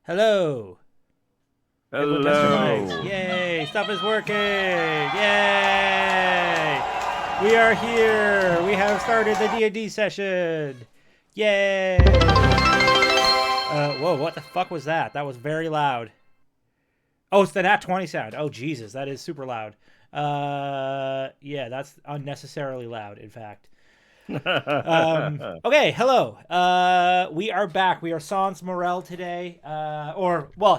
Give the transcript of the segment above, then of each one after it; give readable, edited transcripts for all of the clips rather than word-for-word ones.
Hello. Everyone test your mics. Hello. Yay! Stuff is working. Yay! We are here. We have started the D&D session. Yay! Whoa! What the fuck was that? That was very loud. Oh, it's the Nat 20 sound. Oh Jesus, that is super loud. Yeah, that's unnecessarily loud. In fact. Okay, hello. We are back. We are Sans Morel today.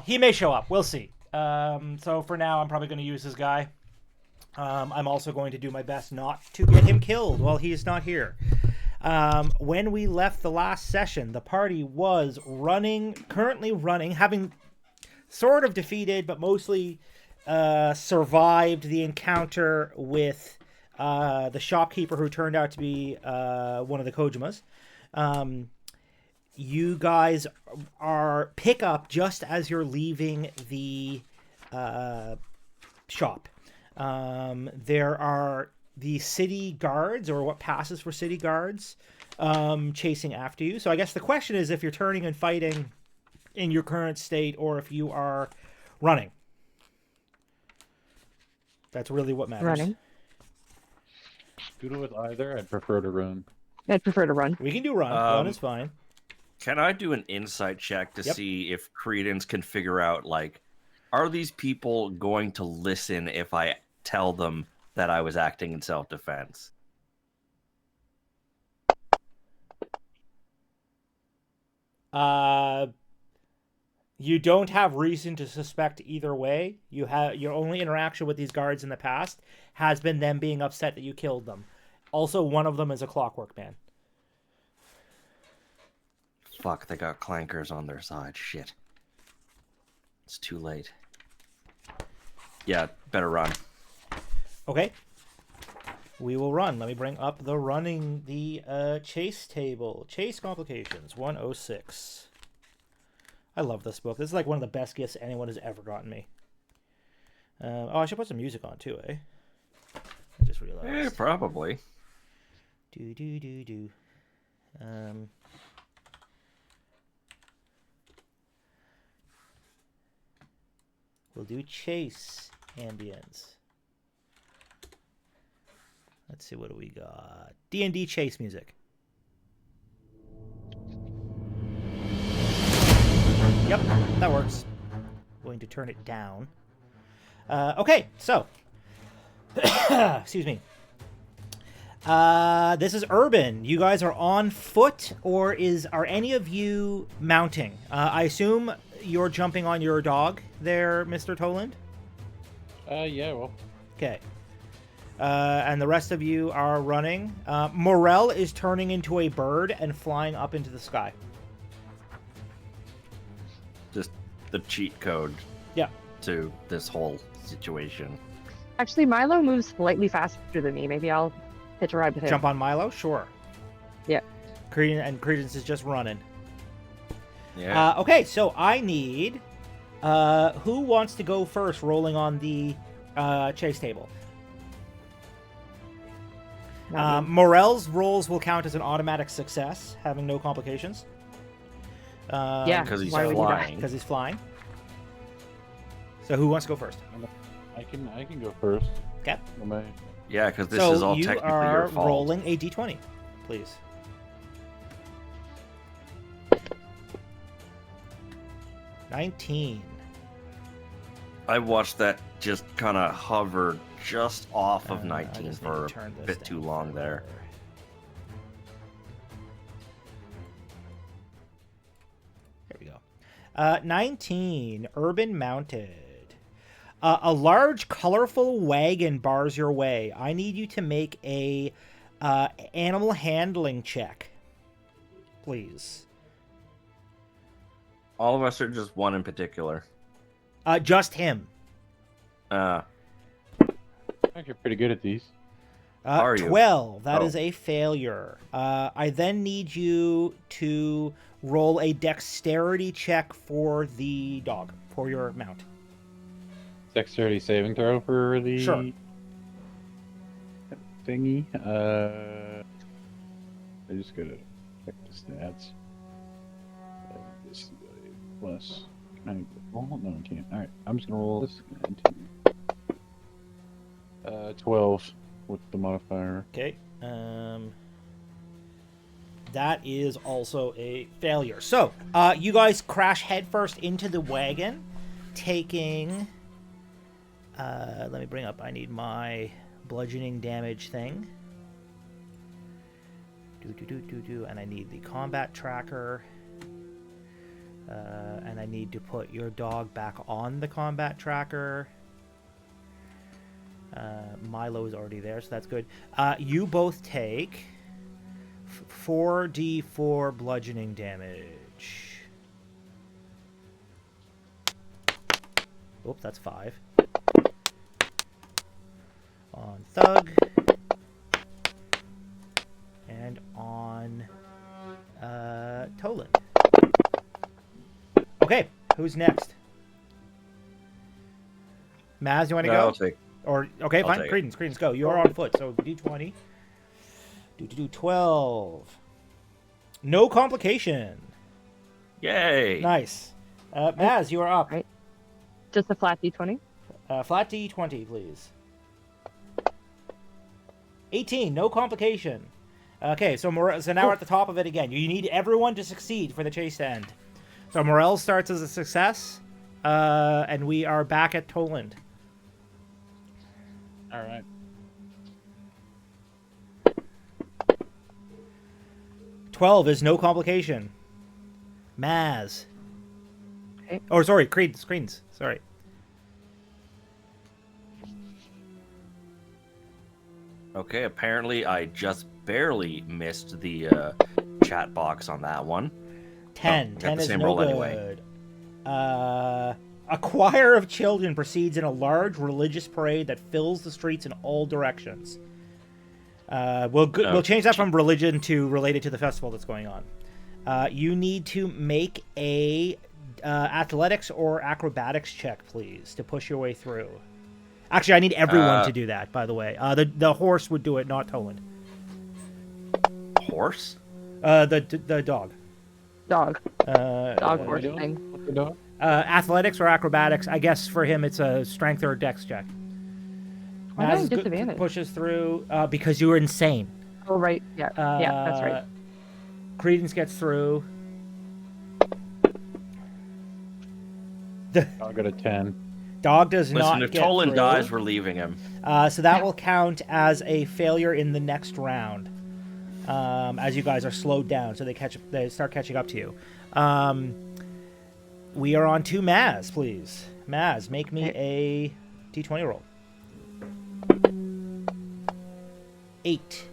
He may show up. We'll see. So for now, I'm probably going to use this guy. I'm also going to do my best not to get him killed while he is not here. When we left the last session, the party was currently running, having sort of defeated, but mostly survived the encounter with the shopkeeper who turned out to be one of the Kojimas. You guys pick up just as you're leaving the shop. There are the city guards, or what passes for city guards, chasing after you. So I guess the question is if you're turning and fighting in your current state, or if you are running. That's really what matters. Running. Good with either. I'd prefer to run. I'd prefer to run. We can do run. Run is fine. Can I do an insight check to see if Credence can figure out, like, are these people going to listen if I tell them that I was acting in self-defense? You don't have reason to suspect either way. Your only interaction with these guards in the past has been them being upset that you killed them. Also, one of them is a clockwork man. Fuck, they got clankers on their side. Shit. It's too late. Yeah, better run. Okay. We will run. Let me bring up the chase table. Chase complications, 106. I love this book. This is like one of the best gifts anyone has ever gotten me. I should put some music on too, eh? I just realized. Probably. Do. We'll do chase ambience. Let's see, what do we got? D&D chase music. Yep, that works. Going to turn it down. Okay, so. Excuse me. This is urban. You guys are on foot, or are any of you mounting? I assume you're jumping on your dog there, Mr. Toland? Yeah, well. Okay. And the rest of you are running. Morel is turning into a bird and flying up into the sky. Just the cheat code to this whole situation. Actually, Milo moves slightly faster than me. Maybe I'll hitch a ride with him. Jump on Milo? Sure. Yeah. Credence is just running. Yeah. Okay, so I need... who wants to go first rolling on the chase table? Morel's rolls will count as an automatic success, having no complications. Yeah, because he's why would you die? flying. Because he's flying. So who wants to go first? I can go first. Okay. Yeah, because this is all you technically are your fault. rolling a d20, please. $19. I watched that just kind of hover just off of I 19 just need for to turn a this bit too down long there. further. There we go. 19. Urban mounted. A large, colorful wagon bars your way. I need you to make a animal handling check, please. All of us are just one in particular. Just him. Uh, I think you're pretty good at these. Are you? 12. That Oh. is a failure. I then need you to roll a dexterity check for the dog, for your mount. Dexterity saving throw for the Sure. thingy. I just gotta check the stats. This plus Roll 19. All right, I'm just gonna roll this. 12 with the modifier. Okay. That is also a failure. So, you guys crash headfirst into the wagon, taking... let me bring up... I need my bludgeoning damage thing. And I need the combat tracker. And I need to put your dog back on the combat tracker. Milo is already there, so that's good. You both take 4d4 bludgeoning damage. Oops, that's 5. On Thug. And on Toland. Okay, who's next? Maz, you want to go? I'll take. Or okay, I'll fine. take Credence, go. You are on foot, so d20. Do 12. No complication. Yay! Nice. Maz, you are up. Right. Just a flat d20. Flat d20, please. 18. No complication. Okay, so now we're at the top of it again. You need everyone to succeed for the chase to end. So Morel starts as a success, and we are back at Toland. All right. 12 is no complication. Maz. Okay. Oh, sorry, Credence. Sorry. Okay, apparently I just barely missed the chat box on that one. 10. got 10 the is same no roll good. anyway. A choir of children proceeds in a large religious parade that fills the streets in all directions. We'll change that from religion to related to the festival that's going on. You need to make a athletics or acrobatics check, please, to push your way through. Actually, I need everyone to do that, by the way. The horse would do it, not Toland. Horse? The dog. Dog. Dog What horse am I doing thing. with the dog? Athletics or acrobatics. I guess for him it's a strength or a dex check. Why do I have Maz disadvantage? pushes through because you were insane. Oh, right. Yeah. Yeah, that's right. Credence gets through. I'll get a 10. Dog does Listen, not if get Toland through. dies, we're leaving him. So that will count as a failure in the next round. As you guys are slowed down, so they start catching up to you. We are on to Maz, please. Maz, make me a d20 roll. 8.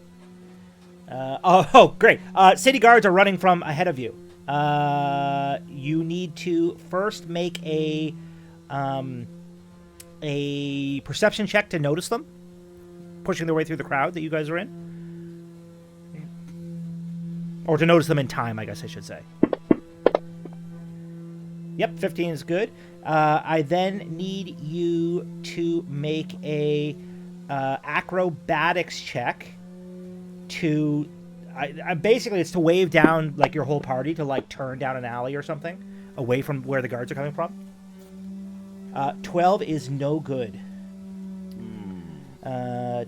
Great. City guards are running from ahead of you. You need to first make a perception check to notice them, pushing their way through the crowd that you guys are in. Or to notice them in time, I guess I should say. Yep, 15 is good. I then need you to make a acrobatics check to... basically, it's to wave down like your whole party to like turn down an alley or something away from where the guards are coming from. 12 is no good. On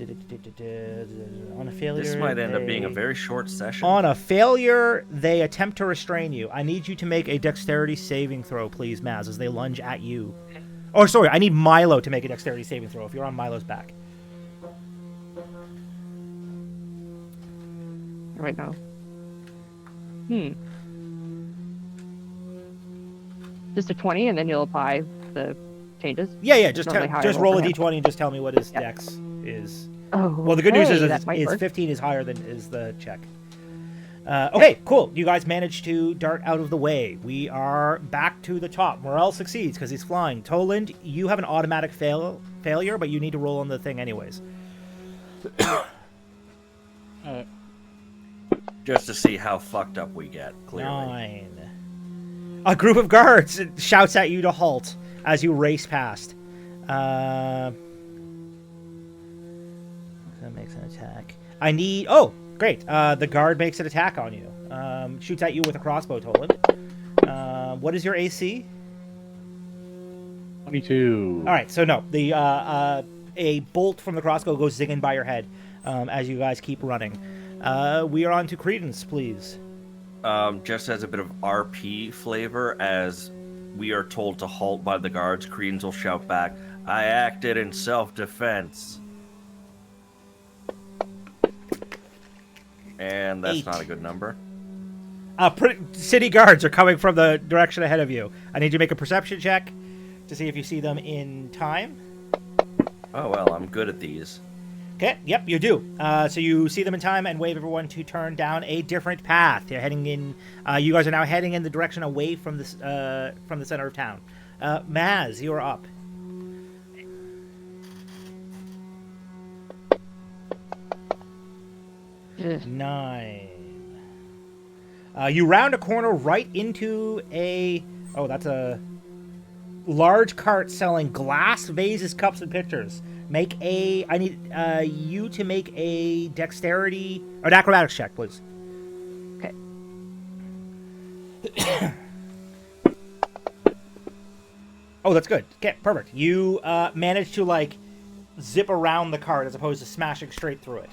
a failure, This might end up being a very short session. On a failure, they attempt to restrain you. I need you to make a dexterity saving throw, please, Maz, as they lunge at you. Oh, sorry, I need Milo to make a dexterity saving throw if you're on Milo's back. Right now. Just a 20, and then you'll apply the changes. Yeah, just Normally how I just roll a for him. d20 and just tell me what his dex is. Oh, Well, the good news is that might work. 15 is higher than is the check. Okay, cool. You guys managed to dart out of the way. We are back to the top. Morel succeeds because he's flying. Toland, you have an automatic failure, but you need to roll on the thing anyways. Just to see how fucked up we get, clearly. 9. A group of guards shouts at you to halt as you race past. That makes an attack. I need... Oh, great. The guard makes an attack on you. Shoots at you with a crossbow, Toland. What is your AC? 22. All right, so no, the a bolt from the crossbow goes zinging by your head as you guys keep running. We are on to Credence, please. Just as a bit of RP flavor, as we are told to halt by the guards, Credence will shout back, "I acted in self-defense." And that's 8. not a good number. City guards are coming from the direction ahead of you. I need you to make a perception check to see if you see them in time. Oh, well, I'm good at these. Okay, yep, you do. So you see them in time and wave everyone to turn down a different path. You're heading in. You guys are now heading in the direction away from this from the center of town. Maz, you are up. Ugh. 9. You round a corner right into a. Oh, that's a large cart selling glass vases, cups, and pitchers. Make a. I need you to make a dexterity or an acrobatics check, please. Okay. Oh, that's good. Okay, perfect. You managed to like zip around the cart as opposed to smashing straight through it.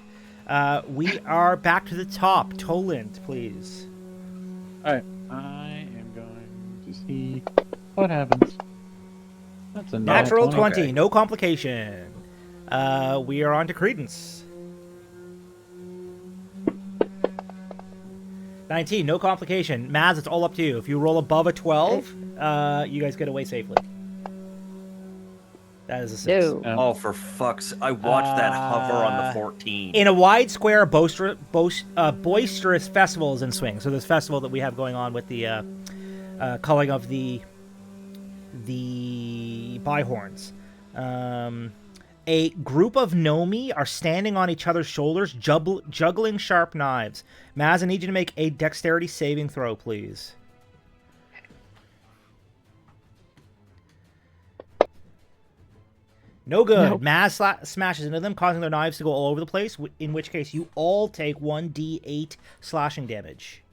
We are back to the top. Toland, please. Alright, I am going to see what happens. That's a Natural 20. 20, Okay. no complication. We are on to Credence. 19, no complication. Maz, it's all up to you. If you roll above a 12, you guys get away safely. That is a 6. No. Oh, for fuck's... I watched that hover on the 14. In a wide square, boisterous festivals in swing. So this festival that we have going on with the culling of the byhorns. A group of Nomi are standing on each other's shoulders, juggling sharp knives. Maz, I need you to make a dexterity saving throw, please. No good. Nope. Maz smashes into them, causing their knives to go all over the place, in which case you all take 1d8 slashing damage.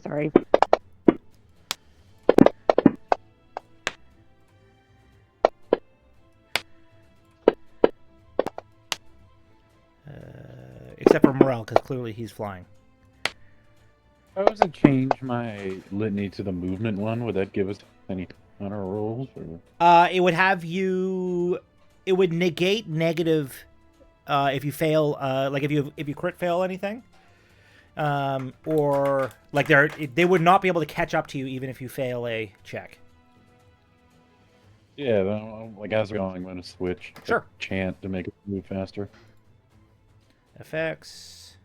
Sorry. Except for Morel, because clearly he's flying. If I was to change my litany to the movement one, would that give us any honor rolls? Or... It would have you. It would negate negative if you fail. Like if you crit fail anything, or like they would not be able to catch up to you even if you fail a check. Yeah, like as we're going, I'm going to switch. Sure. A chant to make it move faster. Effects.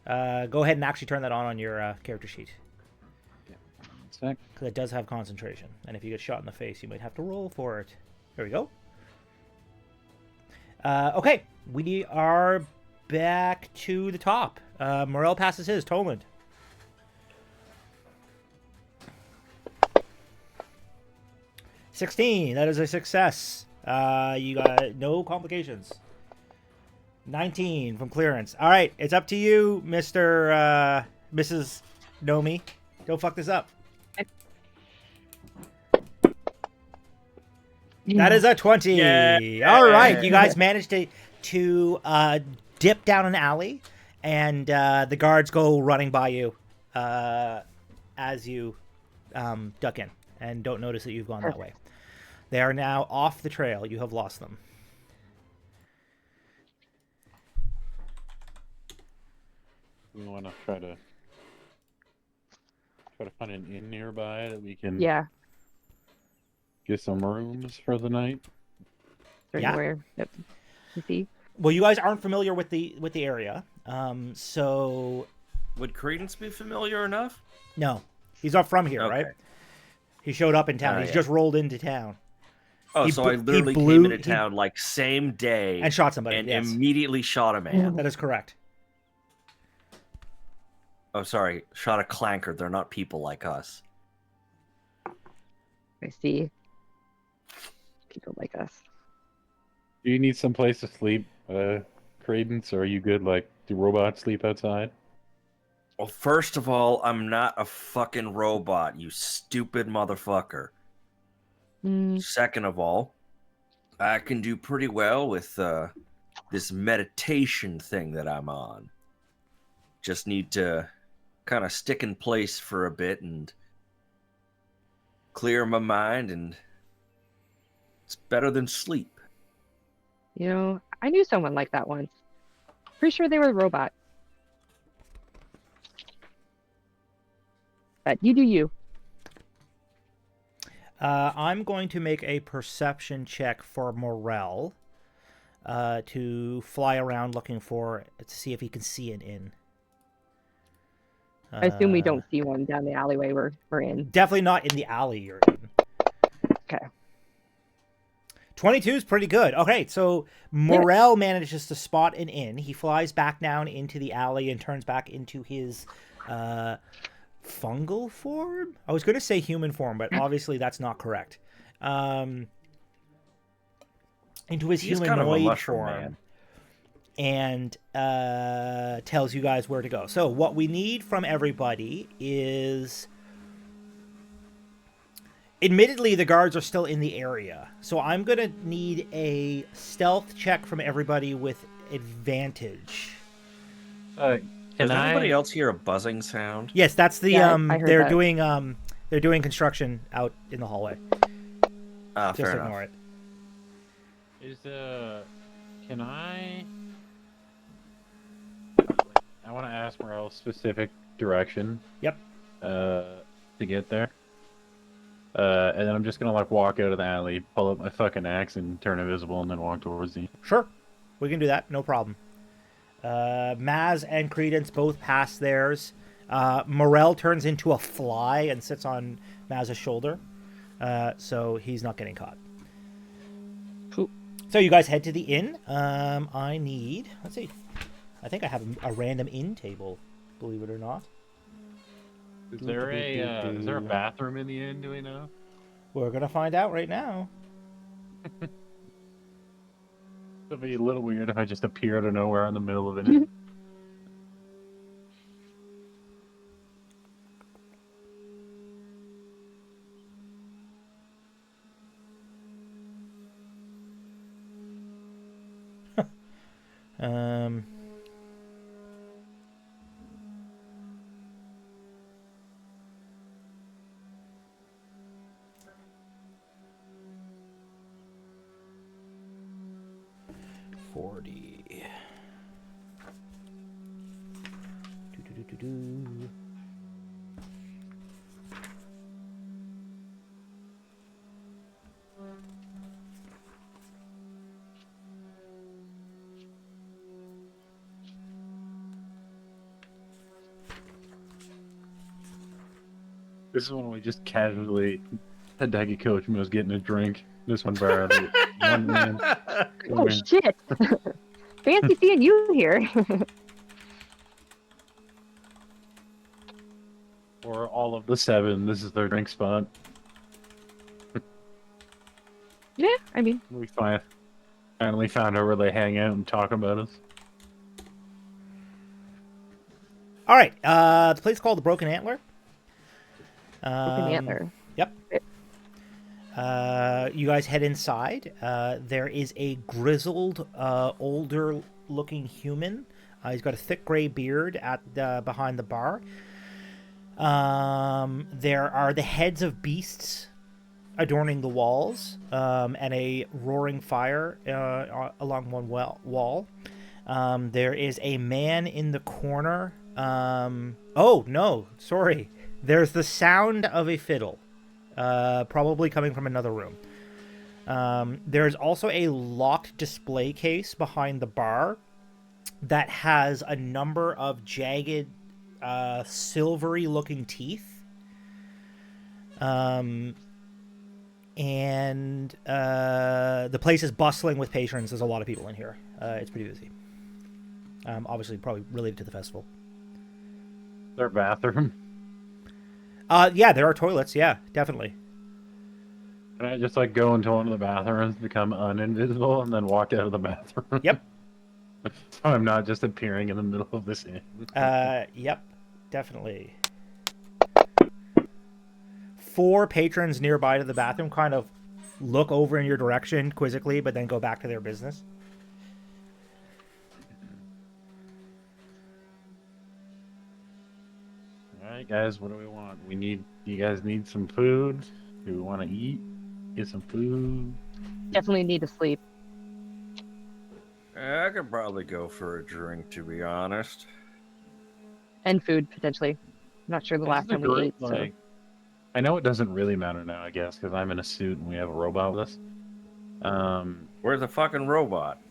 Go ahead and actually turn that on your character sheet. Yeah. 1 sec. Because it does have concentration. And if you get shot in the face, you might have to roll for it. There we go. Okay. We are back to the top. Morel passes his. Toland. $16. That is a success. You got no complications. 19 from clearance. All right, it's up to you, Mrs. Nomi. Don't fuck this up. That is a 20. Yeah. All right, you guys managed to dip down an alley, and the guards go running by you as you duck in, and don't notice that you've gone that way. They are now off the trail. You have lost them. We want to try to find an inn nearby that we can Yeah. get some rooms for the night. Right Yeah. where? Yep. You see? Well, you guys aren't familiar with the area, so Would Credence be familiar enough? no, he's not from here, Okay. right? He showed up in town. Oh, He's yeah. just rolled into town Oh, He so bl- I he literally blew- came into he- town like same day and shot somebody. and Yes, immediately shot a man. that is correct. Oh, sorry, shot a clanker. They're not people like us. I see. People like us. Do you need some place to sleep, Credence, or are you good? Like, do robots sleep outside? Well, first of all, I'm not a fucking robot, you stupid motherfucker. Mm, Second of all, I can do pretty well with this meditation thing that I'm on. Just need to kind of stick in place for a bit and clear my mind, and it's better than sleep. I knew someone like that once. Pretty sure they were a robot. But you do you. I'm going to make a perception check for Morel to fly around looking to see if he can see an inn. I assume we don't see one down the alleyway we're in. Definitely not in the alley you're in. Okay. 22 is pretty good. Okay, so Morel manages to spot an inn. He flies back down into the alley and turns back into his fungal form? I was going to say human form, but obviously that's not correct. Into his He's humanoid kind of a mushroom form. man. And tells you guys where to go. So what we need from everybody is... Admittedly, the guards are still in the area. So I'm going to need a stealth check from everybody with advantage. Does anybody else hear a buzzing sound? Yes, that's the Yeah, I heard they're that. doing construction out in the hallway. Just Fair ignore enough. Is can I want to ask Morel specific direction. Yep. To get there. And then I'm just gonna like walk out of the alley, pull up my fucking axe, and turn invisible, and then walk towards the. Sure, we can do that. No problem. Maz and Credence both pass theirs. Morel turns into a fly and sits on Maz's shoulder, so he's not getting caught. Cool. So you guys head to the inn. I need. Let's see. I think I have a random inn table. Believe it or not. Is there a bathroom in the inn? Do we know? We're gonna find out right now. It'll be a little weird if I just appear out of nowhere in the middle of it. Um. Do. This is when we just casually attack a coach and was getting a drink. This one bar, one man. Oh shit! Fancy seeing you here. For all of the 7, this is their drink spot. Yeah, I mean, We finally found out where they hang out and talk about us. All right. The place is called the Broken Antler. Broken Antler. Yep. You guys head inside. There is a grizzled, older-looking human. He's got a thick gray beard at behind the bar. There are the heads of beasts adorning the walls, and a roaring fire along one wall. There is a man in the corner. Oh, no, sorry. There's the sound of a fiddle, probably coming from another room. There's also a locked display case behind the bar that has a number of jagged, silvery-looking teeth. And the place is bustling with patrons. There's a lot of people in here. It's pretty busy. Obviously, probably related to the festival. Their bathroom. Yeah, there are toilets. Yeah, definitely. Can I just like go into one of the bathrooms, become uninvisible, and then walk out of the bathroom? Yep. So I'm not just appearing in the middle of this inn. Yep, definitely. 4 patrons nearby to the bathroom kind of look over in your direction quizzically, but then go back to their business. All right, guys, what do we want? You guys need some food? Do we want to eat? Get some food? Definitely need to sleep. I could probably go for a drink, to be honest. And food, potentially. I'm not sure the last time we ate, so... I know it doesn't really matter now, I guess, because I'm in a suit and we have a robot with us. Where's the fucking robot?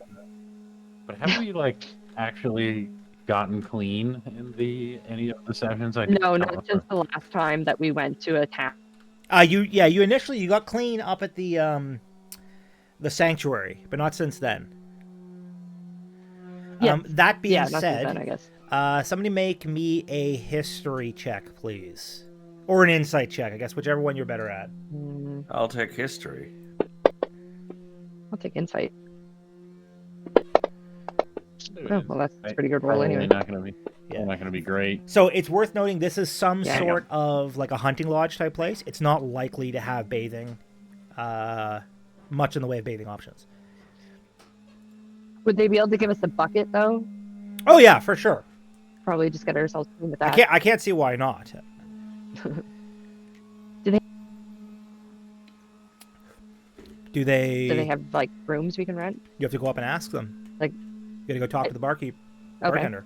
But have we, like, actually gotten clean in any of the sessions? No, not since the last time that we went to a town. You initially got clean up at the sanctuary, but not since then. Yes. That being not since said, then, I guess. somebody make me a history check, please. Or an insight check, I guess, whichever one you're better at. I'll take history. I'll take insight. Oh, well, that's a pretty good roll anyway. Not gonna be great. So it's worth noting this is some Yeah, sort of like a hunting lodge type place. It's not likely to have bathing, much in the way of bathing options. Would they be able to give us a bucket, though? Oh yeah, for sure. Probably just get ourselves clean with that. I can't see why not. Do they have, like, rooms we can rent? You have to go up and ask them. Like, you gotta go talk to the bartender.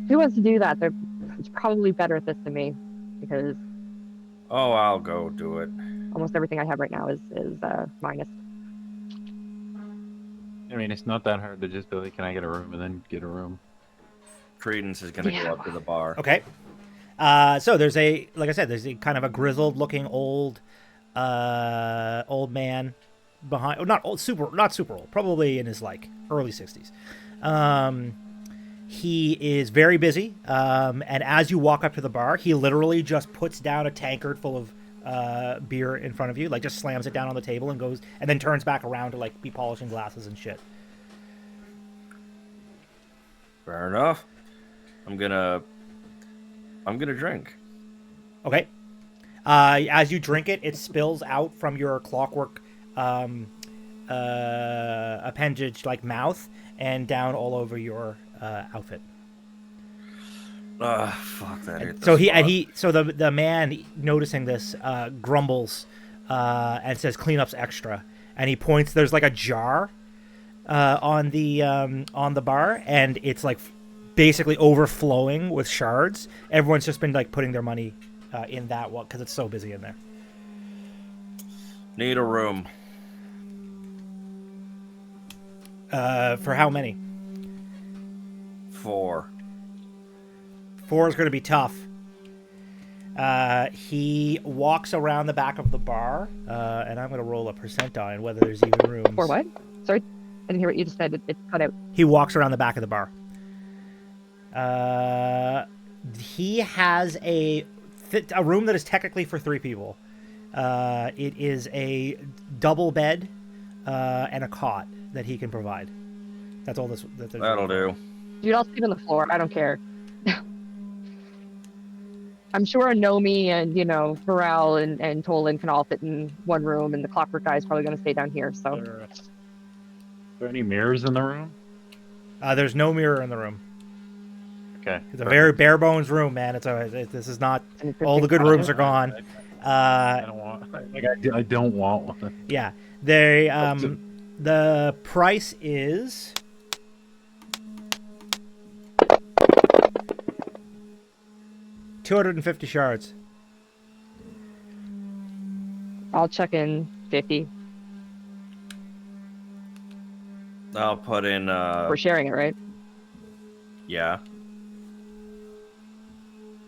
Who wants to do that? It's probably better at this than me, because Oh, I'll go do it. almost everything I have right now is minus. I mean, it's not that hard to just be like, can I get a room, and then get a room. Credence is gonna go up to the bar. Okay. So there's like I said, there's a kind of a grizzled looking old man behind, not super old, probably in his like early 60s. He is very busy. And as you walk up to the bar, he literally just puts down a tankard full of beer in front of you, like just slams it down on the table and goes, and then turns back around to like be polishing glasses and shit. Fair enough. I'm gonna drink. Okay. As you drink it, it spills out from your clockwork appendage like mouth and down all over your outfit. Fuck that. So the man noticing this grumbles and says cleanup's extra, and he points. There's like a jar on the bar, and it's like basically overflowing with shards. Everyone's just been like putting their money in that one because it's so busy in there. Need a room. For how many? 4. 4 is going to be tough. He walks around the back of the bar, and I'm going to roll a percent die on whether there's even rooms. For what? Sorry, I didn't hear what you just said. It cut out. He walks around the back of the bar. He has a room that is technically for 3 people. It is a double bed and a cot that he can provide. That's all this. That'll do. Dude, I'll sleep on the floor. I don't care. I'm sure Nomi and, Pharrell and Tolan can all fit in one room, and the clockwork guy is probably going to stay down here, so. Are there any mirrors in the room? There's no mirror in the room. Okay. It's a very bare bones room, man. This is not. All the good rooms are gone. I don't want. I don't want one. Yeah. The price is. $250 shards. I'll chuck in 50. I'll put in. We're sharing it, right? Yeah.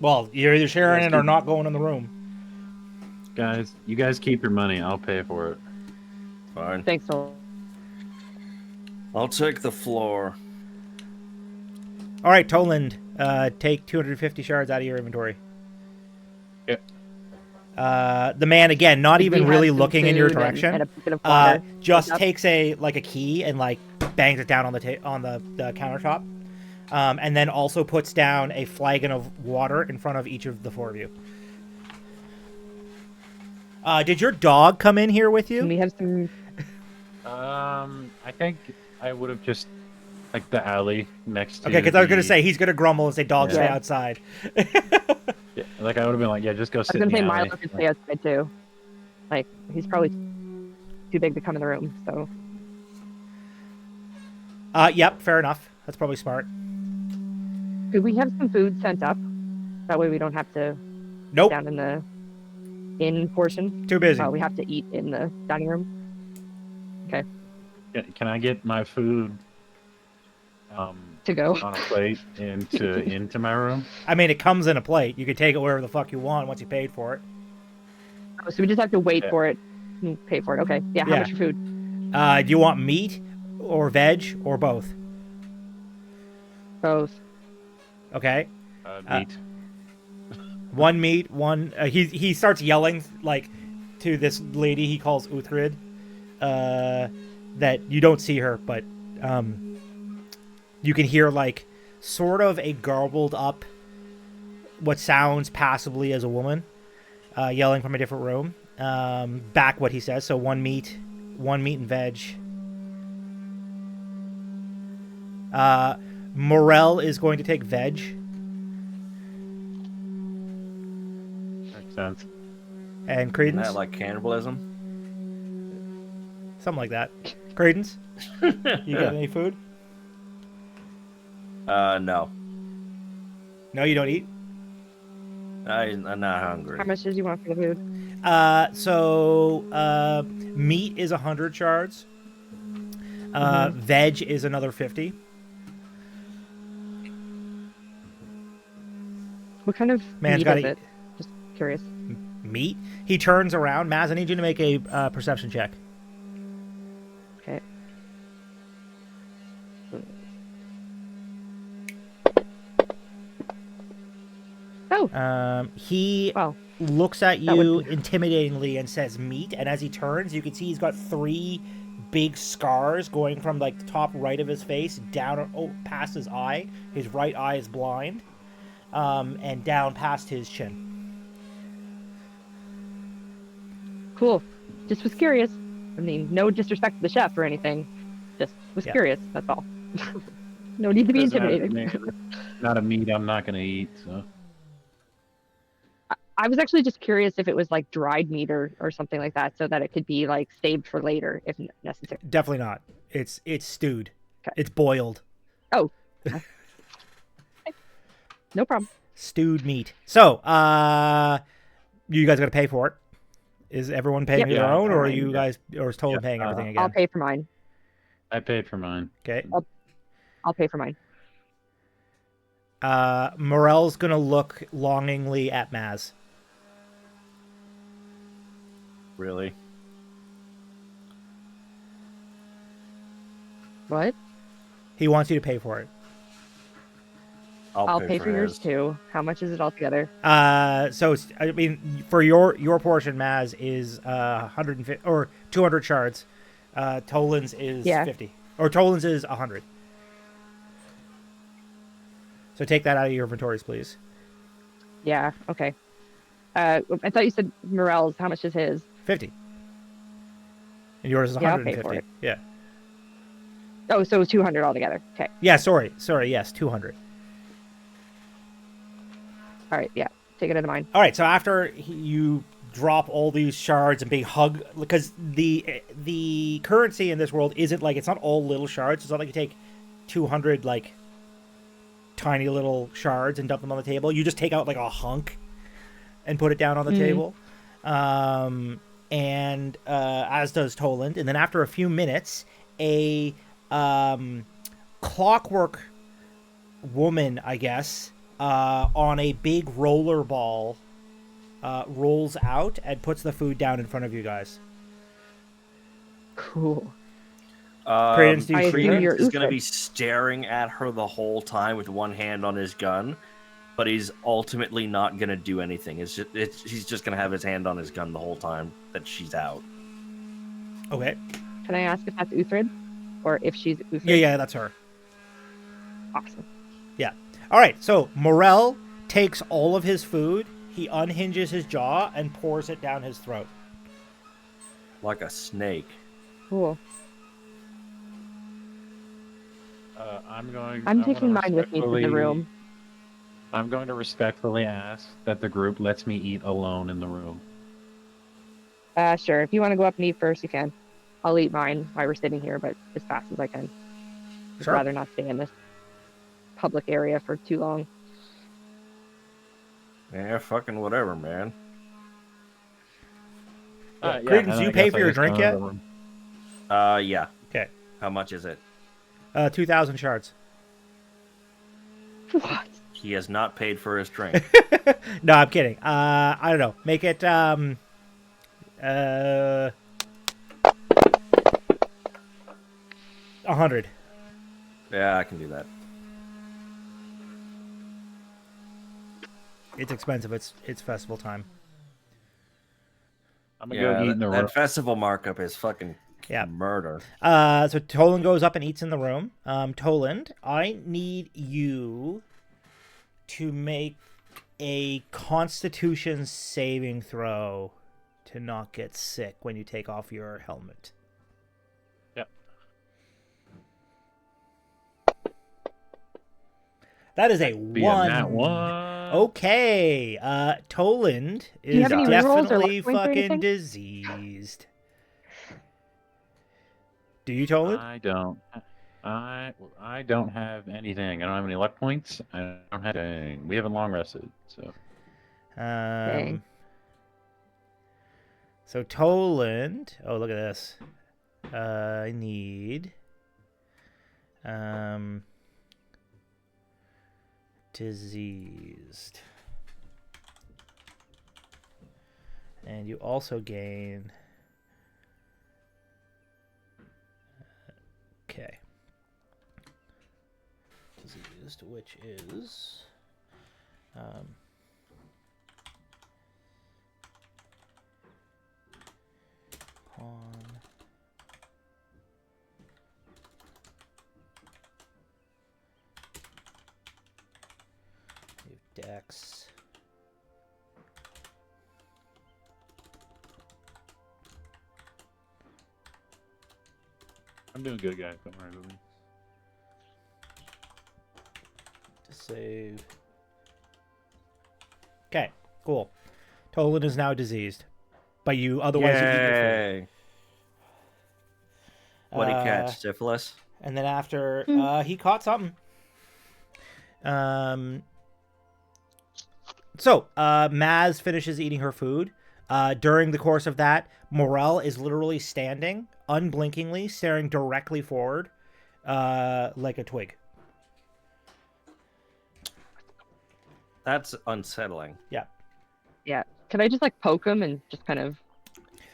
Well, you're either sharing it or not going in the room. Guys, you guys keep your money. I'll pay for it. Fine. Thanks, Tolan. I'll take the floor. All right, Toland, take 250 shards out of your inventory. Yeah. The man, again, not even really some looking in your food direction, and a bucket of water. just takes a key and like bangs it down on the countertop, and then also puts down a flagon of water in front of each of the 4 of you. Did your dog come in here with Can you? we have some? I think I would have just like the alley next to. Okay, because I was gonna the- say he's gonna grumble and say dogs stay Yeah. outside. Yeah, like I would have been like, yeah, just go I was sit in gonna the say alley. Milo could stay outside too. Like he's probably too big to come in the room. So Yep, fair enough. That's probably smart. could we have some food sent up? That way we don't have to Nope, down in the inn portion. too busy. We have to eat in the dining room. Can I get my food To go. on a plate into my room? I mean, it comes in a plate. You can take it wherever the fuck you want once you paid for it. Oh, so we just have to wait Yeah. for it and pay for it. Okay. Yeah. How Yeah. much for food? Do you want meat or veg or both? Both. Okay. Meat. One meat, one. He starts yelling like to this lady he calls Uthrid. That you don't see her, but you can hear like sort of a garbled up, what sounds passably as a woman, yelling from a different room. Back what he says. So one meat and veg. Morel is going to take veg. Makes sense. And Isn't Credence, that like cannibalism? something like that. Credence, you got any food? No. No, you don't eat. I'm not hungry. How much did you want for the food? Meat is 100 shards. Veg is another 50. What kind of Man's meat gotta is eat. it? Just curious. Meat. He turns around. Maz, I need you to make a perception check. Okay. Oh, He wow. looks at That you would- intimidatingly and says meat, and as he turns, you can see he's got 3 big scars going from like the top right of his face down past his eye. His right eye is blind, and down past his chin. Cool. Just was curious. I mean, no disrespect to the chef or anything. Just was Yeah. curious. That's all. No need to be Doesn't have to intimidated. be- Not a meat I'm not gonna eat. So I was actually just curious if it was like dried meat or something like that, so that it could be like saved for later if necessary. Definitely not. It's stewed. Okay. It's boiled. No problem. Stewed meat. So, you guys got to pay for it. Is everyone paying Yep. their Yeah, own, or are fine. you guys, or is Tolan Yeah, paying everything I'll again? pay for mine. I paid for mine. Okay. I'll pay for mine. Morel's gonna look longingly at Maz. Really? What? He wants you to pay for it. I'll pay for yours his. too. How much is it all together? So it's, I mean, for your portion, Maz is 150 or 200 shards. Tolan's is Yeah. 50, or Tolan's is 100. So take that out of your inventories, please. Yeah. Okay. I thought you said Morel's. How much is his? 50. And yours is Yeah, I'll pay 150. for it. Yeah. Oh, so 200 altogether. Okay. Yeah. Sorry. Yes, 200. All right. Yeah. Take it into mine. All right. So after you drop all these shards and being hugged, because the currency in this world isn't like, it's not all little shards. It's not like you take 200 like tiny little shards and dump them on the table. You just take out like a hunk and put it down on the table. And as does Toland. And then after a few minutes, a clockwork woman, I guess, on a big roller ball rolls out and puts the food down in front of you guys. Cool. Credence, do you I treat assume her? you're Is going to Uthred. be staring at her the whole time with one hand on his gun, but he's ultimately not going to do anything. He's just going to have his hand on his gun the whole time that she's out. Okay. Can I ask if that's Uthred? Or if she's Uthred? Yeah, that's her. Awesome. All right, so Morel takes all of his food, he unhinges his jaw, and pours it down his throat. like a snake. Cool. I'm going. I'm I wanna taking mine with me to the room. I'm going to respectfully ask that the group lets me eat alone in the room. Sure. If you want to go up and eat first, you can. I'll eat mine while we're sitting here, but as fast as I can. I'd Sure. rather not stay in this public area for too long. Yeah, fucking whatever, man. Credence, and you I pay guess for I your just drink go to yet? the room. Yeah. Okay. How much is it? 2,000 shards. What? He has not paid for his drink. No, I'm kidding. I don't know. Make it 100. Yeah, I can do that. It's expensive. It's festival time. I'm gonna Yeah, go eat in the room. that festival markup is fucking Yeah. murder. So Toland goes up and eats in the room. Toland, I need you to make a Constitution saving throw to not get sick when you take off your helmet. Yep. That is a Be a one. nat one. Okay. Toland you is have any rerolls or definitely luck points or fucking anything? diseased. Do you, Toland? I don't. I don't have anything. I don't have any luck points. I don't have anything. We haven't long rested, so. Dang. So Toland. Oh, look at this. I need diseased. And you also gain okay. Diseased, which is pawn. You have Dex. I'm doing good, guys. Don't worry about me. To save. Okay, cool. Toland is now diseased, but you otherwise you eat your food. Yay! What'd he Uh, catch? Syphilis? And then after he caught something. So Maz finishes eating her food. During the course of that, Morel is literally standing, unblinkingly, staring directly forward, like a twig. That's unsettling. Yeah. Yeah. Can I just like poke him and just kind of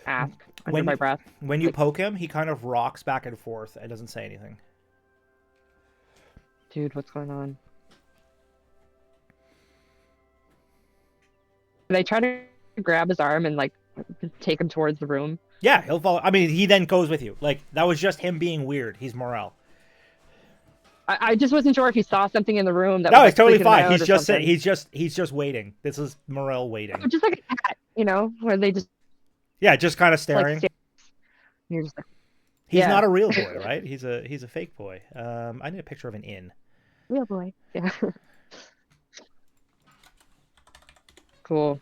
ask under my breath? When you Like- poke him, he kind of rocks back and forth and doesn't say anything. Dude, what's going on? Did I try to grab his arm and like take him towards the room? Yeah, he'll follow. I mean, he then goes with you. Like, that was just him being weird. He's Morel. I just wasn't sure if he saw something in the room that No, was it's totally freaking him fine. out He's or just something. he's just waiting. This is Morel waiting. Just like a cat, you know, where they just Yeah, just kind of like staring. stare. You're just like, He's yeah. not a real boy, right? He's a fake boy. I need a picture of an inn. real boy. Yeah. Cool.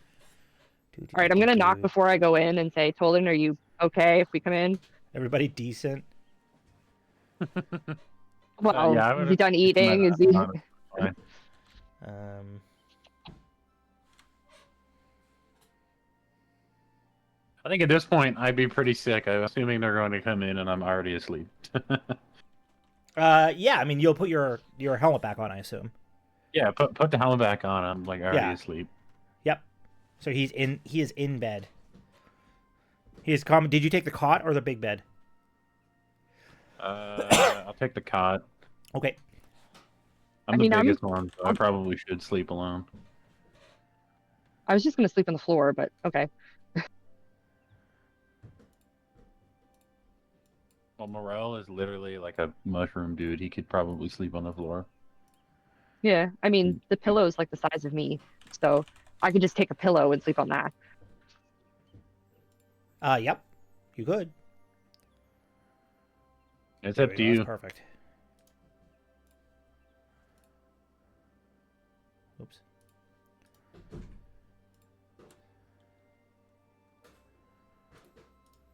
All right, I'm gonna knock before I go in and say, Tolan, are you okay if we come in? Everybody decent. Well, yeah, I is he would've- done eating? Is he? Fine. I think at this point I'd be pretty sick. I'm assuming they're going to come in and I'm already asleep. Yeah. I mean, you'll put your helmet back on, I assume. Yeah, put the helmet back on. I'm like already Yeah. asleep. Yep. So he is in bed. He is calm. Did you take the cot or the big bed? I'll take the cot. Okay. I'm mean, the I'm- biggest one, so I probably should sleep alone. I was just gonna sleep on the floor, but okay. Well, Morel is literally like a mushroom dude. He could probably sleep on the floor. Yeah, I mean, the pillow's like the size of me, so I could just take a pillow and sleep on that. Yep. You could. It's There up we to go, that's you. perfect. Oops.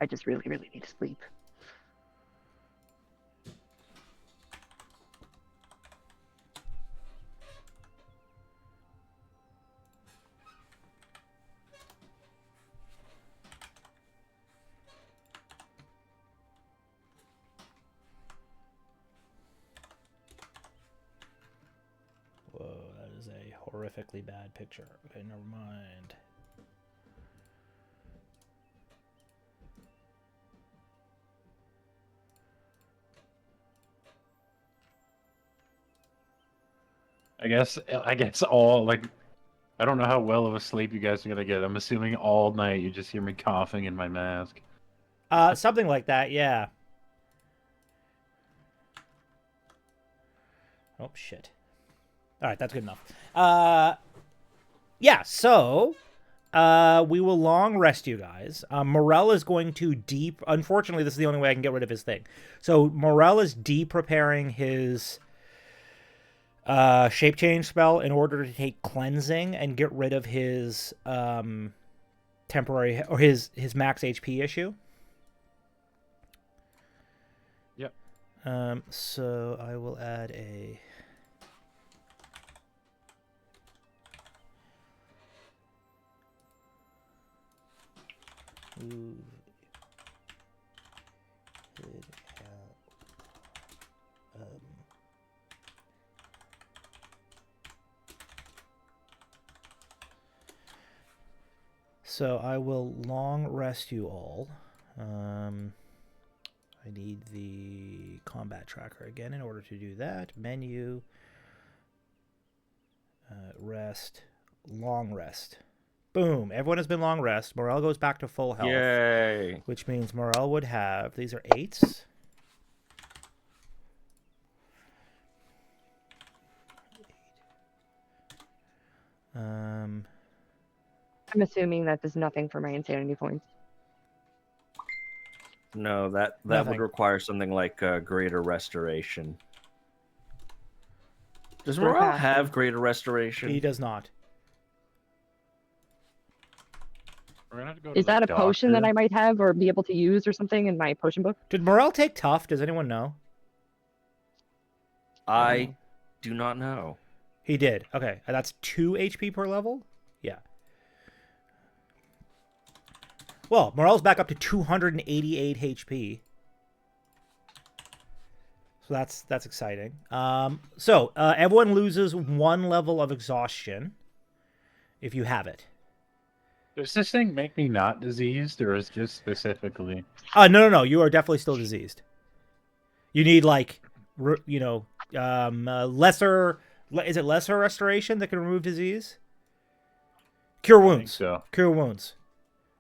I just really, really need to sleep. Whoa, that is a horrifically bad picture. Okay, never mind. I guess all like I don't know how well of a sleep you guys are gonna get. I'm assuming all night you just hear me coughing in my mask. Something like that, yeah. Oh, shit. All right, that's good enough. Yeah, so we will long rest you guys. Morel is going to Unfortunately, this is the only way I can get rid of his thing. So Morel is preparing his shape change spell in order to take cleansing and get rid of his temporary or his max HP issue. Yep. So I will add a. Move it out. So I will long rest you all. I need the combat tracker again in order to do that. Menu. Rest. Long rest. Boom. Everyone has been long rest. Morel goes back to full health. Yay! Which means Morel would have... These are 8s. I'm assuming that does nothing for my insanity points. No, that Nothing. would require something like greater restoration. Does For Morale casting. have greater restoration? He does not. We're gonna have to go to Is the that a potion that doctor. I might have or be able to use or something in my potion book? Did Morel take tough? Does anyone know? I do not know. He did. Okay. That's 2 HP per level? Yeah. Well, Morel's back up to 288 HP. So that's exciting. So everyone loses 1 level of exhaustion if you have it. Does this thing make me not diseased, or is just specifically? No. You are definitely still diseased. You need lesser. Is it lesser restoration that can remove disease? Cure I think wounds. so. Cure wounds,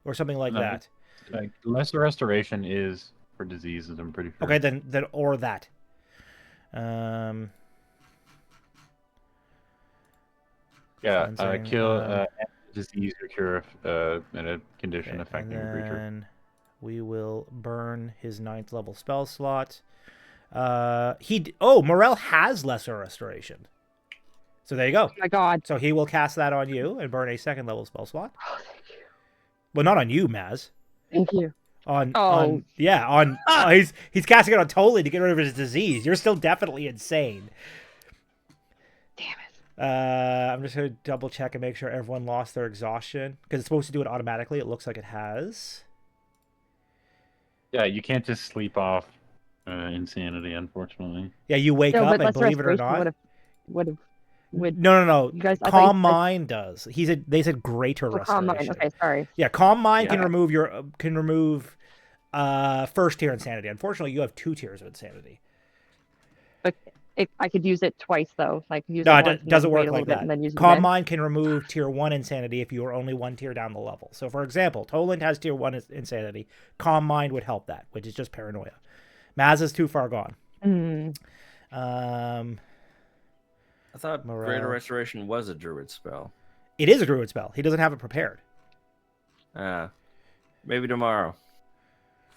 or something like No, that. Like lesser restoration is for diseases. I'm pretty sure. Okay, then or that. Yeah, cleansing, kill disease or cure in a condition affecting a creature. then we will burn his 9th level spell slot. Morel has lesser restoration. So there you go. Oh my god. So he will cast that on you and burn a 2nd level spell slot. Oh, thank you. Well, not on you, Maz. Thank you. On Oh. he's casting it on Tolan to get rid of his disease. You're still definitely insane. Damn it. I'm just gonna double check and make sure everyone lost their exhaustion because it's supposed to do it automatically. It looks like it has. Yeah, you can't just sleep off insanity, unfortunately. Yeah, you wake No, up but and less believe it or restoration not. would No. you guys? I thought Calm you said- mind does. They said greater Oh, calm restoration. mind. Okay, sorry. Yeah, calm mind Yeah. can remove 1st tier insanity. Unfortunately, you have 2 tiers of insanity. But I could use it twice though. Like use No, it it once and doesn't then work wait a like little bit that. and then use it Calm again. mind can remove tier 1 insanity if you are only 1 tier down the level. So, for example, Toland has tier 1 insanity. Calm mind would help that, which is just paranoia. Maz is too far gone. Mm. I thought Morale. greater restoration was a druid spell. It is a druid spell. He doesn't have it prepared. Maybe tomorrow.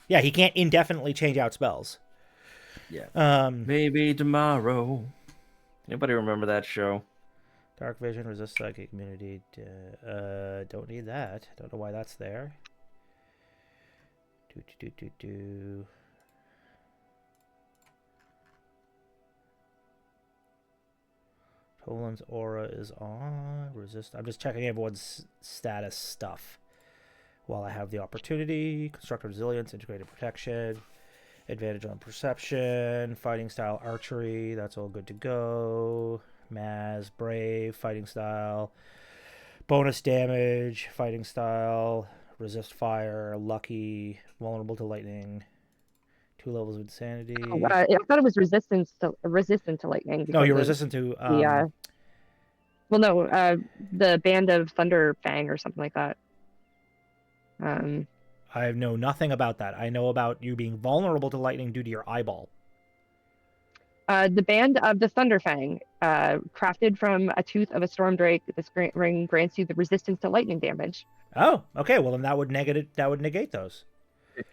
Yeah, he can't indefinitely change out spells. Yeah. Maybe tomorrow. Anybody remember that show? Dark vision, resist psychic immunity. Don't need that. Don't know why that's there. Do. Toland's aura is on. Resist. I'm just checking everyone's status stuff while I have the opportunity. Constructive resilience, integrated protection, advantage on perception, fighting style archery. That's all good to go. Maz, brave, fighting style. Bonus damage, fighting style, resist fire, lucky, vulnerable to lightning. 2 levels of insanity. Oh, I thought it was resistant to lightning. No, because you're of resistant to. the well, no, the band of Thunder Fang or something like that. I know nothing about that. I know about you being vulnerable to lightning due to your eyeball. The band of the Thunderfang, crafted from a tooth of a storm drake. This ring grants you the resistance to lightning damage. Oh, okay. Well, then that would negate those.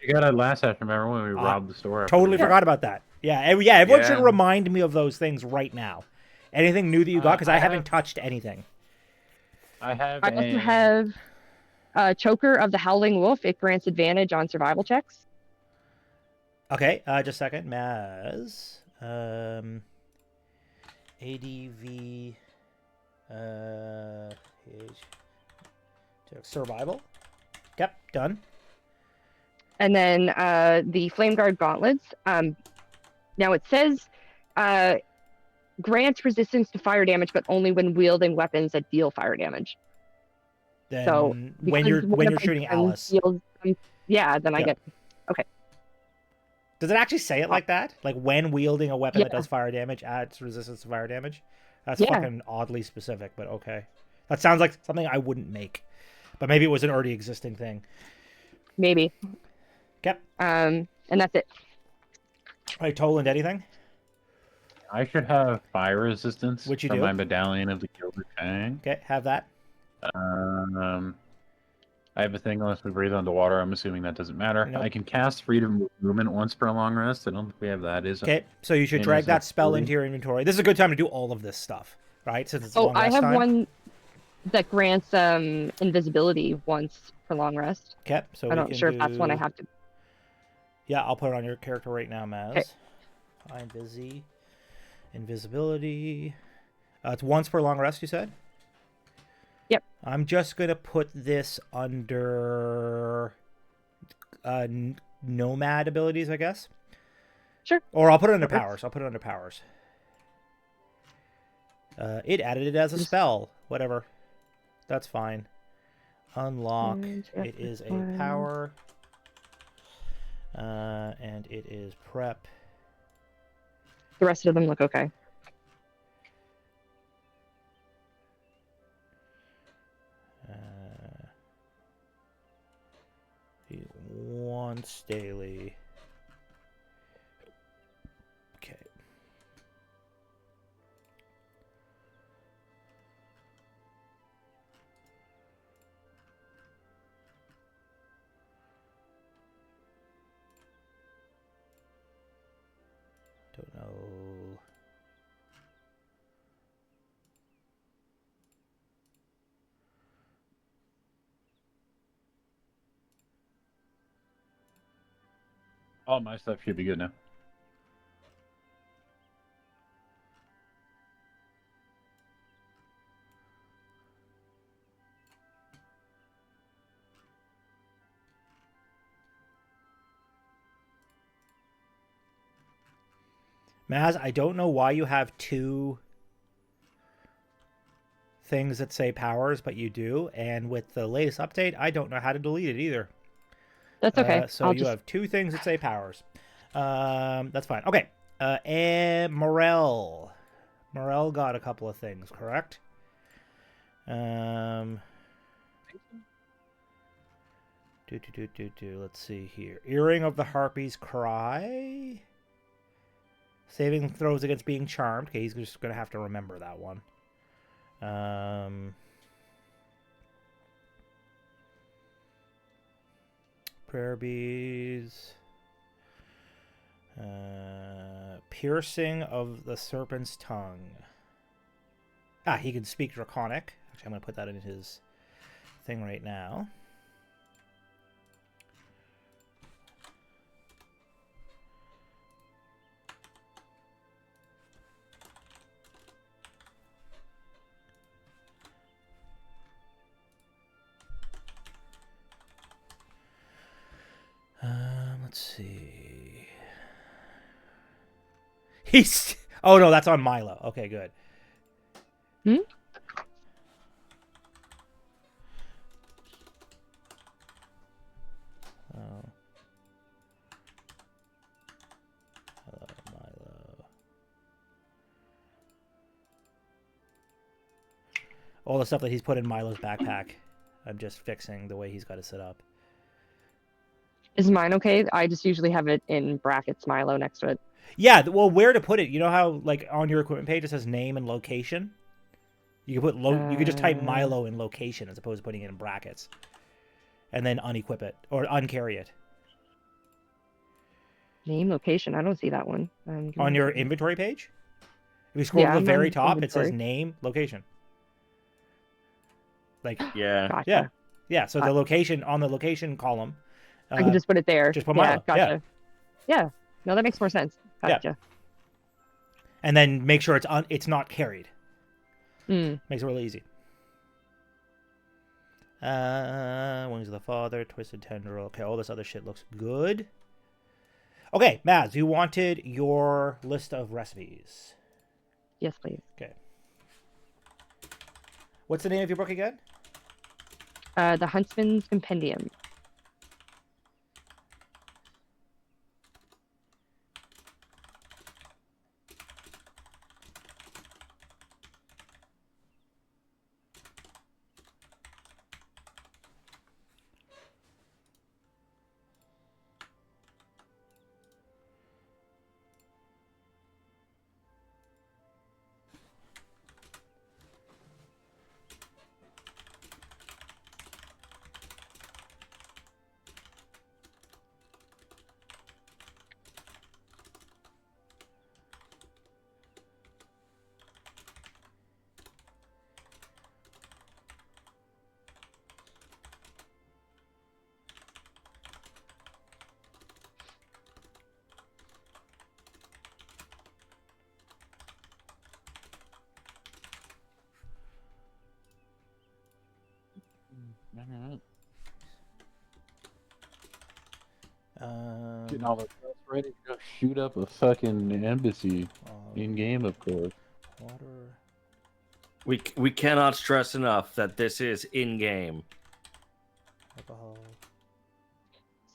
You got it last time. Remember when we robbed the store? Totally forgot about that. Yeah, everyone Yeah. should remind me of those things right now. Anything new that you got? Because I haven't touched anything. I also have Choker of the Howling Wolf. It grants advantage on survival checks. Okay, just a second. Maz. ADV. Survival. Yep, done. And then the Flame Guard Gauntlets. Now it says grants resistance to fire damage, but only when wielding weapons that deal fire damage. Then So when you're shooting Alice. Yeah, then I get. Okay. Does it actually say it like that? Like when wielding a weapon that does fire damage adds resistance to fire damage? That's fucking oddly specific, but okay. That sounds like something I wouldn't make. But maybe it was an already existing thing. Maybe. Yep. And that's it. All right, Toland, anything? I should have fire resistance Which you from do. my medallion of the Gilded Fang. Okay, have that. I have a thing unless we breathe underwater. I'm assuming that doesn't matter. Nope. I can cast freedom of movement once per long rest. I don't think we have that. Okay, so you should drag that spell into your inventory. This is a good time to do all of this stuff, right? Since it's long I rest have time. one that grants invisibility once for long rest. Okay, so I'm not sure if that's one I have to. Yeah, I'll put it on your character right now, Maz. Okay. I'm busy. Invisibility. It's once per long rest, you said? Yep. I'm just going to put this under nomad abilities, I guess. Sure. Or I'll put it under powers. It added it as a spell. Whatever. That's fine. Unlock. It is a power. And it is prep. The rest of them look okay. Once daily. Okay. Don't know. All my stuff should be good now. Maz, I don't know why you have two things that say powers, but you do. And with the latest update, I don't know how to delete it either. That's okay. So you have two things that say powers. That's fine. Okay. And Morel. Morel got a couple of things, correct? Let's see here. Earring of the Harpy's Cry. Saving throws against being charmed. Okay, he's just going to have to remember that one. Prayer bees. Piercing of the serpent's tongue. Ah, he can speak Draconic. Actually, I'm going to put that in his thing right now. Let's see. He's. Oh no, that's on Milo. Okay, good. Hmm? Oh. Hello, Milo. All the stuff that he's put in Milo's backpack. I'm just fixing the way he's got it set up. Is mine okay? I just usually have it in brackets Milo next to it. Yeah, well, where to put it? You know how, like, on your equipment page it says name and location. You can put you can just type Milo in location as opposed to putting it in brackets, and then unequip it or uncarry it. Name, location. I don't see that one. On your inventory page, if you scroll to the I'm very on top, it says inventory. name, location. Like, Yeah. Gotcha. yeah. So the location on the location column, I can just put it there. just put Yeah, Milo. gotcha. Yeah. No, that makes more sense. Gotcha. And then make sure it's not carried. Mm. Makes it really easy. Wings of the Father, Twisted Tendril. Okay, all this other shit looks good. Okay, Maz, you wanted your list of recipes. Yes, please. Okay. What's the name of your book again? The Huntsman's Compendium. Alright. Um, Getting all the stuff ready to go shoot up a fucking embassy in game, of course. water. We cannot stress enough that this is in game. Alcohol.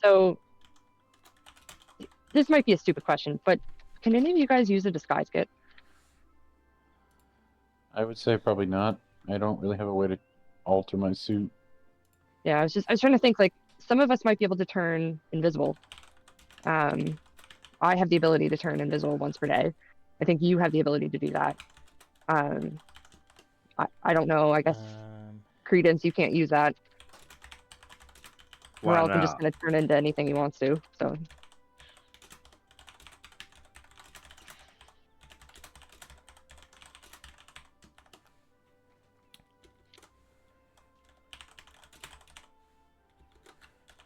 So, this might be a stupid question, but can any of you guys use a disguise kit? I would say probably not. I don't really have a way to alter my suit. Yeah, I was trying to think, like, some of us might be able to turn invisible. I have the ability to turn invisible once per day. I think you have the ability to do that. I don't know. I guess Credence, you can't use that. Why Morel can not? just kind of turn into anything he wants to. So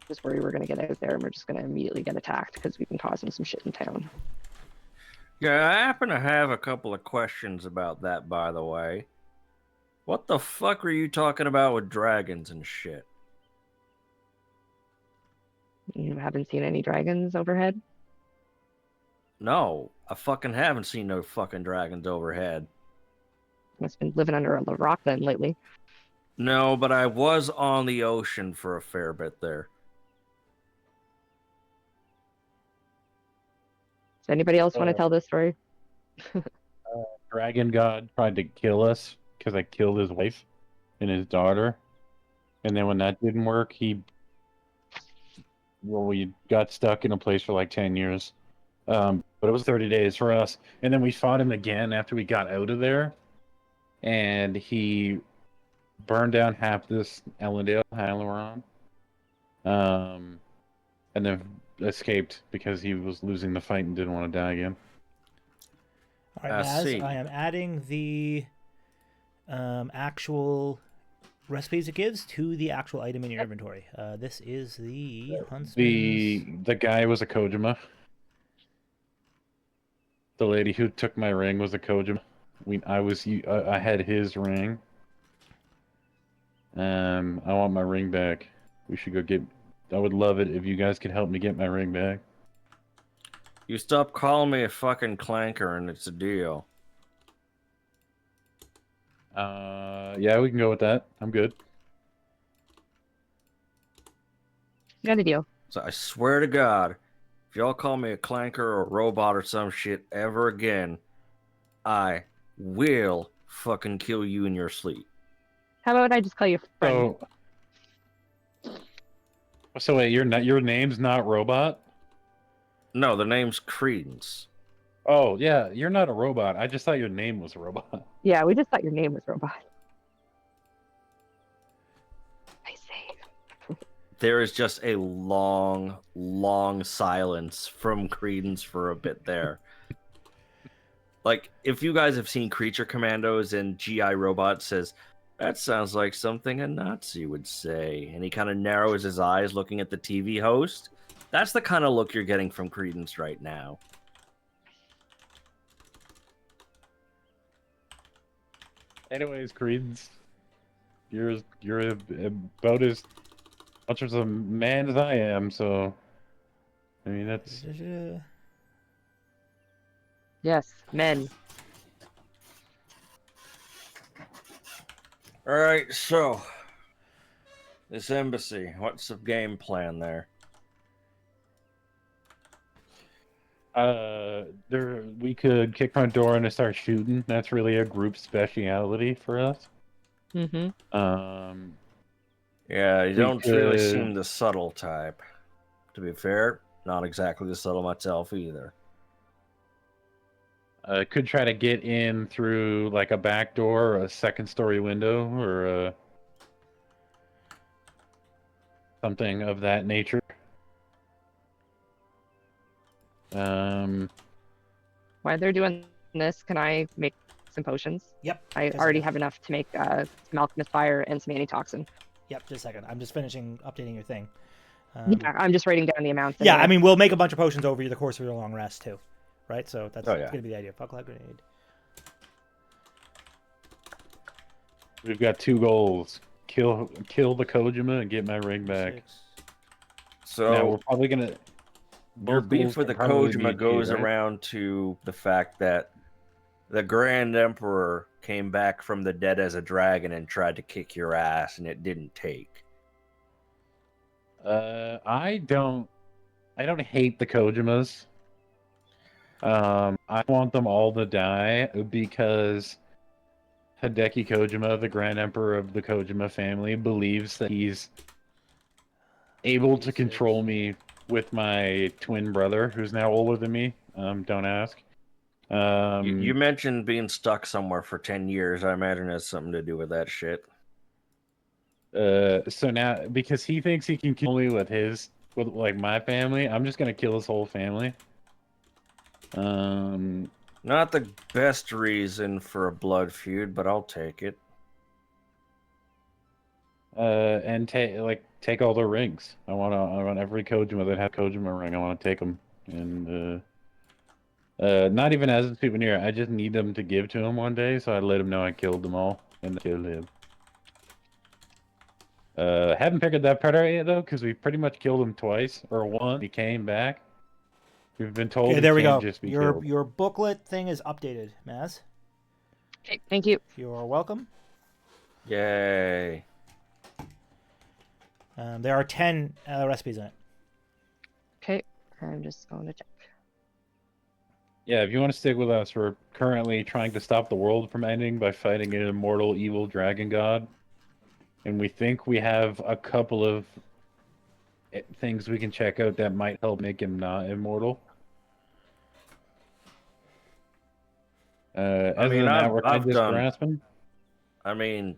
just worry we're gonna get out there and we're just gonna immediately get attacked because we've been causing some shit in town. Yeah, I happen to have a couple of questions about that, by the way. What the fuck were you talking about with dragons and shit? You haven't seen any dragons overhead? No, I fucking haven't seen no fucking dragons overhead. Must have been living under a rock then lately. No, but I was on the ocean for a fair bit there. Does anybody else want to tell this story? Dragon God tried to kill us because I killed his wife and his daughter. And then when that didn't work, we got stuck in a place for like 10 years. But it was 30 days for us. And then we fought him again after we got out of there. And he burned down half this Ellendale, Hyaluron. And then escaped because he was losing the fight and didn't want to die again. All right, I Maz, see. I am adding the actual recipes it gives to the actual item in your inventory. This is the huntsman's. The guy was a Kojima. The lady who took my ring was a Kojima. I had his ring. I want my ring back. We should go get. I would love it if you guys could help me get my ring back. You stop calling me a fucking clanker and it's a deal. Yeah, we can go with that. I'm good. Got a deal. So I swear to God, if y'all call me a clanker or a robot or some shit ever again, I will fucking kill you in your sleep. How about I just call you friend? So wait, your name's not Robot? No, the name's Credence. Oh yeah, you're not a robot. I just thought your name was Robot. Yeah, we just thought your name was Robot. I say. There is just a long, long silence from Credence for a bit there. Like, if you guys have seen Creature Commandos and GI Robot says, that sounds like something a Nazi would say. And he kind of narrows his eyes looking at the TV host. That's the kind of look you're getting from Credence right now. Anyways, Credence, you're about as much as a man as I am, so I mean that's Yes, men. All right, so this embassy, what's the game plan there? we could kick front door and start shooting. That's really a group speciality for us. Mm-hmm. Yeah, you We don't really could- seem the subtle type. To be fair, not exactly the subtle myself either. Could try to get in through like a back door, or a second story window, or something of that nature. While they're doing this, can I make some potions? Yep. I just a already second. have enough to make some alchemist fire and some antitoxin. Yep, just a second. I'm just finishing updating your thing. Yeah, I'm just writing down the amounts. Yeah, anyway. I mean, we'll make a bunch of potions over the course of your long rest, too. Right? So that's Oh, yeah. going to be the idea. Fuck cloud grenade. We've got 2 goals: kill the Kojima and get my ring back. 6. So Now we're probably gonna. your both beef goals with the can probably Kojima be goes right? around to the fact that the Grand Emperor came back from the dead as a dragon and tried to kick your ass, and it didn't take. I don't hate the Kojimas. I want them all to die because Hideki Kojima, the Grand Emperor of the Kojima family, believes that he's able to control me with my twin brother, who's now older than me. Don't ask. You mentioned being stuck somewhere for 10 years. I imagine it has something to do with that shit. So now, because he thinks he can kill me with like my family, I'm just gonna kill his whole family. Not the best reason for a blood feud, but I'll take it. And take all the rings. I want every Kojima that had Kojima ring. I want to take them, and not even as a souvenir. I just need them to give to him one day, so I let him know I killed them all and killed him. Haven't figured that part out yet though, because we pretty much killed him twice, or one. He came back. We've been told. Okay, he there we can't go. Just be Your killed. your booklet thing is updated, Maz. Okay, thank you. You're welcome. Yay. There are 10 recipes in it. Okay, I'm just going to check. Yeah, if you want to stick with us, we're currently trying to stop the world from ending by fighting an immortal evil dragon god. And we think we have a couple of things we can check out that might help make him not immortal. Other than that, we're kind of just grasping. I mean,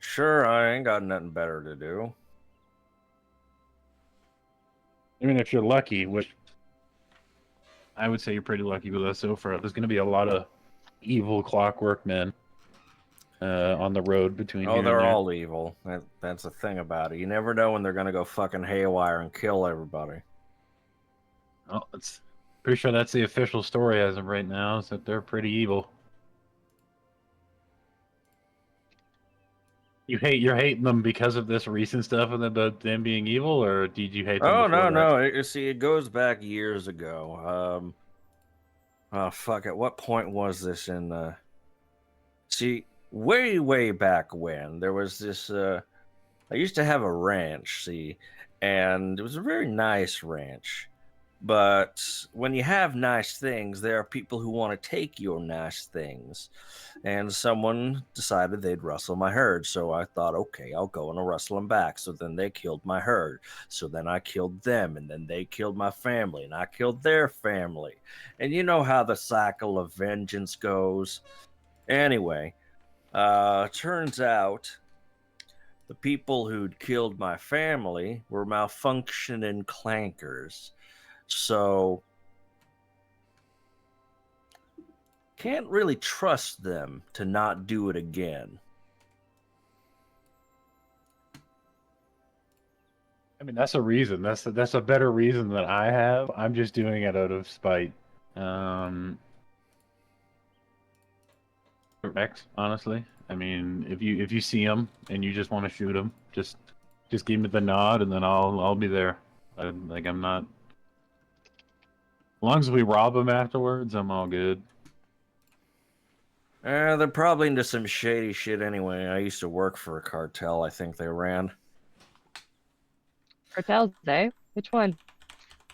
sure, I ain't got nothing better to do. I mean, if you're lucky, which I would say you're pretty lucky with us so far, there's going to be a lot of evil clockwork men on the road between Oh, here and they're there. all evil. That's the thing about it. You never know when they're gonna go fucking haywire and kill everybody. Oh, it's pretty sure that's the official story as of right now, is that they're pretty evil. You're hating them because of this recent stuff about them being evil, or did you hate them Oh before no, that? no. You see, it goes back years ago. Oh fuck. At what point was this in the? See, way, way back when there was this. I used to have a ranch. See, and it was a very nice ranch. But when you have nice things, there are people who want to take your nice things. And someone decided they'd rustle my herd. So I thought, okay, I'll go and I'll rustle them back. So then they killed my herd. So then I killed them. And then they killed my family. And I killed their family. And you know how the cycle of vengeance goes. Anyway, turns out the people who'd killed my family were malfunctioning clankers. So can't really trust them to not do it again. I mean, that's a reason. That's a better reason than I have. I'm just doing it out of spite. Correct, honestly. I mean, if you see them and you just want to shoot them, just give me the nod and then I'll be there. I'm not. As long as we rob them afterwards, I'm all good. They're probably into some shady shit anyway. I used to work for a cartel, I think they ran. Cartels, eh? Which one?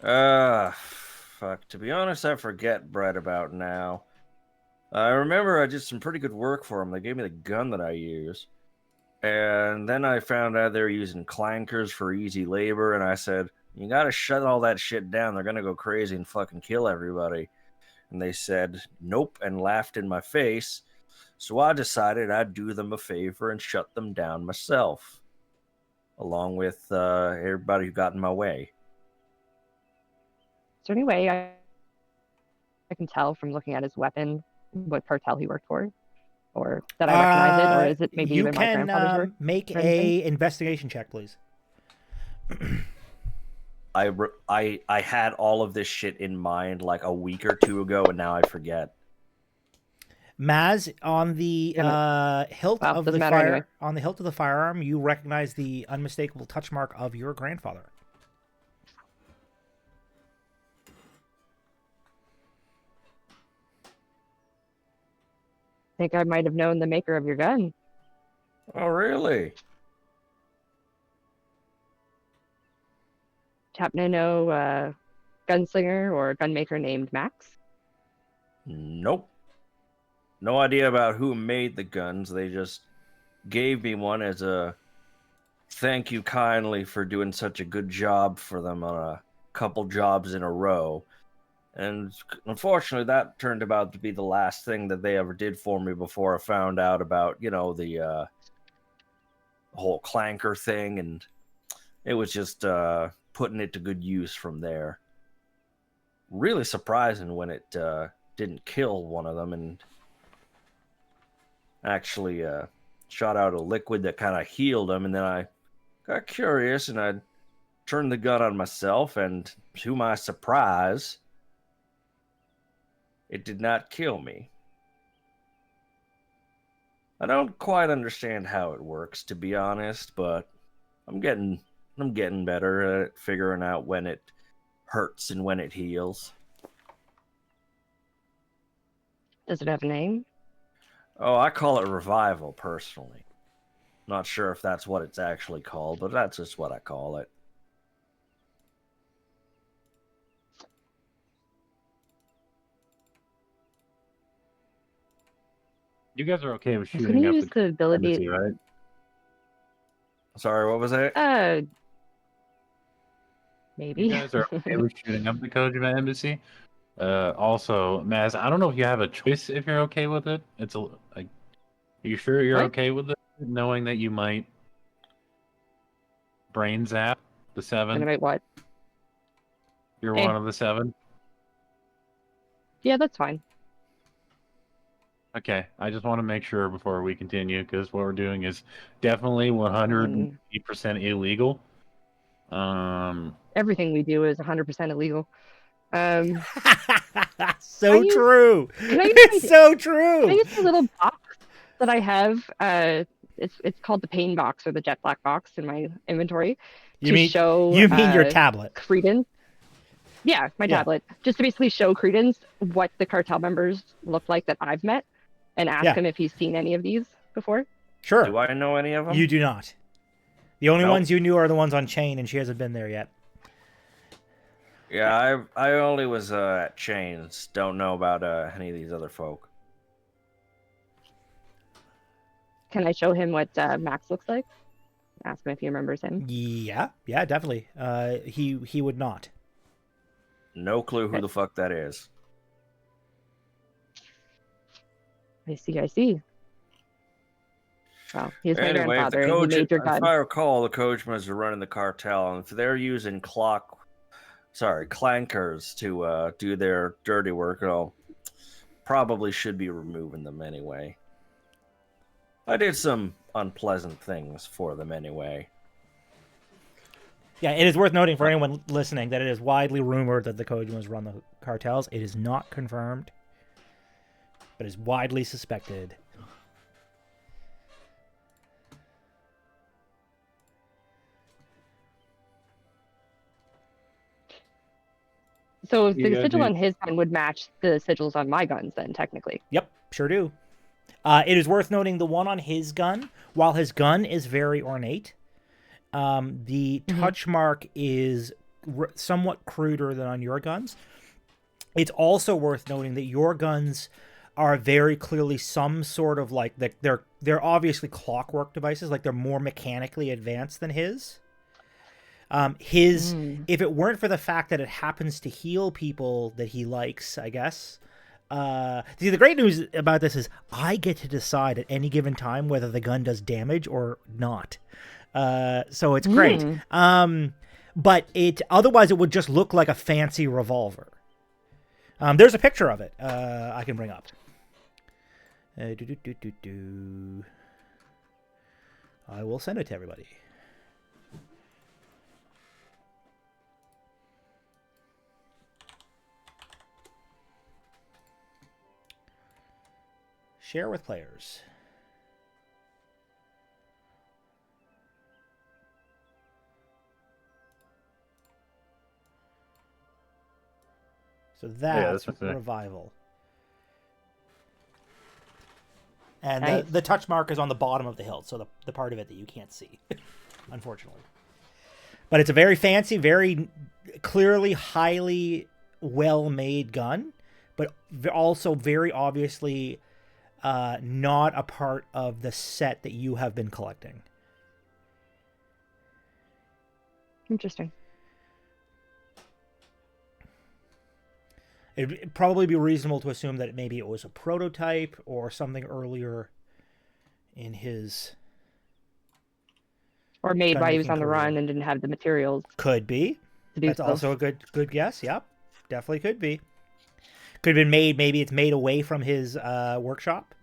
Fuck. To be honest, I forget right about now. I remember I did some pretty good work for them. They gave me the gun that I use. And then I found out they were using clankers for easy labor, and I said, you gotta shut all that shit down. They're gonna go crazy and fucking kill everybody. And they said, nope, and laughed in my face. So I decided I'd do them a favor and shut them down myself, along with everybody who got in my way. Is there any way I can tell from looking at his weapon what cartel he worked for? Or that I recognize it? Or is it maybe you even my grandfather's work? make or anything? a investigation check, please. I had all of this shit in mind like a week or two ago, and now I forget. Maz, on the hilt Well, of the doesn't matter anyway. on the hilt of the firearm, you recognize the unmistakable touch mark of your grandfather. I think I might have known the maker of your gun. Oh, really? Happen to know a gunslinger or gunmaker named Max? Nope. No idea about who made the guns. They just gave me one as a thank you kindly for doing such a good job for them on a couple jobs in a row. And unfortunately, that turned out to be the last thing that they ever did for me before I found out about, the whole clanker thing. And it was just putting it to good use from there. Really surprising when it didn't kill one of them and actually shot out a liquid that kind of healed them. And then I got curious and I turned the gun on myself, and to my surprise, it did not kill me. I don't quite understand how it works, to be honest, but I'm getting better at figuring out when it hurts and when it heals. Does it have a name? Oh, I call it revival personally. Not sure if that's what it's actually called, but that's just what I call it. You guys are okay with Can shooting you up use the ability? embassy, right? Sorry, what was that? Maybe. You guys are okay with shooting up the Kojima embassy? Also, Maz, I don't know if you have a choice if you're okay with it. It's like, are you sure you're What? okay with it, knowing that you might brain zap the And I 7? might what? You're Eh. one of the 7? Yeah, that's fine. Okay, I just want to make sure before we continue, because what we're doing is definitely 100% illegal. Everything we do is 100% illegal. Can So I use, true. can I use It's so can I true. use the little box that I have? It's called the pain box or the jet black box in my inventory You to mean show you mean your tablet? credence. Yeah, my Yeah. tablet, just to basically show credence what the cartel members look like that I've met, and ask Yeah. him if he's seen any of these before. Sure. Do I know any of them? You do not. The only Nope. ones you knew are the ones on Chain, and she hasn't been there yet. Yeah, I only was at Chains. Don't know about any of these other folk. Can I show him what Max looks like? Ask him if he remembers him. Yeah, definitely. He would not. No clue who the fuck that is. I see. Well, he's my Anyway, grandfather, and he made your if gun. I recall, the Kojimas are running the cartel, and if they're using clankers to do their dirty work, well, probably should be removing them anyway. I did some unpleasant things for them anyway. Yeah, it is worth noting for anyone listening that it is widely rumored that the Kojimas run the cartels. It is not confirmed, but is widely suspected. So You the gotta sigil do- on his gun would match the sigils on my guns, then technically. Yep, sure do. It is worth noting the one on his gun, while his gun is very ornate, the touch mark is somewhat cruder than on your guns. It's also worth noting that your guns are very clearly some sort of like they're obviously clockwork devices, like they're more mechanically advanced than his. If it weren't for the fact that it happens to heal people that he likes, I guess. See, the great news about this is I get to decide at any given time whether the gun does damage or not. So it's great. But otherwise it would just look like a fancy revolver. There's a picture of it I can bring up. I will send it to everybody. Share with players. So that's revival. And nice. the touch mark is on the bottom of the hilt, so the part of it that you can't see, unfortunately. But it's a very fancy, very clearly highly well-made gun, but also very obviously not a part of the set that you have been collecting. Interesting. It'd probably be reasonable to assume that maybe it was a prototype or something earlier in his... Or made while he was on the career. run and didn't have the materials. Could be. To do That's so. also a good guess. Yep. Definitely could be. Could have been made, maybe it's made away from his workshop.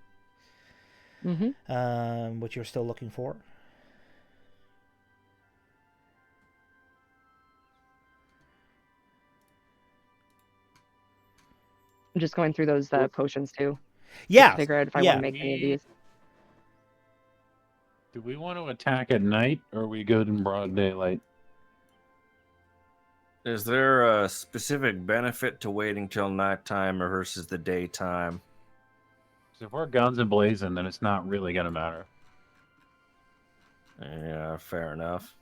Which you're still looking for. I'm just going through those potions too. Yeah. To figure out if I want to make any of these. Do we want to attack at night, or are we good in broad daylight? Is there a specific benefit to waiting till nighttime versus the daytime? If we're guns and blazing, then it's not really gonna matter. Yeah, fair enough.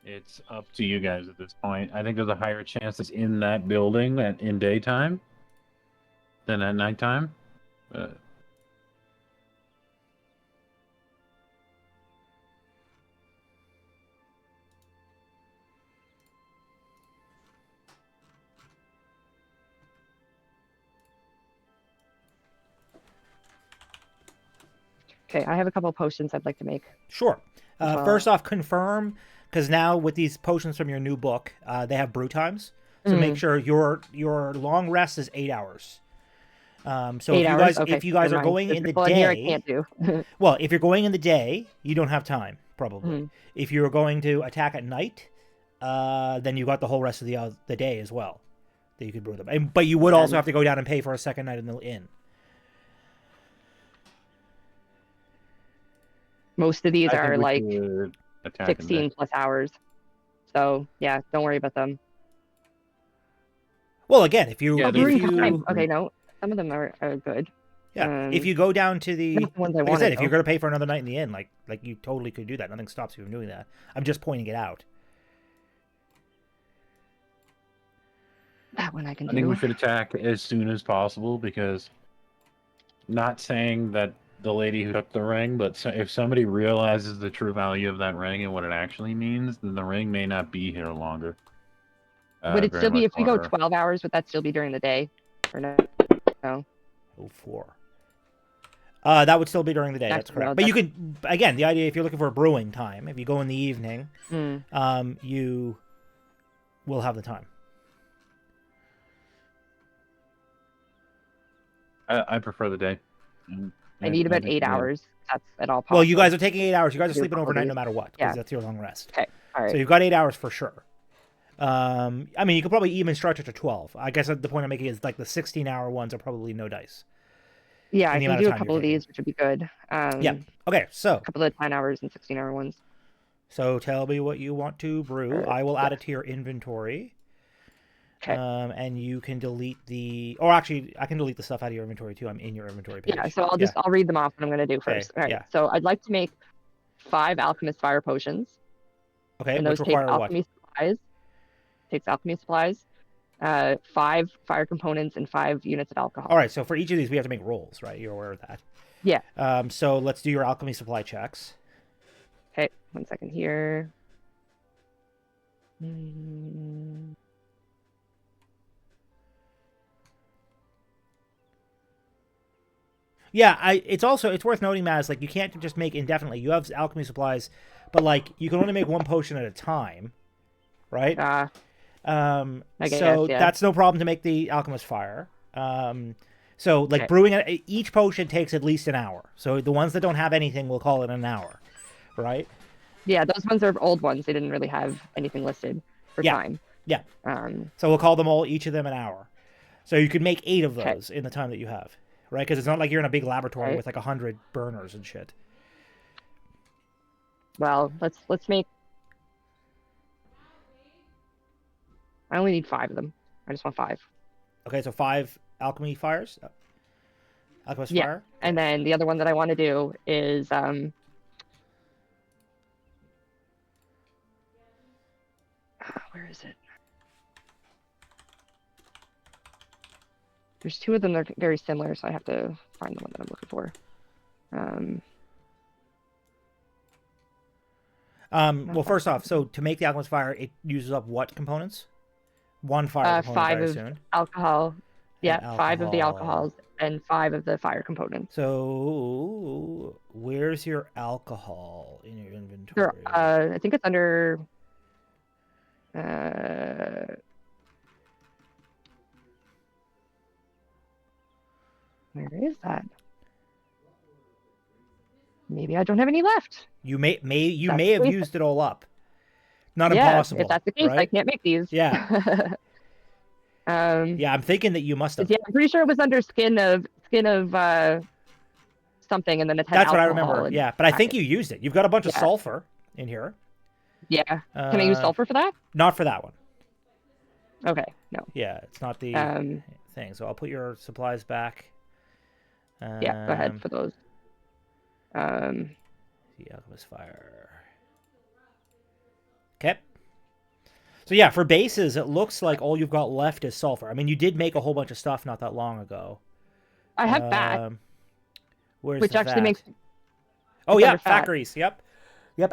It's up to you guys at this point. I think there's a higher chance it's in that building in daytime than at nighttime. Okay, I have a couple potions I'd like to make. Sure. Well- First off, confirm, because now with these potions from your new book, they have brew times. So make sure your long rest is 8 hours. So 8 if you hours? guys Okay, if you guys never are mind. going There's in the people here I day, can't do. well, if you're going in the day, you don't have time probably. If you're going to attack at night, then you got the whole rest of the day as well that you could brew them. But you would also have to go down and pay for a second night in the inn. Most of these I think are we like should attack 16 plus hours. So yeah, don't worry about them. Well, again, if you Yeah, if there's Brewing you time. Okay, no, some of them are good. yeah, if you go down to the Not the ones I like I wanted, said, if you're though. going to pay for another night in the inn, like you totally could do that. Nothing stops you from doing that. I'm just pointing it out. That one I can I think we do. should attack as soon as possible because, not saying that the lady who took the ring, but if somebody realizes the true value of that ring and what it actually means, then the ring may not be here longer. Would it Very still be much if we go more. 12 hours? Would that still be during the day, or no? No. 04. That would still be during the day. That's Actually, correct. no, But you could, again, the idea if you're looking for a brewing time, if you go in the evening, Mm. you will have the time. I prefer the day. I need about think 8 the- hours. That's at all possible. Well, you guys are taking 8 hours. You guys are Do a sleeping couple overnight days. no matter what, because Yeah. that's your long rest. Okay. All right. So you've got 8 hours for sure. I mean, you could probably even stretch it to 12. I guess the point I'm making is like the 16-hour ones are probably no dice. Yeah, I the can amount of do a time couple you're of these, which would be good. Yeah. Okay, so A couple of 10 hours and 16-hour ones. tell me what you want to brew. I will add it to your inventory. Okay. And you can delete the, or actually, I can delete the stuff out of your inventory too. I'm in your inventory page. Yeah, so I'll read them off what I'm going to do first. All right. yeah. So I'd like to make 5 alchemist fire potions. Okay, And which those take require what? alchemy supplies. Takes alchemy supplies. 5 fire components and 5 units of alcohol. All right, so for each of these, we have to make rolls, right? You're aware of that. Yeah. So let's do your alchemy supply checks. Okay, 1 second here. Mm. Yeah, it's worth noting, Maz, like you can't just make indefinitely. You have alchemy supplies, but like you can only make one potion at a time, right? I guess, So yeah. that's no problem to make the alchemist fire. So like Okay. brewing each potion takes at least an hour. So the ones that don't have anything, we'll call it an hour, right? Yeah, those ones are old ones. They didn't really have anything listed for Yeah. time. Yeah. Um, So we'll call them each of them an hour. So you could make 8 of Okay. those in the time that you have, right? Because it's not like you're in a big laboratory Right. with like 100 burners and shit. well, let's make. I only need 5 of them. I just want 5. Okay, so 5 alchemy fires. Alchemist Yeah. fire. And then the other one that I want to do is where is it? There's 2 of them that are very similar, so I have to find the one that I'm looking for. Well, first off, so to make the alchemist fire, it uses up what components? 1 fire component, 5 I of assume. alcohol. Yeah, 5 of the alcohol. alcohols and 5 of the fire components. So where's your alcohol in your inventory? Sure. I think it's under. Where is that? Maybe I don't have any left. You may That's have crazy. used it all up. Not Yeah, impossible. if that's the case, I right? can't make these. Yeah. Yeah, I'm thinking that you must have. I'm pretty sure it was under skin of something, and then it had That's what I alcohol remember. and- Yeah, but I think you used it. You've got a bunch of Yeah. sulfur in here. Yeah. Can I use sulfur for that? Not for that one. Okay. No. Yeah, it's not the thing. So I'll put your supplies back. Yeah. Go ahead for those. The alchemist fire. Okay. So yeah, for bases, it looks like all you've got left is sulfur. I mean, you did make a whole bunch of stuff not that long ago. I have fat, Where's which the actually fat? makes. Oh it's yeah, under fat fat. grease. Yep.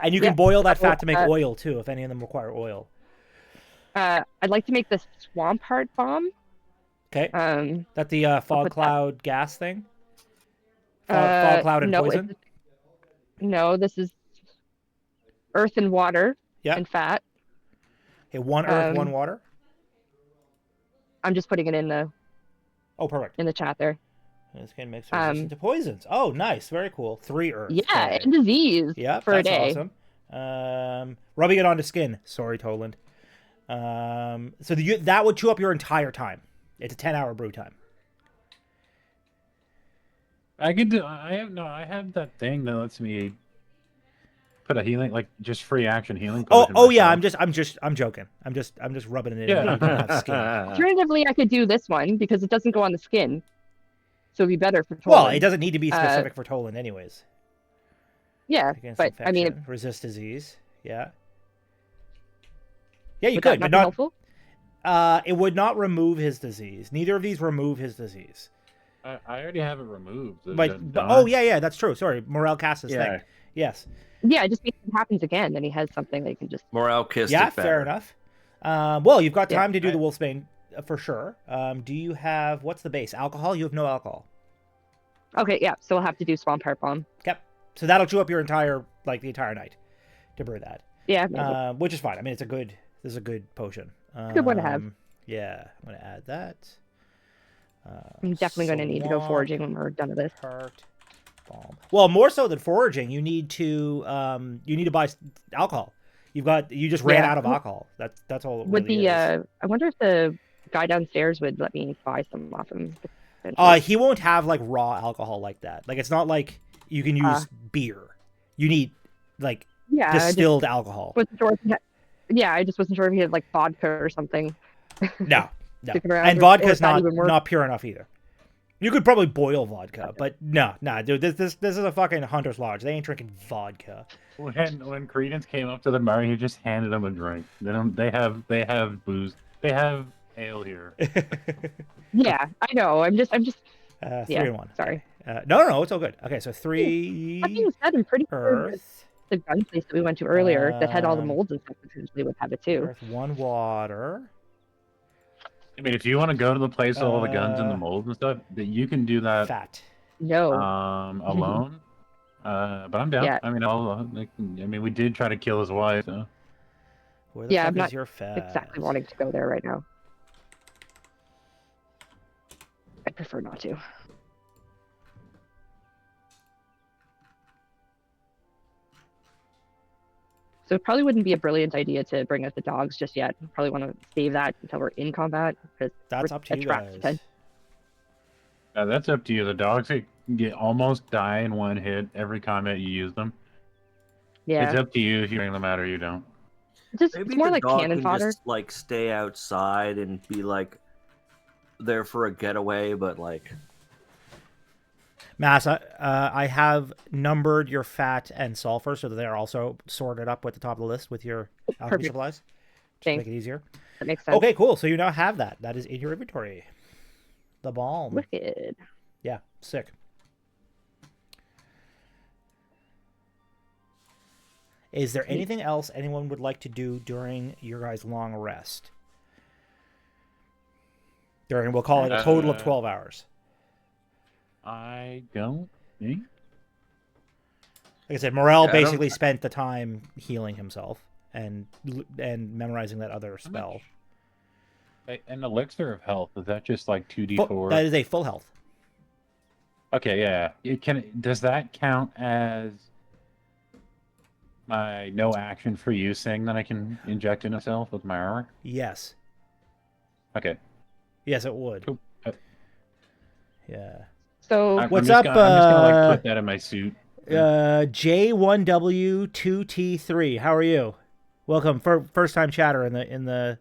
And you Yeah, can boil that so, fat to make oil too, if any of them require oil. I'd like to make the swamp heart bomb. Okay. Um, That the fog put that- cloud gas thing. Fog cloud and no, poison. No, this is earth and water Yeah. and fat. Okay, one earth, one Um, water. I'm just putting it Oh, perfect. in the chat there. This can mix resistant to poisons. Oh, nice. Very cool. 3 earth. Yeah, Okay. and disease Yep, for a that's day. awesome. Rubbing it onto skin. Sorry, Toland. So that would chew up your entire time. It's a 10-hour brew time. I can do. I have that thing that lets me put a healing, like just free action healing. Potion Yeah. myself. I'm joking. I'm just rubbing it in. Yeah. You don't have skin. Alternatively, I could do this one because it doesn't go on the skin, so it'd be better for Well, Toland. it doesn't need to be specific for Toland, anyways. Yeah, Against but I mean, infection, resist disease. Yeah. Yeah, you would could, that but not be not. helpful? It would not remove his disease. Neither of these remove his disease. I already have it removed. But oh yeah, that's true. Sorry, Morel cast his thing. Yes. Yeah, it just means it happens again, then he has something that he can just. Morale kissed Yeah, it better. fair enough. Well, you've got Yeah. time to do the Wolfsbane for sure. Do you have what's the base? Alcohol? You have no alcohol. Okay, yeah, so we'll have to do Swamp Heart Bomb. Yep. So that'll chew up your entire the entire night to brew that. Yeah, Which is fine. I mean, this is a good potion. Good one to have. Yeah, I'm gonna add that. I'm definitely going to need to go Swamp foraging when we're done with this. Heart Bomb. Well, more so than foraging, you need to buy alcohol. You just ran Yeah. out of alcohol. That's all. It Would really the is. I wonder if the guy downstairs would let me buy some off him. He won't have like raw alcohol like that. Like it's not like you can use beer. You need like yeah, distilled alcohol. I just wasn't sure if he had like vodka or something. No. Sticking around, And or vodka's if that even works. not pure enough either. You could probably boil vodka, but no, dude. This is a fucking hunter's lodge. They ain't drinking vodka. When Credence came up to the bar, he just handed him a drink. They have booze. They have ale here. Yeah, I know. I'm just 3 yeah, and 1. sorry. No, it's all good. Okay, so 3 That being said, I'm pretty sure earth, the gun place that we went to earlier that had all the molds and stuff potentially would have it too. earth, 1 water. I mean, if you want to go to the place with all the guns and the molds and stuff, that you can do that Fat. No. alone. But I'm down. Yeah. I mean, we did try to kill his wife. So. Where the Yeah, fuck I'm is not your fat? exactly wanting to go there right now. I prefer not to. So it probably wouldn't be a brilliant idea to bring out the dogs just yet. Probably want to save that until we're in combat because That's up to you guys. That's up to you. The dogs get almost die in one hit every combat you use them. Yeah, It's up to you if you bring them out or you don't. it's Maybe more the like dog cannon can fodder. just like stay outside and be like there for a getaway, but like Mass, I have numbered your fat and sulfur so that they are also sorted up at the top of the list with your alchemy Perfect. supplies. Just to Thanks. make it easier. That makes sense. Okay, cool. So you now have that. That is in your inventory. The balm. Wicked. Yeah, sick. Is there anything else anyone would like to do during your guys' long rest? We'll call it a total of 12 hours. I don't think. Like I said, Morel Yeah, I don't- basically spent the time healing himself and memorizing that other How spell. much- An elixir of health, is that just like 2d4? That is a full health. Okay, yeah. Does that count as my no action for use thing that I can inject in myself with my armor? Yes. Okay. Yes, it would. Cool. Yeah. So I'm What's just up, Gonna, I'm just gonna like put that in my suit. J1W2T3. How are you? Welcome, first time chatter in the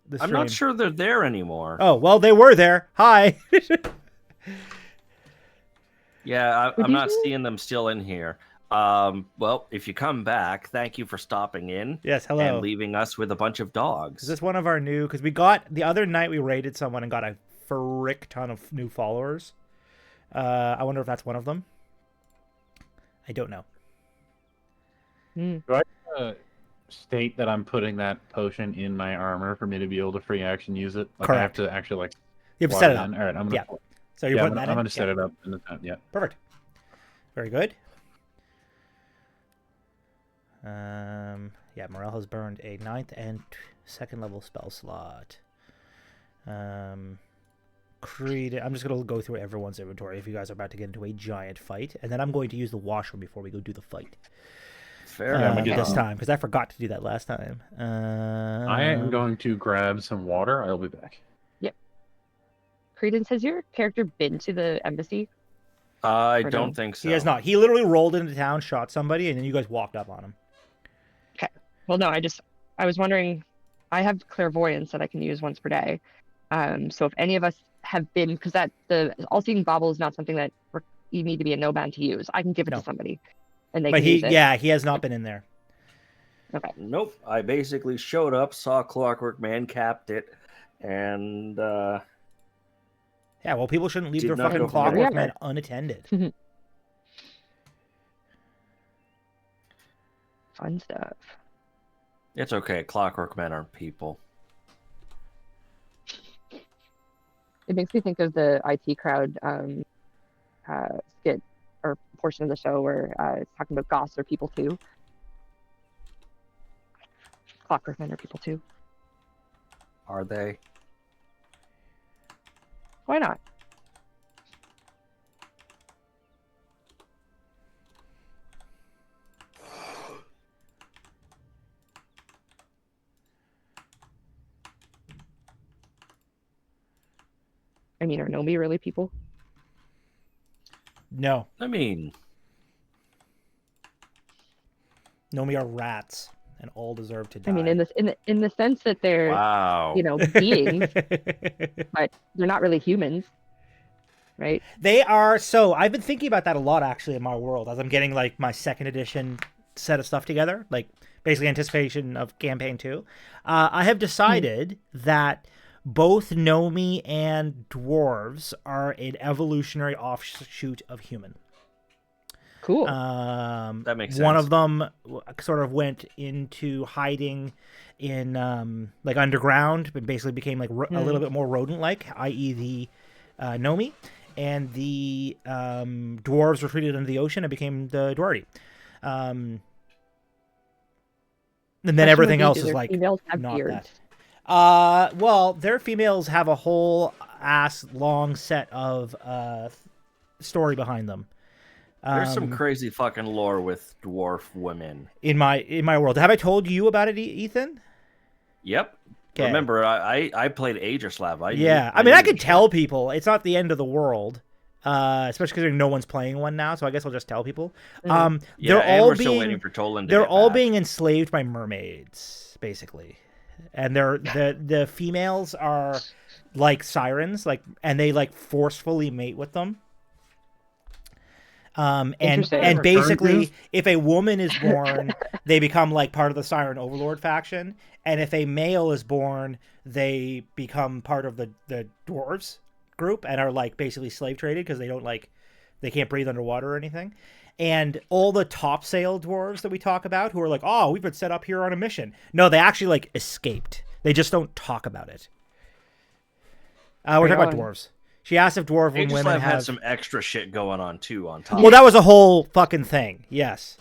stream. I'm not sure they're there anymore. Oh well, they were there. Hi. Yeah, Would I'm you not do- seeing them still in here. Well, if you come back, thank you for stopping in Yes. Hello. and leaving us with a bunch of dogs. Is this one of our new? Because we got the other night we raided someone and got a frick ton of new followers. I wonder if that's one of them. I don't know. State that I'm putting that potion in my armor for me to be able to free action use it. Like I Correct. have to actually like. You have to slot set it up. in. All right, I'm gonna. Yeah. So you're Yeah, putting that in. I'm gonna set Yeah. it up in the time. Yeah. Perfect. Very good. Yeah, Morel has burned a 9th and 2nd level spell slot. Creed. I'm just gonna go through everyone's inventory if you guys are about to get into a giant fight, and then I'm going to use the washroom before we go do the fight. Fair enough. This time, because I forgot to do that last time. I am going to grab some water. I'll be back. Credence, has your character been to the embassy? I Or don't no? think so. He has not. He literally rolled into town, shot somebody, and then you guys walked up on him. Well, no, I was wondering, I have clairvoyance that I can use once per day. So if any of us have been, because the all-seeing bauble is not something that you need to be a no-band to use. I can give it No. to somebody, and they But can use it. he has not been in there. Okay. Nope. I basically showed up, saw Clockwork Man, capped it, and Yeah, well, people shouldn't leave Did their not fucking go from there. Clockwork Yeah. Man unattended. Fun stuff. it's okay. Clockwork Men aren't people. It makes me think of the IT crowd skit or portion of the show where it's talking about goths are people too. Clockwork Men are people too. Are they? Why not? I mean, are Nomi really people? No, I mean, Nomi are rats, and all deserve to die. I mean, in the sense that they're wow. beings, but they're not really humans, right? They are. So I've been thinking about that a lot actually in my world as I'm getting like my 2nd edition set of stuff together, like basically anticipation of campaign 2. I have decided that both Nomi and dwarves are an evolutionary offshoot of human. Cool. That makes One sense. of them sort of went into hiding in like underground, but basically became like a little bit more rodent-like, i.e. the Nomi, and the dwarves retreated into the ocean and became the Dwarity. And then Question everything would be, else do is their like females have not beards? that. Well, their females have a whole ass long set of story behind them. There's some crazy fucking lore with dwarf women. in my world. Have I told you about it, Ethan? Yep. 'Kay. Remember, I played Aegislav. I mean, I knew could this tell people. It's not the end of the world, especially because no one's playing one now. So I guess I'll just tell people. Mhm. shit. Yeah, They're and all we're still waiting being for Toland to they're get all back. being enslaved by mermaids, basically, and the females are like sirens, and they like forcefully mate with them. And Interesting. basically, if a woman is born, they become like part of the Siren Overlord faction, and if a male is born, they become part of the dwarves group and are like basically slave traded because they can't breathe underwater or anything. And all the topsail dwarves that we talk about, who are like, oh, we've been set up here on a mission. No, they actually like escaped. They just don't talk about it. We're Right talking about on. dwarves. She asked if dwarven women Aegislav have had some extra shit going on too on top. Well, that was a whole fucking thing. Yes.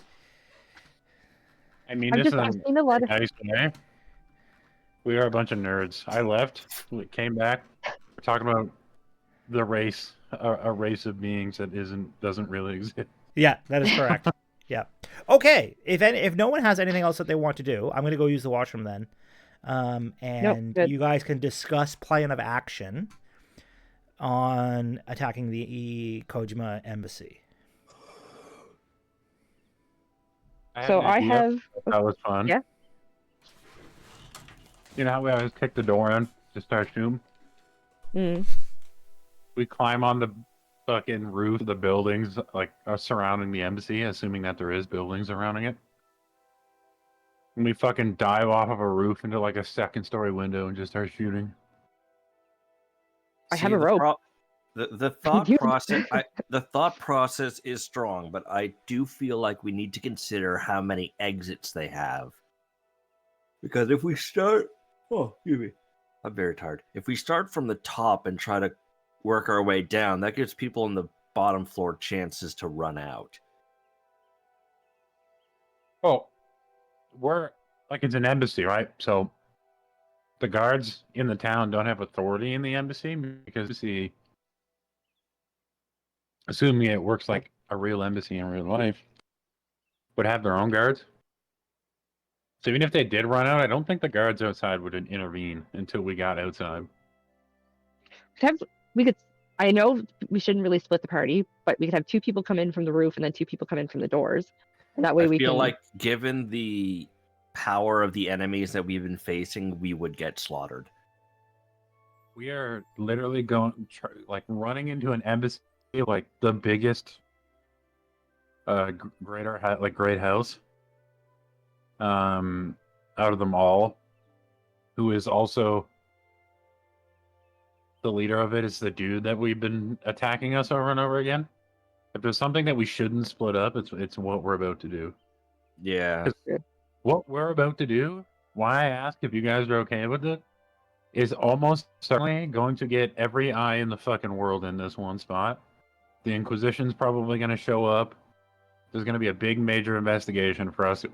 I mean, I've this I've is seen a lot of nice way. We are a bunch of nerds. I left, we came back. We're talking about the race, a race of beings that doesn't really exist. Yeah, that is correct. Yeah. Okay. If no one has anything else that they want to do, I'm going to go use the washroom then. And good. you guys can discuss plan of action on attacking the Kojima embassy. So I have That was fun. Yeah. You know how we always kick the door in to start shooting? mm, We climb on the fucking roof of the buildings, like surrounding the embassy, assuming that there is buildings surrounding it. And we fucking dive off of a roof into like a 2nd-story window and just start shooting. I have a rope. The thought You- process the thought process is strong, but I do feel like we need to consider how many exits they have. Because if we start excuse me. I'm very tired. If we start from the top and try to work our way down, that gives people in the bottom floor chances to run out. Oh, we're like it's an embassy, right? So the guards in the town don't have authority in the embassy because the assuming it works like a real embassy in real life, would have their own guards. So even if they did run out, I don't think the guards outside would intervene until we got outside. We could. I know we shouldn't really split the party, but we could have 2 people come in from the roof and then 2 people come in from the doors. And that way I we feel can. like, given the power of the enemies that we've been facing, we would get slaughtered. We are literally like running into an embassy, like the biggest, great house, out of them all, who is also the leader of it is the dude that we've been attacking us over and over again. If there's something that we shouldn't split up, it's what we're about to do. Yeah. What we're about to do, why I ask if you guys are okay with it, is almost certainly going to get every eye in the fucking world in this one spot. The Inquisition's probably going to show up. There's going to be a big major investigation for us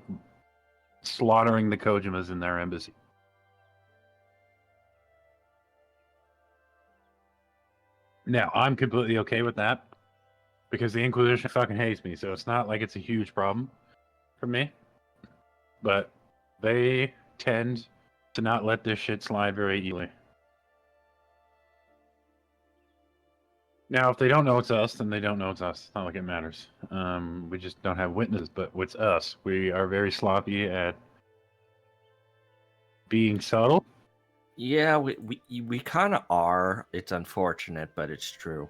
slaughtering the Kojimas in their embassy. Now, I'm completely okay with that because the Inquisition fucking hates me, so it's not like it's a huge problem for me. But they tend to not let this shit slide very easily. Now, if they don't know it's us, then they don't know it's us. It's not like it matters. We just don't have witnesses, but it's us. We are very sloppy at being subtle. Yeah, we kind of are. It's unfortunate, but it's true.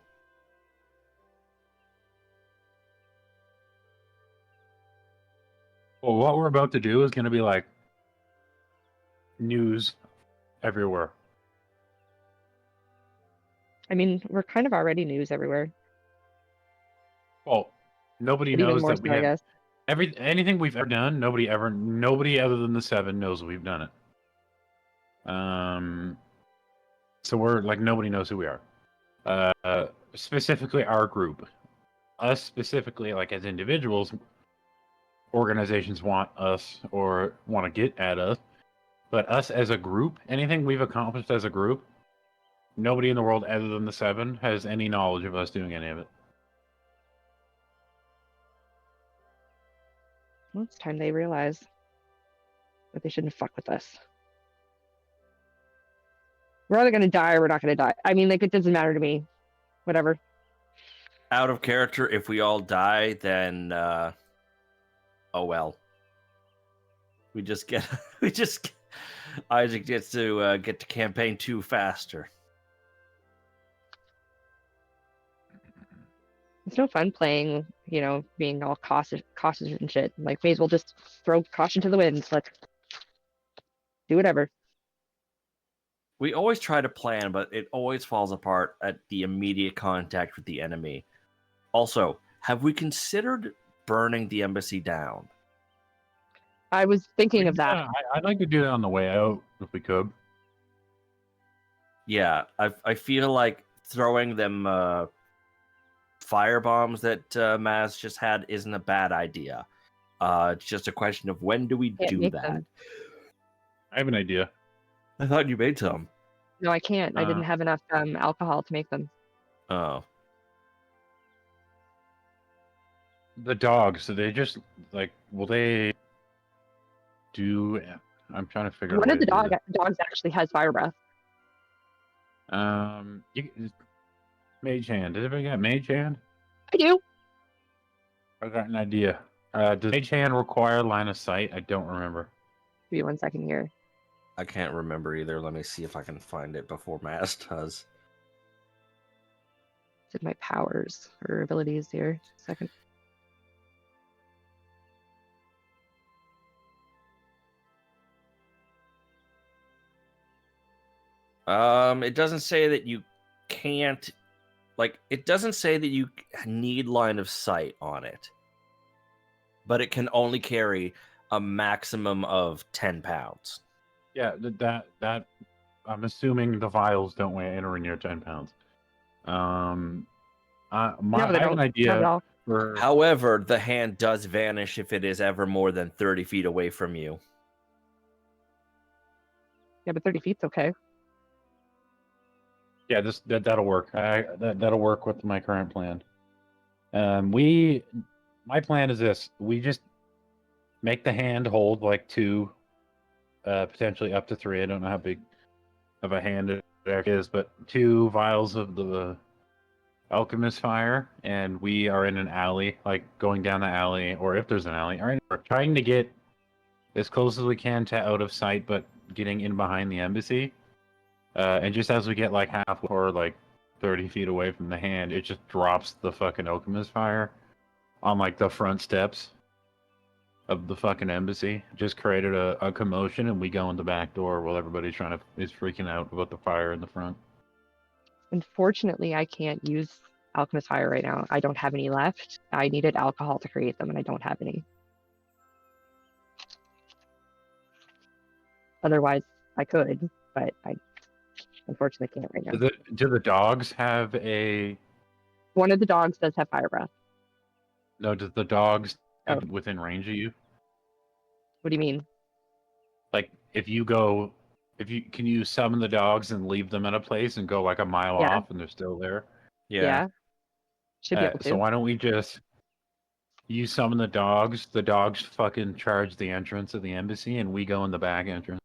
Well, what we're about to do is going to be like news everywhere. I mean, we're kind of already news everywhere. Well, nobody But even knows more that we so, I have guess. anything we've ever done. Nobody other than the 7 knows we've done it. So we're like nobody knows who we are. Specifically our group, us specifically, like as individuals, organizations want us or want to get at us, but us as a group, anything we've accomplished as a group, nobody in the world other than the 7 has any knowledge of us doing any of it. Well, it's time they realize that they shouldn't fuck with us. We're either gonna die or we're not gonna die. I mean, like, it doesn't matter to me. Whatever. Out of character, if we all die, then oh well. We just get Isaac gets to get to campaign 2 faster. It's no fun playing, being all cautious and shit. Like, may as well just throw caution to the wind. Let's do whatever. We always try to plan, but it always falls apart at the immediate contact with the enemy. Also, have we considered burning the embassy down? I was thinking of that. I'd like to do that on the way out if we could. Yeah, I feel like throwing them fire bombs that Maz just had isn't a bad idea. It's just a question of when do we Can't do make that? them. I have an idea. I thought you made some. No, I can't. I didn't have enough alcohol to make them. Oh. The dogs, so they just like will they do? I'm trying to figure out. One a of way the to do dogs actually has fire breath. Mage hand. Did everybody got mage hand? I do. I got an idea. Does mage hand require line of sight? I don't remember. Give me 1 second here. I can't remember either. Let me see if I can find it before Maz does. It's in my powers or abilities here. Second. It doesn't say that you can't, like, it doesn't say that you need line of sight on it, but it can only carry a maximum of 10 pounds. Yeah, that I'm assuming the vials don't weigh anywhere near 10 pounds. I have an idea. However, the hand does vanish if it is ever more than 30 feet away from you. Yeah, but 30 feet's okay. Yeah, that'll work. That'll work with my current plan. My plan is this: we just make the hand hold like 2, potentially up to 3. I don't know how big of a hand it is, but 2 vials of the alchemist fire, and we are in an alley, like going down the alley, or if there's an alley, or we're trying to get as close as we can to out of sight, but getting in behind the embassy. And just as we get like half or like 30 feet away from the hand, it just drops the fucking alchemist fire on like the front steps of the fucking embassy. Just created a commotion, and we go in the back door while everybody's is freaking out about the fire in the front. Unfortunately, I can't use alchemist fire right now. I don't have any left. I needed alcohol to create them, and I don't have any. Otherwise, I could, but I unfortunately can't right now. Do the dogs have a... One of the dogs does have fire breath. No, does the dogs have within range of you? What do you mean? Like, if you can you summon the dogs and leave them at a place and go like a mile off and they're still there? Yeah. Should be able to. So why don't we just... You summon the dogs fucking charge the entrance of the embassy, and we go in the back entrance.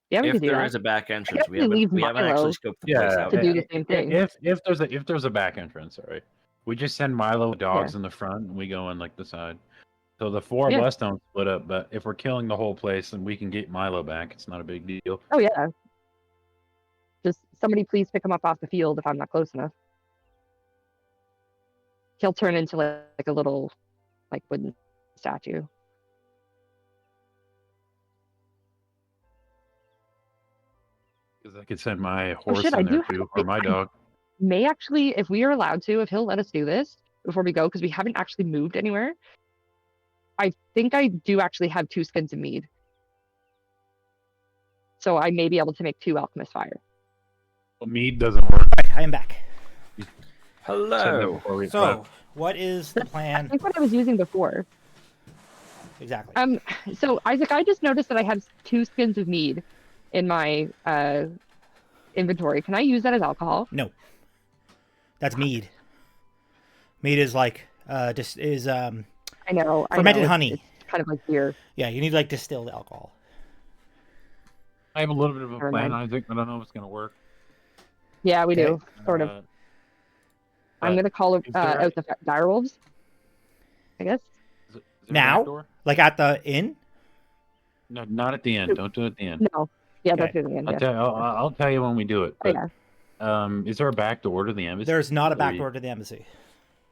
Yeah, we If can do there that. is a back entrance, guess we we leave haven't Milo actually scoped the place out. to do the same thing. If there's a back entrance, all right. We just send Milo with dogs in the front, and we go in like the side. So the 4 of us don't split up, but if we're killing the whole place, then we can get Milo back. It's not a big deal. Oh yeah. Just somebody please pick him up off the field if I'm not close enough. He'll turn into like a little like wooden statue. Because I could send my horse I in there do too, have or my dog. May actually, if we are allowed to, if he'll let us do this before we go, because we haven't actually moved anywhere. I think I do actually have 2 skins of mead. So I may be able to make 2 alchemist fire. Well, mead doesn't work. Right, I am back. Hello. So, what is the plan? I think what I was using before. Exactly. So Isaac, I just noticed that I have 2 skins of mead in my inventory. Can I use that as alcohol? No. That's mead. Mead is like I know. fermented honey. It's kind of like beer. Yeah, you need like distilled alcohol. I have a little bit of a Never plan, mind. Isaac. I don't know if it's gonna work. Yeah, we do. Sort of. I'm gonna call out the dire wolves. I guess. Is there a Now? back door? Like at the inn? No, not at the end. Don't do it at the end. No. Yeah, Okay. that's the end. Yeah. I'll tell you when we do it. Oh, But, yeah. is there a back door to the embassy? There's not a back door to the embassy.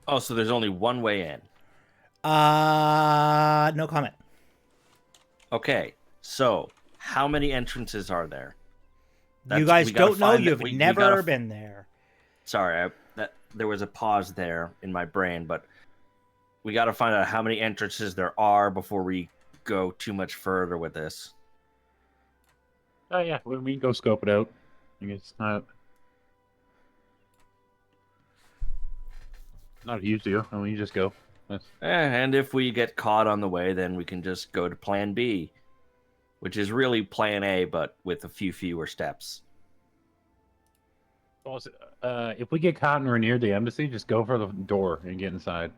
Oh, so there's only one way in. No comment. Okay, so how many entrances are there? You guys we gotta don't know. find You've that- we never gotta- been there. Sorry, there was a pause there in my brain, but we got to find out how many entrances there are before we go too much further with this. Oh yeah, we can go scope it out. I guess it's not a huge deal. I mean, you just go. And if we get caught on the way, then we can just go to Plan B, which is really Plan A, but with a few fewer steps. If we get caught and we're near the embassy, just go for the door and get inside.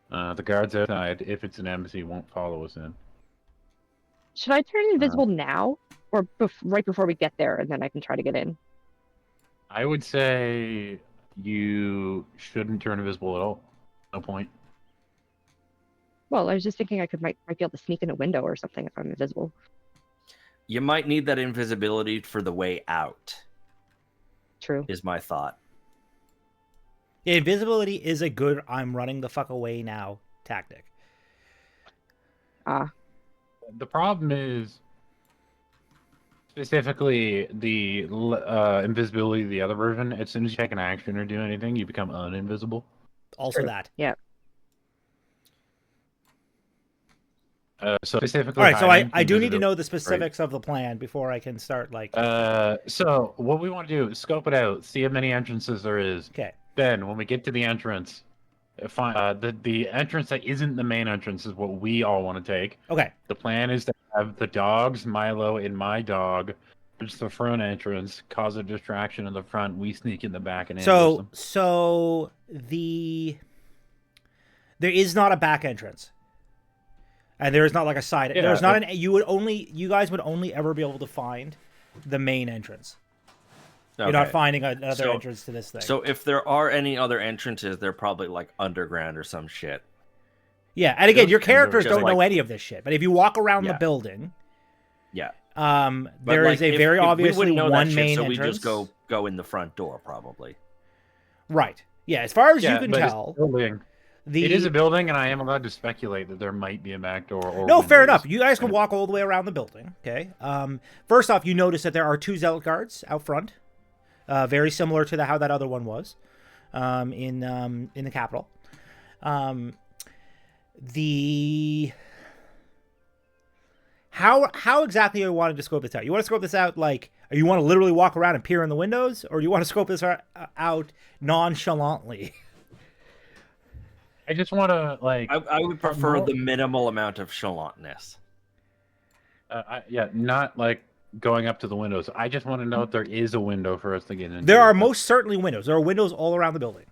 The guards outside, if it's an embassy, won't follow us in. Should I turn invisible now, or right before we get there, and then I can try to get in? I would say you shouldn't turn invisible at all. No point. Well, I was just thinking might be able to sneak in a window or something if I'm invisible. You might need that invisibility for the way out, True. is my thought. Yeah, invisibility is a good "I'm running the fuck away now" tactic. The problem is specifically the invisibility of the other version. As soon as you take an action or do anything, you become uninvisible. Also True. that. Yeah. So specifically, All right, so hiding I do need to invisibility- know the specifics of the plan before I can start like. So what we want to do is scope it out, see how many entrances there is. Okay. Then when we get to the entrance, Fine. The entrance that isn't the main entrance is what we all want to take. Okay. The plan is to have the dogs, Milo and my dog, just the front entrance, cause a distraction in the front. We sneak in the back and ambush them. So there is not a back entrance, and there is not like a side. Yeah, There's not an. You guys would only ever be able to find the main entrance. You're not Okay. finding another So- entrance to this thing. So if there are any other entrances, they're probably like underground or some shit. yeah, and again, those your things are characters just don't know like- any of this shit. But if you walk around the Yeah. building, Yeah. there But, is like, a if- very if we obviously wouldn't know that one shit, main so entrance. we just go in the front door probably. Right. Yeah, as far as you Yeah, can but it's tell, a building. the It is a building, and I am allowed to speculate that there might be a back door. Or No, fair windows. enough. You guys can walk all the way around the building. Okay. First off, you notice that there are 2 zealot guards out front, very similar to how that other one was, in the capital. How exactly do you want to scope this out? You want to scope this out like, or you want to literally walk around and peer in the windows, or do you want to scope this out nonchalantly? I just want to like. I would prefer more- the minimal amount of chalantness. Not like going up to the windows. I just want to know if there is a window for us to get into. There are most certainly windows. There are windows all around the building.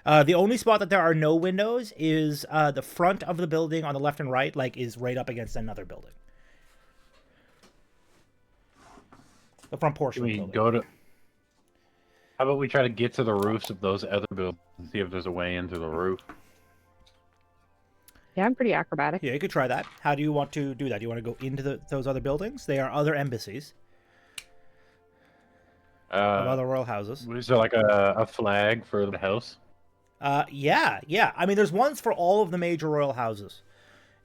The only spot that there are no windows is the front of the building on the left and right, like, is right up against another building. The front portion Can of the we building. go to? How about we try to get to the roofs of those other buildings and see if there's a way into the roof? Yeah, I'm pretty acrobatic. Yeah, you could try that. How do you want to do that? Do you want to go into those other buildings? They are other embassies of other royal houses. Is there like a flag for the house? Yeah. I mean, there's ones for all of the major royal houses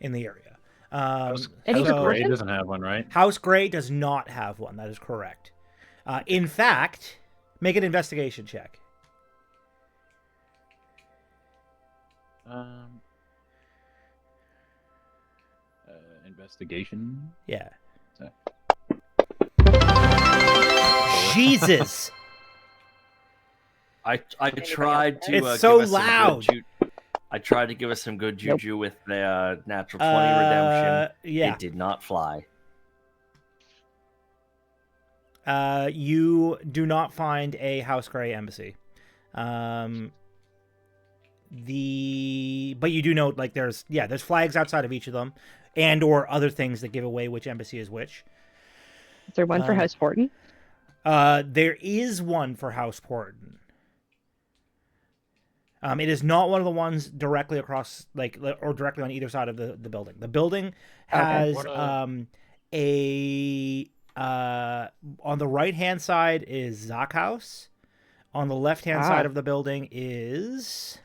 in the area. Any House so- Grey precautions? doesn't have one, right? House Grey does not have one. That is correct. In fact, make an investigation check. Investigation. Yeah. So- Jesus. I tried to. It's so give us some good loud. I tried to give us some good juju with the natural 20 redemption. Yeah. It did not fly. You do not find a House Grey embassy. But you do know, like, there's flags outside of each of them, and or other things that give away which embassy is which. Is there one for House Fortin? There is one for House Porton. It is not one of the ones directly across, like, or directly on either side of the building. The building has What on the right hand side is Zach House. On the left hand side of the building is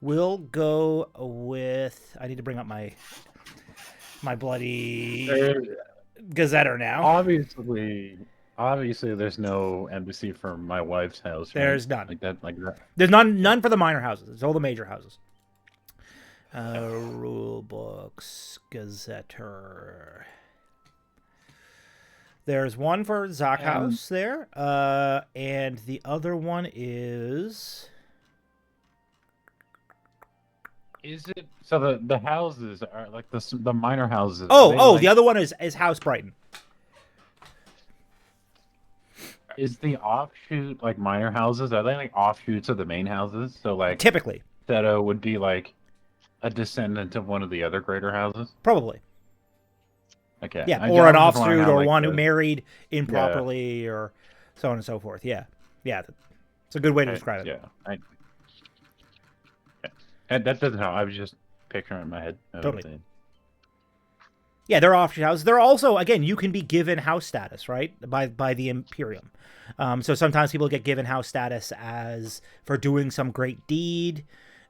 we'll go with, I need to bring up my bloody Gazetter now. Obviously, there's no embassy for my wife's house. Right? There's none. Like that. There's none for the minor houses. It's all the major houses. Rule books, Gazetter. There's one for Zach House there, and the other one is. Is it so? The houses are like the minor houses. The other one is House Brighton. Is the offshoot like minor houses? Are they like offshoots of the main houses? So like Typically, Seto would be like a descendant of one of the other greater houses. probably. Okay. Yeah, I or an just wondering offshoot, how, or like, one who the- married improperly, or so on and so forth. Yeah, it's a good way to describe it. Yeah. That doesn't help. I was just picturing it in my head. Totally. Yeah, they're offshoot houses. They're also, again, you can be given house status, right, by the Imperium. So sometimes people get given house status as for doing some great deed.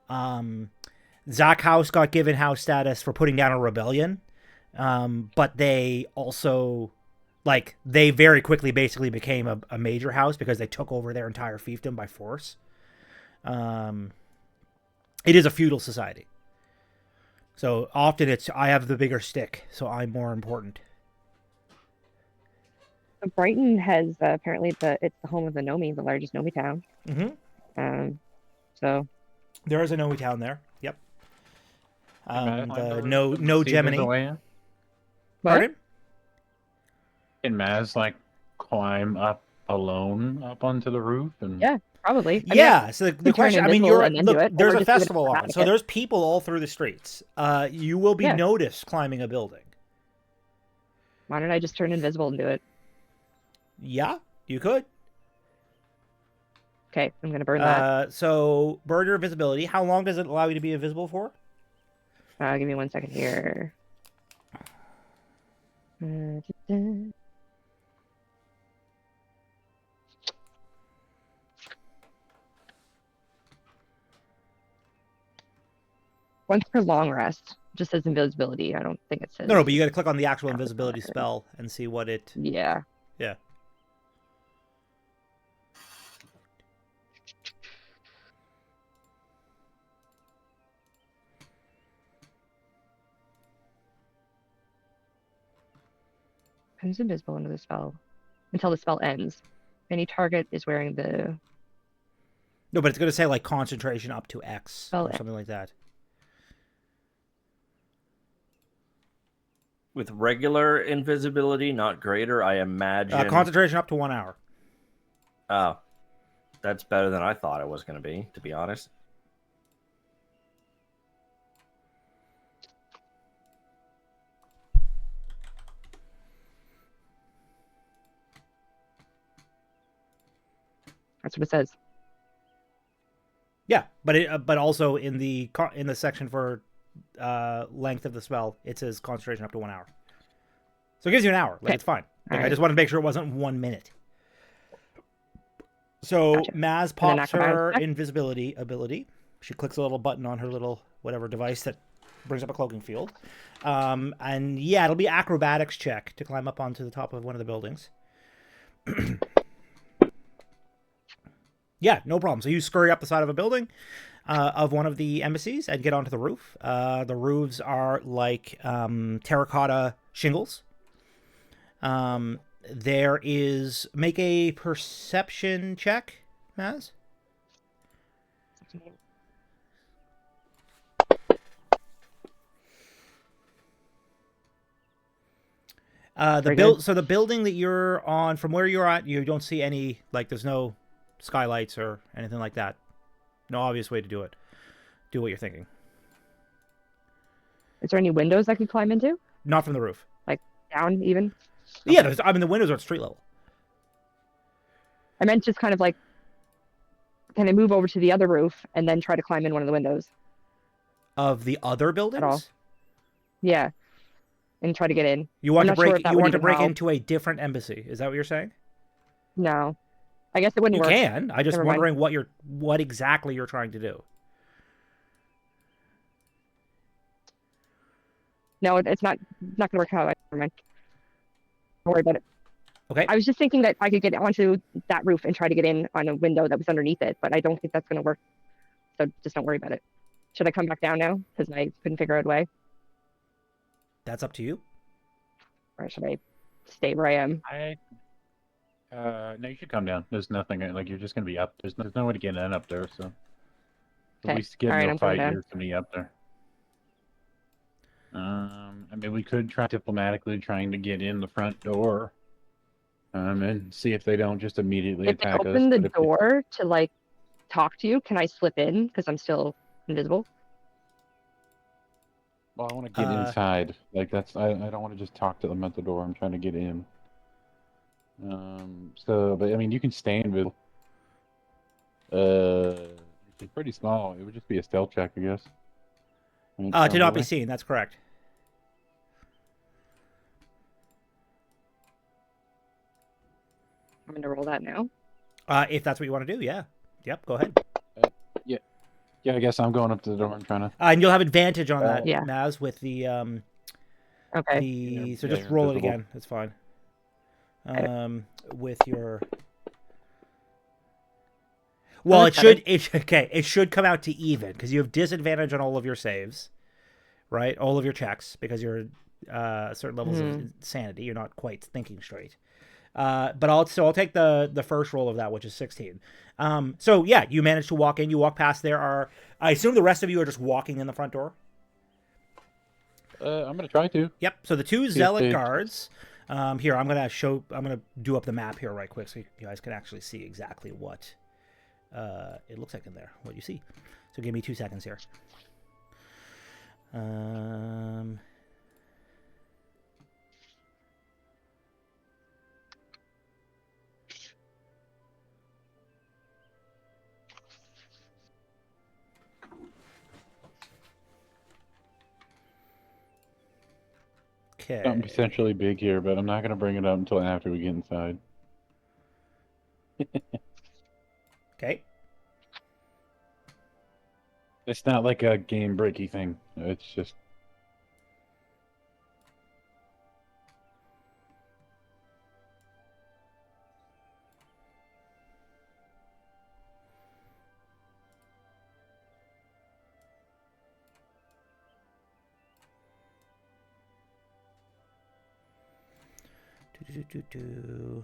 Zach House got given house status for putting down a rebellion, but they also, like, they very quickly basically became a major house because they took over their entire fiefdom by force. It is a feudal society. So often it's, I have the bigger stick, so I'm more important. Brighton has apparently it's the home of the Nomi, the largest Nomi town. Mm-hmm. So There is a Noe town there. Yep. Can Maz climb the The roof and no see if there's a Gemini. way in? what? Pardon? Can Maz like climb up alone up onto the roof and Yeah, probably. I mean, Yeah. So the turn question, I mean, invisible and then do look, it, there's or a just do it festival on, automatic so it. there's people all through the streets. You will be Yeah. noticed climbing a building. Why don't I just turn invisible and do it? Yeah, you could. Okay, I'm gonna burn that. So burn your invisibility. How long does it allow you to be invisible for? Give me 1 second here. Once per long rest, just says invisibility. I don't think it says. No, but you got to click on the actual Yeah, invisibility fine. spell and see what it. Yeah. Yeah. Becomes invisible under the spell until the spell ends. Any target is wearing the No, but it's going to say like concentration up to X Oh, or something like that. With regular invisibility, not greater, I imagine. Concentration up to 1 hour. Oh, that's better than I thought it was going to be honest. That's what it says. Yeah, but also in the section for length of the spell, it says concentration up to 1 hour. So it gives you an hour. Like Okay. it's fine. Like, I Alright. just wanted to make sure it wasn't 1 minute. So Gotcha. Maz then pops acrobatics her check? invisibility ability. She clicks a little button on her little whatever device that brings up a cloaking field. And yeah, it'll be acrobatics check to climb up onto the top of one of the buildings. Yeah, no problem. So you scurry up the side of a building of one of the embassies and get onto the roof. The roofs are like terracotta shingles. There is... Make a perception check, Maz. So the building that you're on, from where you're at, you don't see any, like, there's no skylights or anything like that. No obvious way to do it. Do what you're thinking. Is there any windows I could climb into? Not from the roof. Down even? Yeah, the windows are at street level. I meant just kind of like, can I move over to the other roof and then try to climb in one of the windows? Of the other buildings? all. Yeah. And try to get in. You want I'm to not sure break if that you would want to even break help. into a different embassy. Is that what you're saying? No. I guess it wouldn't You work. can. I just Never mind. wondering what exactly you're trying to do. No, it's not gonna work out. Never mind. Don't worry about it. Okay. I was just thinking that I could get onto that roof and try to get in on a window that was underneath it, but I don't think that's gonna work. So just don't worry about it. Should I come back down now? Because I couldn't figure out a way. That's up to you. Or should I stay where I am? No, you should come down. There's nothing like you're just gonna be up. There's no way to get in up there, so at Okay. least get Alright, into a I'm coming fight. down. You're gonna be up there. I mean, we could try diplomatically trying to get in the front door, and see if they don't just immediately If they attack us. open the but if they- door to like talk to you, can I slip in? Because I'm still invisible. Well, I want to get inside. Like that's I don't want to just talk to them at the door. I'm trying to get in. But I mean, you can stay invisible. It's pretty small. It would just be a stealth check, I guess. I mean, To not be probably. seen. That's correct. I'm gonna roll that now. If that's what you want to do, yeah. Yep. Go ahead. Yeah, I guess I'm going up to the door. I'm trying to. And you'll have advantage on that, Yeah. Maz, with the Okay. so Yeah, just you're roll it invisible. again. That's fine. With your. Well, it that's better. should. It should come out to even because you have disadvantage on all of your saves, right? All of your checks because you're certain levels of insanity. You're not quite thinking straight. But I'll take the first roll of that, which is 16. So yeah, you manage to walk in. You walk past. I assume the rest of you are just walking in the front door. I'm gonna try to. Yep. So the two See if zealot they- guards. Here, I'm gonna do up the map here right quick so you guys can actually see exactly what it looks like in there. What you see. So give me 2 seconds here. Okay. Something potentially big here, but I'm not gonna bring it up until after we get inside. Okay. It's not like a game breaky thing. It's just Do.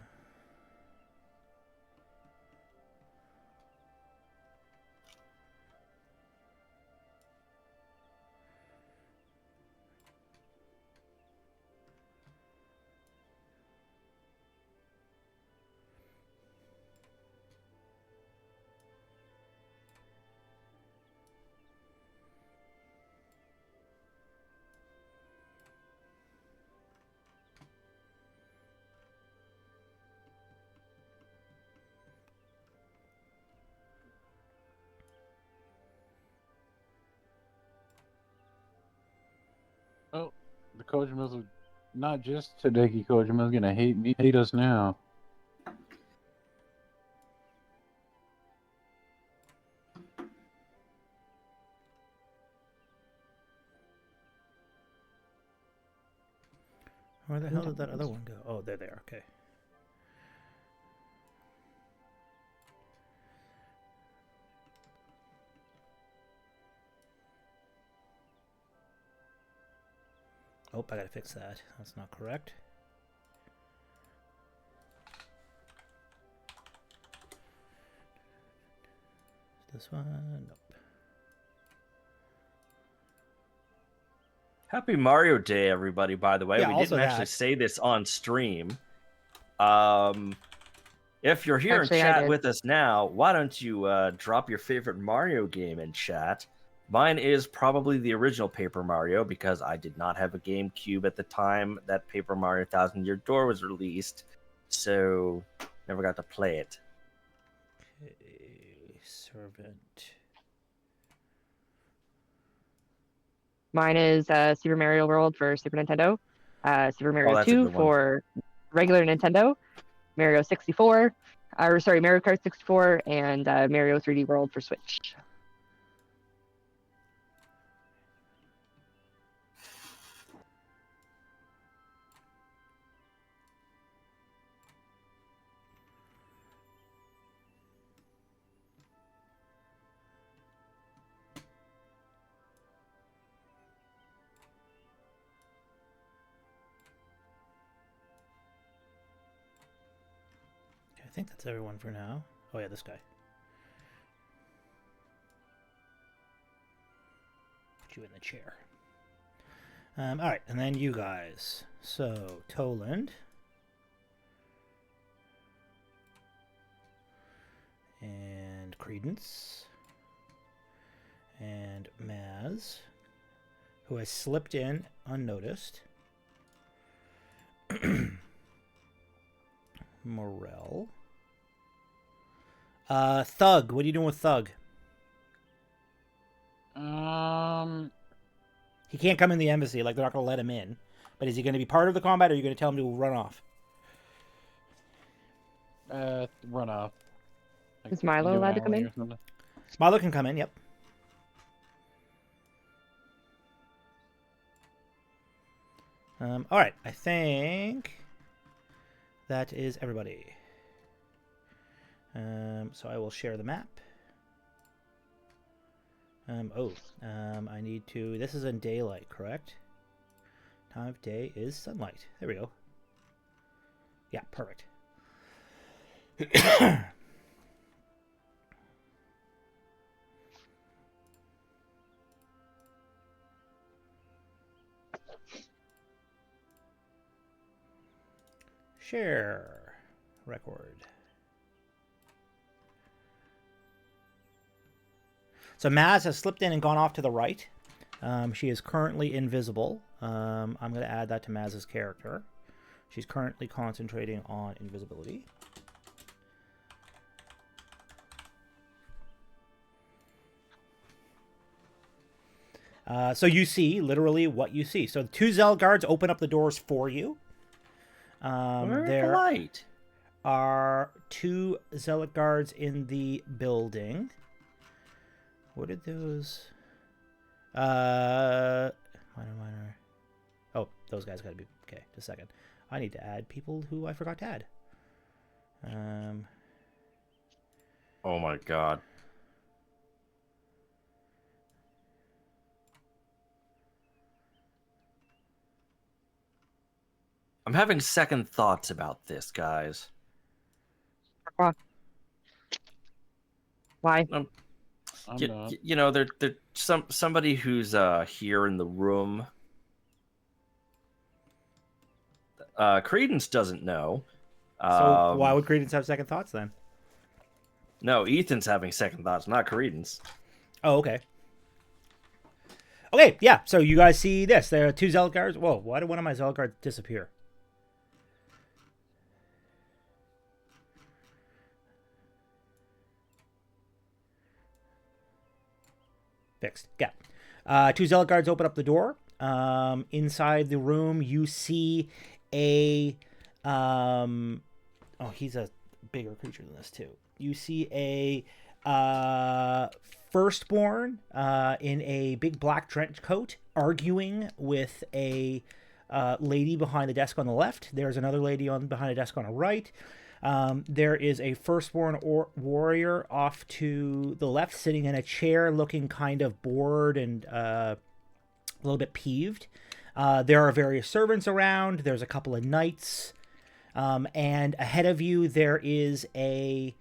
oh, the Kojima's not just Hideki Kojima's gonna hate us now. Where the hell did that other one go? Oh, they're there. Okay. Oh, I gotta fix that. That's not correct. This one? Nope. Happy Mario Day, everybody, by the way. Yeah, We also didn't actually that. say this on stream. If you're here Actually, in I chat did. with us now, why don't you drop your favorite Mario game in chat? Mine is probably the original Paper Mario because I did not have a GameCube at the time that Paper Mario Thousand Year Door was released, so never got to play it. Okay, servant. Mine is Super Mario World for Super Nintendo, Super Mario that's a 2 good one. for regular Nintendo, Mario 64, Mario Kart 64, and Mario 3D World for Switch. Okay, I think that's everyone for now. Oh yeah, this guy. Put you in the chair. All right, and then you guys. So Toland and Credence and Maz, who has slipped in unnoticed. Morel. Thug. What are you doing with Thug? He can't come in the embassy. Like, they're not going to let him in. But is he going to be part of the combat, or are you going to tell him to run off? Run off. Is Milo Do allowed to come alley in? or something. Milo can come in, yep. All right. I think that is everybody. So I will share the map. I need to... This is in daylight, correct? Time of day is sunlight. There we go. Yeah, perfect. Share record. So Maz has slipped in and gone off to the right. She is currently invisible. I'm going to add that to Maz's character. She's currently concentrating on invisibility. So you see literally what you see. So the two Zell guards open up the doors for you. Very There polite. are two zealot guards in the building. What did those? Minor. Oh, those guys got to be okay. Just a second. I need to add people who I forgot to add. Oh my god. I'm having second thoughts about this, guys. Why? I'm not. You know, they're somebody who's here in the room. Credence doesn't know. So why would Credence have second thoughts then? No, Ethan's having second thoughts, not Credence. Oh, okay. Okay, yeah. So you guys see this? There are two zealot guards. Whoa! Why did one of my zealot guards disappear? Fixed. Yeah. Two zealot guards open up the door. Inside the room, you see a. Oh, he's a bigger creature than this too. You see a firstborn in a big black trench coat arguing with a lady behind the desk on the left. There's another lady behind a desk on the right. There is a firstborn warrior off to the left, sitting in a chair, looking kind of bored and a little bit peeved. There are various servants around. There's a couple of knights. And ahead of you, there is a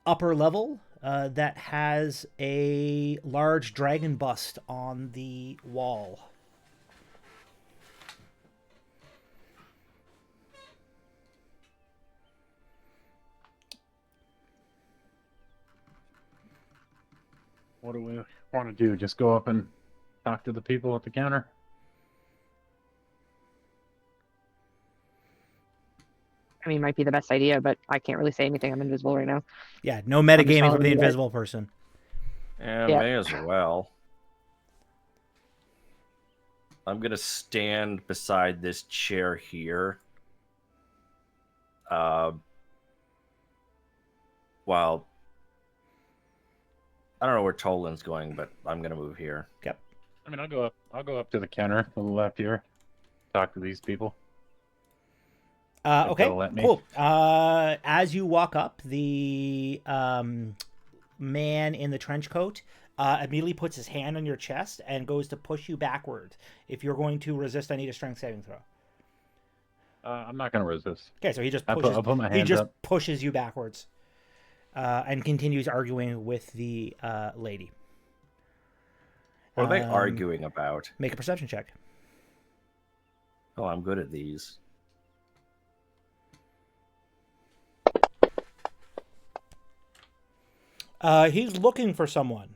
upper level that has a large dragon bust on the wall. What do we want to do? Just go up and talk to the people at the counter? I mean, might be the best idea, but I can't really say anything. I'm invisible right now. Yeah, no metagaming from following the you guys. invisible person. Yeah, Yeah. may as well. I'm gonna stand beside this chair here. While I don't know where Tolan's going, but I'm gonna move here. Yep. I mean, I'll go up to the counter to the left here. Talk to these people. If Okay, they'll let me. cool. As you walk up, the man in the trench coat immediately puts his hand on your chest and goes to push you backwards. If you're going to resist, I need a strength saving throw. I'm not going to resist. Okay, so he just I'll pushes. put my He hands just up. pushes you backwards, and continues arguing with the lady. What are they Um, arguing about? Make a perception check. Oh, I'm good at these. He's looking for someone.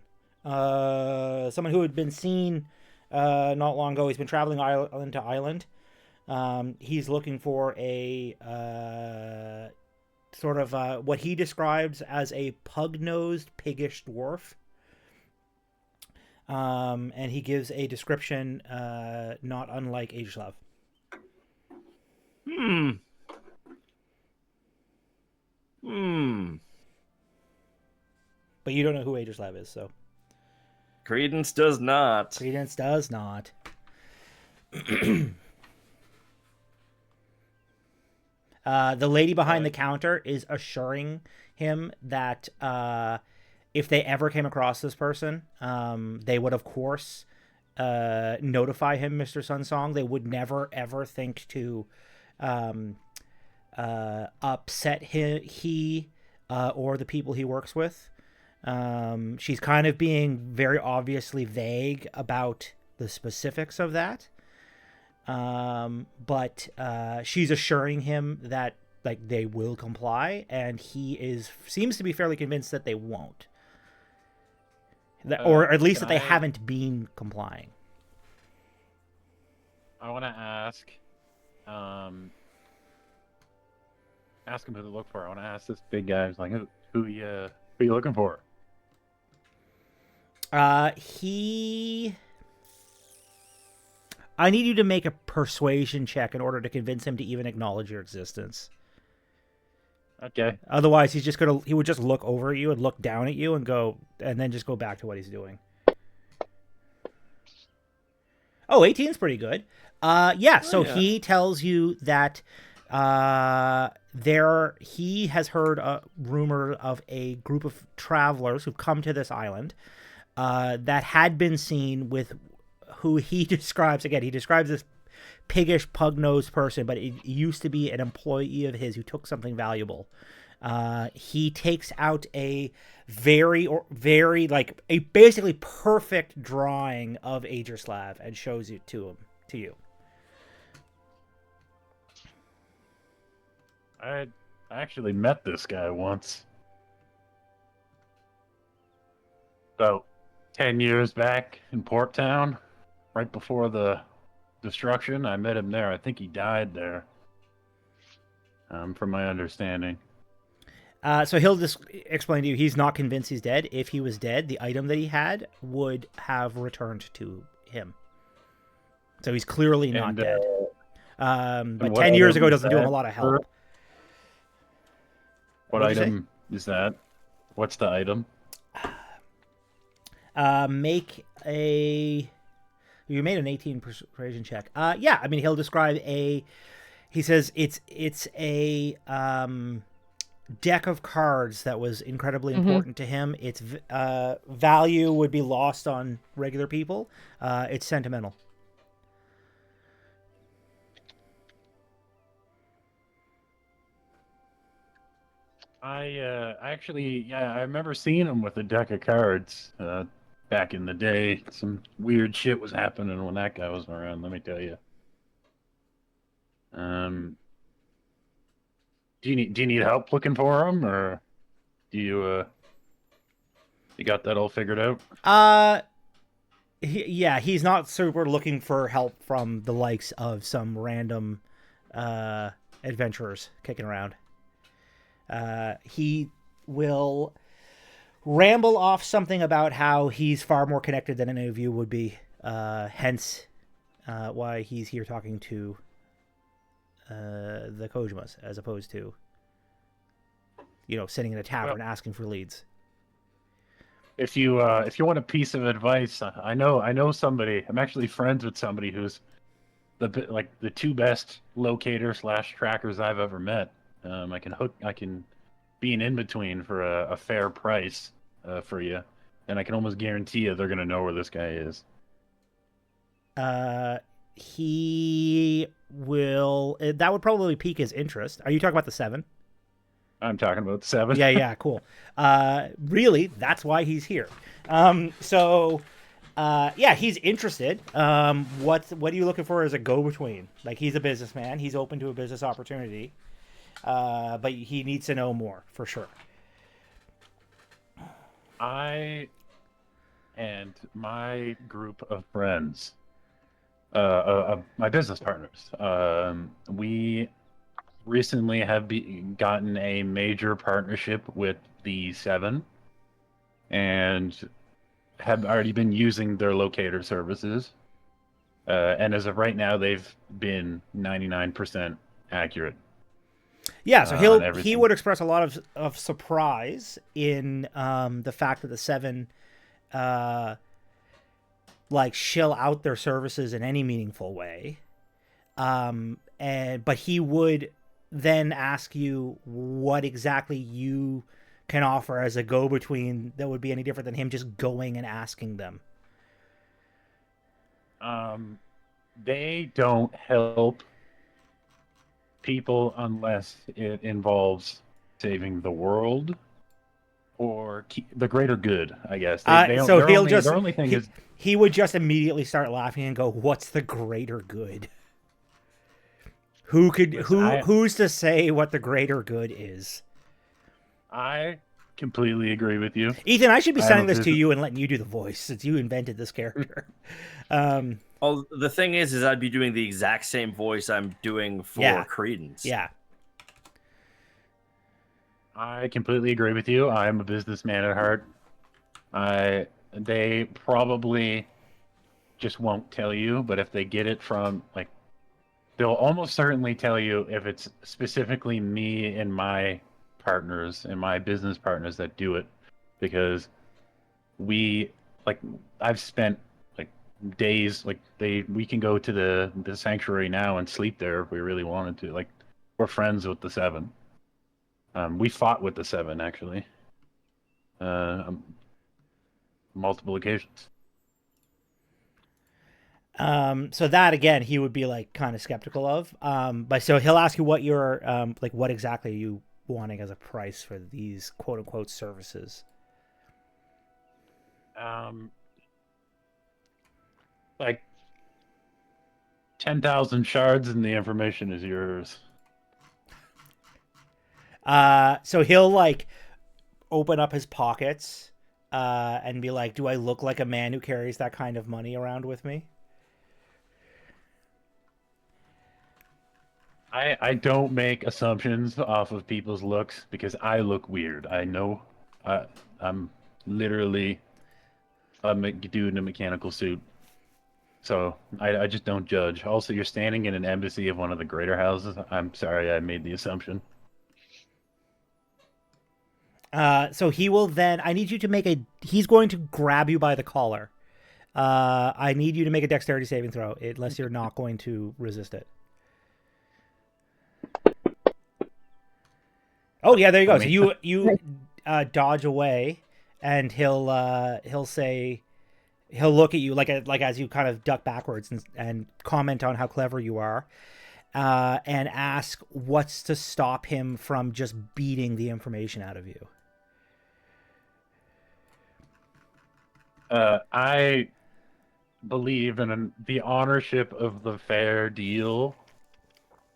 Someone who had been seen not long ago. He's been traveling island to island. He's looking for a sort of what he describes as a pug-nosed, piggish dwarf. And he gives a description not unlike Aegislav. But you don't know who Aegislav is, so. Credence does not. Credence does not. The lady behind the counter is assuring him that if they ever came across this person, they would, of course, notify him, Mr. Sunsong. They would never, ever think to upset he or the people he works with. She's kind of being very obviously vague about the specifics of that. But she's assuring him that like they will comply, and he seems to be fairly convinced that they won't. Or at least that they haven't been complying. I want to ask him who to look for. I want to ask this big guy who's like, who you looking for? I need you to make a persuasion check in order to convince him to even acknowledge your existence. Okay. Otherwise, he would just look over at you and look down at you and then just go back to what he's doing. Oh, 18's pretty good. He tells you that he has heard a rumor of a group of travelers who've come to this island that had been seen with who he describes. Again, he describes this piggish, pug-nosed person, but it used to be an employee of his who took something valuable. He takes out a basically perfect drawing of Agerslav and shows it to you. I actually met this guy once. About 10 years back in Port Town, right before the destruction. I met him there. I think he died there, from my understanding. So he'll just explain to you he's not convinced he's dead. If he was dead, the item that he had would have returned to him. So he's clearly not dead. But 10 years ago doesn't do him a lot of help. What item is that? What's the item? You made an 18 persuasion check. He'll describe he says it's a deck of cards that was incredibly important to him. Its value would be lost on regular people. It's sentimental. I remember seeing him with a deck of cards back in the day. Some weird shit was happening when that guy was around, let me tell you. Do you need help looking for him, or do you got that all figured out? He's not super looking for help from the likes of some random adventurers kicking around. He will ramble off something about how he's far more connected than any of you would be, hence why he's here talking to the Kojimas as opposed to sitting in a tavern asking for leads. If you want a piece of advice, I know somebody. I'm actually friends with somebody who's the two best locator/trackers I've ever met. I can be an in-between for a fair price for you, and I can almost guarantee you they're gonna know where this guy is. He will. That would probably pique his interest. Are you talking about the 7? I'm talking about the 7. Yeah, cool. Really, that's why he's here. He's interested. What are you looking for as a go-between? Like, he's a businessman. He's open to a business opportunity. But he needs to know more, for sure. I and my group of friends, my business partners, we recently have gotten a major partnership with the 7 and have already been using their locator services. And as of right now, they've been 99% accurate. Yeah, so he would express a lot of surprise in the fact that the 7 shill out their services in any meaningful way. But he would then ask you what exactly you can offer as a go-between that would be any different than him just going and asking them. They don't help people unless it involves saving the world or the greater good. I guess So their only thing is he would just immediately start laughing and go, "What's the greater good? Who's to say what the greater good is?" I completely agree with you. Ethan, I should be I am sending a this to business- you and letting you do the voice since you invented this character. Well, the thing is I'd be doing the exact same voice I'm doing for Yeah. Credence. Yeah. I completely agree with you. I am a businessman at heart. They probably just won't tell you, but if they get it from like, they'll almost certainly tell you if it's specifically me and my partners and my business partners that do it, because we like I've spent like days we can go to the sanctuary now and sleep there if we really wanted to. Like we're friends with the Seven. We fought with the Seven actually. Multiple occasions. So that again, he would be like kind of skeptical of. But so he'll ask you what your like what exactly are you wanting as a price for these quote unquote services. Like 10,000 shards and the information is yours. So he'll like open up his pockets and be like, "Do I look like a man who carries that kind of money around with me?" I don't make assumptions off of people's looks because I look weird. I know I'm literally a dude in a mechanical suit. So I just don't judge. Also, you're standing in an embassy of one of the greater houses. I'm sorry I made the assumption. So he will then. I need you to make a. He's going to grab you by the collar. I need you to make a dexterity saving throw, unless you're not going to resist it. Oh yeah, there you go. So you dodge away, and he'll say, he'll look at you like as you kind of duck backwards and comment on how clever you are, and ask what's to stop him from just beating the information out of you. I believe in the ownership of the fair deal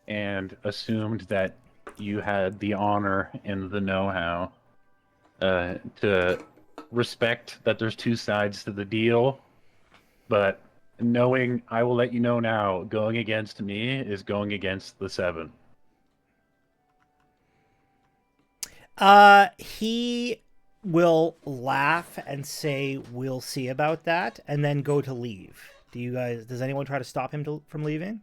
and assumed that you had the honor and the know-how to respect that there's two sides to the deal, but knowing I will let you know now, going against me is going against the Seven. He will laugh and say, "We'll see about that," and then go to leave. Does anyone try to stop him from leaving?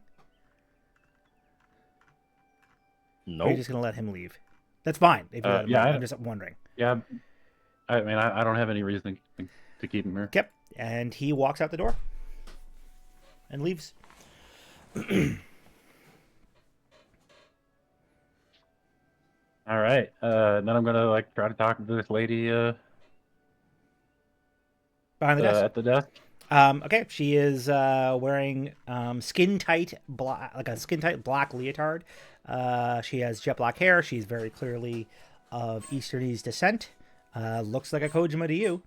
Or are you Nope. just going to let him leave? That's fine. If you let him leave. I'm just wondering. Yeah, I mean, I don't have any reason to keep him here. Yep. And he walks out the door and leaves. All right. Then I'm gonna like try to talk to this lady Behind the desk. at the desk. Okay, she is wearing skin tight black leotard. She has jet black hair. She's very clearly of Easternese descent. Looks like a Kojima to you.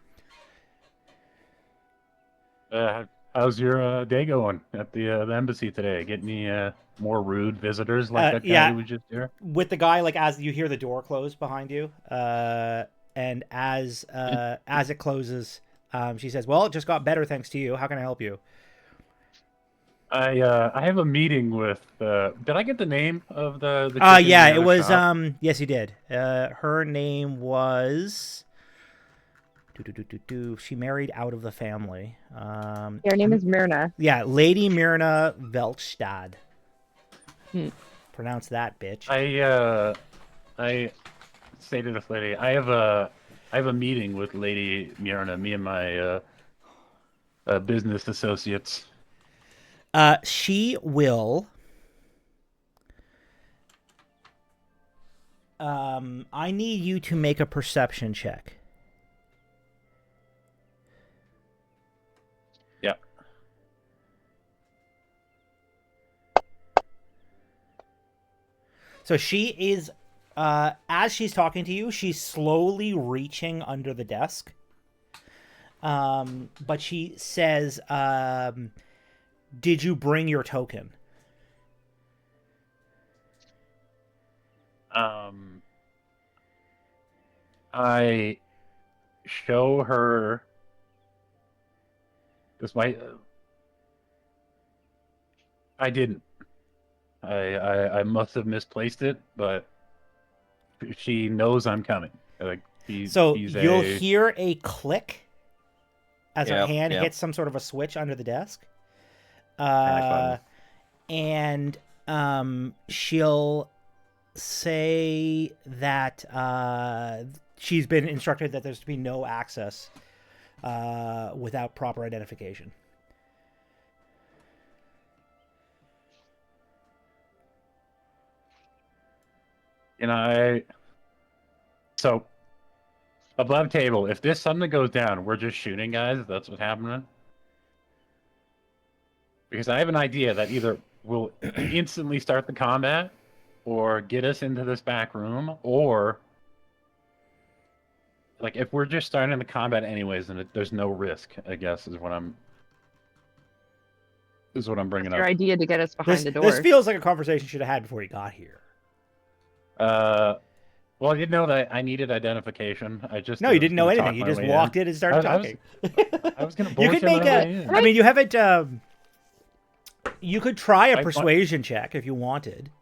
How's your day going at the embassy today? Get any more rude visitors like that guy yeah. who was just here? With the guy, like as you hear the door close behind you, and as it closes, she says, "Well, it just got better thanks to you. How can I help you?" I have a meeting with. Did I get the name of the? Yeah, it was. Yes, you did. Her name was. She married out of the family. Her name is Myrna. Yeah, Lady Myrna Veltstad. Pronounce that, bitch. I say to this lady, I have a meeting with Lady Myrna. Me and my business associates. She will. I need you to make a perception check. Yeah. So she is, as she's talking to you, she's slowly reaching under the desk. But she says, "Did you bring your token?" I show her. This might. I didn't. I must have misplaced it, but she knows I'm coming. Like she's you'll hear a click as her hand Yep. hits some sort of a switch under the desk. Panic And she'll say that she's been instructed that there's to be no access without proper identification. And so above table, if this suddenly goes down, we're just shooting guys. That's what's happening. Because I have an idea that either will instantly start the combat, or get us into this back room, or like if we're just starting the combat anyways, then there's no risk. I guess is what I'm bringing Your up. idea to get us behind the door. This feels like a conversation you should have had before you got here. Well, I didn't know that I needed identification. No, you didn't know anything. You just walked in and started talking. I was going to. You could make I mean, you haven't. You could try a persuasion check if you wanted.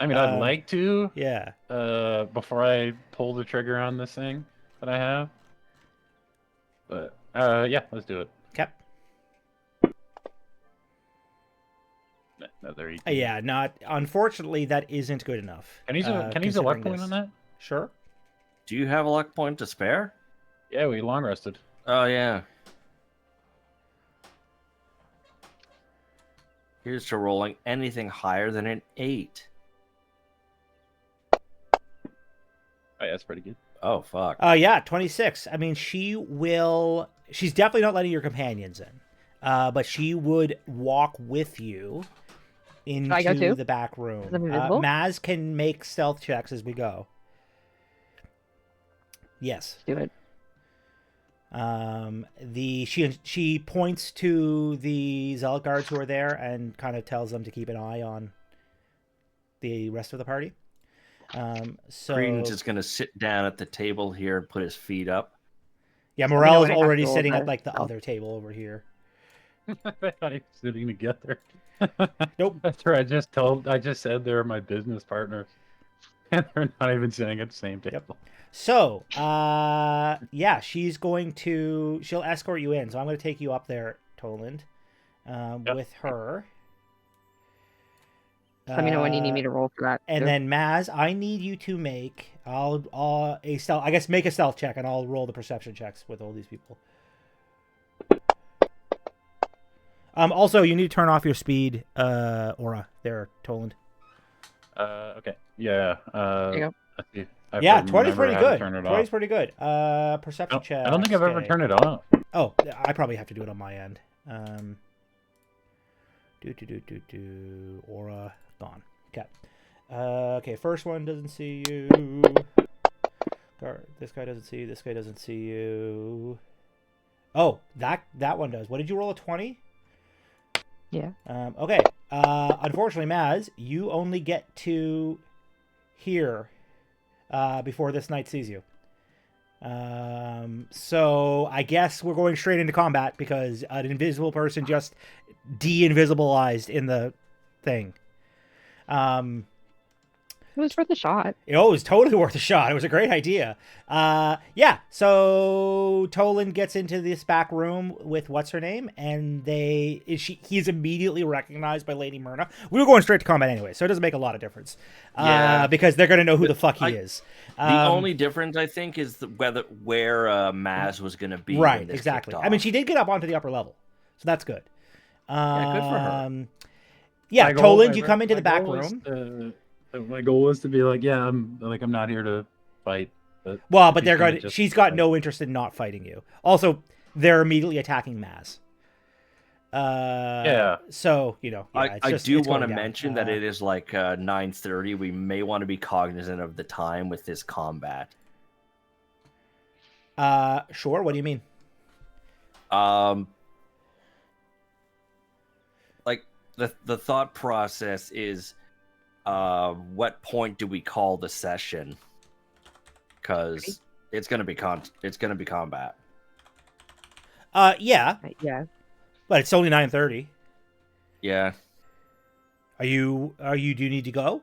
I mean, I'd like to. Yeah. Before I pull the trigger on this thing that I have. But yeah, let's do it. Okay. Another 18. Yeah, not. Unfortunately, that isn't good enough. Can you use a luck point on that? Sure. Do you have a luck point to spare? Yeah, we long rested. Oh yeah. Here's to rolling anything higher than an 8. Oh, yeah, that's pretty good. Oh fuck. Yeah, 26. I mean, she's definitely not letting your companions in. But she would walk with you into the back room. Maz can make stealth checks as we go. Yes. Do it. She points to the zealot guards who are there and kind of tells them to keep an eye on the rest of the party. So Credence is gonna sit down at the table here and put his feet up. Yeah, Morel is already sitting at like the other table over here. I thought he was sitting together. Nope. That's right. I just said they're my business partners, and they're not even sitting at the same table. Yep. So, yeah, she'll escort you in. So I'm going to take you up there, Toland, with her. Let me know when you need me to roll for that. And then Maz, I need you to make make a stealth check, and I'll roll the perception checks with all these people. Also, you need to turn off your speed aura there, Toland. Okay. Yeah. There you go. Let's see. 20's pretty good. 20's pretty good. Perception check. I don't think I've ever turned it off. Oh, I probably have to do it on my end. Aura gone. Okay. Okay. First one doesn't see you. This guy doesn't see you. This guy doesn't see you. Oh, that one does. What did you roll? A 20? Yeah. Okay. Unfortunately, Maz, you only get to here before this knight sees you. So I guess we're going straight into combat because an invisible person just de-invisibilized in the thing. It was worth a shot. It was totally worth a shot. It was a great idea. Yeah, so Toland gets into this back room with what's her name, and he's immediately recognized by Lady Myrna. We were going straight to combat anyway, so it doesn't make a lot of difference. Because they're going to know who the fuck he is. The only difference, I think, is where Maz was going to be. Right, exactly. I mean, she did get up onto the upper level, so that's good. Yeah, good for her. Yeah, Toland, you come into the back room. My goal was to be like, yeah, I'm not here to fight. But she's got no interest in not fighting you. Also, they're immediately attacking Maz. Yeah. So yeah, it's I just, do it's want to going down. mention that it is like 9:30. We may want to be cognizant of the time with this combat. Sure. What do you mean? Like the thought process is, what point do we call the session? Because it's gonna be combat. Yeah, Yeah. but it's only 9:30. Yeah. Do you need to go?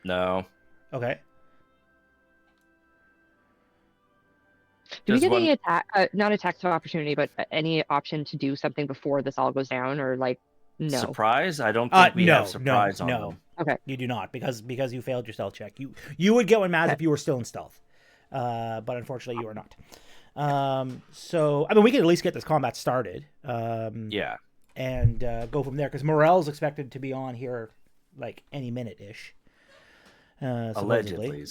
No. Okay. Do we Just get one any attack? Not attacks of opportunity, but any option to do something before this all goes down, or like no? surprise? I don't think we have No, surprise on no. them. Okay. You do not, because you failed your stealth check. You would get one, Maz, Okay. if you were still in stealth, but unfortunately you are not. So I mean, we can at least get this combat started. Yeah. And go from there, because Morel's expected to be on here like any minute ish. Allegedly.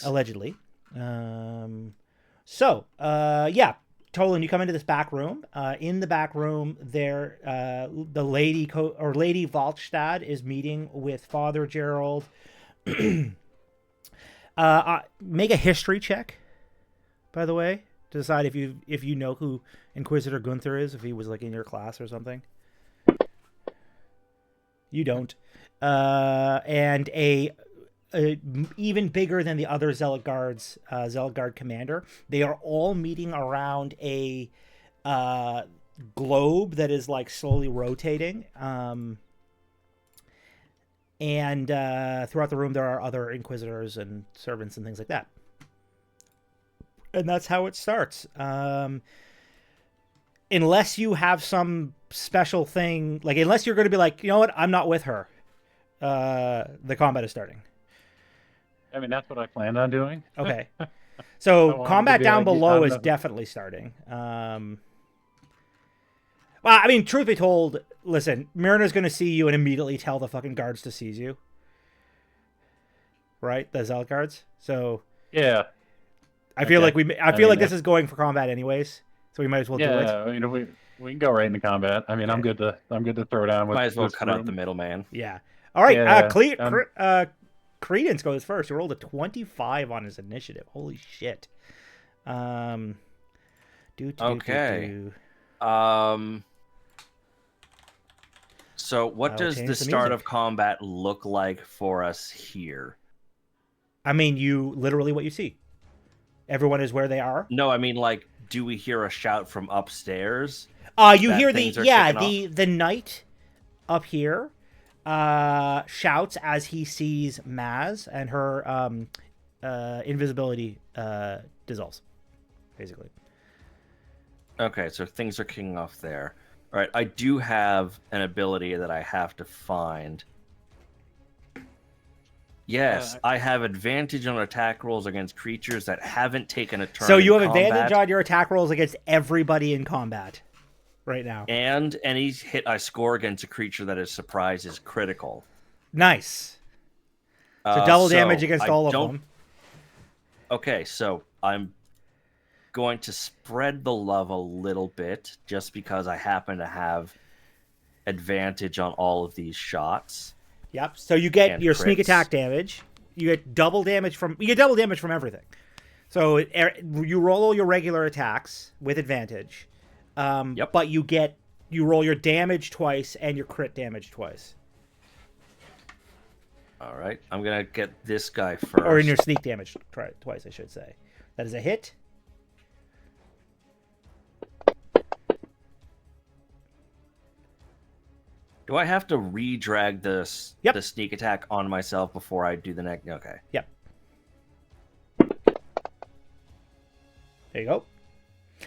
So yeah, Tolan, you come into this back room. In the back room, there, the Lady Valstad is meeting with Father Gerald. Make a history check, by the way, to decide if you know who Inquisitor Gunther is, if he was like in your class or something. You don't. And a even bigger than the other Zealot Guards, Zealot Guard commander. They are all meeting around a globe that is like slowly rotating. And throughout the room, there are other Inquisitors and servants and things like that. And that's how it starts. Unless you have some special thing, like unless you're going to be like, you know what, I'm not with her. The combat is starting. I mean, that's what I planned on doing. Okay. I So wanted combat to be down like, below I'm is not- definitely starting. Well, I mean, truth be told, listen, Myrna's going to see you and immediately tell the fucking guards to seize you. Right? The Zealot guards. So Yeah. I feel Okay. like I feel like this is going for combat anyways. So we might as well do it. Yeah. I mean, we can go right into combat. I mean, I'm good to throw down with Might as well this cut out room. the middleman. Yeah. All right. Yeah, Credence goes first. He rolled a 25 on his initiative. Holy shit. Okay. So what I'll does change the the start music. of combat look like for us here? I mean, you literally what you see. Everyone is where they are. No, I mean, like, do we hear a shout from upstairs? You that hear things are kicking the knight up here shouts as he sees Maz, and her invisibility dissolves, basically. Okay, so things are kicking off there. All right, I do have an ability that I have to find. Yes, I have advantage on attack rolls against creatures that haven't taken a turn. So you in have combat, advantage on your attack rolls against everybody in combat right now. and any hit I score against a creature that is surprised is critical. Nice. So double damage against I all of don't- them. Okay, so I'm going to spread the love a little bit just because I happen to have advantage on all of these shots. Yep. So you get And your sneak crits. attack damage. You get double damage from everything. So you roll all your regular attacks with advantage. Yep. But you roll your damage twice and your crit damage twice. All right, I'm gonna get this guy first. Or in your sneak damage twice, I should say. That is a hit. Do I have to re-drag the sneak attack on myself before I do the next? Okay. Yep. There you go.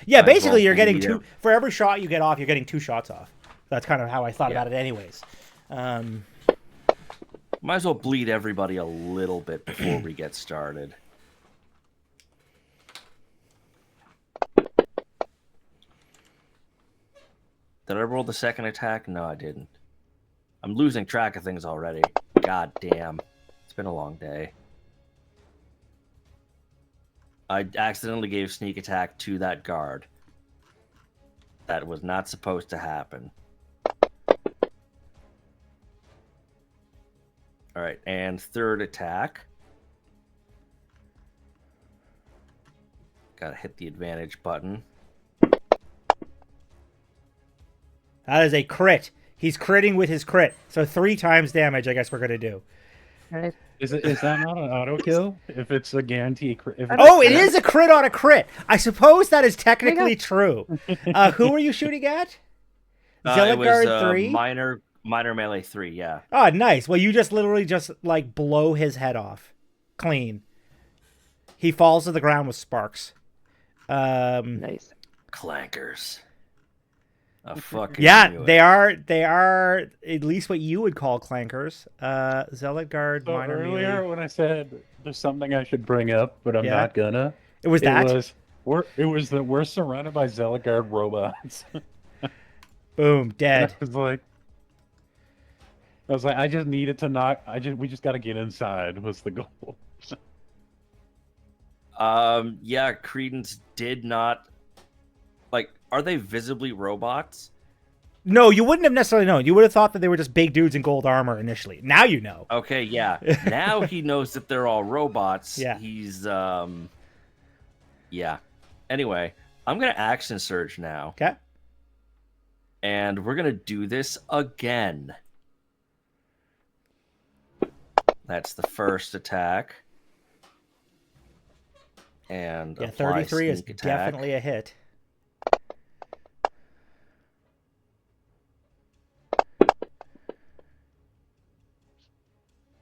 Yeah, Might as basically well you're getting bleed two it. for every shot you get off. You're getting 2 shots off. That's kind of how I thought Yeah. about it, anyways. Might as well bleed everybody a little bit before we get started. Did I roll the second attack? No, I didn't. I'm losing track of things already. God damn. It's been a long day. I accidentally gave sneak attack to that guard. That was not supposed to happen. All right, and third attack. Gotta hit the advantage button. That is a crit. He's critting with his crit. So 3 times damage, I guess we're going to do. Right. Is that not an auto kill? If it's a guarantee, Oh, it is a crit on a crit. I suppose that is technically There true. Who are you shooting at? It was Zealotguard 3? minor melee 3, yeah. Oh, nice. Well, you just literally just like blow his head off. Clean. He falls to the ground with sparks. Nice. Clankers. I fucking Yeah, knew it. they are at least what you would call clankers. Zealotguard, So minor earlier melee. when I said there's something I should bring up, but I'm Yeah. not gonna. It was that. It was that we're surrounded by Zealotguard robots. Boom, And dead. I was like, I just needed to knock. We just got to get inside. Was the goal? Yeah, Credence did not. Like, are they visibly robots? No, you wouldn't have necessarily known. You would have thought that they were just big dudes in gold armor initially. Now you know. Okay, yeah. Now he knows that they're all robots. Yeah. He's yeah. Anyway, I'm gonna action surge now, Okay. and we're gonna do this again. That's the first attack. And Yeah, apply 33 is sneak attack. definitely a hit.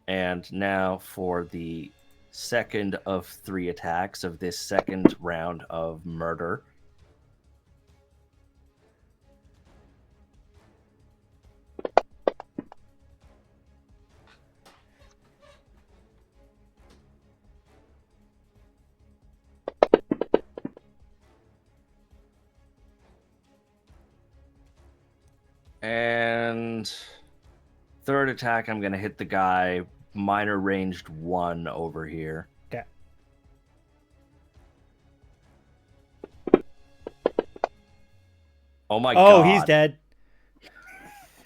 And now for the second of 3 attacks of this second round of murder. And third attack, I'm going to hit the guy minor ranged 1 over here. Okay. Oh my god. Oh, he's dead.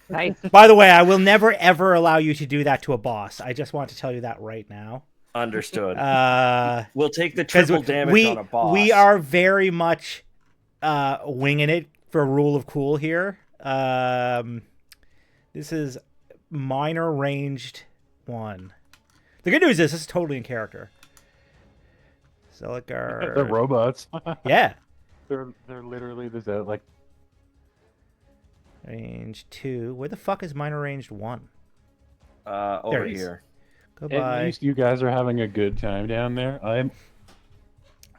Nice. By the way, I will never ever allow you to do that to a boss. I just want to tell you that right now. Understood. Uh, We'll take the 'cause triple damage we, on a boss. we are very much winging it for a rule of cool here. This is minor ranged 1. The good news is this is totally in character. Zealotguard. They're robots. Yeah. they're literally like. Range 2. Where the fuck is minor ranged 1? Over it is. here. At Goodbye. least you guys are having a good time down there. I'm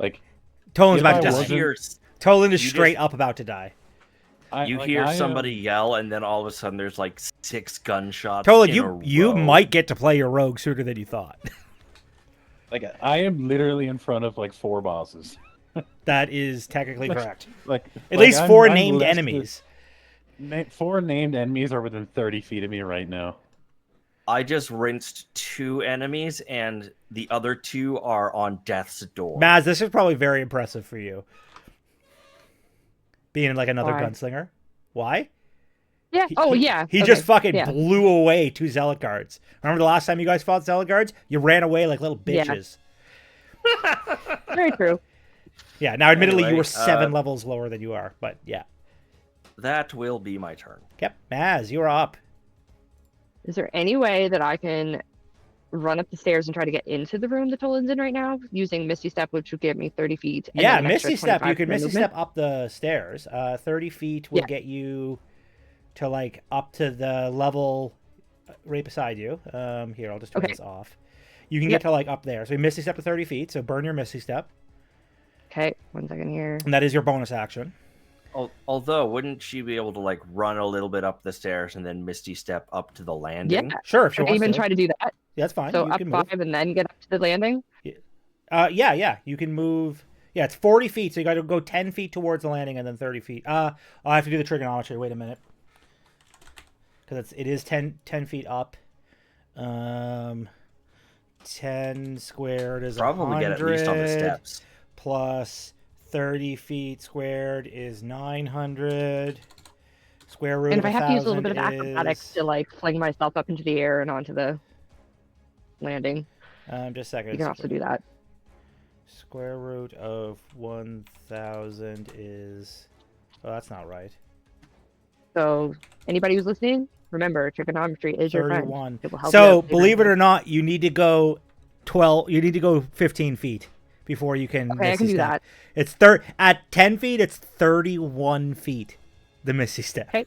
like. Tolan's if about I to die. wasn't- Hear, Tolan is you straight just- up about to die. you hear somebody yell, and then all of a sudden there's like 6 gunshots. Tolan, in a you row. might get to play your rogue sooner than you thought. Like I am literally in front of like 4 bosses. That is technically correct. Like At least 4 named enemies. 4 named enemies are within 30 feet of me right now. I just rinsed 2 enemies, and the other 2 are on death's door. Maz, this is probably very impressive for you. Being like another Why? gunslinger. Why? Yeah. Oh, yeah. He Okay, just fucking yeah. blew away 2 zealot guards. Remember the last time you guys fought zealot guards? You ran away like little Yeah. bitches. Very true. Yeah. Now, admittedly, you Anyway, were 7 levels lower than you are, but yeah. That will be my turn. Yep. Maz, you're up. Is there any way that I can run up the stairs and try to get into the room that Tolan's in right now using Misty Step, which would give me 30 feet? And Yeah, then an extra Misty Step. You 25 could Misty movement? Step up the stairs. 30 feet will Yeah. get you to like up to the level right beside you. Here, I'll just turn Okay. this off. You can Yep. get to like up there. So you Misty Step to 30 feet. So burn your Misty Step. Okay, 1 second here. And that is your bonus action. Although, wouldn't she be able to like run a little bit up the stairs and then misty step up to the landing? Yeah, Sure, if she I wants even to. try to do that. Yeah, that's fine. So you up can move. 5 and then get up to the landing. Yeah. You can move. Yeah, it's 40 feet. So you got to go 10 feet towards the landing and then 30 feet. I'll have to do the trigonometry. Wait a minute. Because it is 10 feet up. 10 squared is Probably get at least on the 100, steps. plus 30 feet squared is 900. Square root And if of I have to use a little bit of 1,000 acrobatics is- to like fling myself up into the air and onto the landing. Just a second. You can also do that. Square root of 1,000 is... Oh, that's not right. So anybody who's listening, remember trigonometry is your friend. 31. It will help you So, out believe it later. or not, you need to go 12... You need to go 15 feet before you can Okay, I Misty can do step. that. It's at 10 feet, it's 31 feet, the Misty step. Okay.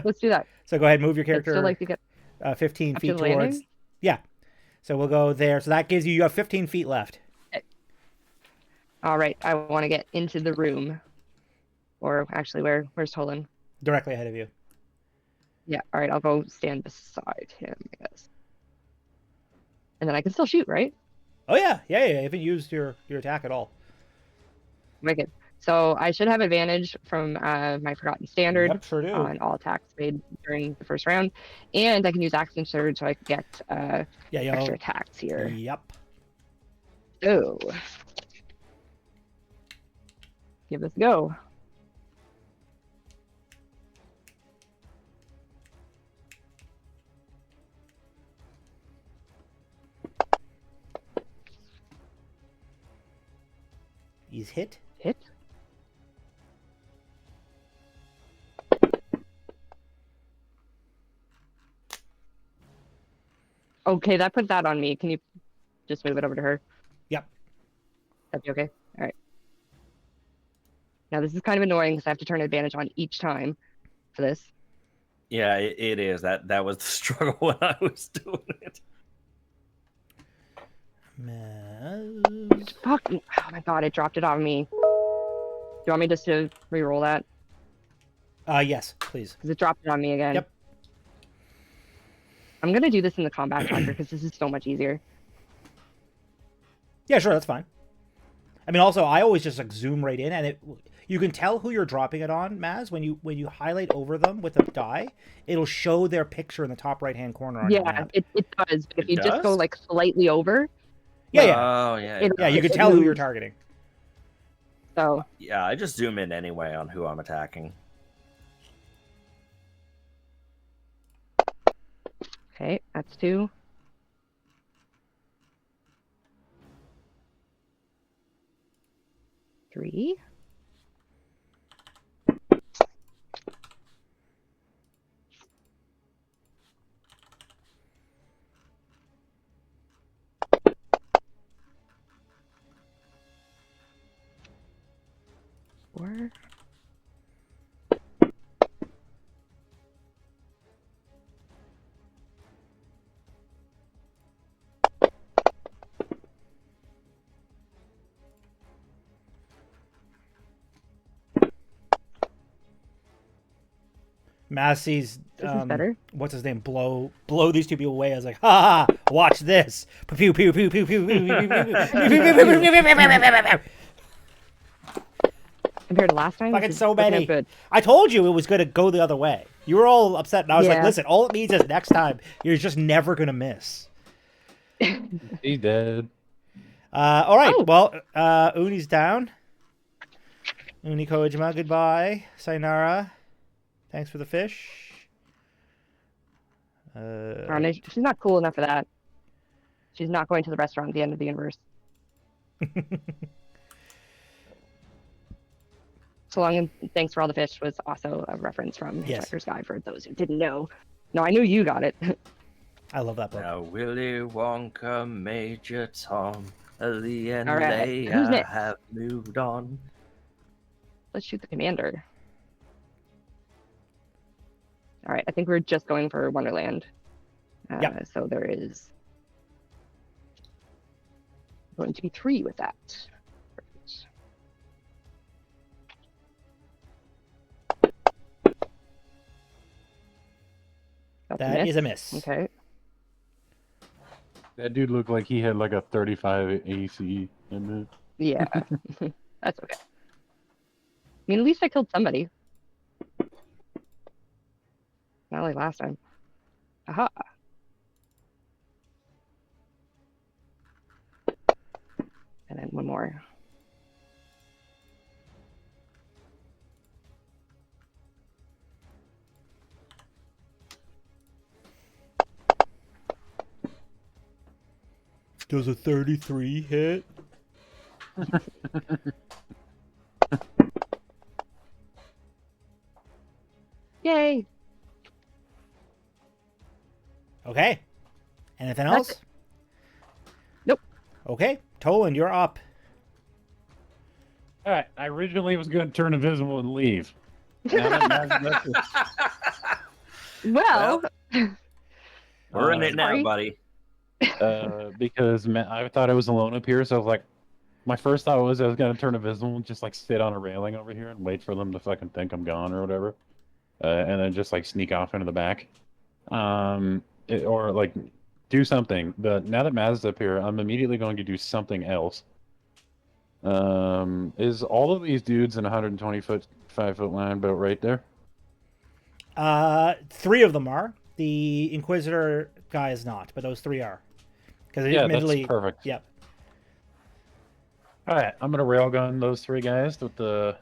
Let's do that. So go ahead and move your I'd still character like to get 15 up feet to the towards... landing. Yeah. So we'll go there. So that gives you have 15 feet left. All right, I want to get into the room. Or actually, where's Tolan? Directly ahead of you. Yeah, all right, I'll go stand beside him, I guess. And then I can still shoot, right? Oh, yeah. Yeah. You haven't used your attack at all. Wicked. So I should have advantage from my Forgotten Standard Yep, sure do. on all attacks made during the first round. And I can use Action Surge so I can get Yeah, extra attacks here. Yep. So, give this a go. He's hit. Hit. Okay, that put that on me. Can you just move it over to her? Yep. That'd be okay. All right. Now this is kind of annoying because I have to turn advantage on each time for this. Yeah, it is. That was the struggle when I was doing it. Fuck. Oh my god, it dropped it on me. Do you want me just to re-roll that? Yes, please. Because it dropped it on me again. Yep. I'm gonna do this in the combat tracker because this is so much easier. Yeah, sure, that's fine. I mean, also, I always just like zoom right in, and you can tell who you're dropping it on, Maz, when you highlight over them with a die. It'll show their picture in the top right hand corner on your Yeah, map. it does. But if It you just go does? like slightly over, Yeah. Oh, yeah. It- Yeah, you can it tell who you're moves. targeting. so Yeah, I just zoom in anyway on who I'm attacking. okay, that's 2. Three. Four. Maz sees This is better. what's his name blow these two people away. I was like, ha ha, watch this. Pew pew pew pew pew pew pew pew pew. Compared to last time, Fucking this is so looking up many. Good. I told you it was going to go the other way. You were all upset, and I was like, Yeah. listen, all it means is next time you're just never going to miss. He's dead. All right. Oh. Well, Uni's down. Uni Kojima, goodbye. Sayonara. Thanks for the fish. Rhonda, she's not cool enough for that. She's not going to the restaurant at the end of the universe. So long and thanks for all the fish was also a reference from Yes. Hitchhiker's Guide for those who didn't know. No, I knew you got it. I love that book. Now, Willy Wonka, Major Tom, Ali and All right, Leia who's next? have moved on. Let's shoot the commander. All right, I think we're just going for Wonderland. Yep. So there is going to be 3 with that. Perfect. That's That is a miss. Okay. That dude looked like he had like a 35 AC in it. Yeah. That's okay. I mean, at least I killed somebody. Not like last time. Aha. And then one more. Does a 33 hit? Yay! Okay. Anything That's else? Nope. Okay. Toland, you're up. All right. I originally was going to turn invisible and leave. Now Well, We're in it now, Sorry. buddy. because I thought I was alone up here, so I was like, my first thought was I was going to turn invisible and just like sit on a railing over here and wait for them to fucking think I'm gone or whatever, and then just like sneak off into the back, or like do something. But now that Maz is up here, I'm immediately going to do something else. Is all of these dudes in 120-foot, 5-foot line about right there? 3 of them are. The Inquisitor guy is not, but those 3 are. Because Yeah, admittedly, that's perfect. Yep. All right, I'm gonna railgun those 3 guys with the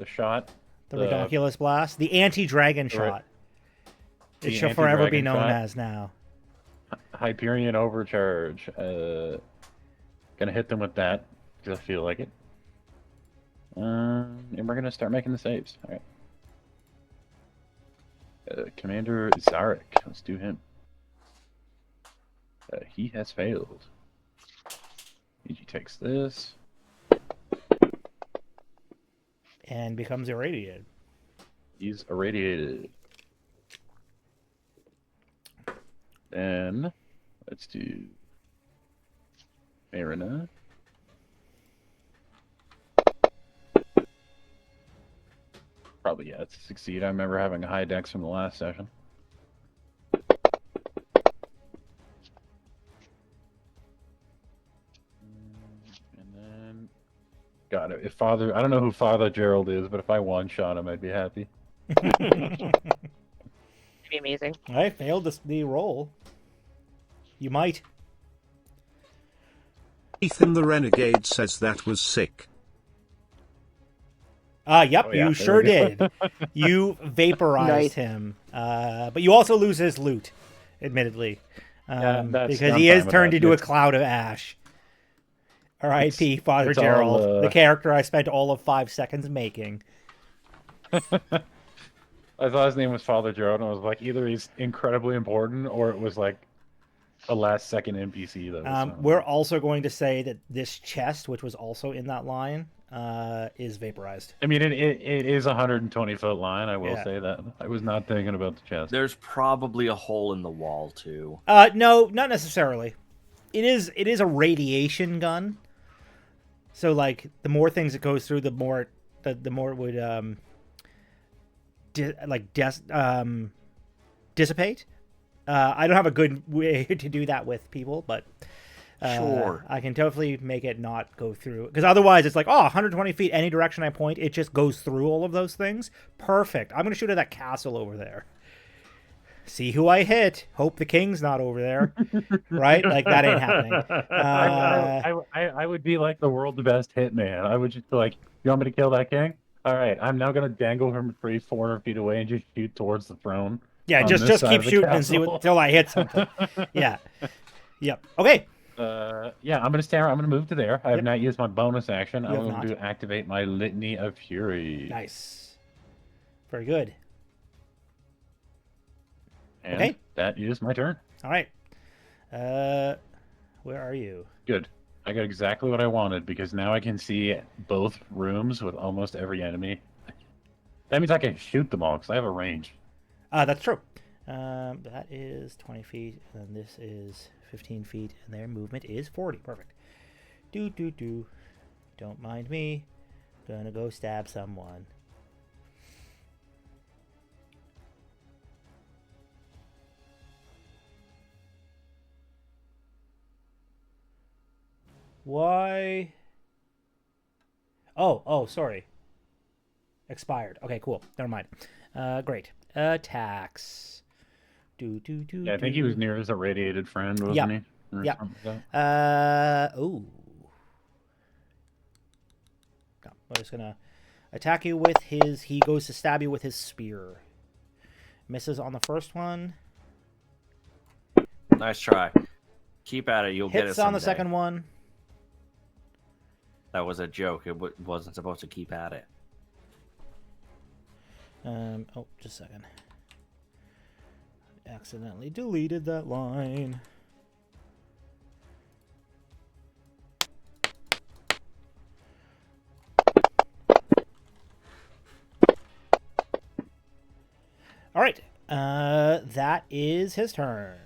shot. The Redonkulus Blast. The anti-dragon Right. shot. It The shall forever be anti-dragon known shot. as now. Hyperion Overcharge. Gonna hit them with that because I feel like it. And we're gonna start making the saves. All right. Commander Zarek. Let's do him. He has failed. He takes this. And becomes irradiated. He's irradiated. Then let's do Marina. Probably, yeah, it's a succeed. I remember having a high dex from the last session. And then, God, if Father, I don't know who Father Gerald is, but if I one-shot him, I'd be happy. it'd be amazing. I failed the roll. You might. Ethan the Renegade says that was sick. Yep, Oh, yeah, you there sure we go. did. You vaporized Nice. him. But you also lose his loot, admittedly. Yeah, Because I'm he fine is with turned that. into a It's- cloud of ash. R.I.P. Father it's all, Gerald, the character I spent all of 5 seconds making. I thought his name was Father Gerald, and I was like, either he's incredibly important, or it was like a last-second NPC, though. So. We're also going to say that this chest, which was also in that line, is vaporized. I mean, it is a 120-foot line. I will Yeah. say that. I was not thinking about the chest. There's probably a hole in the wall too. No, not necessarily. It is a radiation gun. So like the more things it goes through, the more it would dissipate. I don't have a good way to do that with people, but Sure. I can definitely make it not go through. Because otherwise it's like, 120 feet, any direction I point, it just goes through all of those things. Perfect. I'm going to shoot at that castle over there. See who I hit. Hope the king's not over there. Right? Like, that ain't happening. I would be like the world's best hitman. I would just be like, you want me to kill that king? All right, I'm now going to dangle him 400 feet away and just shoot towards the throne. Yeah, on just this side keep of the shooting and see castle. until I hit something. Yeah. Yep. Okay. Yeah, I'm going to stand. I'm going to move to there. I have Yep. not used my bonus action. You I'm have going to activate my Litany of Fury. Nice. Very good. And Okay. that is my turn. All right. Where are you? Good. I got exactly what I wanted because now I can see both rooms with almost every enemy. That means I can shoot them all because I have a range. That's true. That is 20 feet, and this is 15 feet, and their movement is 40. Perfect. Do. Don't mind me. Gonna go stab someone. Why? Oh, sorry. Expired. Okay, cool. Never mind. Great. Attacks. Do. Yeah, I think he was near his irradiated friend, wasn't Yep. he? Or Yep. something like that. Ooh. No, I'm just gonna attack you with his. He goes to stab you with his spear. Misses on the first one. Nice try. Keep at it. You'll get it Hits someday. on the second one. That was a joke. It wasn't supposed to keep at it. Oh, just a second. Accidentally deleted that line. All right. That is his turn.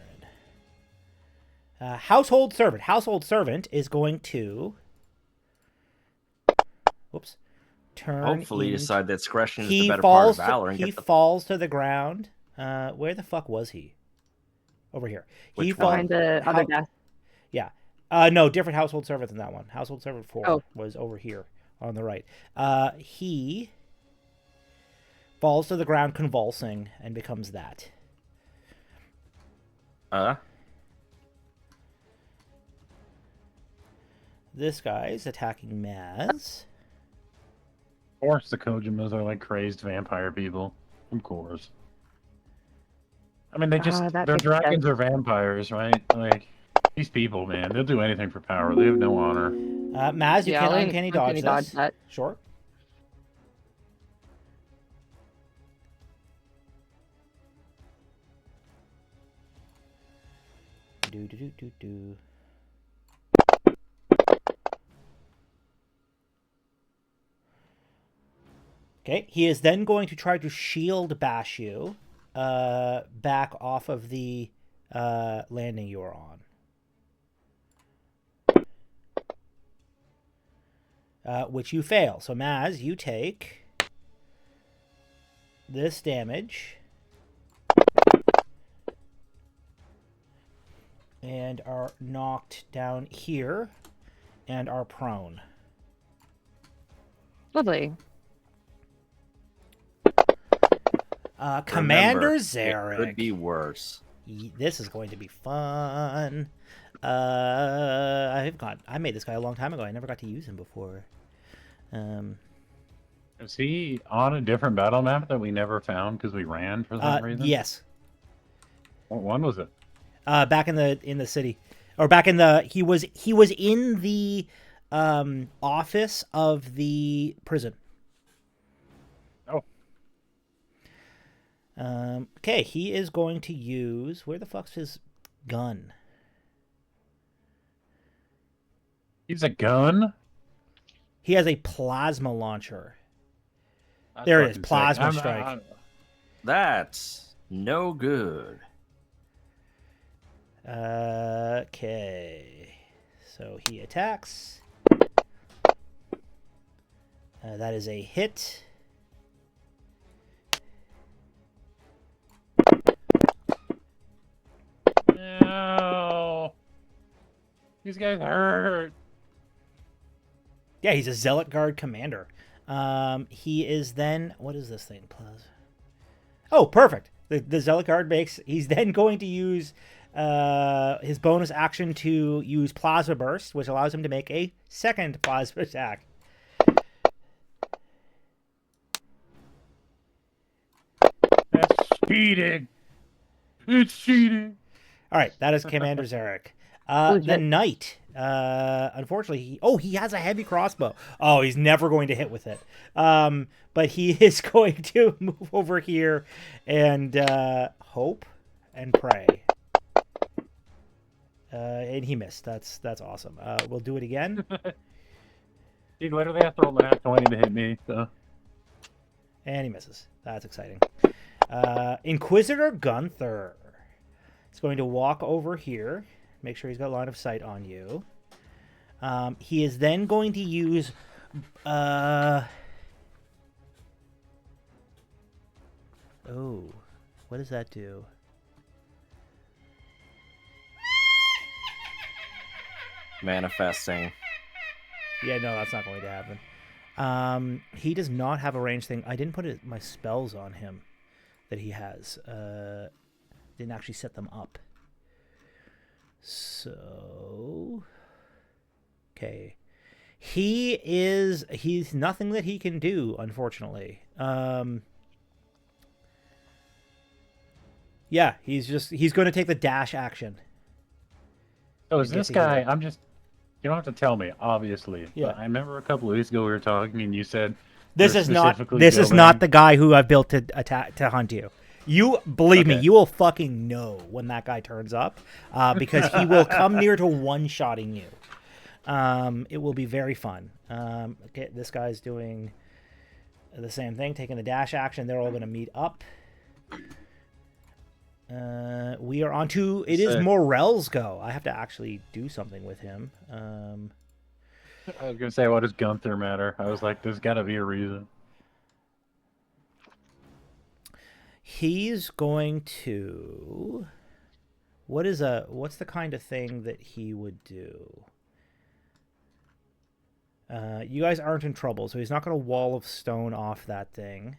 Household servant. Household servant is going to. Whoops. Turn. Hopefully, you decide that discretion is the He better part of falls. valor. And He get the falls to the ground. Where the fuck was he? Over here. He Which one? Behind the other desk. Yeah. No, different household servant than that one. Household servant 4 was over here on the right. He falls to the ground convulsing and becomes that. This guy's attacking Maz. Of course, the Kojimas are like crazed vampire people. Of course. I mean, that they're makes dragons sense. or vampires, right? Like, these people, man, they'll do anything for power. They have no honor. Maz, you Yeah, can I'll uncanny dodge dodge this. that. Sure. Do. Okay, he is then going to try to shield bash you back off of the landing you are on. Which you fail. So, Maz, you take this damage and are knocked down here and are prone. Lovely. Commander Remember, Zarek. It could be worse. This is going to be fun. I made this guy a long time ago. I never got to use him before. Is he on a different battle map that we never found because we ran for some reason? Yes. What one was it? Back in the city, or back in the he was in the office of the prison. Oh. Okay, he is going to use, where the fuck's his gun? He's a gun? He has a plasma launcher. That's There it is, fucking sick. plasma strike. That's no good. Okay, so he attacks. That is a hit. No. These guys hurt. Yeah, he's a Zealot Guard commander. He is then, what is this thing? Oh, perfect. The Zealot Guard he's then going to use his bonus action to use Plasma Burst, which allows him to make a second plasma attack. That's cheating. It's cheating. All right, that is Commander Zarek. The Knight, unfortunately, he has a heavy crossbow. Oh, he's never going to hit with it. But he is going to move over here and hope and pray. And he missed. That's awesome. We'll do it again. He literally has to roll a nat 20 to hit me, so. And he misses. That's exciting. Inquisitor Gunther is going to walk over here. Make sure he's got line of sight on you. He is then going to use... Oh. What does that do? Manifesting. Yeah, no, that's not going to happen. He does not have a range thing. I didn't put my spells on him that he has. Didn't actually set them up. So, okay. He's nothing that he can do, unfortunately. Yeah, he's going to take the dash action. So is and get this to heal guy? up. I'm just. You don't have to tell me, obviously. Yeah. But I remember a couple of weeks ago we were talking, and you said This you're is not specifically this is not building- the guy who I've built to attack to hunt you. You believe me, Okay. you will fucking know when that guy turns up, because he will come near to one-shotting you. It will be very fun. Okay, this guy's doing the same thing, taking the dash action. They're all going to meet up. We are on to it is Sick. Morel's go. I have to actually do something with him. I was gonna say, what does Gunther matter? I was like, there's gotta be a reason. He's going to. What's the kind of thing that he would do? You guys aren't in trouble, so he's not going to wall of stone off that thing.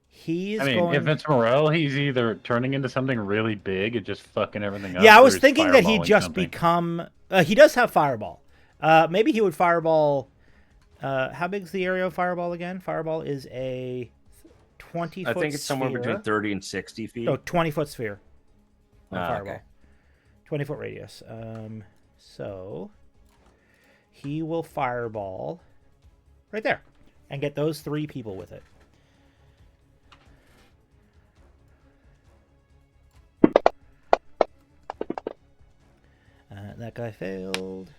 He's I mean, going. if it's Morel, he's either turning into something really big and just fucking everything up. Yeah, I or was he's thinking that he'd fireballing just something. become. He does have fireball. Maybe he would fireball. How big's the area of fireball again? Fireball is a 20-foot I think it's somewhere sphere. between 30 and 60 feet. No, 20-foot sphere. On fireball. Okay. 20-foot radius. So he will fireball right there and get those 3 people with it. That guy failed.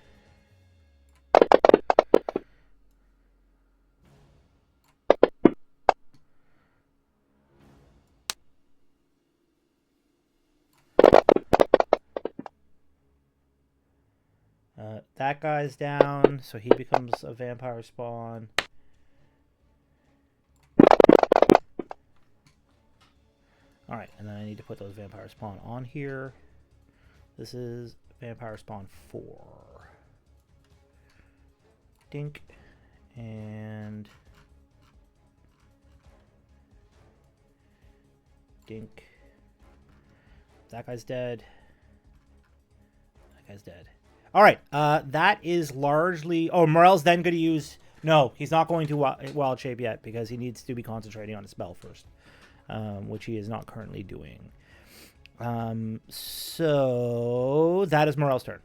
That guy's down, so he becomes a vampire spawn. Alright, and then I need to put those vampire spawn on here. This is vampire spawn 4. Dink. And dink. That guy's dead. That guy's dead. All right, that is largely... Oh, Morel's then going to use... No, he's not going to wild shape yet because he needs to be concentrating on his spell first, which he is not currently doing. So that is Morel's turn.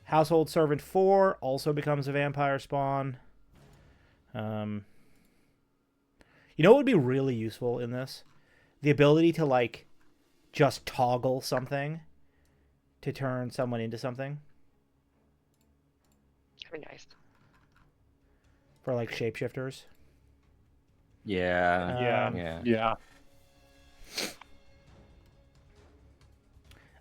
Household Servant 4 also becomes a vampire spawn. You know what would be really useful in this? The ability to, like, just toggle something to turn someone into something. Very nice. For, like, shapeshifters. Yeah. Yeah.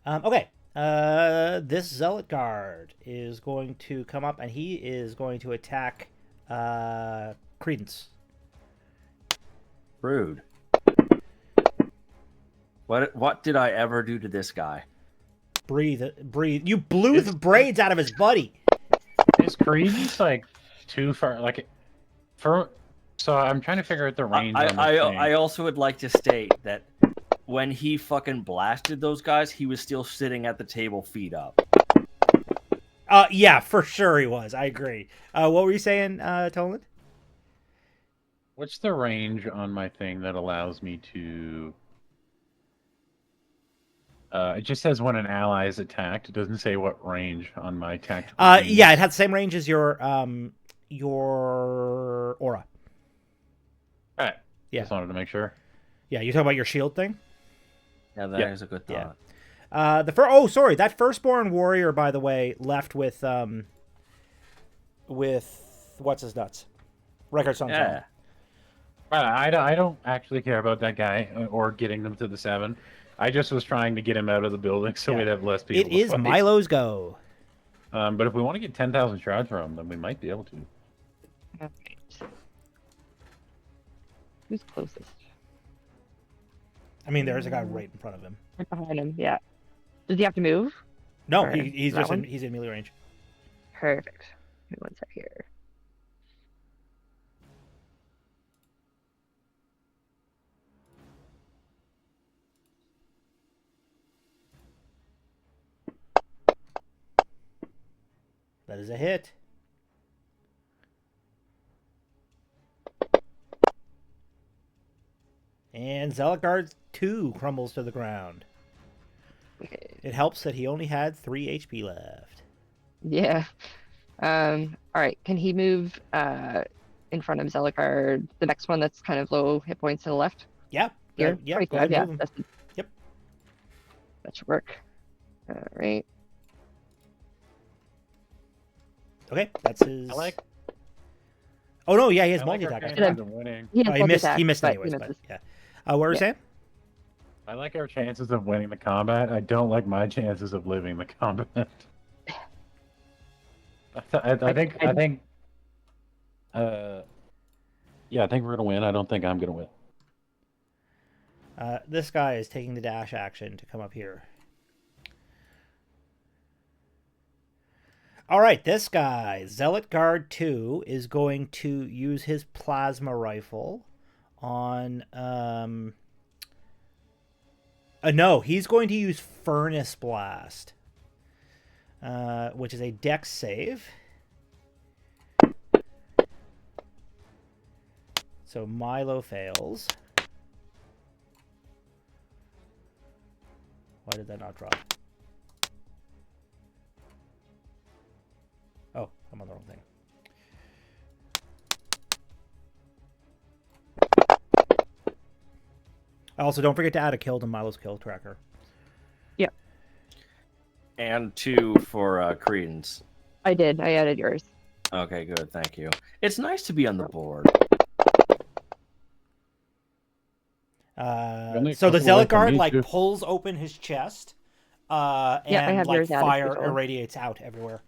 Okay. This Zealot Guard is going to come up and he is going to attack Credence. Rude. What did I ever do to this guy? Breathe. You blew the braids out of his buddy. Is Credence like too far? Like, so I'm trying to figure out the range on this thing. I also would like to state that when he fucking blasted those guys, he was still sitting at the table, feet up. Yeah, for sure he was. I agree. What were you saying, Toland? What's the range on my thing that allows me to? It just says when an ally is attacked. It doesn't say what range on my tactical. Yeah, it has the same range as your aura. All right. Yeah. Just wanted to make sure. Yeah, you talking about your shield thing? Yeah, that is a good thought. Yeah. That firstborn warrior, by the way, left with what's his nuts, Record Sunshine. Yeah. I don't actually care about that guy or getting them to the 7. I just was trying to get him out of the building so we'd have less people. It is Milo's go. But if we want to get 10,000 shards from him, then we might be able to. Alright. Who's closest? I mean, there's a guy right in front of him. Right behind him, yeah. Does he have to move? No, Or he's that just one? he's in melee range. Perfect. Give me one sec here. That is a hit. And Zealot Guard 2 crumbles to the ground. Okay. It helps that he only had 3 HP left. Yeah. All right. Can he move in front of Zelikard, the next one that's kind of low hit points to the left? Yeah. Here? Yeah. Pretty Go good. ahead and Yeah. move him. Yep. That should work. All right. Okay. That's his. I like. Oh no! Yeah, he has I like multi our attack. chances of winning. He has Oh, he missed. multi-attack, He missed but anyways. he But misses. yeah. What were you Yeah. saying? I like our chances of winning the combat. I don't like my chances of living the combat. I think. Yeah, I think we're gonna win. I don't think I'm gonna win. This guy is taking the dash action to come up here. All right, this guy, Zealot Guard 2, is going to use his plasma rifle on... no, he's going to use Furnace Blast, which is a dex save. So Milo fails. Why did that not drop? Oh, I'm on the wrong thing. Also, don't forget to add a kill to Milo's kill tracker. Yep. And 2 for Credence. I did. I added yours. Okay, good. Thank you. It's nice to be on the board. Only a So the couple Zealot away from Guard me, like too. pulls open his chest, and Yeah, I have like yours added fire as well. irradiates out everywhere,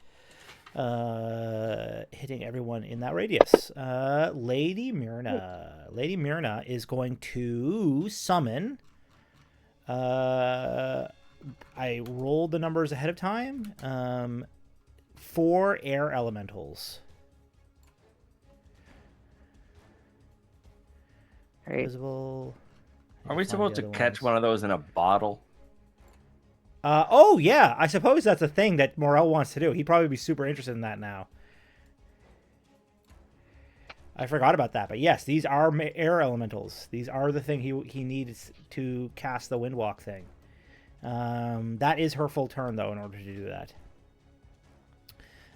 hitting everyone in that radius. Lady Myrna is going to summon. I rolled the numbers ahead of time. 4 air elementals. All right. Visible. Are we supposed to catch one of those in a bottle? Oh, yeah. I suppose that's a thing that Morel wants to do. He'd probably be super interested in that now. I forgot about that. But yes, these are air elementals. These are the thing he needs to cast the Windwalk thing. That is her full turn, though, in order to do that.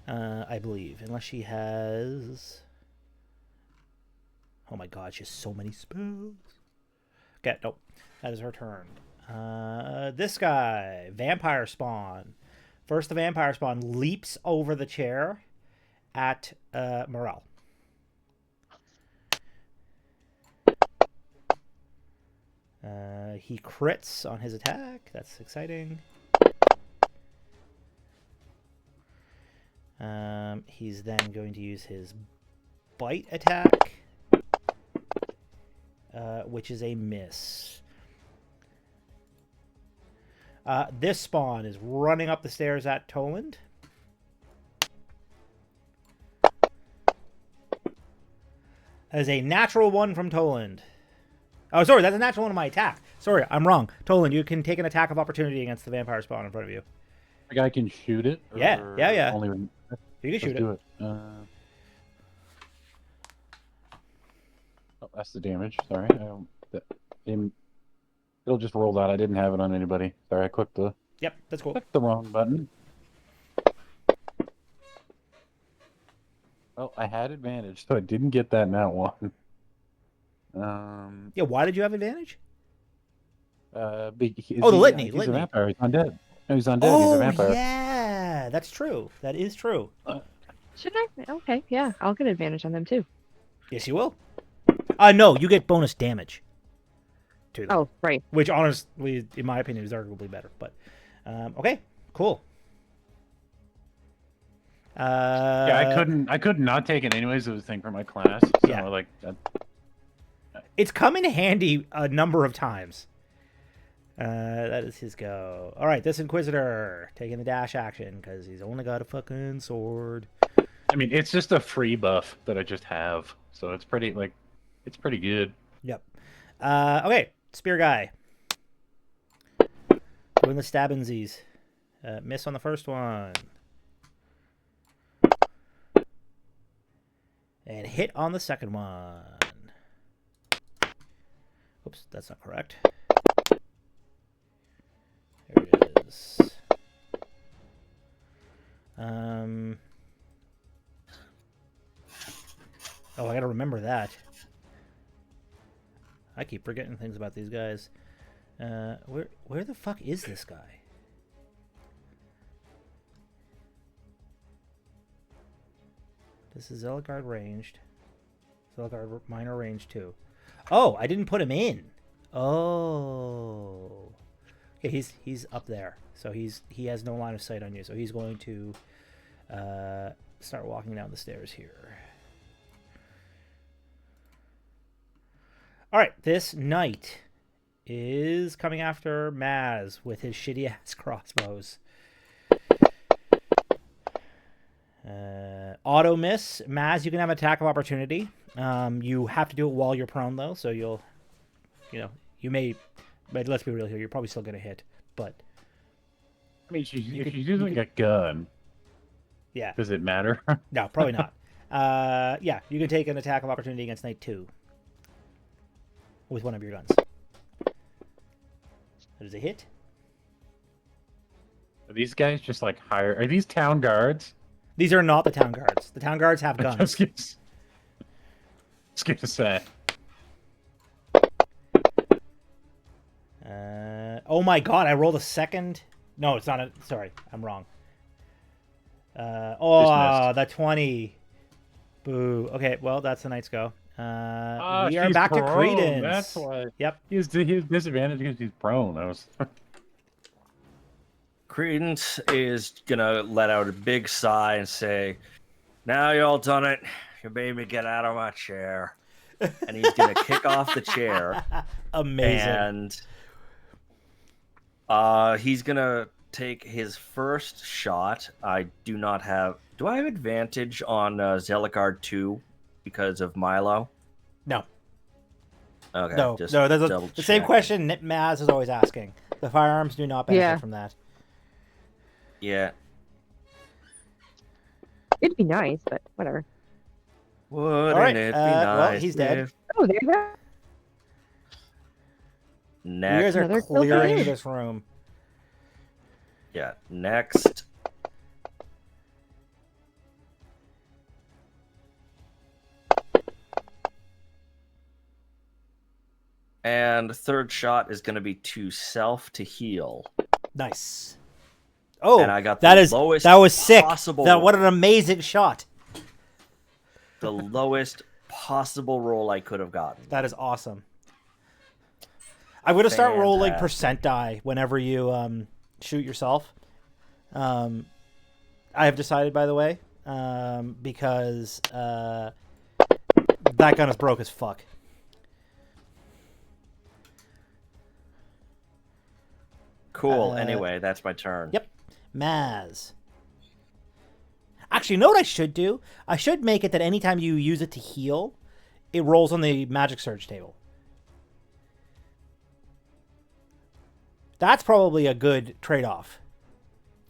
I believe. Unless she has... Oh my god, she has so many spells. Okay, nope. That is her turn. This guy, Vampire Spawn. First, the Vampire Spawn leaps over the chair at Morel. He crits on his attack. That's exciting. He's then going to use his bite attack, which is a miss. This spawn is running up the stairs at Toland. That is a natural 1 from Toland. Oh, sorry, that's a natural 1 on my attack. Sorry, I'm wrong. Toland, you can take an attack of opportunity against the vampire spawn in front of you. Like I can shoot it. Yeah. Only... You can shoot it. Do it. Oh, that's the damage. Sorry. It'll just roll out. I didn't have it on anybody. Sorry, I clicked the Yep, that's cool. the wrong button. Well, I had advantage, so I didn't get that nat one. Yeah, why did you have advantage? The litany, He's litany. a vampire. He's undead. No, he's undead. Oh, he's a vampire. yeah, that's true. That is true. Should I? Okay, yeah, I'll get advantage on them too. Yes, you will. No, you get bonus damage to them. Oh, right. Which, honestly, in my opinion, is arguably better. But, okay, cool. Yeah, I couldn't not take it anyways. It was a thing for my class. So, Yeah. like, It's come in handy a number of times. That is his go. All right, this Inquisitor taking the dash action because he's only got a fucking sword. I mean, it's just a free buff that I just have, so it's pretty it's pretty good. Yep. Okay, spear guy. Doing the stabbinsies. Miss on the first one. And hit on the second one. Oops, that's not correct. There it is. Oh, I gotta remember that. I keep forgetting things about these guys. Where the fuck is this guy? This is Zealotguard ranged. Zealotguard minor range 2. Oh, I didn't put him in. Oh. Okay, he's up there. So he has no line of sight on you. So he's going to start walking down the stairs here. All right, this knight is coming after Maz with his shitty ass crossbows. Auto miss. Maz, you can have attack of opportunity. You have to do it while you're prone though, so you may, but let's be real here, you're probably still gonna hit. But I mean, if she's using a gun, yeah, does it matter? no, probably not. Yeah, you can take an attack of opportunity against Knight 2 with one of your guns. That is a hit. Are these guys just like are these town guards? These are not the town guards. The town guards have guns. Just gonna say. Oh my god, I rolled a second. No, it's not a. Sorry, I'm wrong. The 20. Boo. Okay, well, that's the night's go. We are she's back to prone. Credence. That's why. Yep. He was disadvantaged because he's prone. I was. Credence is gonna let out a big sigh and say, "Now you all done it. You made me get out of my chair." And he's gonna kick off the chair. Amazing. And he's gonna take his first shot. I do not have. Do I have advantage on Zealotguard 2 because of Milo? No. Okay. No. Just No. There's double the same checking. question Maz is always asking. The firearms do not benefit from that. Yeah. It'd be nice, but whatever. Wouldn't right, it be well, nice? he's dead. if- Oh, there you go. You Next. guys are Another kill clearing for this room. Yeah. Next. And the third shot is going to be to self to heal. Nice. Oh, And I got that the is lowest that was sick. possible What an amazing shot. The lowest possible roll I could have gotten. That is awesome. I'm gonna start rolling Fantastic. percent die whenever you shoot yourself. I have decided, by the way, because that gun is broke as fuck. Cool. Anyway, that's my turn. Yep. Maz. Actually, you know what I should do? I should make it that anytime you use it to heal, it rolls on the magic surge table. That's probably a good trade-off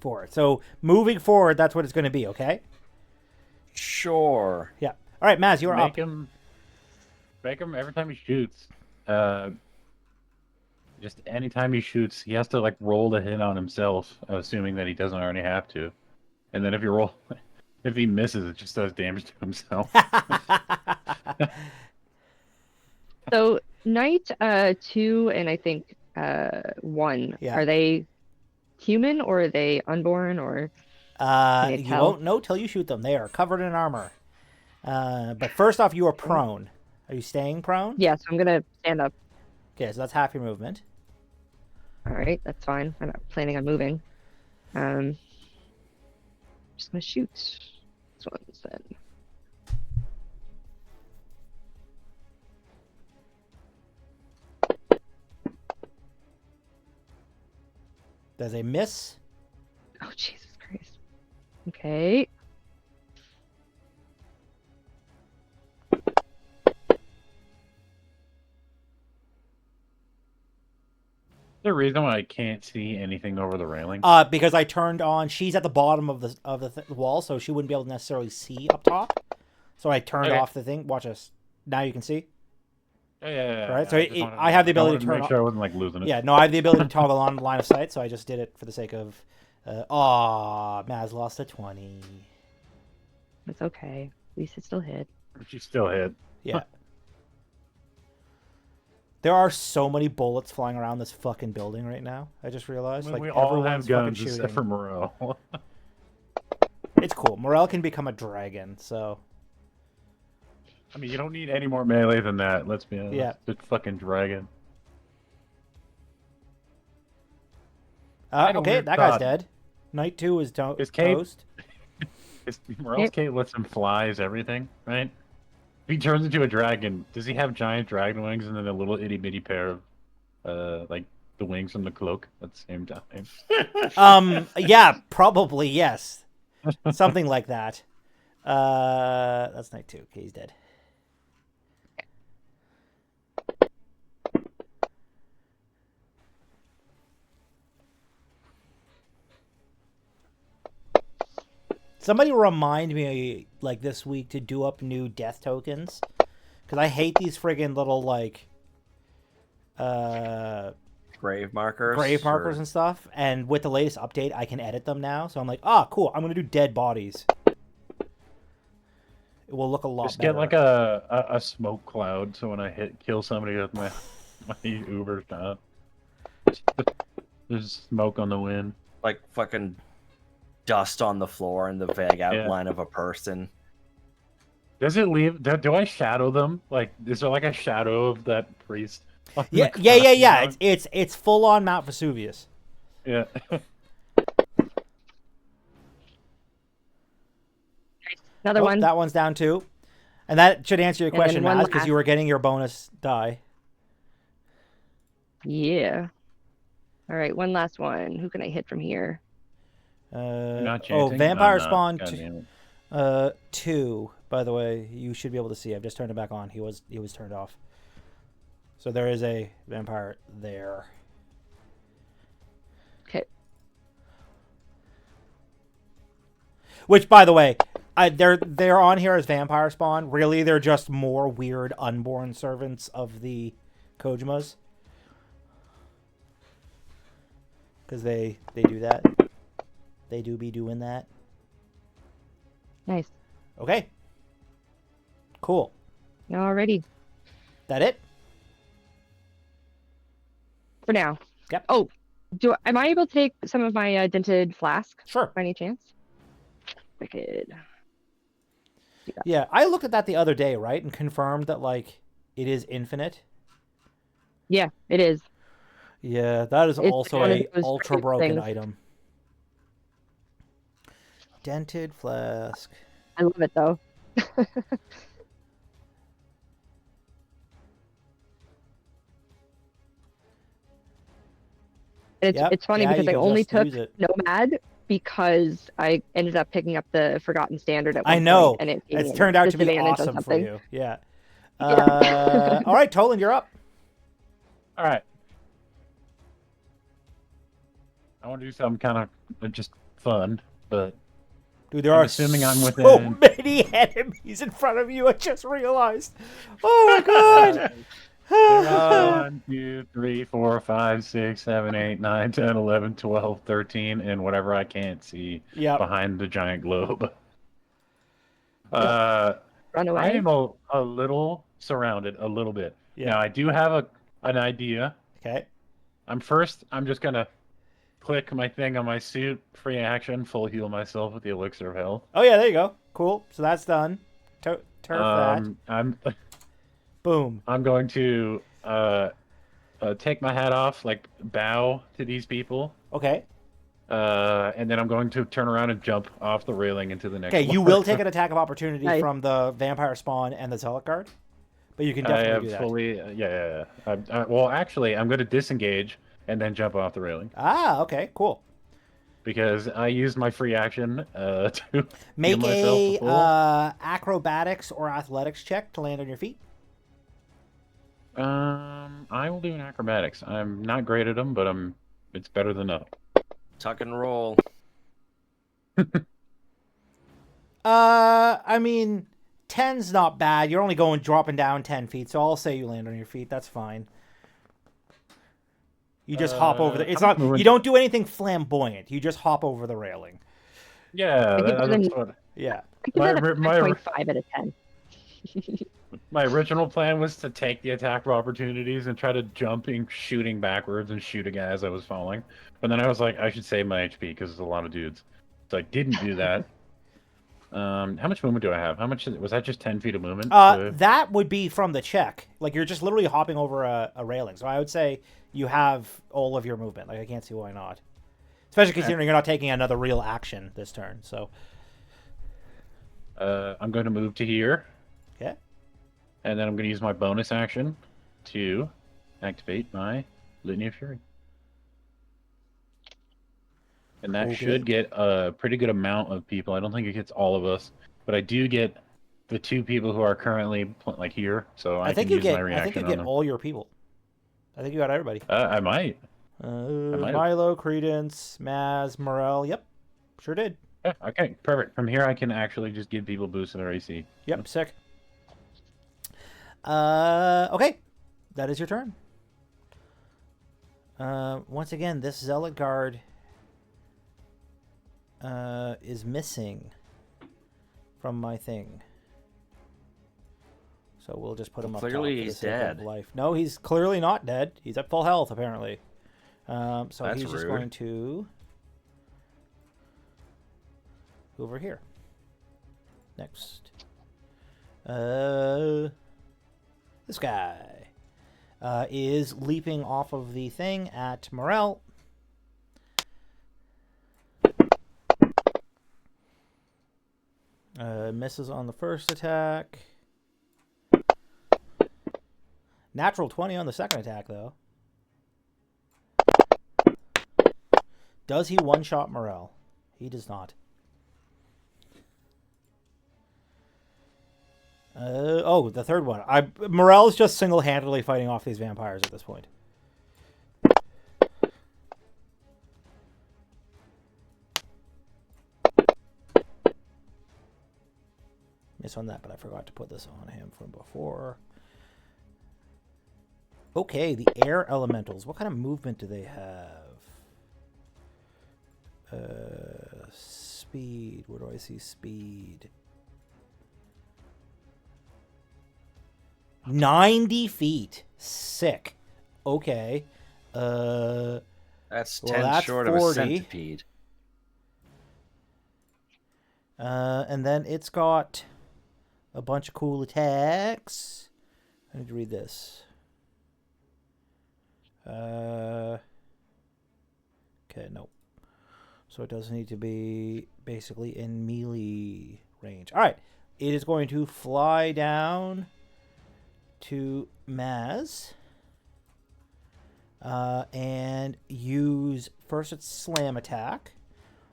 for it. So moving forward, that's what it's going to be, okay? Sure. Yeah. All right, Maz, you're up. Make him every time he shoots. Just anytime he shoots, he has to like roll to hit on himself, assuming that he doesn't already have to. And then if he misses, it just does damage to himself. So Knight 2 and I think 1. Yeah. Are they human or are they unborn or? Can you You tell? won't know till you shoot them. They are covered in armor. But first off, you are prone. Are you staying prone? Yeah, so I'm gonna stand up. Okay, so that's half your movement. All right, that's fine. I'm not planning on moving. Just gonna shoot this one instead. There's a miss. Oh Jesus Christ. Okay. The reason why I can't see anything over the railing. Because I turned on. She's at the bottom of the wall, so she wouldn't be able to necessarily see up top. So I turned Okay. off the thing. Watch us. Now you can see. Yeah. Right, so I just it- wanted I have the ability wanted to turn make sure I wasn't like losing it. Yeah, no, I have the ability to toggle on line of sight, so I just did it for the sake of Maz lost a 20. It's okay. At least it still hit. She still hit. Yeah. There are so many bullets flying around this fucking building right now. I just realized. Like, we all everyone's have fucking guns shooting. except for Moreau. It's cool. Morel can become a dragon, so... I mean, you don't need any more melee than that. Let's be honest. Yeah. Just fucking dragon. I had a Okay, weird that guy's thought. dead. Knight 2 is His cape- toast. Morel's cape lets him flies everything, right? If he turns into a dragon, does he have giant dragon wings and then a little itty bitty pair of, like, the wings from the cloak at the same time? Yeah, probably, yes. Something like that. That's Knight 2. Okay, he's dead. Somebody remind me, like, this week to do up new death tokens. Because I hate these friggin' little, like, Grave markers. grave markers and stuff. And with the latest update, I can edit them now. So I'm like, cool. I'm going to do dead bodies. It will look a lot Just better. get like a smoke cloud so when I kill somebody with my Uber shot, there's smoke on the wind. Like fucking dust on the floor and the vague outline of a person. Does it leave? Do I shadow them? Like, is there like a shadow of that priest? Yeah. It's full on Mount Vesuvius. Yeah. Another one. That one's down too. And that should answer your And then question, one Maz, because last. you were getting your bonus die. Yeah. All right, one last one. Who can I hit from here? Not chanting? Vampire I'm not. Spawn God damn it. 2. By the way, you should be able to see. I've just turned it back on. He was turned off. So there is a vampire there. Okay. Which, by the way, they're on here as vampire spawn. Really, they're just more weird unborn servants of the Kojimas. Because they do that. They do be doing that. Nice. Okay. Cool. Alrighty. That it? For now. Yep. Oh, am I able to take some of my dented flask Sure. by any chance? Wicked. Yeah, I looked at that the other day, right, and confirmed that like it is infinite. Yeah, it is. Yeah, that is It's also one of a those ultra great broken things. item. Dented flask. I love it though. It's funny yeah, because you I can only just took use it. Nomad because I ended up picking up the Forgotten Standard at one I know. point, and it gave me It's a turned out to be disadvantage on awesome for something. you. Yeah. Yeah. All right, Toland, you're up. All right. I want to do something kind of just fun, but Dude, there I'm are assuming I'm so within- many enemies in front of you. I just realized. Oh my god. 1, 2, 3, 4, 5, 6, 7, 8, 9, 10, 11, 12, 13, and whatever I can't see Yep. behind the giant globe. Run away. I am a little surrounded, a little bit. Yeah. Now, I do have an idea. Okay. I'm just going to click my thing on my suit, free action, full heal myself with the elixir of health. Oh yeah, there you go. Cool. So that's done. Turf that. Boom. I'm going to take my hat off, like bow to these people, Okay. and then I'm going to turn around and jump off the railing into the next Okay, one. you will take an attack of opportunity Nice. from the vampire spawn and the zealot guard, but you can I definitely have do that. fully, yeah. Well, actually, I'm going to disengage and then jump off the railing Ah, okay, cool. because I used my free action to Make heal myself a before. acrobatics or athletics check to land on your feet. I will do an acrobatics. I'm not great at them, but it's better than nothing. Tuck and roll. I mean, 10's not bad. You're only dropping down 10 feet, so I'll say you land on your feet. That's fine. You just hop over the. It's I'm not. moving. You don't do anything flamboyant. You just hop over the railing. Yeah, I give that's them- what. Yeah. I give My that a my 9.5 out of 10. my original plan was to take the attack opportunities and try to jump and shooting backwards and shoot a guy as I was falling. But then I was like, I should save my HP because there's a lot of dudes. So I didn't do that. How much movement do I have? How much was that? Just 10 feet of movement? That would be from the check. Like you're just literally hopping over a railing. So I would say you have all of your movement. Like I can't see why not. Especially considering you're not taking another real action this turn. So. I'm going to move to here. Okay. And then I'm going to use my bonus action to activate my Litany of Fury. And that should get a pretty good amount of people. I don't think it gets all of us, but I do get the 2 people who are currently like here, so I think can you use get. my reaction I think you on get them. all your people. I think you got everybody. I might. might have. Milo, Credence, Maz, Morel. Yep, sure did. Yeah, okay, perfect. From here, I can actually just give people boosts in their AC. Yep, sick. Okay, that is your turn. Once again, this Zealot Guard is missing from my thing. So we'll just put him up top. Clearly for he's the sake of dead. Life. No, he's clearly not dead. He's at full health, apparently. So That's he's just rude. going to over here. Next. This guy is leaping off of the thing at Morel. Misses on the first attack. Natural 20 on the second attack, though. Does he one-shot Morel? He does not. Oh, the third one. Morel's just single-handedly fighting off these vampires at this point. Miss on that, but I forgot to put this on him from before. Okay, the air elementals. What kind of movement do they have? Speed. Where do I see speed? 90 feet. Sick. Okay. That's 10 well, that's short of a 40. centipede. And then it's got a bunch of cool attacks. I need to read this. Okay, nope. So it doesn't need to be basically in melee range. All right. It is going to fly down to Maz. And use first its slam attack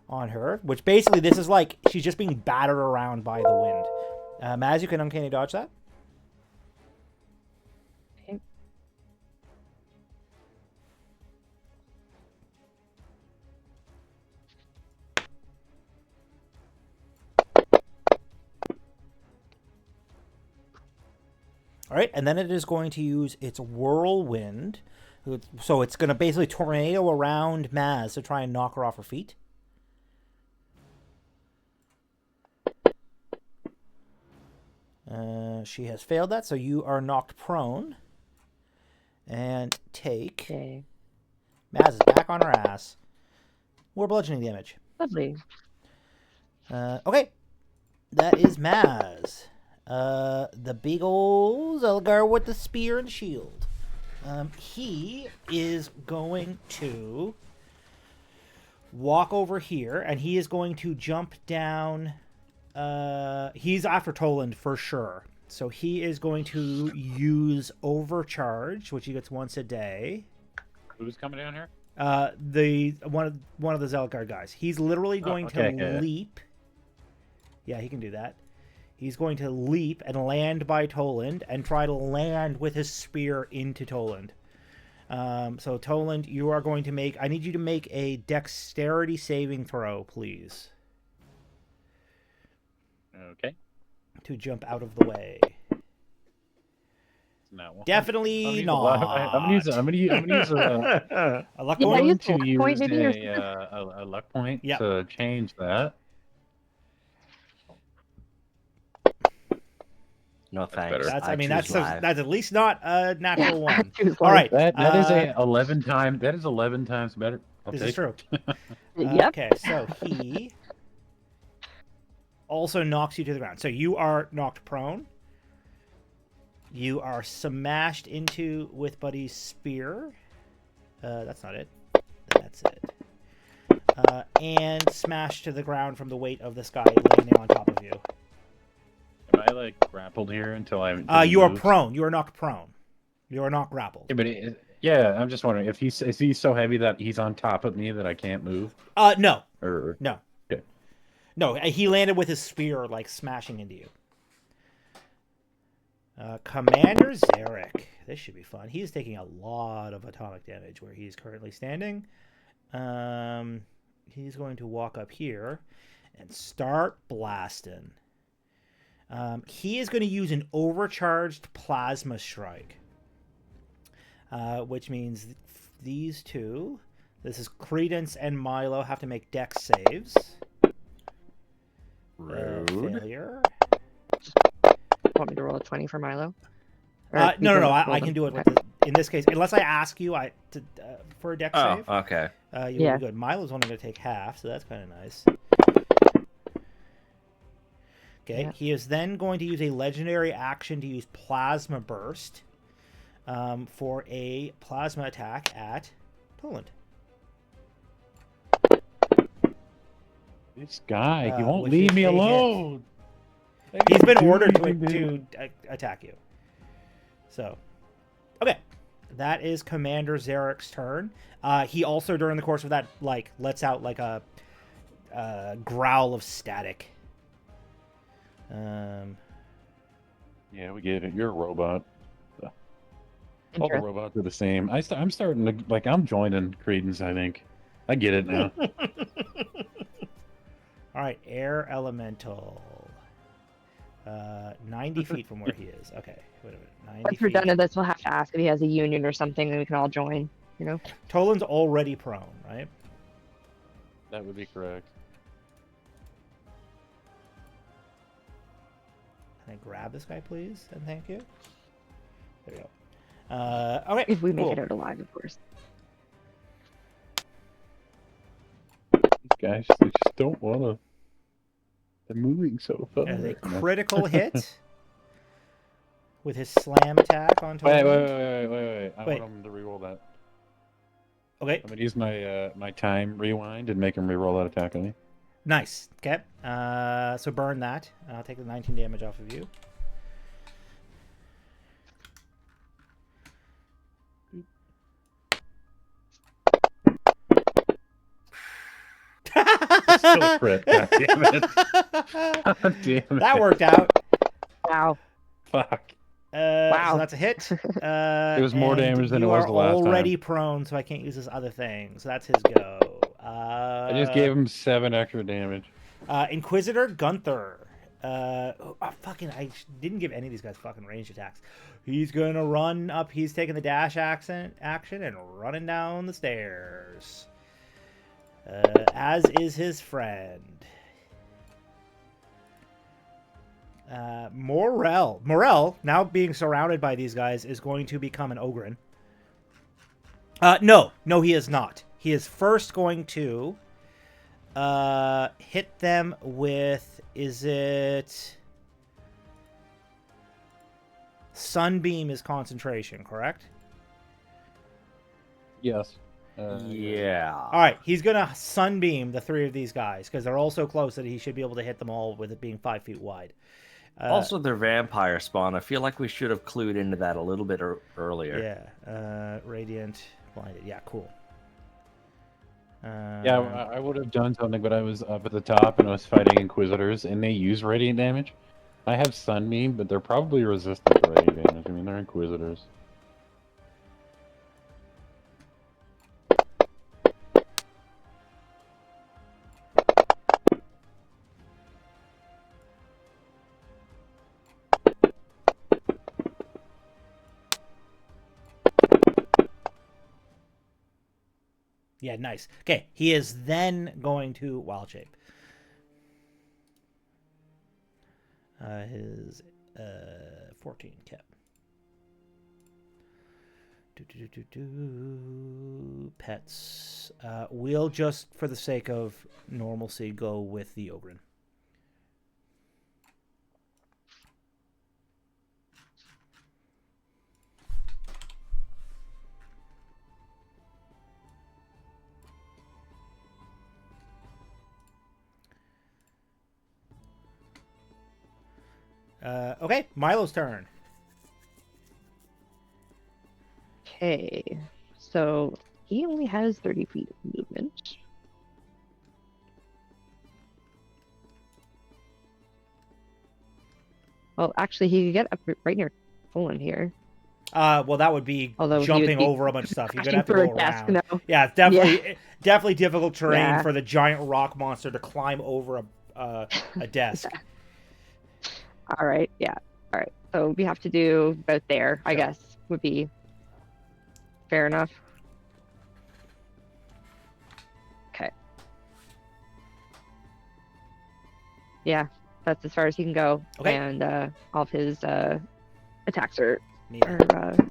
on her, which basically this is like she's just being battered around by the wind. Maz, you can uncanny dodge that. Okay. All right, and then it is going to use its whirlwind. So it's going to basically tornado around Maz to try and knock her off her feet. She has failed that, so you are knocked prone. And take... Okay. Maz is back on her ass. More bludgeoning damage. Lovely. Okay. That is Maz. The big old Zelgar with the spear and shield. He is going to walk over here, and he is going to jump down. He's after Toland for sure. So he is going to use Overcharge, which he gets once a day. Who's coming down here? The one of the Zelgar guys. He's literally going to okay. leap. Yeah, he can do that. He's going to leap and land by Toland and try to land with his spear into Toland. So Toland, you are going to make... I need you to make a dexterity saving throw, please. Okay. To jump out of the way. It's No. Definitely I'm gonna use. not. I'm gonna use a. A luck Yeah, point? I'm use going to a luck use point maybe, or a luck point Yep. to change that. No thanks. better. I choose live. That's at least not a natural one. Choose All life. right. That is a 11 time. That is 11 times better. I'll This take is true. Yep. Okay, so he also knocks you to the ground. So you are knocked prone. You are smashed into with Buddy's spear. That's not it. That's it. And smashed to the ground from the weight of this guy landing on top of you. Am I like grappled here until I'm? You are prone. You are knocked prone. You are not grappled. Yeah, but yeah, I'm just wondering if is he so heavy that he's on top of me that I can't move? No. Or No. okay. No, he landed with his spear, like, smashing into you. Commander Zarek. This should be fun. He's taking a lot of atomic damage where he's currently standing. He's going to walk up here and start blasting. He is going to use an overcharged plasma strike. Which means these two, this is Credence and Milo, have to make dex saves. Rude. Failure. Want me to roll a 20 for Milo? No. I can do it with this. In this case, unless I ask you for a dex Oh, save. okay. You'll be good. Milo's only going to take half, so that's kind of nice. Okay, Yeah. he is then going to use a legendary action to use Plasma Burst for a plasma attack at Poland. This guy, he won't which leave is me a hit. alone. He's been Do ordered anything, to attack you. So, okay. That is Commander Zarek's turn. He also, during the course of that, like, lets out, like, a growl of static. Yeah, we get it. You're a robot. All the robots are the same. I'm starting to, like, I'm joining Credence, I think. I get it now. All right, Air Elemental. 90 feet from where he is. Okay, wait a minute. 90 Once we're feet. done with this, we'll have to ask if he has a union or something, and we can all join. You know. Toland's already prone, right? That would be correct. Can I grab this guy, please? And thank you. There we go. Okay. If we make cool. it out alive, of course. These guys, they just don't want to. They're moving so fast. As a critical hit with his slam attack on Wait. Toland. I Wait. want him to reroll that. Okay, I'm gonna use my my time rewind and make him reroll that attack on me. nice. Okay, so burn that. I'll take the 19 damage off of you. Still a crit. God damn it. God damn it. That worked out. Wow. Fuck. So that's a hit. It was more damage than it was the last You are time. already prone, so I can't use this other thing. So that's his go. I just gave him 7 extra damage. Inquisitor Gunther. I didn't give any of these guys fucking ranged attacks. He's gonna run up. He's taking the dash action and running down the stairs. As is his friend. Morel, now being surrounded by these guys, is going to become an Ogren. No, he is not. He is first going to hit them with, is it... Sunbeam is concentration, correct? Yes. Yeah. All right, he's going to Sunbeam the 3 of these guys, because they're all so close that he should be able to hit them all with it being 5 feet wide. Also, they're vampire spawn. I feel like we should have clued into that a little bit earlier. Yeah, Radiant, Blinded. Yeah, cool. Yeah, I would have done something, but I was up at the top and I was fighting Inquisitors, and they use radiant damage. I have Sunbeam, but they're probably resistant to radiant damage. I mean, they're Inquisitors. Yeah, nice. Okay, he is then going to wild shape. His 14 cap. Pets. We'll just, for the sake of normalcy, go with the Ogren. Okay, Milo's turn. Okay, so he only has 30 feet of movement. Well, actually, he could get up right near Poland here. Well, that would be Although he jumping would be over a bunch of stuff. You're gonna crashing have to through go a desk, around. no. Yeah, it's definitely difficult terrain Yeah. for the giant rock monster to climb over a desk. All right, yeah. All right, so we have to do about there, I Sure. guess, would be fair enough. Okay. Yeah, that's as far as he can go. Okay. And all of his attacks are Neat.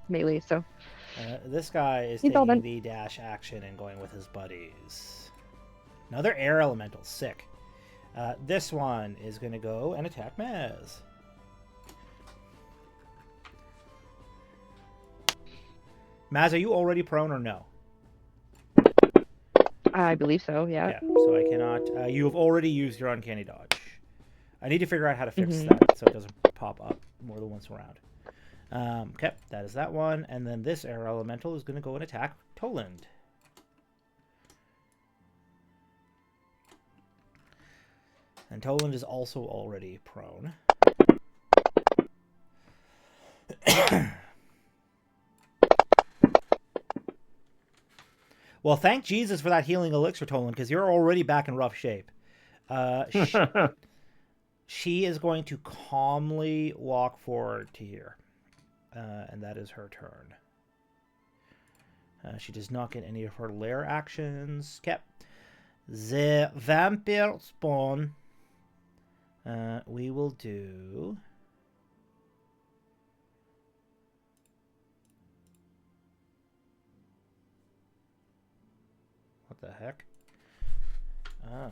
melee, so This guy is He's all taking done. the dash action and going with his buddies. Another air elemental, sick. This one is going to go and attack Maz. Maz, are you already prone or no? I believe so, yeah. Yeah, so I cannot. You have already used your uncanny dodge. I need to figure out how to fix Mhm. that so it doesn't pop up more than once around. Okay, that is that one. And then this air elemental is going to go and attack Toland. And Toland is also already prone. Well, thank Jesus for that healing elixir, Toland, because you're already back in rough shape. She is going to calmly walk forward to here. And that is her turn. She does not get any of her lair actions. Okay. The vampire spawn. We will do... What the heck? Oh.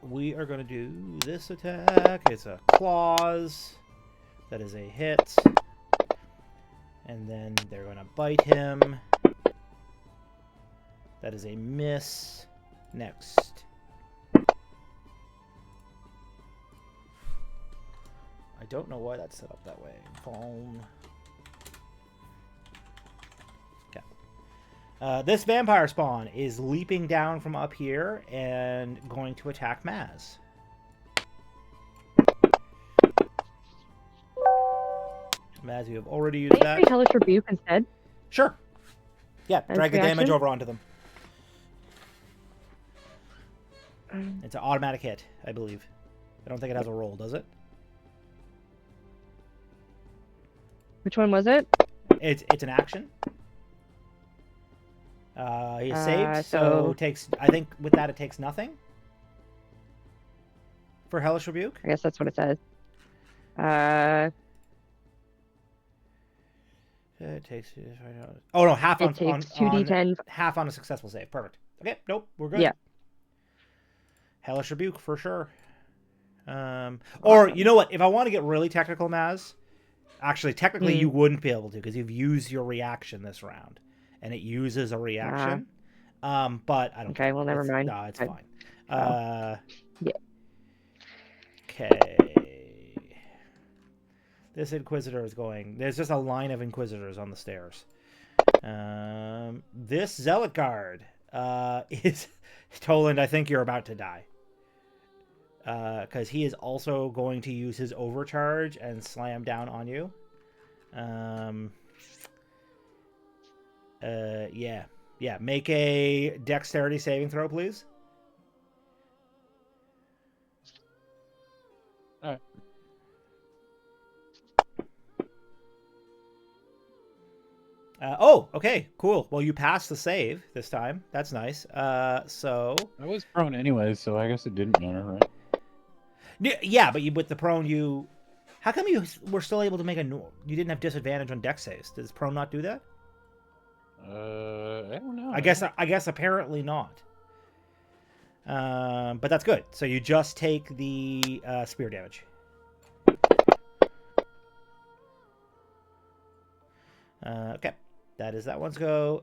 We are going to do this attack. It's a claws. That is a hit. And then they're going to bite him. That is a miss. Next. I don't know why that's set up that way. Phone. Okay. This vampire spawn is leaping down from up here and going to attack Maz. Maz, you have already used that. Maybe Hellish Rebuke instead. Sure. Yeah, As drag the damage reaction? over onto them. It's an automatic hit, I believe. I don't think it has a roll, does it? Which one was it? It's an action. He is saved, so so- takes. I think with that it takes nothing. For Hellish Rebuke. I guess that's what it says. It takes. Oh no, half on It takes on 2d10. half on a successful save. Perfect. Okay, nope, we're good. Yeah. Hellish Rebuke for sure. Or you know what? If I want to get really technical, Maz, actually, technically you wouldn't be able to because you've used your reaction this round, and it uses a reaction. But I don't. Okay, well, never mind. No, it's I- fine. Yeah. Okay. This Inquisitor is going... There's just a line of Inquisitors on the stairs. This Zealot Guard is... Toland, I think you're about to die. Because he is also going to use his overcharge and slam down on you. Yeah. Yeah, make a dexterity saving throw, please. Oh, okay, cool. Well, you passed the save this time. That's nice. So I was prone anyways, so I guess it didn't matter, right? yeah, but with the prone, you. How come you were still able to make you didn't have disadvantage on dex saves? Does prone not do that? I don't know. I guess apparently not. But that's good. So you just take the spear damage. Okay, that is that one's go.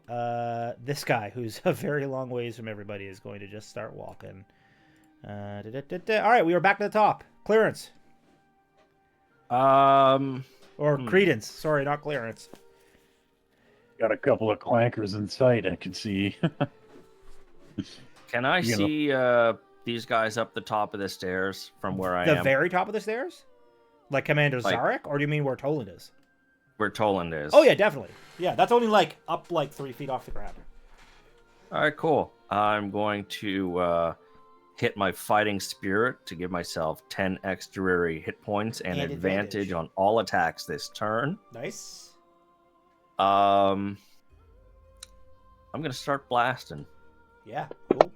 This guy, who's a very long ways from everybody, is going to just start walking. All right, we are back to the top. Clearance. Or credence. Sorry, not clearance. Got a couple of clankers in sight, I can see. Can I You know. see these guys up the top of the stairs from where I The am? very top of the stairs? Like Commander Like- Zarek? Or do you mean where Toland is? Where Toland is. Oh, yeah, definitely. Yeah, that's only up 3 feet off the ground. All right, cool. I'm going to hit my fighting spirit to give myself 10 extra hit points and And advantage advantage. on all attacks this turn. Nice. I'm gonna start blasting, Yeah, cool.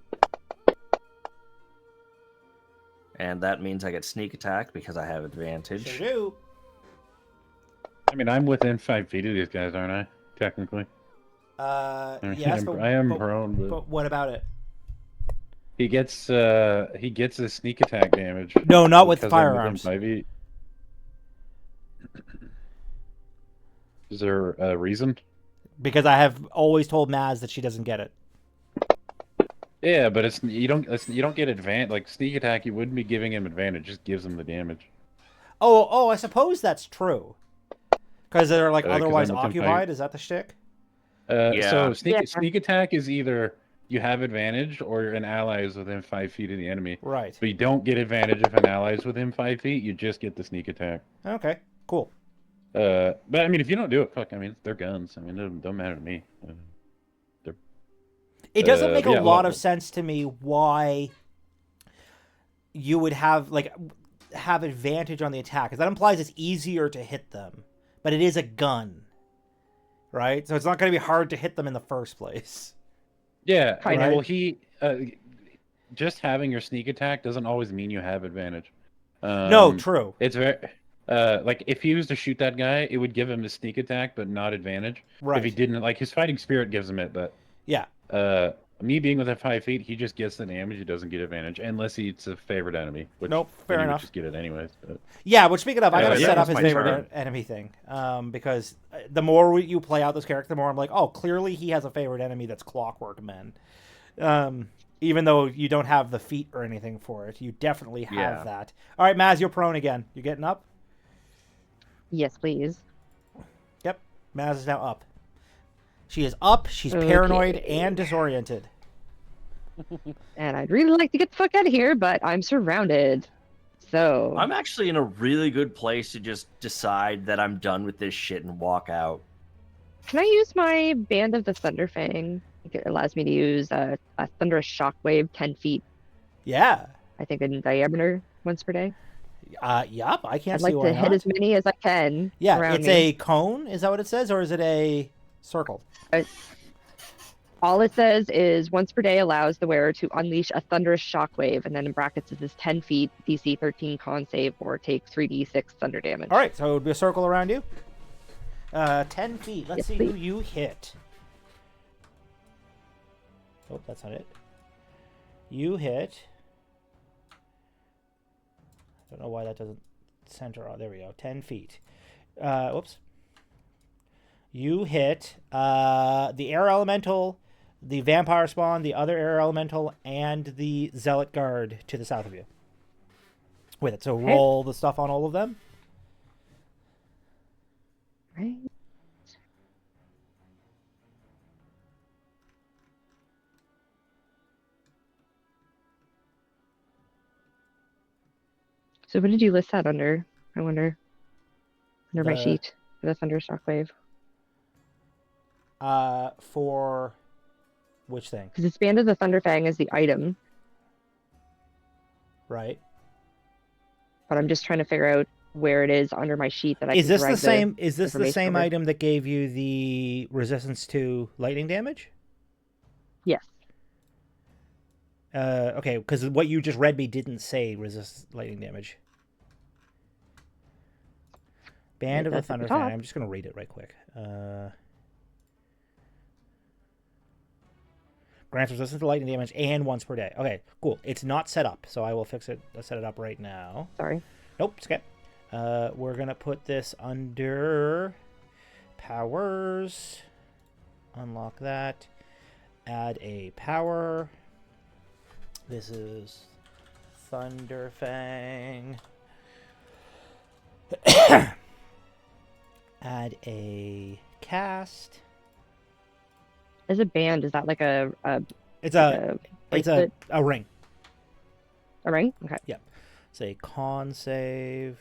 and that means I get sneak attack because I have advantage. Sure do. I mean, I'm within 5 feet of these guys, aren't I? Technically. I mean, Yes, but, I am but, prone, but what about it? he gets a sneak attack damage. No, not with because I'm within firearms. 5 feet. Is there a reason? Because I have always told Maz that she doesn't get it. Yeah, but you don't get advantage. Like sneak attack, you wouldn't be giving him advantage; just gives him the damage. Oh, I suppose that's true. Because they're 'Cause otherwise I'm within occupied. Is that the shtick? Yeah. So Yeah. sneak attack is either you have advantage or an ally is within 5 feet of the enemy. Right. But you don't get advantage if an ally is within 5 feet. You just get the sneak attack. Okay. Cool. But I mean, if you don't do it, fuck. I mean, they're guns. I mean, it don't matter to me. It doesn't make a yeah, lot well- of sense to me why you would have advantage on the attack, because that implies it's easier to hit them, but it is a gun, right? So it's not going to be hard to hit them in the first place. Yeah. Kind of. Well, he just having your sneak attack doesn't always mean you have advantage. No, true. It's very like if he was to shoot that guy, it would give him the sneak attack, but not advantage. Right. If he didn't, like his fighting spirit gives him it, but Yeah. me being within 5 feet, he just gets the damage. He doesn't get advantage unless it's a favorite enemy. Which Nope, fair then he would enough. just get it anyways. But... Yeah, which speaking of, I Yeah, gotta yeah, set up that's his my favorite turn. enemy thing. Because the more you play out this character, the more I'm like, oh, clearly he has a favorite enemy that's Clockwork Men. Even though you don't have the feat or anything for it, you definitely have Yeah. that. All right, Maz, you're prone again. You getting up? Yes, please. Yep, Maz is now up. She is up. She's Okay. paranoid and disoriented. And I'd really like to get the fuck out of here, but I'm surrounded. So I'm actually in a really good place to just decide that I'm done with this shit and walk out. can I use my Band of the Thunderfang? It allows me to use a thunderous shockwave 10 feet, Yeah. I think, in diameter once per day. Yup. I can't I'd see like why to not. hit as many as I can. Yeah, around it's me. a cone. Is that what it says, or is it a circle? All it says is once per day allows the wearer to unleash a thunderous shockwave, and then in brackets it says 10 feet, DC 13 con save, or take 3d6 thunder damage. All right, so it would be a circle around you. 10 feet. Let's Yes, see who please. you hit. Oh, that's not it. You hit. I don't know why that doesn't center on. There we go. 10 feet. Whoops. You hit the air elemental, the vampire spawn, the other air elemental, and the zealot guard to the south of you. With it. So roll the stuff on all of them. Right. So what did you list that under? I wonder. Under my The- sheet for the thunder shockwave. For which thing? Because it's Band of the Thunderfang as the item, Right. but I'm just trying to figure out where it is under my sheet that I Is can this drag the same? Is this the information same over. item that gave you the resistance to lightning damage? Yes. Okay, because what you just read me didn't say resist lightning damage. Band of the That's at the Thunder Fan. top. I'm just gonna read it right quick. Grants resistance to lightning damage and once per day. Okay, cool. It's not set up, so I will fix it. I'll set it up right now. Sorry. Nope, it's okay. We're gonna put this under powers. Unlock that. Add a power. This is Thunderfang. Add a cast. As a band, is that like It's a bracelet? a ring. A ring? Okay. It's a con save.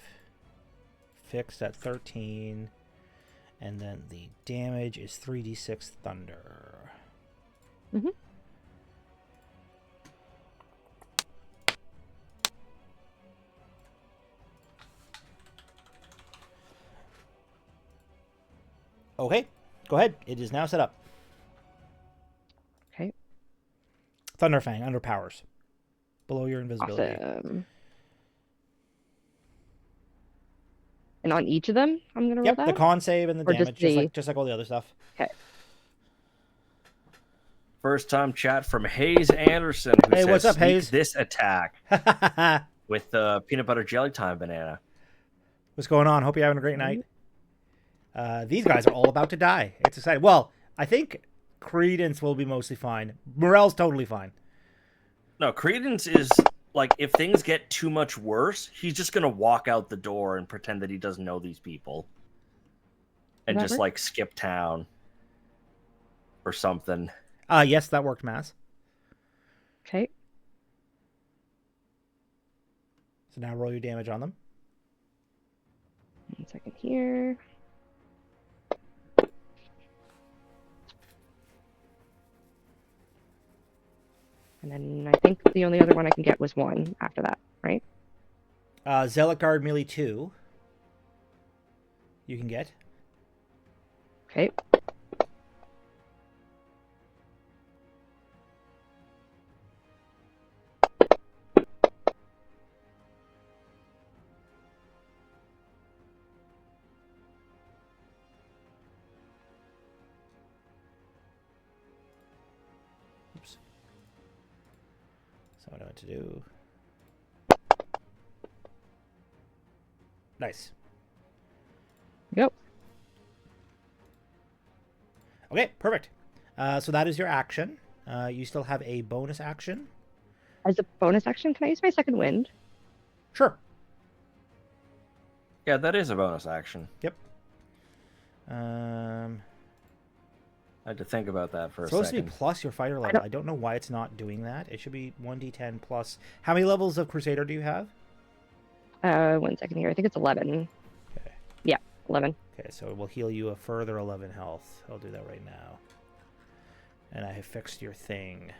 Fixed at 13. And then the damage is 3d6 thunder. Mhm. Okay, go ahead. It is now set up. Okay. Thunderfang under powers. Below your invisibility. Awesome. And on each of them, I'm gonna roll Yep, that. the con save and the Or just damage, just like all the other stuff. Okay. First time chat from Hayes Anderson. Who Hey, says, what's up, "Sneak Hayes?" this attack with peanut butter jelly time banana. What's going on? Hope you're having a great night. These guys are all about to die. It's exciting. Well, I think Credence will be mostly fine. Morel's totally fine. No, Credence is like, if things get too much worse, he's just gonna walk out the door and pretend that he doesn't know these people, and just Whatever. like skip town or something. Yes, that worked, Mass. Okay. So now roll your damage on them. 1 second here. And then I think the only other one I can get was 1 after that, right? Zealot Guard melee 2. You can get. Okay. Oops. So what I want to do. Nice. Yep. Okay, perfect. So that is your action. You still have a bonus action. As a bonus action, can I use my second wind? Sure. Yeah, that is a bonus action. Yep. I had to think about that for a It's supposed to second. be plus your fighter level. I don't know why it's not doing that. It should be 1d10 plus. How many levels of Crusader do you have? 1 second here. I think it's 11. Okay. Yeah, 11. Okay, so it will heal you a further 11 health. I'll do that right now. And I have fixed your thing.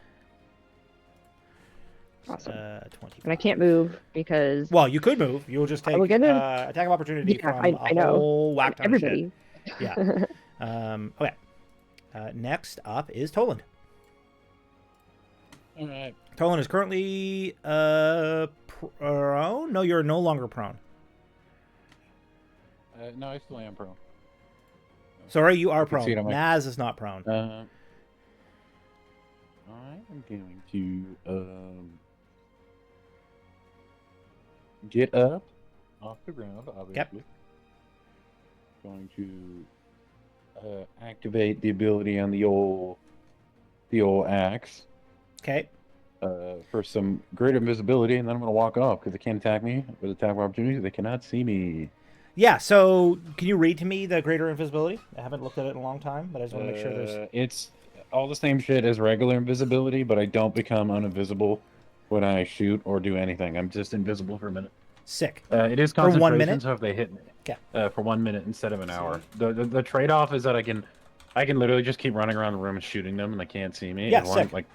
Awesome. 25. And I can't move because Well, you could move. You'll just take will get a- attack of opportunity Yeah, from I a know. whole whack ton of shit. everybody. Yeah. Okay. Next up is Toland. All right. Toland is currently prone. No, you're no longer prone. No, I still am prone. Sorry, you are can see it prone. on my- Naz is not prone. I am going to get up off the ground, obviously. Going to activate the ability on the old axe Okay. for some greater invisibility, and then I'm going to walk off because they can't attack me with attack of opportunity. They cannot see me. Yeah, so can you read to me the greater invisibility? I haven't looked at it in a long time, but I just want to make sure there's... It's all the same shit as regular invisibility, but I don't become uninvisible when I shoot or do anything. I'm just invisible for a minute. Sick. It is For 1 concentration, minute? so if they hit me, Okay. for 1 minute instead of an hour. The trade-off is that I can literally just keep running around the room and shooting them, and they can't see me. Yeah, as long- sick.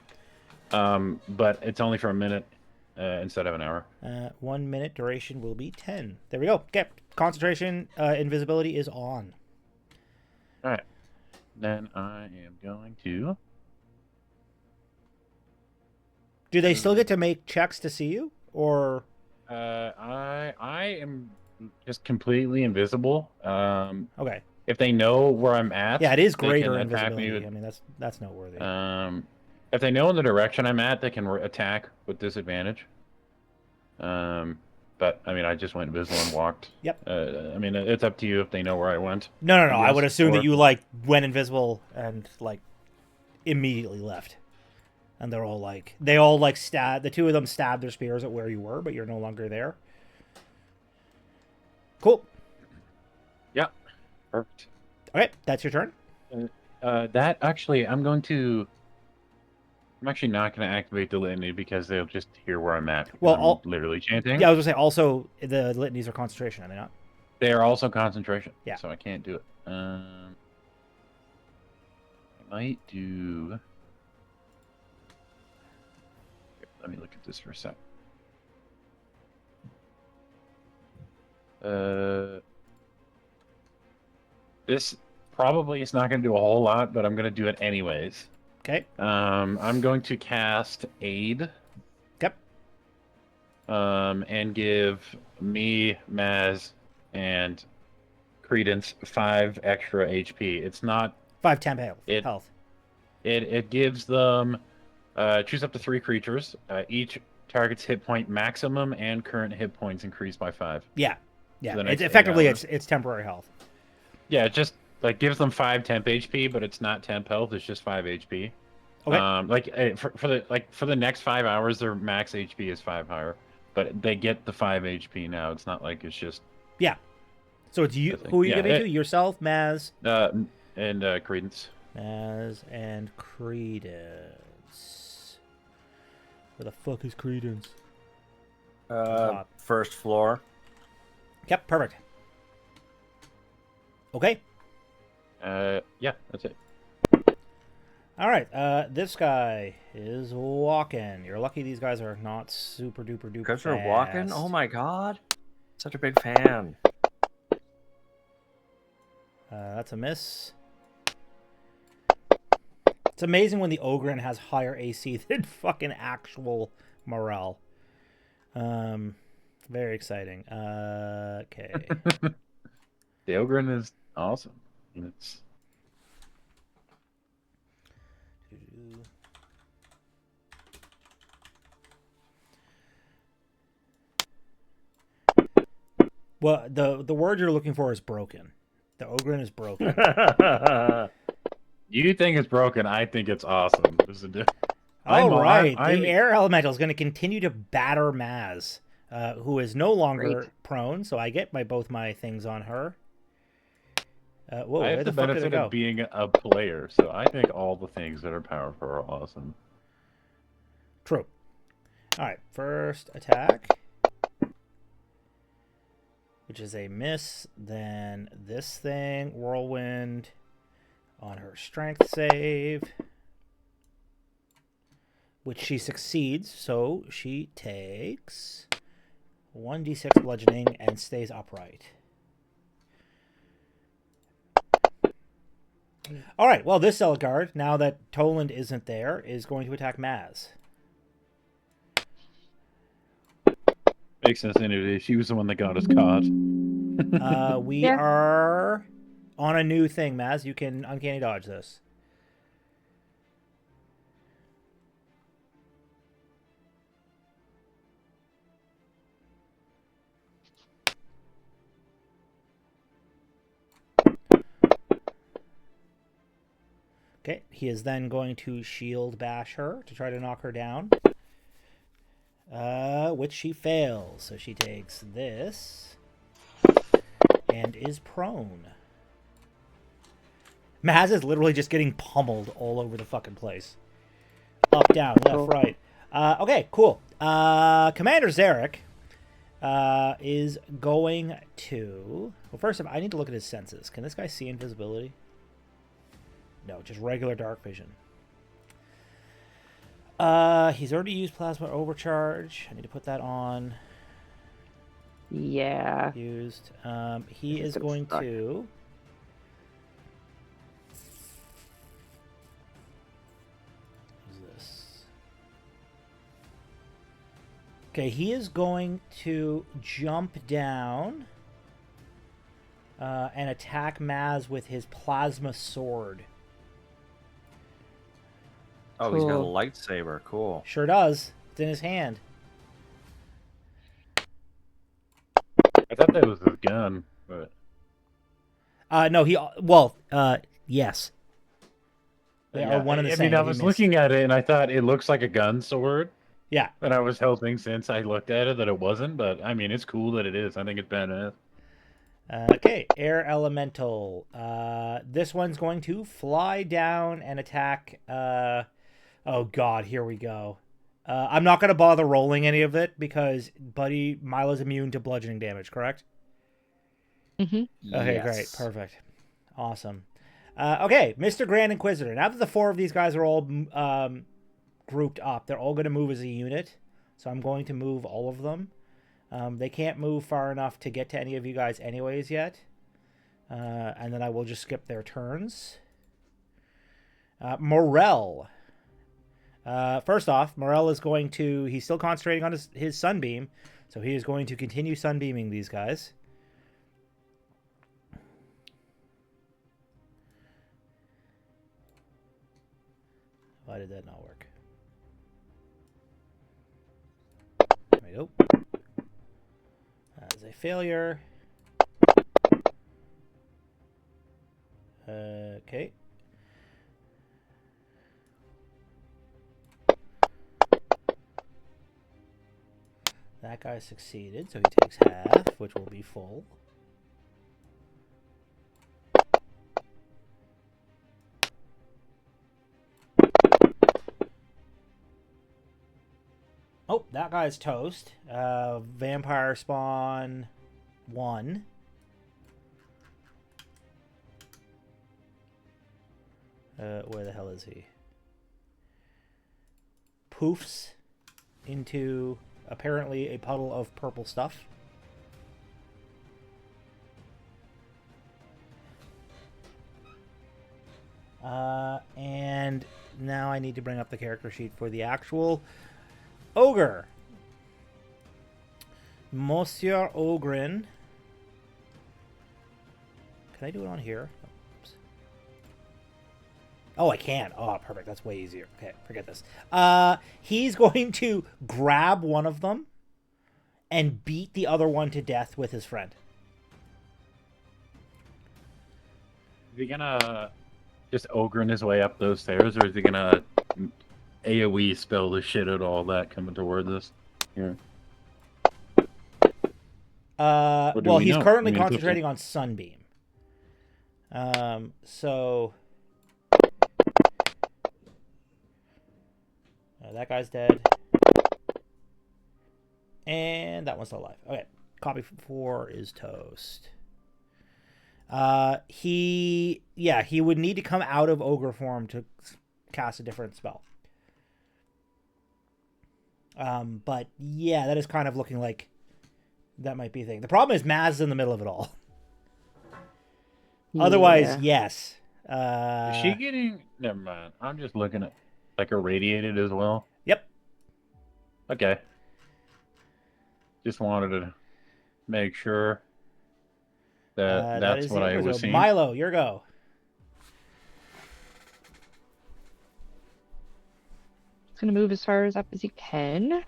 but it's only for a minute. instead of an hour. 1 minute duration will be 10. There we go. Okay. Concentration, invisibility is on. All right. Then I am going to. Do they still get to make checks to see you, or? I am just completely invisible. Okay. If they know where I'm at, Yeah, it is they greater can attack me invisibility. with- I mean, that's noteworthy. If they know in the direction I'm at, they can attack with disadvantage. But I mean, I just went invisible and walked. Yep. I mean, it's up to you if they know where I went. No. I Yes, would assume or- that you like went invisible and like immediately left, and they all stab. The two of them stabbed their spears at where you were, but you're no longer there. Cool. Yeah. Perfect. Okay, that's your turn. That actually, I'm actually not going to activate the litany because they'll just hear where I'm at. Well, I'm literally chanting. Yeah, I was gonna say also the litanies are concentration, are they not? They are also concentration. Yeah. So I can't do it. I might do. Here, let me look at this for a sec. This probably is not going to do a whole lot, but I'm going to do it anyways. Okay. I'm going to cast Aid. Yep. And give me, Maz, and Credence 5 extra HP. It's not 5 temp health. It gives them choose up to 3 creatures. Each target's hit point maximum and current hit points increased by 5. Yeah. the It's next 8 effectively hours. it's temporary health. Yeah, it just like gives them 5 temp HP, but it's not temp health. It's just 5 HP. Okay. For the next 5 hours, their max HP is 5 higher, but they get the 5 HP now. It's not like it's just Yeah. So it's you. Who are you Yeah, giving to? Yourself, Maz, and Credence. Maz, and Credence. Where the fuck is Credence? First floor. Yep. Perfect. Okay. Yeah, that's it. All right. This guy is walking. You're lucky these guys are not super duper duper Because fast. we're walking. Oh my god, such a big fan. That's a miss. It's amazing when the Ogren has higher AC than fucking actual morale. Very exciting. Okay. The Ogren is awesome. It's Well, the word you're looking for is broken. The Ogren is broken. You think it's broken. I think it's awesome. All right. The air elemental is going to continue to batter Maz, who is no longer Great. prone. So I get both my things on her. Whoa, I where have the the fuck did it benefit go? of being a player, so I think all the things that are powerful are awesome. True. All right. First attack, which is a miss. Then this thing, whirlwind, on her strength save, which she succeeds. So she takes 1d6 bludgeoning and stays upright. All right. Well, this Elgard, now that Toland isn't there, is going to attack Maz. Makes sense anyway. She was the one that got us caught. We Yeah. are on a new thing, Maz. You can uncanny dodge this. Okay, he is then going to shield bash her to try to knock her down. Which she fails. So she takes this and is prone. Maz is literally just getting pummeled all over the fucking place. Up, down, left, Cool. right. Okay, cool. Commander Zarek is going to... Well, first of all, I need to look at his senses. Can this guy see invisibility? No, just regular dark vision. He's already used plasma overcharge. I need to put that on. Yeah. Used. He This is is gonna going suck. to. Who's this? Okay, he is going to jump down and attack Maz with his plasma sword. Oh, he's got a Cool. lightsaber. Cool. Sure does. It's in his hand. I thought that was his gun, but No, he. Well, yes. They yeah, are one and the I same. mean, I He was missed. looking at it and I thought it looks like a gun sword, Yeah. and I was hoping since I looked at it that it wasn't. But I mean, it's cool that it is. I think it's badass. Okay, air elemental. This one's going to fly down and attack. Oh God, here we go. I'm not going to bother rolling any of it because Buddy Milo's immune to bludgeoning damage. Correct? Hmm. Okay, Yes. great, perfect, awesome. Okay, Mr. Grand Inquisitor. Now that the four of these guys are all grouped up, they're all going to move as a unit. So I'm going to move all of them. They can't move far enough to get to any of you guys anyways yet. And then I will just skip their turns. Morel. First off, Morel is going to... He's still concentrating on his sunbeam. So he is going to continue sunbeaming these guys. Why did that not work? There we go. That is a failure. Okay. That guy succeeded, so he takes half, which will be full. Oh, that guy's toast. Vampire spawn 1. Where the hell is he? Poofs into apparently a puddle of purple stuff. And now I need to bring up the character sheet for the actual ogre. Monsieur Ogren. Can I do it on here? Oops. Oh, I can. Oh, perfect. That's way easier. Okay, forget this. He's going to grab one of them and beat the other one to death with his friend. Is he gonna just ogre his way up those stairs, or is he gonna AoE spell the shit out of all that coming towards us? Here. Or do Well, we he's know? currently I mean, it's up to- concentrating on Sunbeam. So that guy's dead. And that one's still alive. Okay. Copy 4 is toast. He would need to come out of ogre form to cast a different spell. But yeah, that is kind of looking like that might be a thing. The problem is Maz is in the middle of it all. Otherwise, yes. Is she getting? Never mind. I'm just looking at like irradiated as well. Yep. Okay. Just wanted to make sure that That that's is what the I ogre. was So seeing. Milo, your go. He's gonna move as far as up as he can.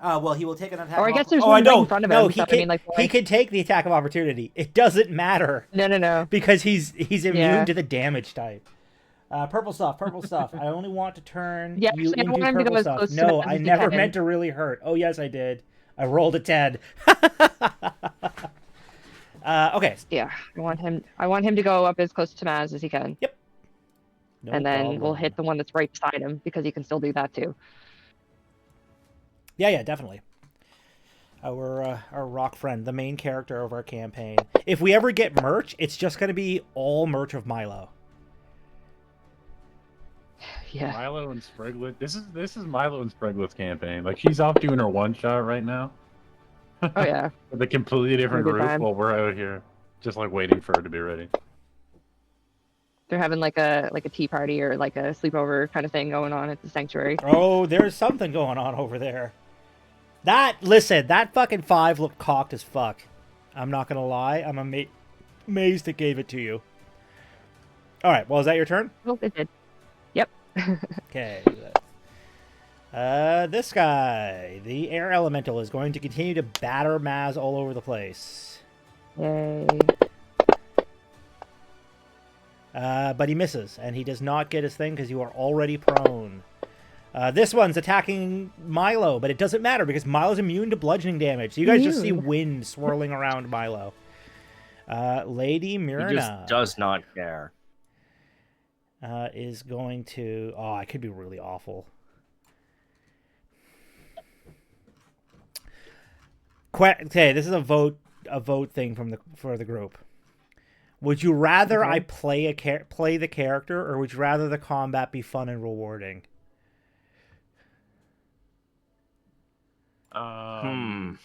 Well, he will take an attack. Or I guess there's I one right know. in front of No, him, he so, I can. mean, like, He why- can take the attack of opportunity. It doesn't matter No. because he's immune Yeah. to the damage type. Purple stuff. I only want to turn Yeah, you actually, I into want him to go purple as stuff. close to No, him I as he never can. meant to really hurt. Oh yes, I did. I rolled a 10. Okay. Yeah, I want him to go up as close to Maz as he can. No And then we'll problem. hit the one that's right beside him because he can still do that too. Yeah, definitely. Our rock friend, the main character of our campaign. If we ever get merch, it's just going to be all merch of Milo. Yeah. Milo and Spriglett. This is Milo and Spriglett's campaign. Like she's off doing her one shot right now Oh yeah. with a completely different good group, time. while we're out here just like waiting for her to be ready. They're having like a tea party or like a sleepover kind of thing going on at the sanctuary. Oh, there's something going on over there. Listen, that fucking 5 looked cocked as fuck. I'm not gonna lie. I'm amazed it gave it to you. All right. Well, is that your turn? Oh, it did. Yep. Okay. This guy, the air elemental, is going to continue to batter Maz all over the place. Yay. But he misses, and he does not get his thing because you are already prone. This one's attacking Milo, but it doesn't matter because Milo's immune to bludgeoning damage. So you guys just see wind swirling around Milo. Lady Myrna. He just does not care. Is going to... Oh, I could be really awful. Okay, this is a vote thing for the group. Would you rather I play the character, or would you rather the combat be fun and rewarding? I'm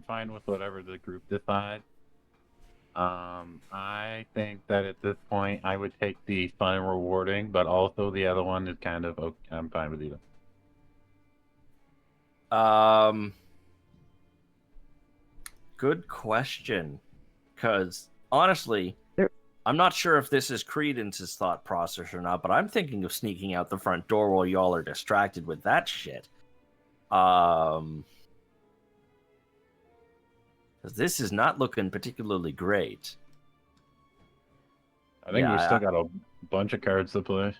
fine with whatever the group decides. I think that at this point I would take the fun and rewarding, but also the other one is kind of okay. I'm fine with either. Good question. Because honestly, I'm not sure if this is Credence's thought process or not, but I'm thinking of sneaking out the front door while y'all are distracted with that shit. Because this is not looking particularly great. I think we still got a bunch of cards to play.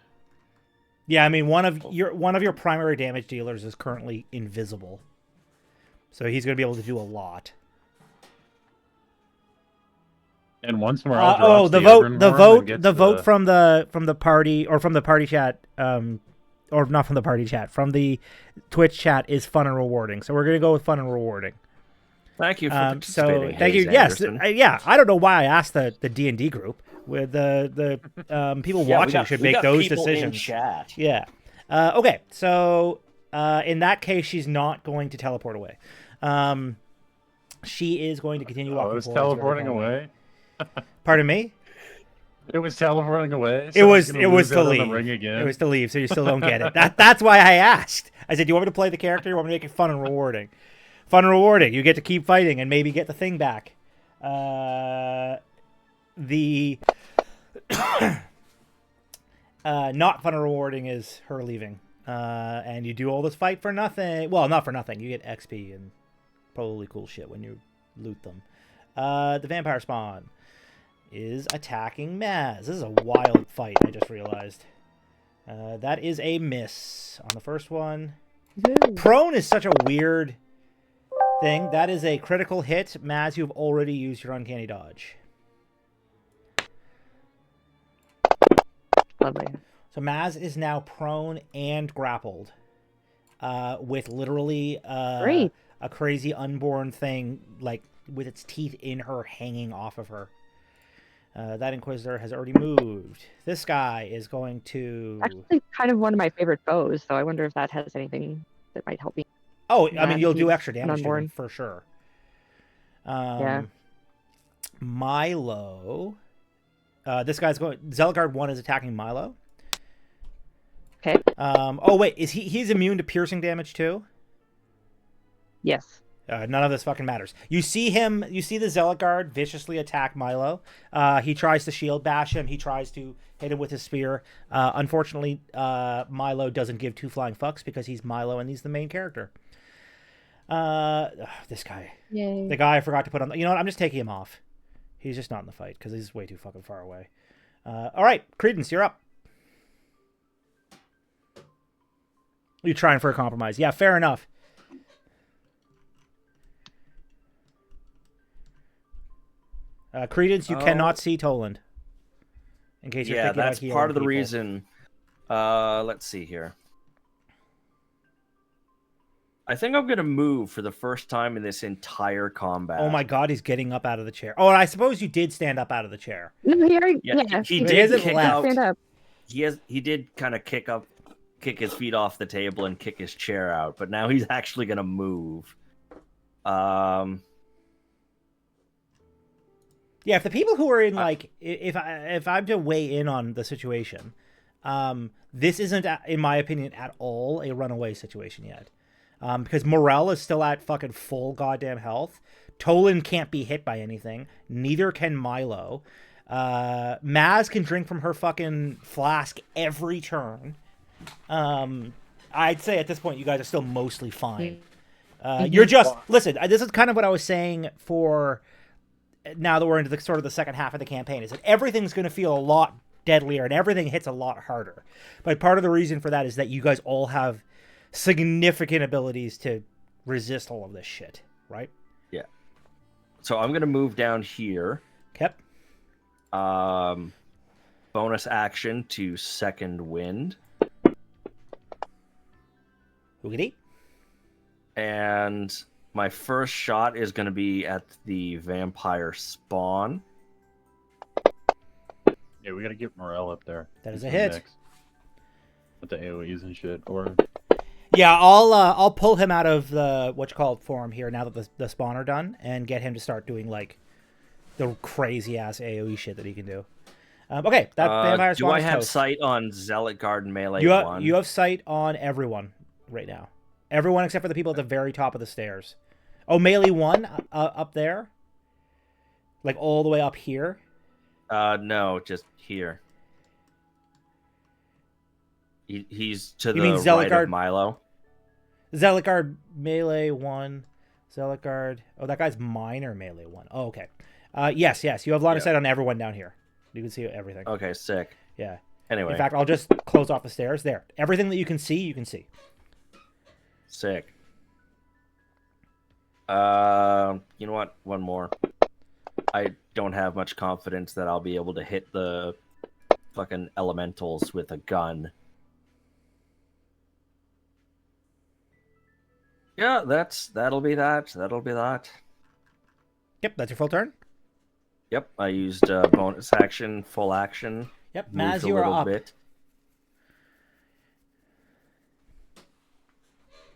Yeah, I mean one of your primary damage dealers is currently invisible, so he's going to be able to do a lot. And once more, the vote from the party, or from the party chat, or not from the party chat, from the Twitch chat, is fun and rewarding. So we're going to go with fun and rewarding. Thank you for participating. So thank you. Yes, I don't know why I asked the D&D group. With the people watching should make those decisions. In chat. Yeah. Okay. So in that case, she's not going to teleport away. She is going to continue walking. Oh, it was teleporting away. Pardon me. It was teleporting away. So it was to leave. It was to leave. So you still don't get it. That's why I asked. I said, "Do you want me to play the character? Or you want me to make it fun and rewarding?" Fun and rewarding. You get to keep fighting and maybe get the thing back. The not fun or rewarding is her leaving, and you do all this fight for nothing. Well, not for nothing. You get XP and probably cool shit when you loot them. The vampire spawn is attacking Maz. This is a wild fight, I just realized. That is a miss on the first one. Prone is such a weird thing. That is a critical hit. Maz, you've already used your uncanny dodge. Lovely. So Maz is now prone and grappled, with literally a crazy unborn thing, like with its teeth in her, hanging off of her. That Inquisitor has already moved. This guy is going to... Actually, kind of one of my favorite foes, so I wonder if that has anything that might help me. Oh, I mean, you'll do extra damage to him, for sure. Yeah. Milo... this guy's going... Zelgard 1 is attacking Milo. Okay. Oh, wait, he's immune to piercing damage, too? Yes. None of this fucking matters. You see the Zealot Guard viciously attack Milo. He tries to shield bash him. He tries to hit him with his spear. Unfortunately, Milo doesn't give two flying fucks because he's Milo and he's the main character. This guy. Yay. The guy I forgot to put on... You know what? I'm just taking him off. He's just not in the fight because he's way too fucking far away. All right, Credence, you're up. You're trying for a compromise. Yeah, fair enough. Credence, you cannot see Toland. In case you're thinking that's part of the reason. Let's see here. I think I'm going to move for the first time in this entire combat. Oh my god, he's getting up out of the chair. Oh, and I suppose you did stand up out of the chair. No, he did kick out. Stand up. he did kind of kick his feet off the table and kick his chair out, but now he's actually gonna move. Yeah, if the people who are in like, if I'm to weigh in on the situation, this isn't, in my opinion, at all a runaway situation yet, because Morel is still at fucking full goddamn health. Tolan can't be hit by anything. Neither can Milo. Maz can drink from her fucking flask every turn. I'd say at this point you guys are still mostly fine. You're just listen. This is kind of what I was saying for. Now that we're into the sort of the second half of the campaign, is that everything's going to feel a lot deadlier and everything hits a lot harder. But part of the reason for that is that you guys all have significant abilities to resist all of this shit, right? Yeah. So I'm going to move down here. Yep. Bonus action to second wind. Oogity. And my first shot is going to be at the vampire spawn. Yeah, we gotta get Morel up there. That is He's a hit. next. With the AoEs and shit. Or Yeah, I'll pull him out of the form here now that the spawn are done and get him to start doing like the crazy ass AoE shit that he can do. Okay, that vampire spawn. Do I is have toast. sight on Zealot Guard and Melee You 1? you have sight on everyone right now. Everyone except for the people at the very top of the stairs. Oh, Melee 1 up there? Like all the way up here? No, just here. He's to You mean the Zealot right Guard? of Milo. Zealot Guard Melee 1. Zealot Guard. Oh, that guy's minor Melee 1. Oh, okay. Yes. You have line of sight on everyone down here. You can see everything. Okay, sick. Yeah. Anyway. In fact, I'll just close off the stairs. There. Everything that you can see, you can see. Sick. You know what? One more. I don't have much confidence that I'll be able to hit the fucking elementals with a gun. Yeah, that'll be that. That'll be that. Yep, that's your full turn. Yep, I used bonus action, full action. Yep, moved Maz, a you are little up. bit.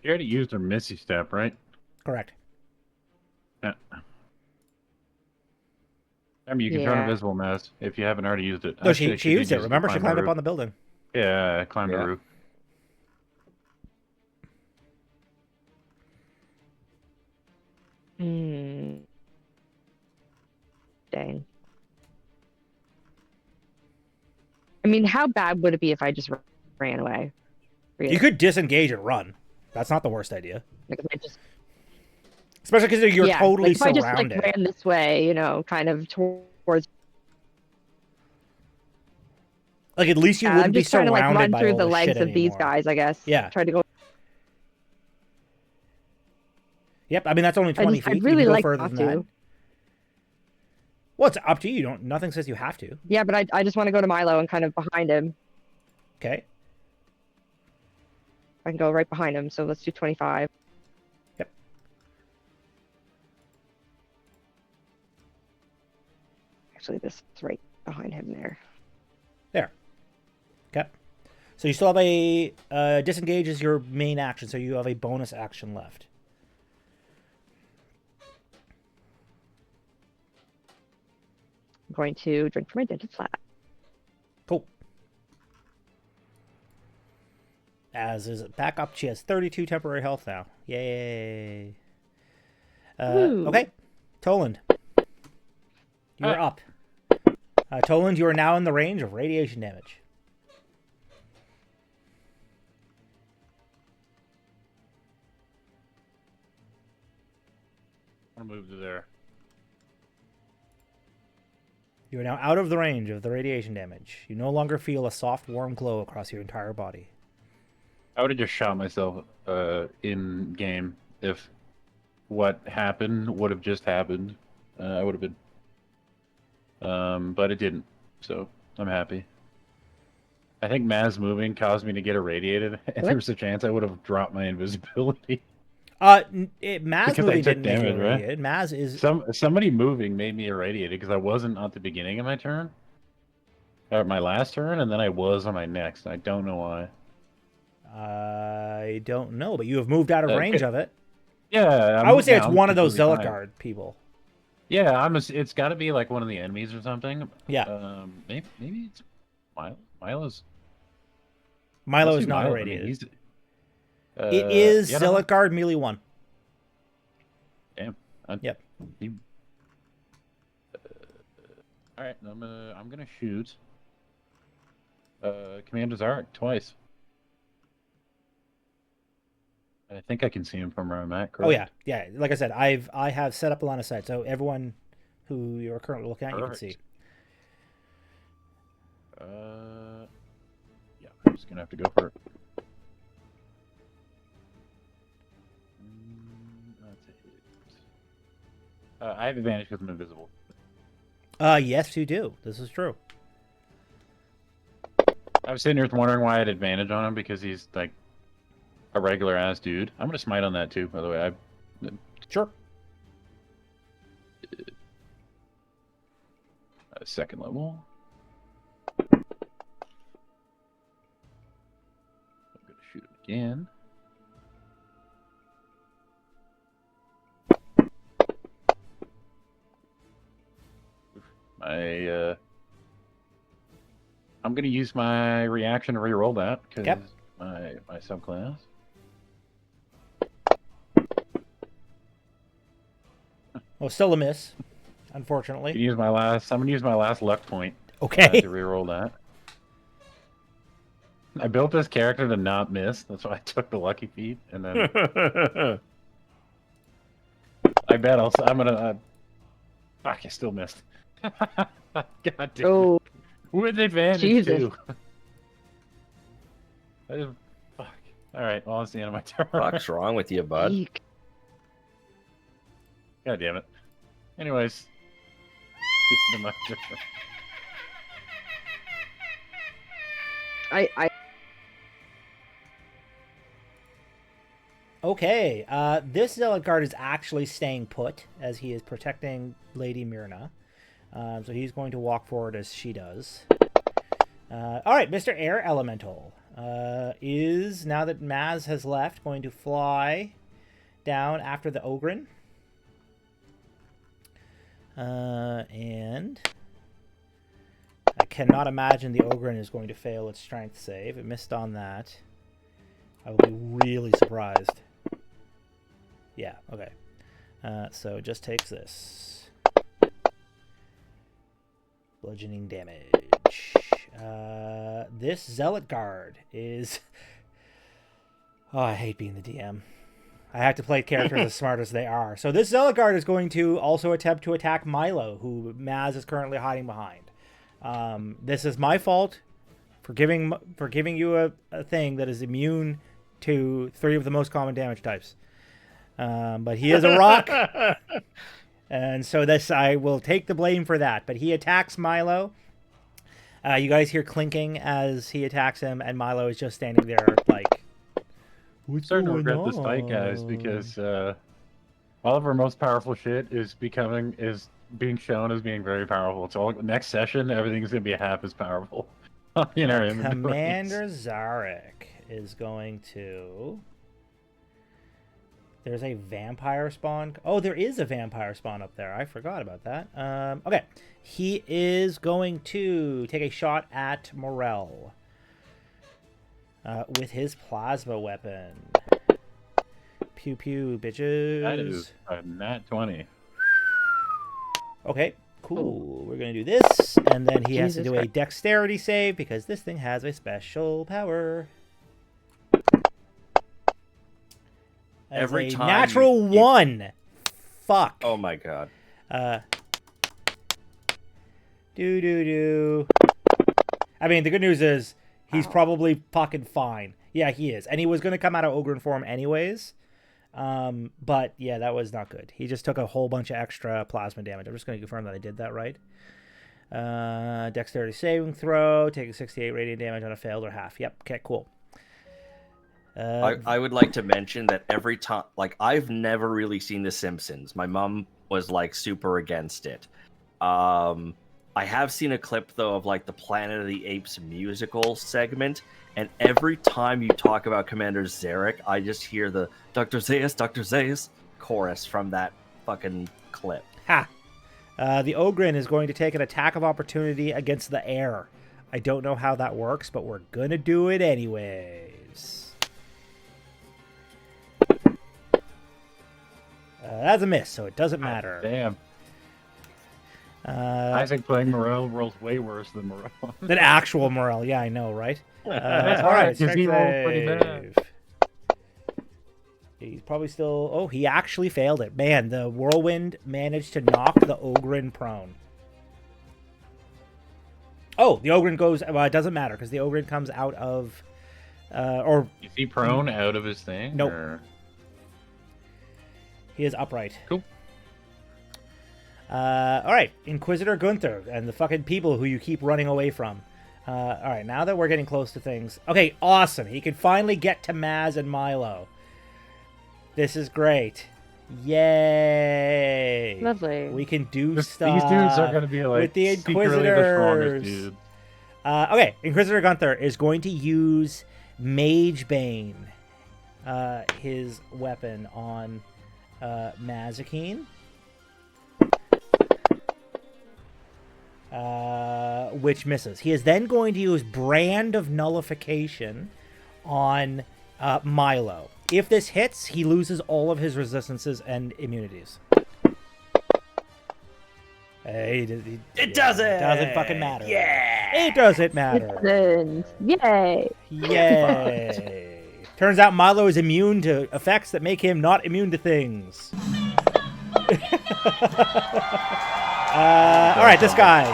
you already used her Missy Step, right? Correct. Yeah. I mean, you can turn Yeah. invisible, Maz, if you haven't already used it. No, Actually, she used did it. use Remember, to she climb climbed up roof. on the building. Yeah, I climbed Yeah. the roof. Dang. I mean, how bad would it be if I just ran away? Really? You could disengage and run. That's not the worst idea. Like, if I just, Especially because you're yeah, totally like, if I just surrounded. like ran this way, you know, kind of towards. Like, at least you I'm wouldn't be just trying to surrounded like run by through all the this legs shit of these anymore. guys, I guess. Yeah. Try to go. Yep, I mean, that's only 20 feet. I'd You really can go like further not than that. to. Well, it's up to you. Nothing says you have to. Yeah, but I just want to go to Milo and kind of behind him. Okay. I can go right behind him. So let's do 25. Yep. Actually, this is right behind him there. There. Okay. So you still have a disengage is your main action, so you have a bonus action left. I'm going to drink from my dented flat. Cool. As is back up, she has 32 temporary health now. Yay. Woo. Okay. Toland. You are up. Toland, you are now in the range of radiation damage. I'll move to there. You are now out of the range of the radiation damage. You no longer feel a soft, warm glow across your entire body. I would have just shot myself in game if what happened would have just happened. I would have been. But it didn't, so I'm happy. I think Maz moving caused me to get irradiated. If there was a chance, I would have dropped my invisibility. Maz Because I moving took didn't make you damage, right? irradiated. Maz is... Somebody moving made me irradiated because I wasn't at the beginning of my turn. my last turn, and then I was on my next. I don't know why. I don't know, but you have moved out of range of it. Yeah, I would say it's I'm one of those completely Zealot fine. Guard people. Yeah, it's got to be like one of the enemies or something. Yeah. Maybe it's Milo's. Milo Let's is do not Milo. I mean, irradiated. he's. It is Yeah, Zealot Guard melee 1. Damn. Yep. He, all right, I'm gonna shoot. Commander's Arc twice. I think I can see him from where I'm at. Correct? Oh yeah. Like I said, I have set up a line of sight, so everyone who you're currently looking at, you can see. Yeah, I'm just gonna have to go for it. That's a hit. I have advantage because I'm invisible. Yes, you do. This is true. I was sitting here wondering why I had advantage on him because he's like a regular ass dude. I'm gonna smite on that too, by the way. Sure. Second level. I'm gonna shoot him again. I'm gonna use my reaction to re-roll that because Yep. my subclass. Well, still a miss, I'm unfortunately. gonna use my last luck point Okay. to re-roll that. I built this character to not miss. That's why I took the lucky feat, and then I bet I'm gonna. Fuck! I still missed. God damn. Oh, With advantage Jesus. too. Fuck. All right. Well, that's the end of my turn. What's wrong with you, bud? eek. God damn it. Anyways. the end of my turn. I Okay. This Zealot Guard is actually staying put as he is protecting Lady Myrna. So he's going to walk forward as she does. All right, Mr. Air Elemental is, now that Maz has left, going to fly down after the Ogren. And I cannot imagine the Ogren is going to fail its strength save. It missed on that. I will be really surprised. Yeah, okay. So it just takes this. Bludgeoning damage. This Zealot Guard is... Oh, I hate being the DM. I have to play characters as smart as they are. So this Zealot Guard is going to also attempt to attack Milo, who Maz is currently hiding behind. This is my fault for giving you a thing that is immune to 3 of the most common damage types. But he is a rock. And so I will take the blame for that. But he attacks Milo. You guys hear clinking as he attacks him, and Milo is just standing there like, I'm starting to regret this fight, guys, because all of our most powerful shit is being shown as being very powerful. So next session, everything's gonna be half as powerful. You know, Commander Zarek is going to... There's a vampire spawn. Oh, there is a vampire spawn up there. I forgot about that. Okay. He is going to take a shot at Morel with his plasma weapon. Pew pew, bitches. That is a nat 20. Okay, cool. We're going to do this, and then he has to Jesus do a Christ. dexterity save because this thing has a special power. As Every a time natural you- 1. Fuck. Oh my god. Do. I mean, the good news is he's probably fucking fine. Yeah, he is. And he was going to come out of Ogren form anyways. But yeah, that was not good. He just took a whole bunch of extra plasma damage. I'm just going to confirm that I did that right. Dexterity saving throw, taking 68 radiant damage on a failed or half. Yep, okay, cool. I would like to mention that every time, like, I've never really seen The Simpsons. My mom was like super against it. I have seen a clip though of like the Planet of the Apes musical segment, and every time you talk about Commander Zarek, I just hear the Dr. Zaius chorus from that fucking clip. Ha! The Ogren is going to take an attack of opportunity against the air. I don't know how that works, but we're gonna do it anyways. That's a miss, so it doesn't matter. Damn. I think playing Morel rolls way worse than Morel. Than actual Morel. Yeah, I know, right? That's all right, right, 'cause he rolled pretty bad. He's probably still... Oh, he actually failed it. Man, the Whirlwind managed to knock the Ogren prone. Oh, the Ogren goes... Well, it doesn't matter, because the Ogren comes out of... or Is he prone out of his thing? Nope. Or... He is upright. Cool. All right, Inquisitor Gunther and the fucking people who you keep running away from. All right, now that we're getting close to things... Okay, awesome. He can finally get to Maz and Milo. This is great. Yay. Lovely. We can do stuff. These dudes are going to be like with the secretly the Inquisitors. strongest dudes. Okay, Inquisitor Gunther is going to use Mage Bane, his weapon, on Mazikeen. Which misses. He is then going to use Brand of Nullification on Milo. If this hits, he loses all of his resistances and immunities. It doesn't! It doesn't fucking matter. Yeah! It doesn't matter. Yay! Yay! Turns out Milo is immune to effects that make him not immune to things. All right, this guy.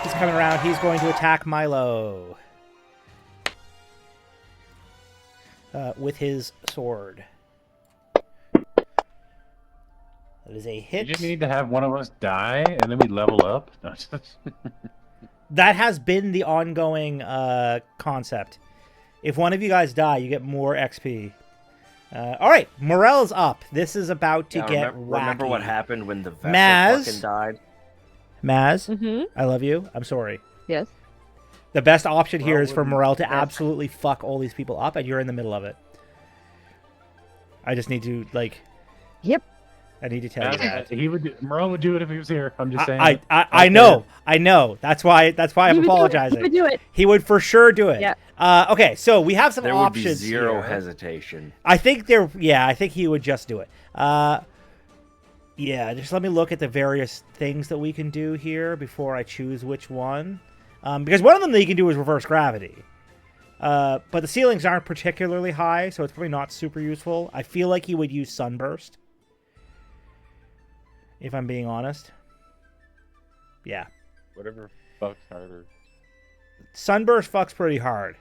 He's coming around. He's going to attack Milo with his sword. That is a hit. You just need to have one of us die, and then we level up. No, That has been the ongoing concept. If one of you guys die, you get more XP. All right, Morel's up. This is about to get wacky. Remember what happened when the vessel Maz? fucking died? Maz, I love you. I'm sorry. Yes. The best option here Morel is for wouldn't- Morel to Yes. absolutely fuck all these people up, and you're in the middle of it. I just need to, like... Yep. I need to tell you that. Morel would do it if he was here. I'm just saying. I know. I know. That's why I'm He would do it. apologizing. He would do it. He would for sure do it. Yeah. Okay, so we have some There would be options zero here. hesitation. I think there... Yeah, I think he would just do it. Yeah, just let me look at the various things that we can do here before I choose which one. Because one of them that you can do is reverse gravity. But the ceilings aren't particularly high, so it's probably not super useful. I feel like he would use Sunburst. If I'm being honest. Yeah. Whatever fucks harder. Sunburst fucks pretty hard.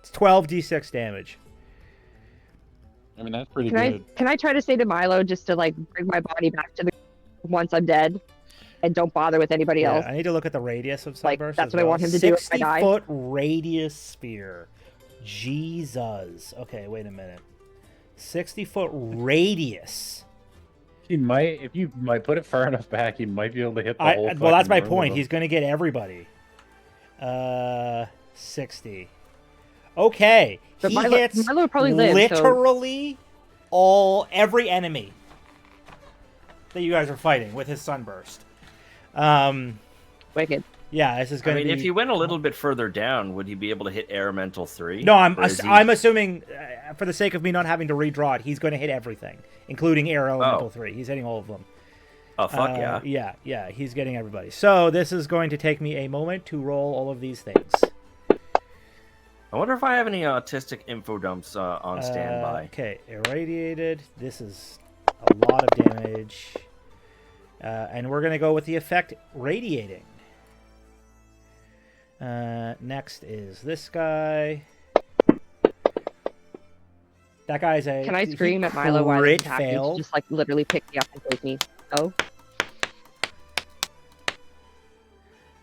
It's 12d6 damage. I mean, that's pretty Can good. I try to say to Milo just to like bring my body back to the once I'm dead, and don't bother with anybody else? I need to look at the radius of Like, Sunburst. that's as what I well. want him to do if I die. 60-foot radius spear. Jesus. Okay, wait a minute. 60-foot radius. He might, if you might put it far enough back, he might be able to hit the whole. Well, that's my fucking room point. with He's going to get everybody. 60. Okay. But He Milo hits would probably live. So literally every enemy that you guys are fighting with his Sunburst. wicked. Yeah, this is I going to mean, be... if he went a little bit further down, would he be able to hit Elemental 3? No, I'm Or is he- assuming, for the sake of me not having to redraw it, he's going to hit everything, including Air Elemental 3. He's hitting all of them. Oh, fuck yeah. Yeah, he's getting everybody. So this is going to take me a moment to roll all of these things. I wonder if I have any autistic info dumps on standby. Okay, irradiated. This is a lot of damage. And we're going to go with the effect radiating. Next is this guy. That guy's a... Can I he scream at Milo while crit he's attacking to failed. just like literally pick me up and take me? Oh,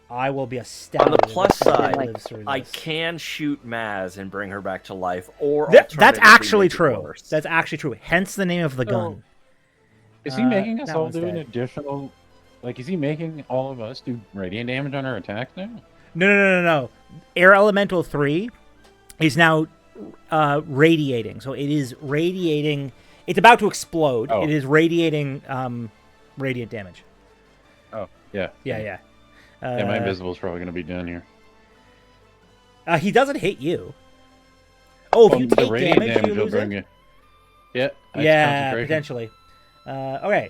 I will be astounded. On the if plus this guy side, lives through I this. can shoot Maz and bring her back to life, or That's alternatively actually make it true. worse. That's actually true. Hence the name of the gun. Is he making us that all one's do an dead. additional Like, is he making all of us do radiant damage on our attacks now? No. Air Elemental 3 is now radiating. So it is radiating. It's about to explode. Oh. It is radiating radiant damage. Oh, yeah. Yeah. Yeah, my invisible's probably going to be down here. He doesn't hit you. Oh, if you the take radiant damage, you will lose bring it? you. Yeah, that's Yeah, concentration. potentially. Okay.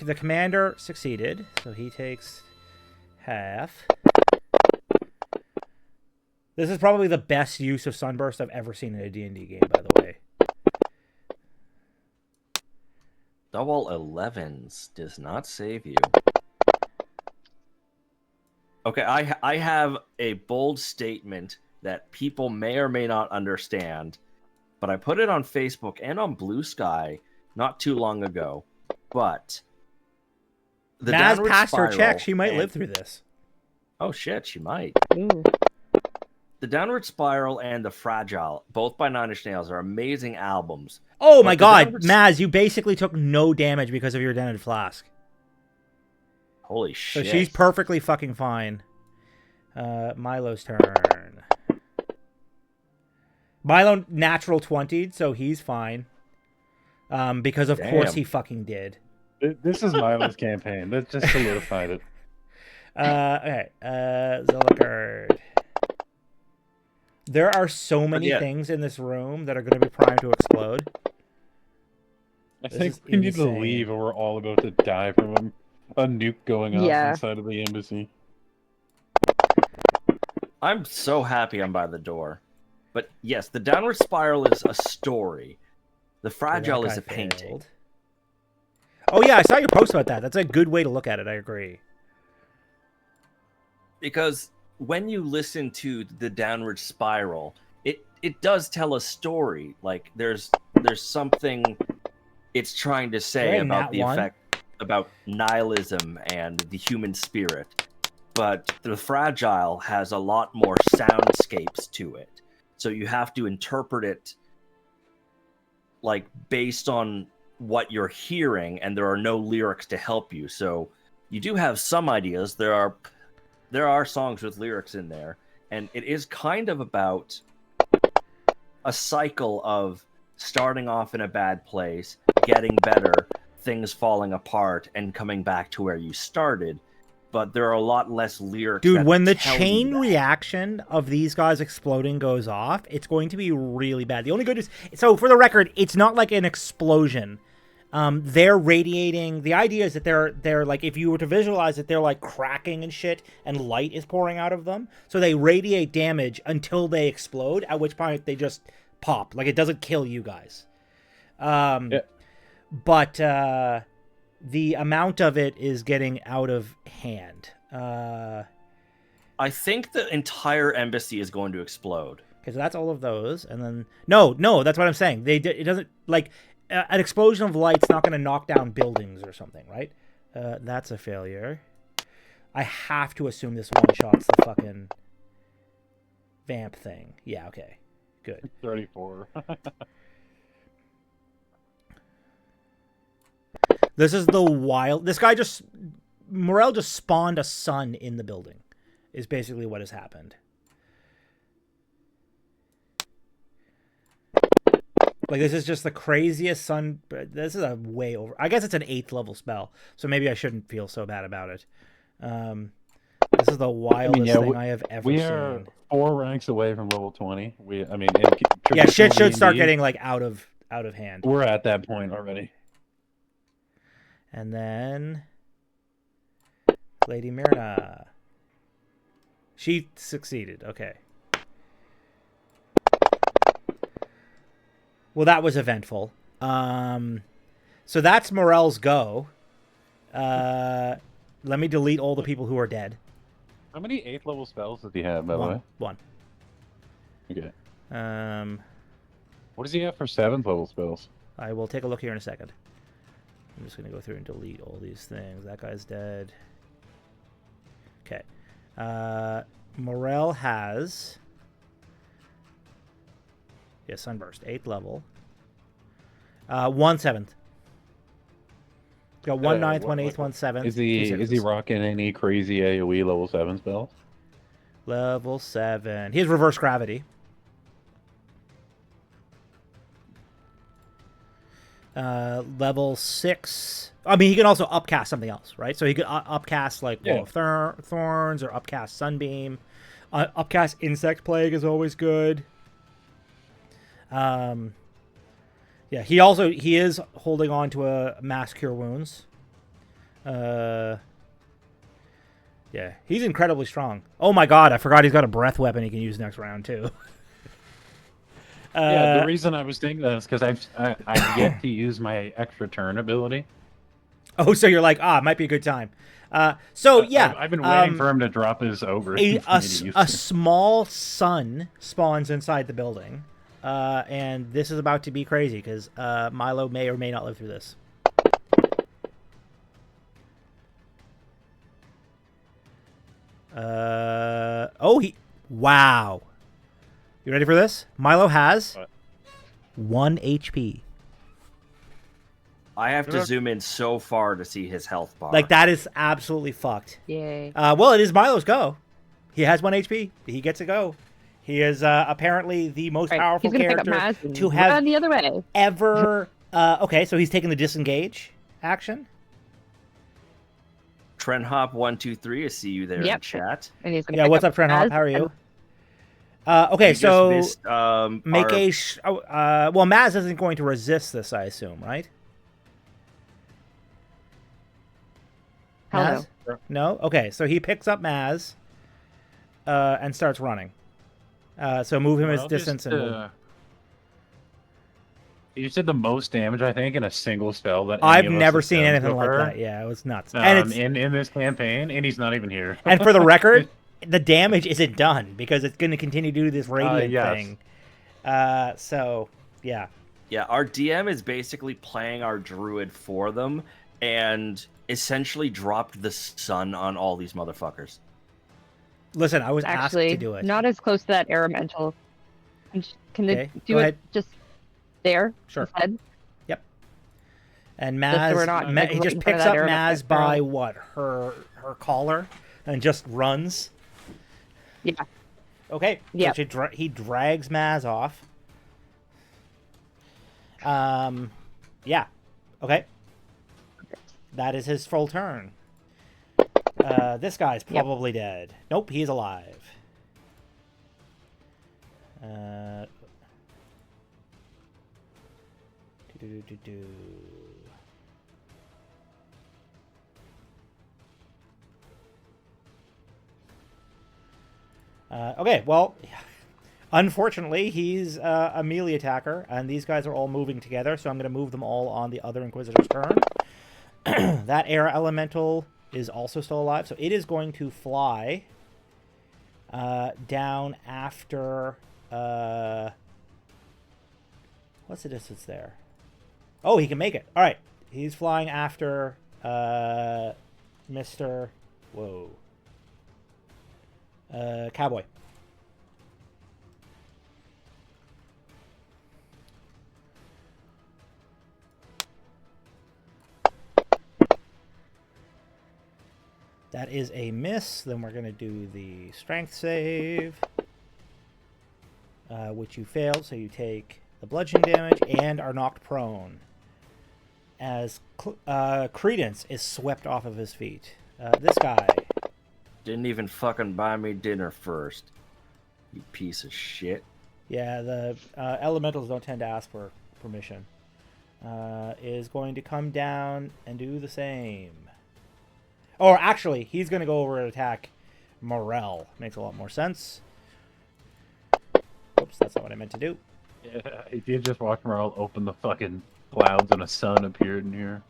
The commander succeeded, so he takes half. This is probably the best use of Sunburst I've ever seen in a D&D game, by the way. Double 11s does not save you. Okay, I have a bold statement that people may or may not understand, but I put it on Facebook and on Blue Sky not too long ago. But the Maz downward passed her spiral check. She might and- live through this. Oh shit, she might. Ooh. The Downward Spiral and The Fragile, both by Nine Inch Nails, are amazing albums. Oh But my the god, downward- Maz, you basically took no damage because of your dented flask. Holy So shit. she's perfectly fucking fine. Milo's turn. Milo natural 20'd, so he's fine. Because of course Damn. he fucking did. This is Milo's campaign. That just solidified it. Okay. Zilligard. There are so many yeah. things in this room that are going to be primed to explode. I This think is we need to insane. leave or we're all about to die from a nuke going off Yeah. inside of the embassy. I'm so happy I'm by the door. But yes, the Downward Spiral is a story. The Fragile That is guy a painting. failed. Oh yeah, I saw your post about that. That's a good way to look at it. I agree. Because when you listen to the Downward Spiral, it does tell a story. Like there's something it's trying to say Right, about Nat the one. effect about nihilism and the human spirit. But the Fragile has a lot more soundscapes to it. So you have to interpret it like based on what you're hearing, and there are no lyrics to help you. So you do have some ideas. There are songs with lyrics in there, and it is kind of about a cycle of starting off in a bad place, getting better, things falling apart, and coming back to where you started. But there are a lot less lyrics. Dude, that when the tell you chain that. reaction of these guys exploding goes off, it's going to be really bad. The only good is, so for the record, it's not like an explosion. They're radiating. The idea is that they're like, if you were to visualize it, they're like cracking and shit, and light is pouring out of them. So they radiate damage until they explode, at which point they just pop. Like, it doesn't kill you guys. Yeah. But the amount of it is getting out of hand. I think the entire embassy is going to explode. Okay, so that's all of those, and then no, that's what I'm saying. It doesn't, like, an explosion of light's not going to knock down buildings or something, right? That's a failure. I have to assume this one shot's the fucking vamp thing. Yeah, okay, good. 34. This is the wild. This guy Morel just spawned a sun in the building. Is basically what has happened. Like, this is just the craziest sun. This is a way over. I guess it's an 8th level spell, so maybe I shouldn't feel so bad about it. This is the wildest thing I have ever we seen. are 4 ranks away from level 20. Yeah, shit traditional should start D&D, getting like out of hand. We're at that point already. And then Lady Myrna. She succeeded. Okay. Well, that was eventful. So that's Morel's go. Let me delete all the people who are dead. How many 8th level spells does he have, by the way? One. Okay. What What does he have for 7th level spells? I will take a look here in a second. I'm just going to go through and delete all these things. That guy's dead. Okay. Morel has... Yeah, Sunburst. 8th level. 1/7. Got 1/9, what- 1/8, 1/7. Is he rocking any crazy AoE level 7 spells? Level 7. He has reverse gravity. Level 6. I mean, he can also upcast something else, right? So he could upcast like Wall of Thorns or upcast Sunbeam. Upcast Insect Plague is always good. Yeah, he is holding on to a Mass Cure Wounds. Yeah, he's incredibly strong. Oh my god, I forgot he's got a breath weapon he can use next round too. Yeah, the reason I was thinking that is because I've yet to use my extra turn ability. Oh, so you're like, it might be a good time. So yeah, I've been waiting for him to drop his ogre. A small sun spawns inside the building, and this is about to be crazy because Milo may or may not live through this. Wow. You ready for this? Milo has 1 HP. I have to zoom in so far to see his health bar. Like, that is absolutely fucked. Yay. Well, it is Milo's go. He has 1 HP. He gets a go. He is apparently the most powerful character to have the other way. ever... okay, so he's taking the disengage action. Trenhop123, I see you there in chat. And he's Yeah, what's up, Trenhop? How are you? Okay, You so just missed, make our- well, Maz isn't going to resist this, I assume, right? Hell Maz? No? Okay, so he picks up Maz and starts running. So move him his distance. He just did the most damage, I think, in a single spell that I've never seen anything like that. Yeah, it was nuts. And it's in this campaign, and he's not even here. And for the record, the damage isn't done because it's going to continue to do this radiant thing. So, yeah. Yeah, our DM is basically playing our druid for them and essentially dropped the sun on all these motherfuckers. Listen, I was actually asked to do it. Not as close to that elemental. Can they do go it ahead. just there? Sure. Instead? Yep. And Just so we're Maz, not, he just picks up Maz by what? Her collar and just runs. Yeah. Okay. Yeah. So he drags Maz off. Yeah. Okay. That is his full turn. This guy's probably dead. Nope, he's alive. Okay, well, unfortunately, he's a melee attacker, and these guys are all moving together, so I'm going to move them all on the other Inquisitor's turn. That air elemental is also still alive, so it is going to fly down after... what's the distance there? Oh, he can make it. All right. He's flying after Mr. Whoa. Cowboy. That is a miss. Then we're going to do the strength save, which you failed, so you take the bludgeoning damage and are knocked prone as Credence is swept off of his feet. This guy. Didn't even fucking buy me dinner first. You piece of shit. Yeah, the elementals don't tend to ask for permission. Is going to come down and do the same. Or actually, he's going to go over and attack Morel. Makes a lot more sense. Oops, that's not what I meant to do. Yeah, if you just watch Morel open the fucking clouds and a sun appeared in here.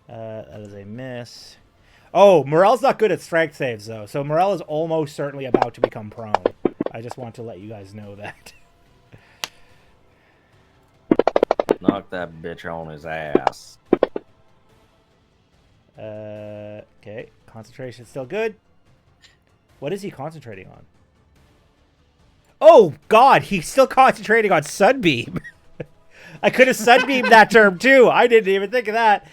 That is a miss. Oh, Morel's not good at strength saves, though. So Morel is almost certainly about to become prone. I just want to let you guys know that. Knock that bitch on his ass. Okay. Concentration still good. What is he concentrating on? Oh, God. He's still concentrating on Sunbeam. I could have Sunbeamed that term, too. I didn't even think of that.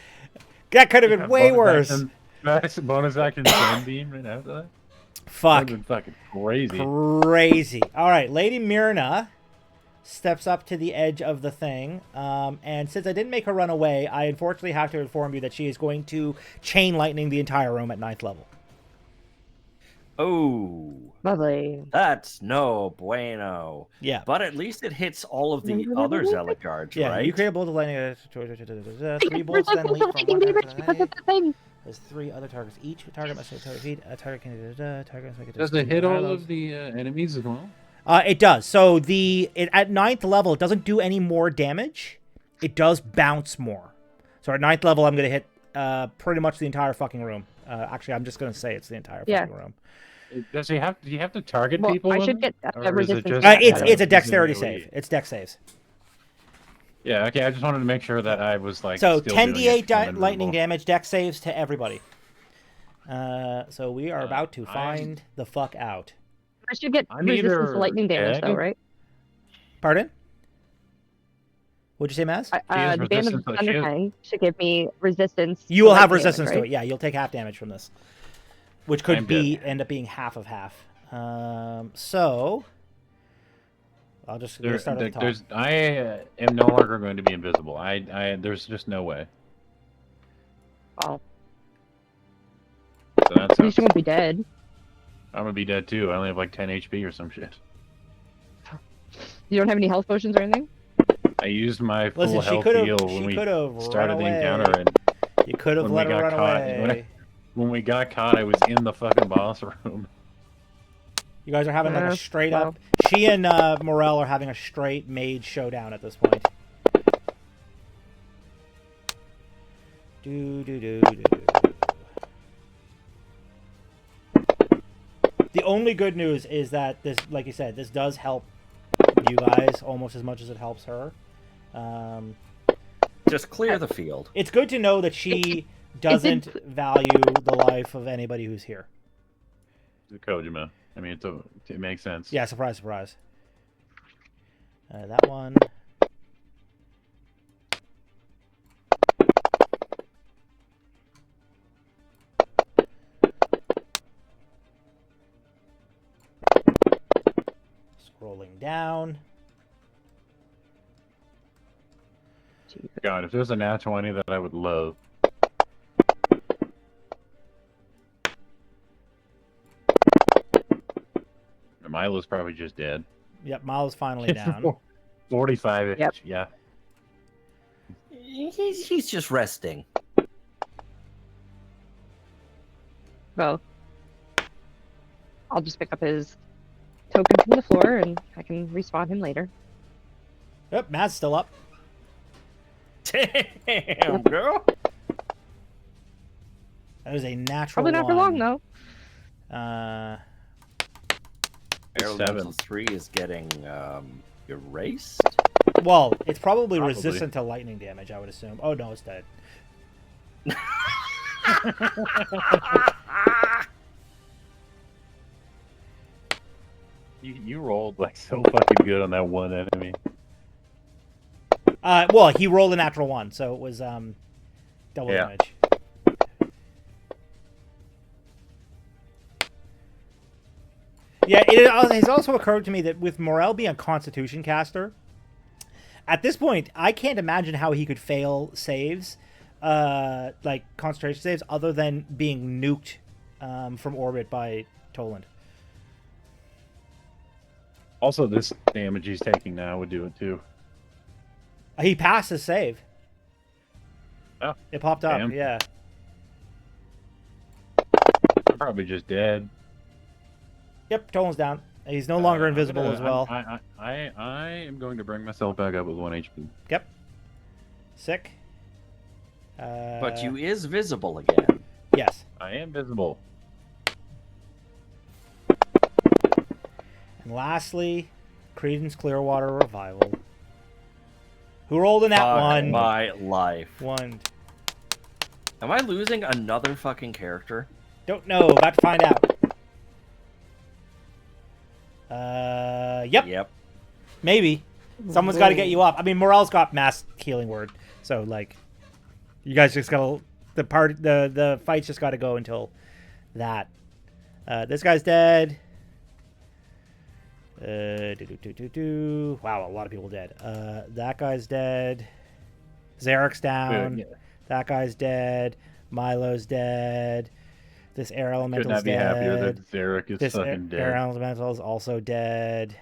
That could have been way worse. Bonus action Sunbeam right after that. Fuck. That'd been fucking crazy. Crazy. All right, Lady Myrna steps up to the edge of the thing, and since I didn't make her run away, I unfortunately have to inform you that she is going to chain lightning the entire room at 9th level. Oh, Lovely. that's no bueno. Yeah. But at least it hits all of the other zealot guards, Yeah, right? you create a bolt of lightning. 3 bolts then leap from one target to the other. There's 3 other targets each. A target must hit a target feet. A target can target must make it. Does it hit all of the enemies as well? It does. So at 9th level, it doesn't do any more damage. It does bounce more. So at 9th level, I'm gonna hit pretty much the entire fucking room. Actually, I'm just gonna say it's the entire fucking room. Does he have? Do you have to target Well, people? I with should it? get Or is it resistance. just- It's a dexterity Easily. save. It's dex saves. Yeah. Okay. I just wanted to make sure that I was like. So still 10d8 doing it from lightning invisible. damage, dex saves to everybody. So we are about to find the fuck out. I should get I'm resistance either to lightning damage, though, dead- right? Pardon? What'd you say, Maz? The Band of resistant, but she is- Thunderfang should give me resistance. You to will have lightning resistance damage, to it. Yeah, you'll take half damage from this, which could I'm end up being half of half. So I'll just start at the top. I am no longer going to be invisible. There's just no way. Oh, So that's at least you won't be dead. I'm gonna be dead too. I only have like 10 HP or some shit. You don't have any health potions or anything? I used my full Listen, she health could heal have. when She we could have started run the away. encounter, and You could have when let we her got run caught- away. when we got caught, I was in the fucking boss room. You guys are having like Yeah, a straight well. up. She and Morel are having a straight mage showdown at this point. Do do do do. The only good news is that this, like you said, this does help you guys almost as much as it helps her. Just clear the field. It's good to know that she doesn't value the life of anybody who's here. It's Kojima. I mean, it makes sense. Yeah, surprise, surprise. That one. Scrolling down. God, if there's a nat 20 that I would love. Milo's probably just dead. Yep, Miles finally down. 45-ish, Yep. yeah. He's just resting. Well, I'll just pick up his token from the floor and I can respawn him later. Yep, Matt's still up. Damn, girl. That is a natural Probably not for long, though. Elemental 3 is getting erased. Well, it's probably, Probably. resistant to lightning damage, I would assume. Oh no, it's dead. You rolled like so fucking good on that one enemy. Well, he rolled a natural 1, so it was double Yeah. damage. Yeah, it has also occurred to me that with Morel being a Constitution caster, at this point, I can't imagine how he could fail saves, like concentration saves, other than being nuked from orbit by Toland. Also, this damage he's taking now would do it too. He passed his save. Oh, It popped up, damn. yeah. I'm probably just dead. Yep, Toland's down. He's no longer I'm invisible gonna- as well. I am going to bring myself back up with 1 HP. Yep. Sick. But you is visible again. Yes. I am visible. And lastly, Credence Clearwater Revival. Who rolled in that Fuck one? my life. One. Am I losing another fucking character? Don't know. About to find out. Yep. Yep. Maybe. Someone's got to get you up. I mean, Morel's got mass healing word. So, like, you guys just gotta the fight's just got to go until that. This guy's dead. Wow, a lot of people dead. That guy's dead. Zarek's down. Yeah. That guy's dead. Milo's dead. This air Could elemental's not be dead. happier that Zarek is This fucking dead. air elemental is also dead.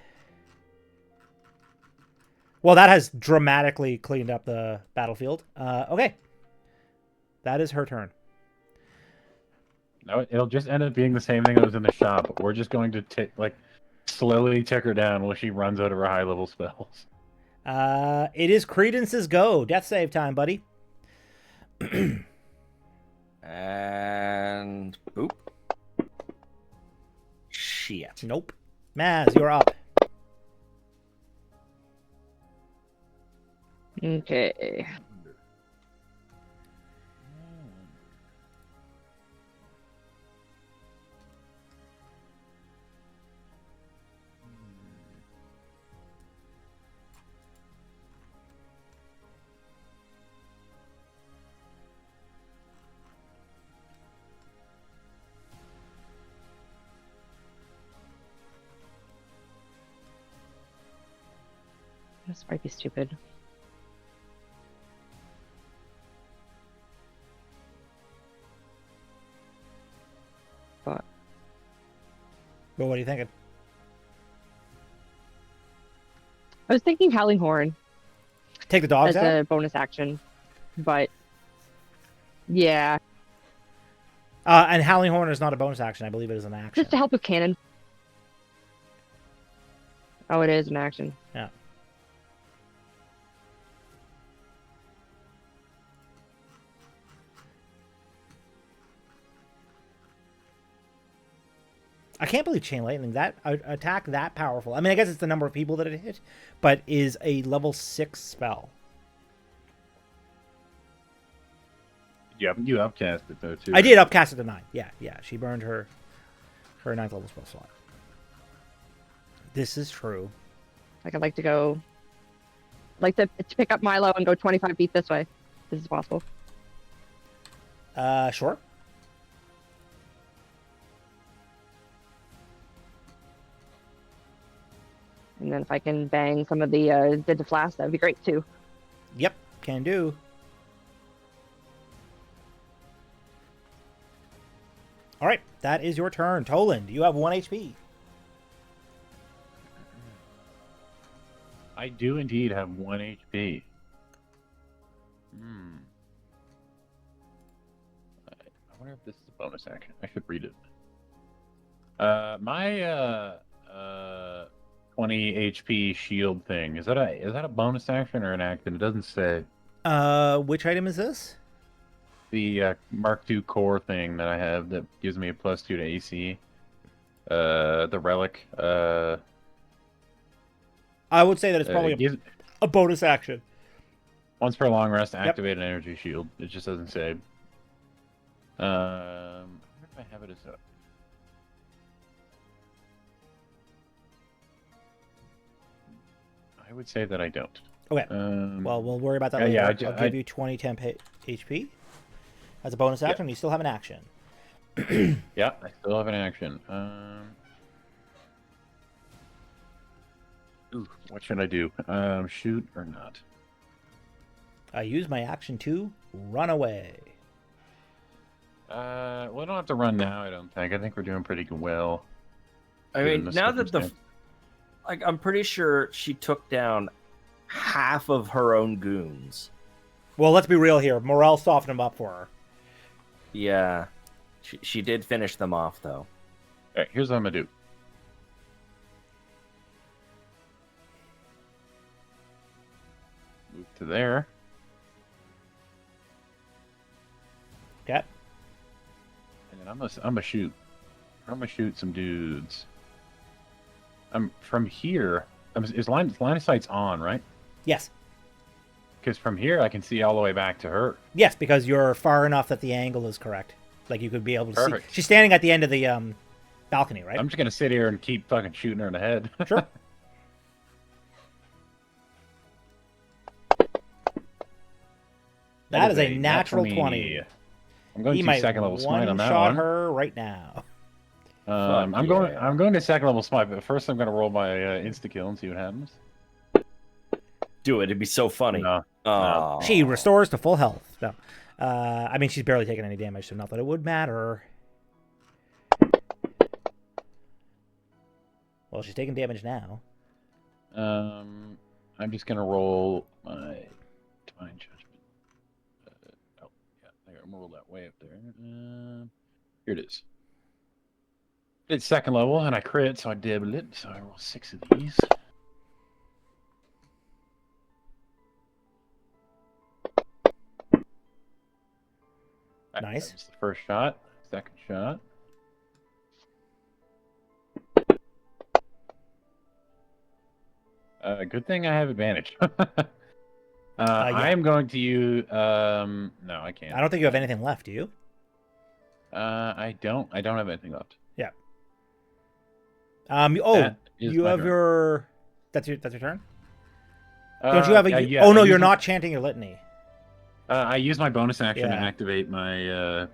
Well, that has dramatically cleaned up the battlefield. Okay. That is her turn. No, it'll just end up being the same thing that was in the shop. We're just going to slowly tick her down while she runs out of her high level spells. It is Credence's go. Death save time, buddy. And boop. Shit. Nope. Maz, you're up. Okay. This might be stupid. But But what are you thinking? I was thinking Howling Horn Take the dogs as out? a bonus action, but yeah, And Howling Horn is not a bonus action. I believe it is an action. just to help with cannon. Oh, it is an action. Yeah. I can't believe Chain Lightning, that attack that powerful. I mean, I guess it's the number of people that it hit, but is a level 6 spell. You upcast it though too. I did upcast it to 9. Yeah. She burned her 9th level spell slot. This is true. Like I'd like to go, like to pick up Milo and go 25 feet this way. This is possible. Sure. And then if I can bang some of the deflast, that'd be great too. Yep, can do. All right, that is your turn. Toland, you have 1 HP. I do indeed have 1 HP. I wonder if this is a bonus action. I should read it. My 20 HP shield thing, is that a bonus action or an action? It doesn't say. Which item is this? The Mark II core thing that I have that gives me a +2 to AC. The relic. I would say that it's probably a bonus action. Once per long rest, activate an energy shield. It just doesn't say. I wonder if I have it as a. I would say that I don't. Okay. Well, we'll worry about that later. yeah, I'll give you 20 temp HP as a bonus action. You still have an action. Yeah, I still have an action. Ooh, what should I do? Shoot or not? I use my action to run away. Well, I don't have to run now. I don't think. I think we're doing pretty well. I given mean, the now that circumstance. I'm pretty sure she took down half of her own goons. Well, let's be real here. Morel softened him up for her. Yeah, she did finish them off though. All right, here's what I'm gonna do. Move to there. Okay. And then I'm gonna shoot. I'm gonna shoot some dudes. From here. Is line of sight's on, right? Yes. Because from here I can see all the way back to her. Yes, because you're far enough that the angle is correct. Like you could be able to Perfect. see. She's standing at the end of the balcony, right? I'm just gonna sit here and keep fucking shooting her in the head. Sure. That is a natural 20. I'm going He to might second level smite on that one-shot one. her right now. Fuck I'm yeah. going to second level smite, but first I'm going to roll my insta kill and see what happens. Do it. It'd be so funny. No. Aw. She restores to full health. No. I mean, she's barely taken any damage, so not that it would matter. Well, she's taking damage now. I'm just going to roll my divine judgment. Oh, yeah, I'm going to roll that way up there. Here it is. It's second level, and I crit, so I dibbled it. So I roll 6 of these. Nice. That was the first shot. Second shot. Good thing I have advantage. Yeah. I am going to use. No, I can't. I don't think you have anything left, do you? I don't. I don't have anything left. Yeah. That is you my have turn. your. That's your turn. Don't you have a? Yeah, oh no, I you're use my- not chanting your litany. I use my bonus action to Yeah. activate my Yeah,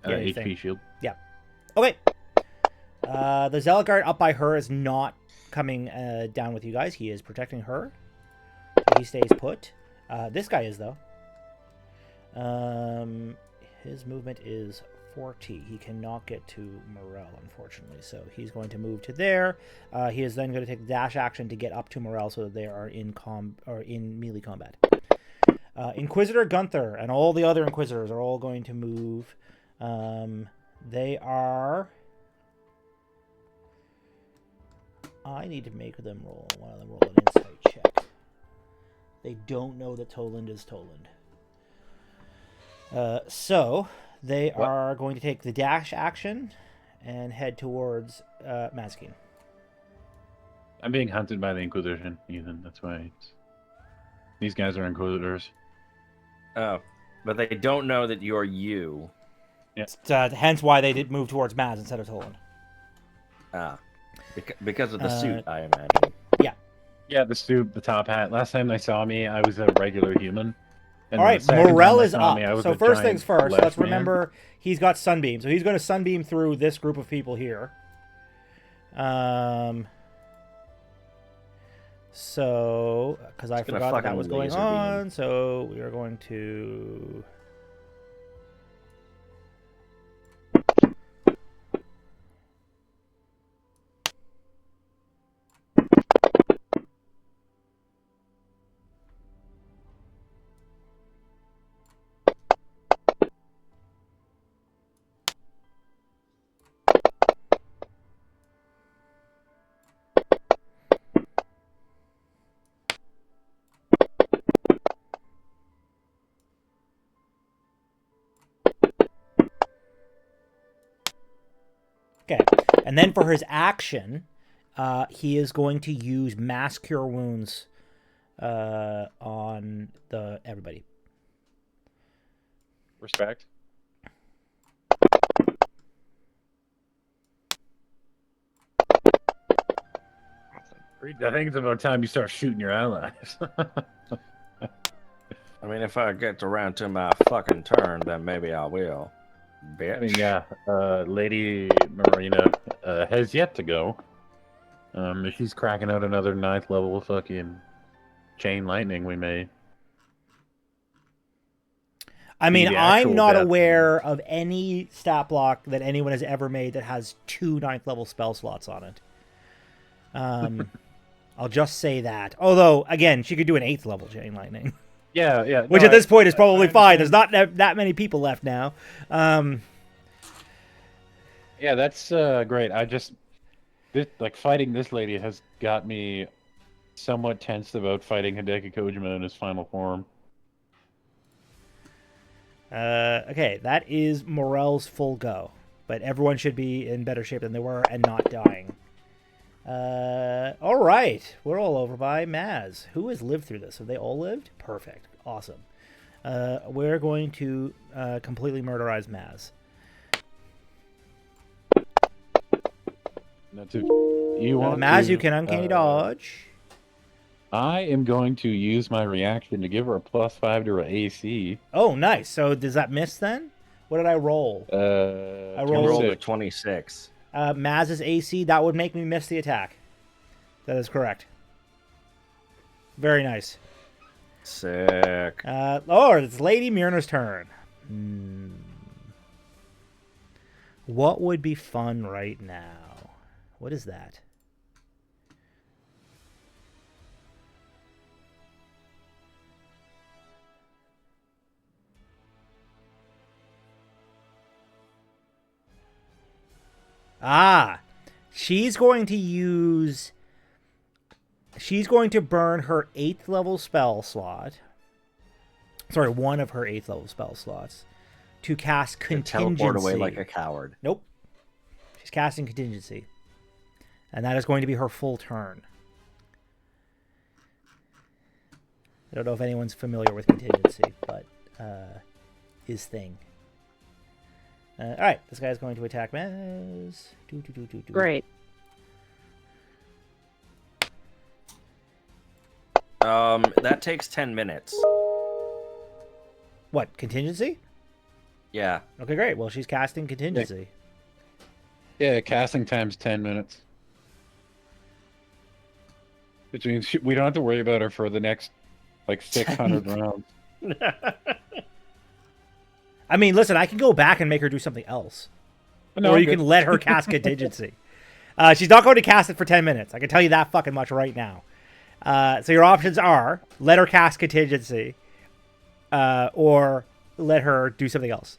your HP thing. shield. Okay. The Zealot Guard up by her is not coming down with you guys. He is protecting her. So he stays put. This guy is, though. His movement is 40. He cannot get to Morel, unfortunately. So he's going to move to there. He is then going to take the dash action to get up to Morel so that they are in melee combat. Inquisitor Gunther and all the other Inquisitors are all going to move. They are... I need to make them roll. One of them roll an insight check. They don't know that Toland is Toland. So they are going to take the dash action and head towards Mazkeen. I'm being hunted by the Inquisition, Ethan. That's why these guys are Inquisitors. Oh, but they don't know that you're you. Hence why they did move towards Maz instead of Toland. Ah, because of the suit, I imagine. Yeah, the suit, the top hat. Last time they saw me, I was a regular human. And All then right, the second Morel time they is saw up. me, I was So a first giant things first, flesh let's man. remember he's got Sunbeam. So he's going to Sunbeam through this group of people here. So, because I gonna forgot that fucking was going laser beam. on, so we are going to... Okay, and then for his action, he is going to use Mass Cure Wounds on everybody. Respect. I think it's about time you start shooting your allies. I mean, if I get around to my fucking turn, then maybe I will. Bitch. I mean, yeah, Lady Marina has yet to go. If she's cracking out another 9th level fucking chain lightning, we may. I mean, the I'm actual not death. aware of any stat block that anyone has ever made that has 2 9th level spell slots on it. I'll just say that. Although, again, she could do an 8th level chain lightning. Yeah, yeah. Which no, at this point is I probably fine. understand. There's not that many people left now. Yeah, that's great. Fighting this lady has got me somewhat tensed about fighting Hideki Kojima in his final form. Okay, that is Morel's full go. But everyone should be in better shape than they were and not dying. All right. We're all over by Maz. Who has lived through this? Have they all lived? Perfect. Awesome. We're going to completely murderize Maz. That's it. You want Maz, to, you can uncanny dodge. I am going to use my reaction to give her a +5 to her AC. Oh, nice. So does that miss then? What did I roll? I I You rolled- rolled a 26. Maz's AC, that would make me miss the attack. That is correct. Very nice. Sick. It's Lady Myrna's turn. What would be fun right now? What is that? She's going to burn her 8th level spell slot. Sorry, one of her 8th level spell slots to cast And contingency. teleport away like a coward. Nope. She's casting contingency. And that is going to be her full turn. I don't know if anyone's familiar with contingency, but his thing. All right, this guy's going to attack Maz. Great. That takes 10 minutes. What, contingency? Yeah. Okay, great. Well, she's casting contingency. Yeah, casting time's 10 minutes. Which means we don't have to worry about her for the next, like, 600 rounds. I mean, listen, I can go back and make her do something else. No, or I'm you good. can let her cast contingency. She's not going to cast it for 10 minutes. I can tell you that fucking much right now. So your options are let her cast contingency or let her do something else.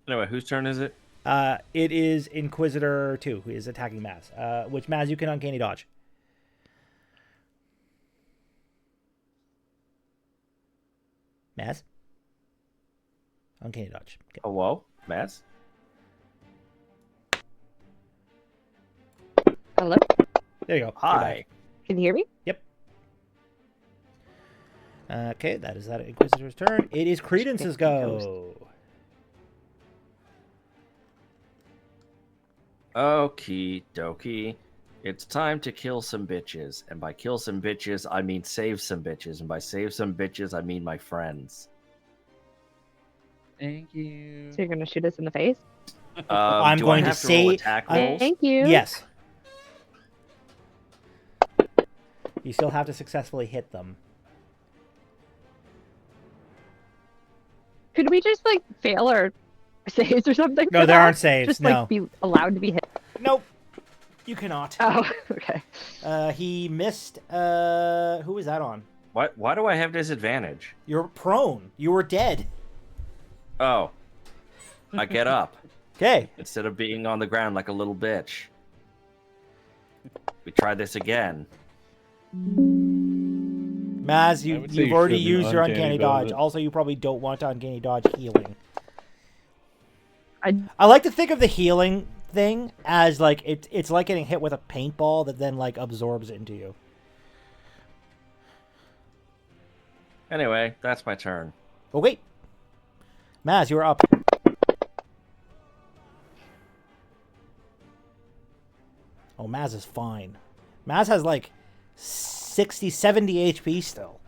Anyway, whose turn is it? It is Inquisitor 2 who is attacking Maz, which Maz you can uncanny dodge. Maz? Uncanny dodge. Okay. Oh, whoa. Maz? Hello? There you go. Hi. Can you hear me? Yep. Okay, that is that Inquisitor's turn. It is Credence's go. Okie dokie. It's time to kill some bitches. And by kill some bitches, I mean save some bitches. And by save some bitches, I mean my friends. Thank you. So you're gonna shoot us in the face? I'm do going I to have to roll say- attack I- rolls? Thank you. Yes. You still have to successfully hit them. Could we just like fail our saves or something? No, for there that? aren't saves, Just no. like be allowed to be hit. Nope. You cannot. Oh, okay. He missed. Who was that on? Why do I have disadvantage? You're prone. You were dead. Oh. I get up Okay. instead of being on the ground like a little bitch. We try this again. Maz, I would say you've you already shouldn't used your uncanny uncanny dodge dodge. it. Also, you probably don't want to uncanny dodge healing. I I like to think of the healing thing as like it's like getting hit with a paintball that then like absorbs into you. Anyway, that's my turn. Oh wait, Maz, you're up. Oh, Maz is fine. Maz has like 60, 70 HP still.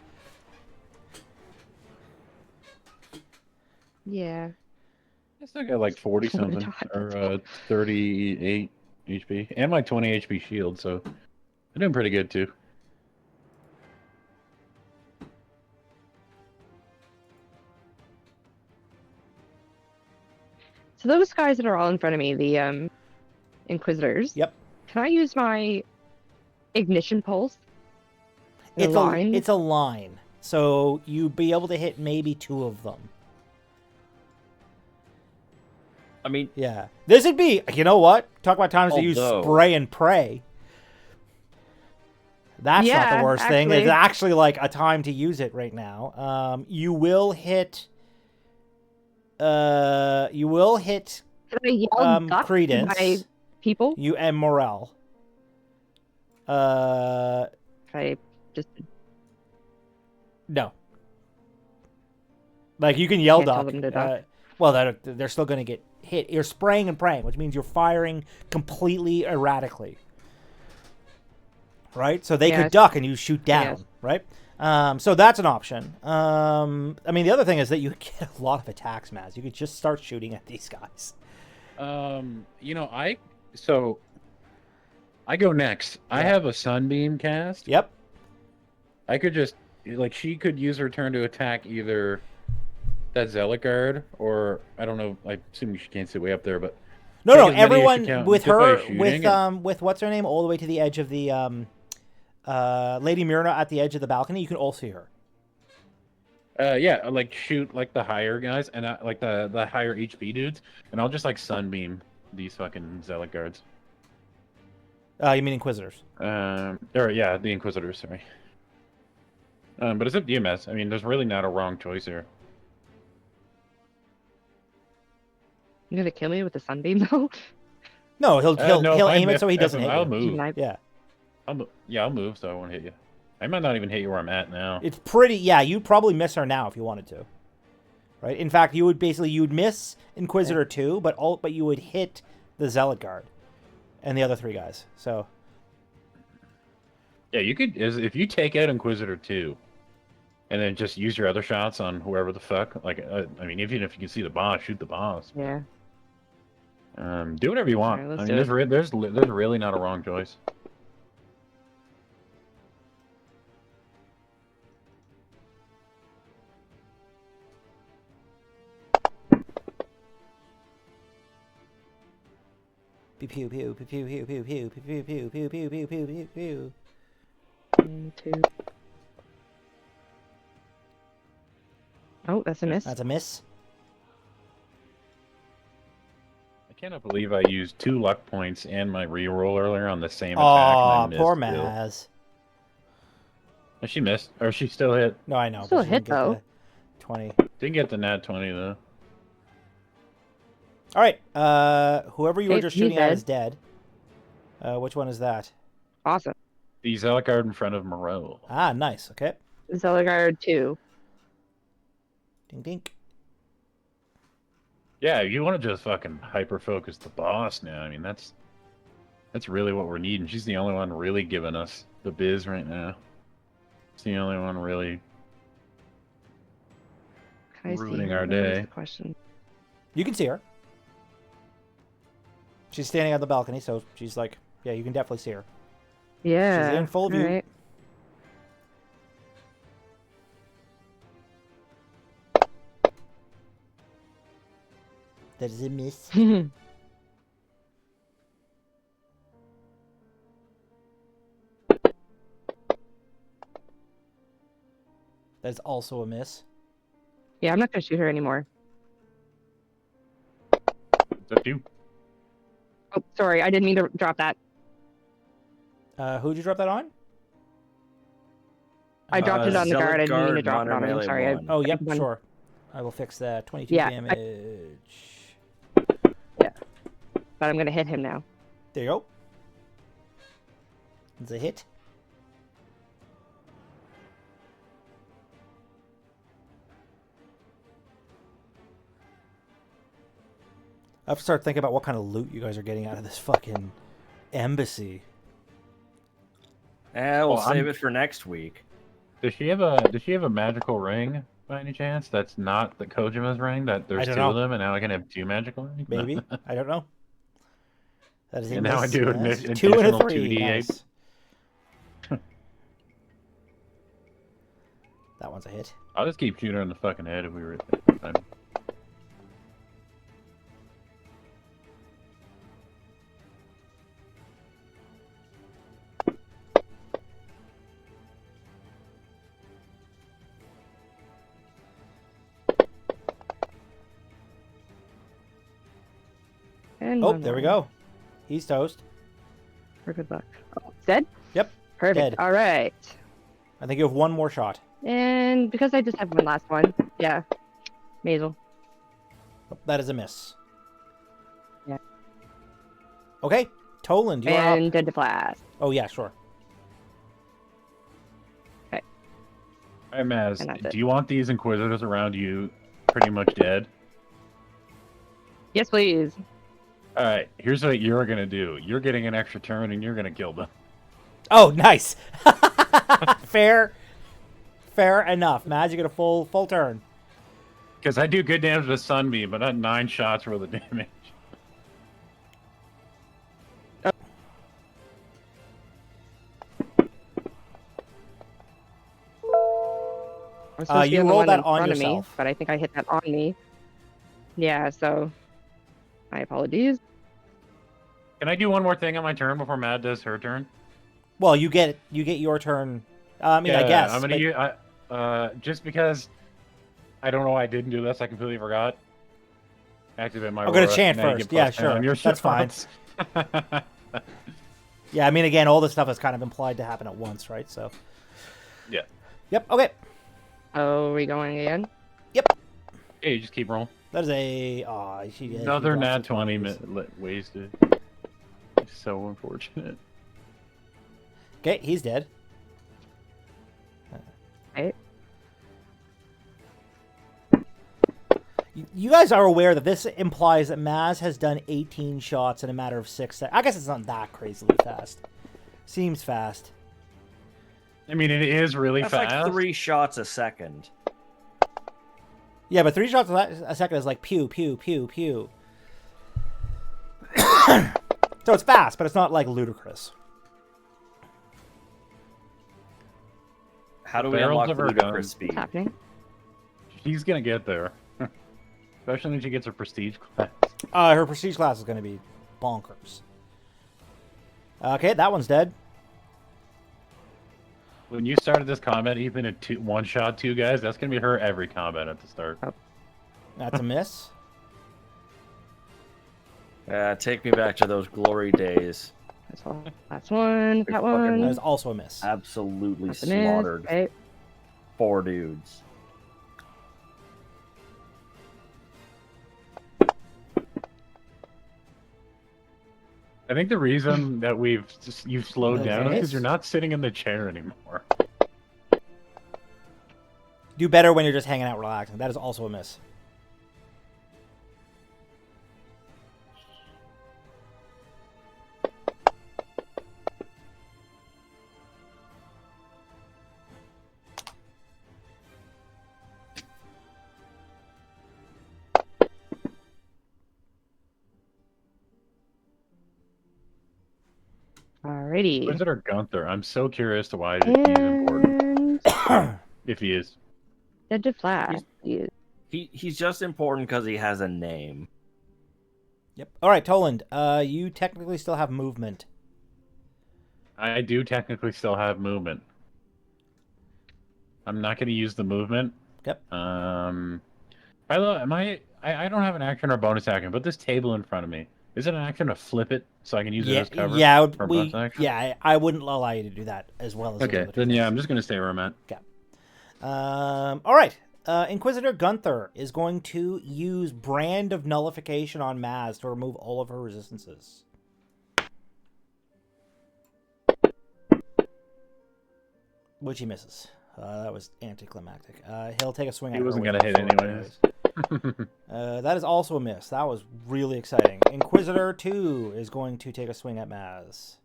yeah. I still got like 40 Oh my something God. or 38 HP and my 20 HP shield, so I'm doing pretty good too. So those guys that are all in front of me, the Inquisitors. Yep. Can I use my ignition pulse? in a It's line? it's a line, so you'd be able to hit maybe 2 of them. I mean, Yeah, this would be. You know what? Talk about times to use Although- spray and pray. That's not Yeah, the worst thing. It's actually. actually like a time to use it right now. You will hit. You will hit Can I yell duck to Credence. my people? You and Morel. Can I just No. Like you can yell Can't tell duck. them to duck? Well, they're still going to get hit. You're spraying and praying, which means you're firing completely erratically. Right? So they Yes. could duck and you shoot down, Yes. right? So that's an option. I mean, the other thing is that you get a lot of attacks, Maz. You could just start shooting at these guys. You know, I go next. Yeah. I have a sunbeam cast. Yep. I could just she could use her turn to attack either that zealot guard or I don't know. I assume she can't sit way up there, but No, take no. as many as she Everyone can with just by her, shooting with what's her name, all the way to the edge of the Lady Myrna at the edge of the balcony. You can all see her. Yeah, like shoot like the higher guys and like the higher HP dudes, and I'll just like sunbeam these fucking zealot guards. You mean Inquisitors? Or yeah, the Inquisitors. Sorry. But it's up to you, Mess. I mean, there's really not a wrong choice here. You gonna kill me with the sunbeam though? No, he'll No, aim it so he if doesn't hit I'll you. move. Yeah. I'll move so I won't hit you. I might not even hit you where I'm at now. It's pretty. Yeah, you'd probably miss her now if you wanted to. Right. In fact, you'd miss Inquisitor 2, but you would hit the Zealot Guard and the other 3 guys. So. Yeah, you could if you take out Inquisitor 2, and then just use your other shots on whoever the fuck. Like, I mean, even if you can see the boss, shoot the boss. Yeah. Do whatever you want. Alright, I mean, there's really not a wrong choice. Pew pew pew pew pew pew pew pew pew pew pew pew pew pew pew pew. 1, 2. Oh, that's a miss. That's a miss. I cannot believe I used 2 luck points and my reroll earlier on the same attack. Aw, and I poor missed still. Maz. Oh, she missed, or she still hit. No, I know. Still but she hit, didn't get though. the 20. Didn't get the nat 20 though. All right. Whoever you were Hey, just he's shooting at dead. is dead. Which one is that? Awesome. The zealot guard in front of Moreau. Ah, nice. Okay. Zealotguard 2. Ding dink. Yeah, you want to just fucking hyper focus the boss now. I mean, that's really what we're needing. She's the only one really giving us the biz right now. It's the only one really Can I see ruining her? our That was day. the question. You can see her. She's standing on the balcony, so she's like, yeah, you can definitely see her. Yeah. She's in full view. Alright. That is a miss. That is also a miss. Yeah, I'm not gonna shoot her anymore. It's up to you. Oh, sorry, I didn't mean to drop that. Who'd you drop that on? I dropped it on the Zealot guard. I didn't mean to guard, drop it on him. melee Sorry. I, one. Oh, yep, One. sure. I will fix that. 22 Yeah, damage. but I'm gonna hit him now. There you go. It's a hit. I have to start thinking about what kind of loot you guys are getting out of this fucking embassy. We'll Well, save it for next week. Does she have a magical ring by any chance? That's not the Kojima's ring. That there's don't 2 know. of them, and now I can have 2 magical rings. Maybe. I don't know. That is a And now I miss. do Yes. an 2 and a additional 3. 2d8. Nice. That one's a hit. I'll just keep shooting her in the fucking head if we were. And Oh, one there we more. go. He's toast. For good luck. Oh, dead? Yep. Perfect. Dead. All right. I think you have one more shot. And because I just have one last one, yeah, Mazel. Oh, that is a miss. Yeah. Okay. Toland, you are up. And dead to blast. Oh, yeah, sure. Hey, Maz, And that's it. do you want these Inquisitors around you pretty much dead? Yes, please. Alright, here's what you're gonna do. You're getting an extra turn and you're gonna kill them. Oh, nice. Fair. Fair enough. Maz, you get a full turn. Because I do good damage with Sunbeam, but not 9 shots worth of damage. I was supposed to be You on the roll one that in on front of me, yourself. but I think I hit that on me. Yeah, so my apologies. Can I do one more thing on my turn before Mad does her turn? Well, you get your turn. I mean, I Yeah, guess. I'm gonna but- use. Just because I don't know why I didn't do this, I completely forgot. Activate my. I'm gonna aura, chant now you first. get Yeah, +10 on sure. your That's fine. shots. Yeah, I mean, again, all this stuff is kind of implied to happen at once, right? So. Yeah. Yep. Okay. Oh, are we going again? Hey, you just keep rolling. That is a. She Another lost nat it 20 twice. wasted. It's so unfortunate. Okay, he's dead. Right. You guys are aware that this implies that Maz has done 18 shots in a matter of 6 seconds. I guess it's not that crazily fast. Seems fast. I mean, it is really That's fast. like 3 shots a second. Yeah, but 3 shots a second is like pew, pew, pew, pew. So it's fast, but it's not like ludicrous. How do we Barrels unlock of the her ludicrous guns. speed? What's happening? She's gonna get there. Especially when she gets her prestige class. Her prestige class is going to be bonkers. Okay, that one's dead. When you started this combat, even a one shot 2 guys, that's gonna be her every combat at the start. That's a miss. Take me back to those glory days. That's all. That's one. That fucking one. That is also a miss. Absolutely That's a miss. slaughtered Okay. 4 dudes. I think the reason that you've slowed down is Okay. because you're not sitting in the chair anymore. Do better when you're just hanging out relaxing. That is also a miss. Alrighty. Visitor Gunther, I'm so curious to why he's important. And If he is. dead to flash. He's just important because he has a name. Yep. All right, Toland. You technically still have movement. I do technically still have movement. I'm not going to use the movement. Yep. By the way, I don't have an action or bonus action, but this table in front of me, is it an action to flip it so I can use it as cover? Yeah, for a bonus action? I wouldn't allow you to do that as well as. Okay, then yeah, I'm just going to stay where I'm at. All right. Inquisitor Gunther is going to use Brand of Nullification on Maz to remove all of her resistances. Which he misses. That was anticlimactic. He'll take a swing at He her wasn't with going to hit full anyways. that is also a miss. That was really exciting. Inquisitor 2 is going to take a swing at Maz.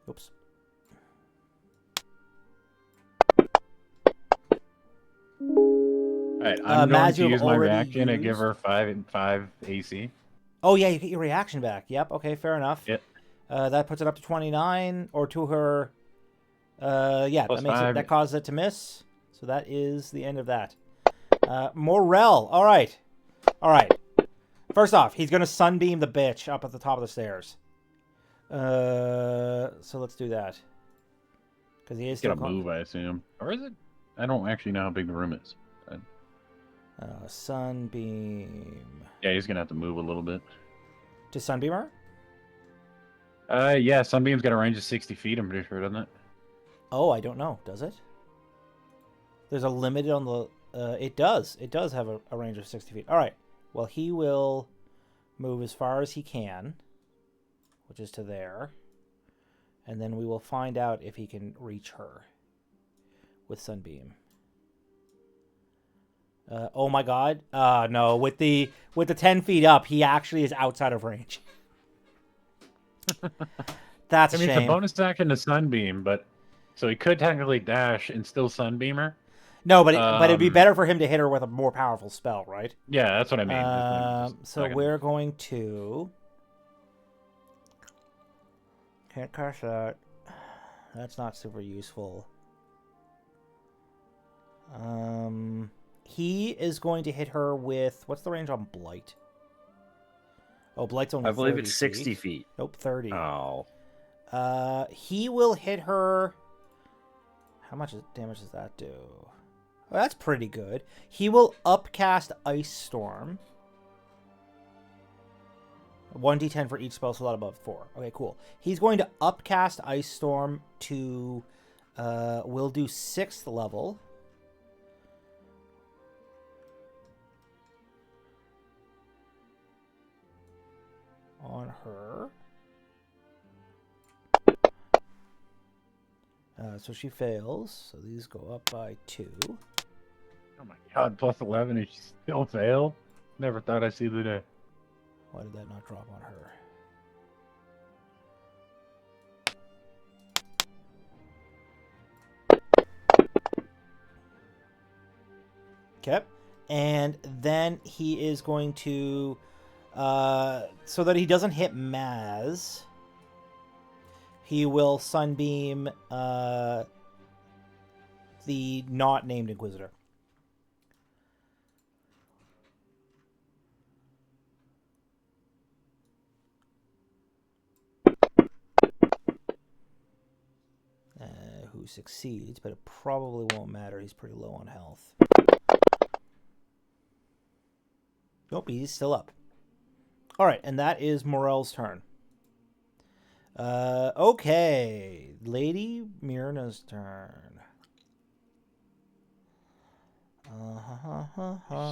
Oops. Alright, I'm going Maz, to you have use my already reaction and give used- her 5 AC. Oh, yeah, you get your reaction back. Yep, okay, fair enough. Yep. That puts it up to 29, or to her... yeah, Plus that makes it, 5. that causes it to miss. So that is the end of that. Morel, all right. All right. First off, he's going to sunbeam the bitch up at the top of the stairs. So let's do that. Because he is He's still... going to move, I assume. Or is it? I don't actually know how big the room is. Sunbeam... Yeah, he's going to have to move a little bit. To sunbeam her? Yeah, Sunbeam's got a range of 60 feet, I'm pretty sure, doesn't it? Oh, I don't know. Does it? There's a limit on the... it does. It does have a range of 60 feet. All right. Well, he will move as far as he can, which is to there. And then we will find out if he can reach her with Sunbeam. Oh my god. No, with the 10 feet up, he actually is outside of range. That's I a mean, it's a shame. bonus action to Sunbeam, but so he could technically dash and still Sunbeam her. No, but it'd be Um, better for him to hit her with a more powerful spell, right? Yeah, that's what I mean. So we're going to can't cast that. That's not super useful. He is going to hit her with what's the range on Blight? Oh, Blight's only I believe 30 it's 60 feet. feet. Nope, 30. Oh. He will hit her. How much damage does that do? Well, that's pretty good. He will upcast Ice Storm. 1d10 for each spell slot above 4. Okay, cool. He's going to upcast Ice Storm to, we'll do 6th level. On her. So she fails. So these go up by 2. Oh my god, plus 11 and she still failed? Never thought I'd see the day. Why did that not drop on her? Okay. And then he is going to, so that he doesn't hit Maz, he will Sunbeam the not named Inquisitor. Who succeeds, but it probably won't matter. He's pretty low on health. Nope, he's still up. All right, and that is Morel's turn. Okay, Lady Myrna's turn.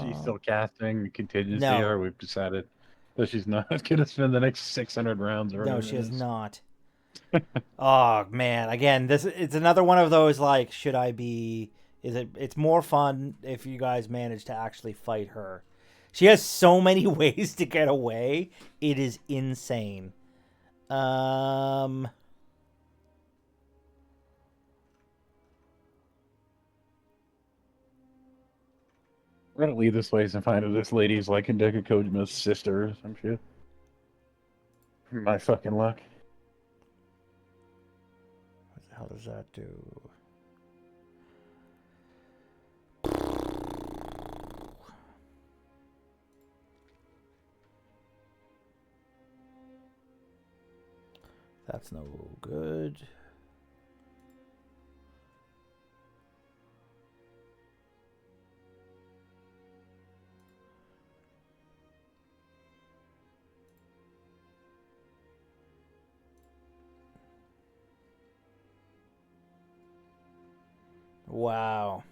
She's still casting contingency, No. or we've decided that she's not going to spend the next 600 rounds. Or No, whatever she it is is. not. Oh man, again, it's another one of those like, should I be? It's more fun if you guys manage to actually fight her. She has so many ways to get away. It is insane. We're gonna leave this place and find out this lady's like Hideki Kojima's sister or some shit. My fucking luck. What the hell does that do? That's no good. Wow.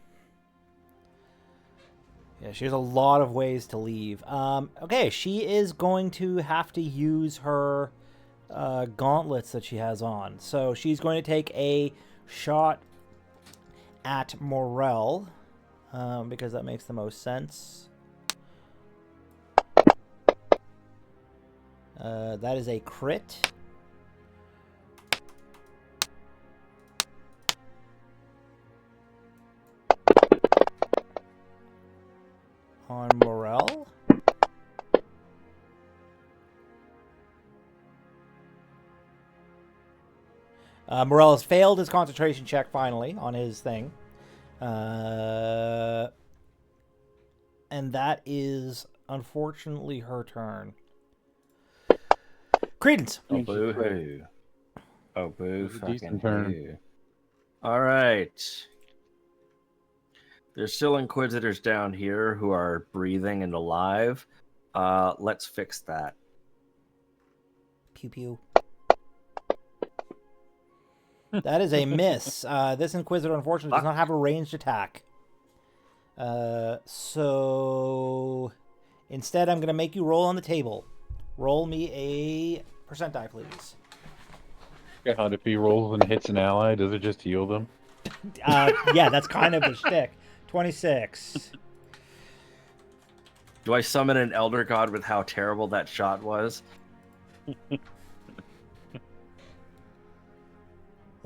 Yeah, she has a lot of ways to leave. Okay, she is going to have to use her gauntlets that she has on. So she's going to take a shot at Morel, because that makes the most sense. That is a crit. On Morel. Morel has failed his concentration check finally on his thing. And that is unfortunately her turn. Credence. Oh, boo-hoo. Oh, boo It was a fucking decent turn. hoo. All right. There's still Inquisitors down here who are breathing and alive. Let's fix that. Pew pew. That is a miss. This Inquisitor, unfortunately, does not have a ranged attack. So instead, I'm going to make you roll on the table. Roll me a percent die, please. God, if he rolls and hits an ally, does it just heal them? Yeah, that's kind of the shtick. 26. Do I summon an Elder God with how terrible that shot was?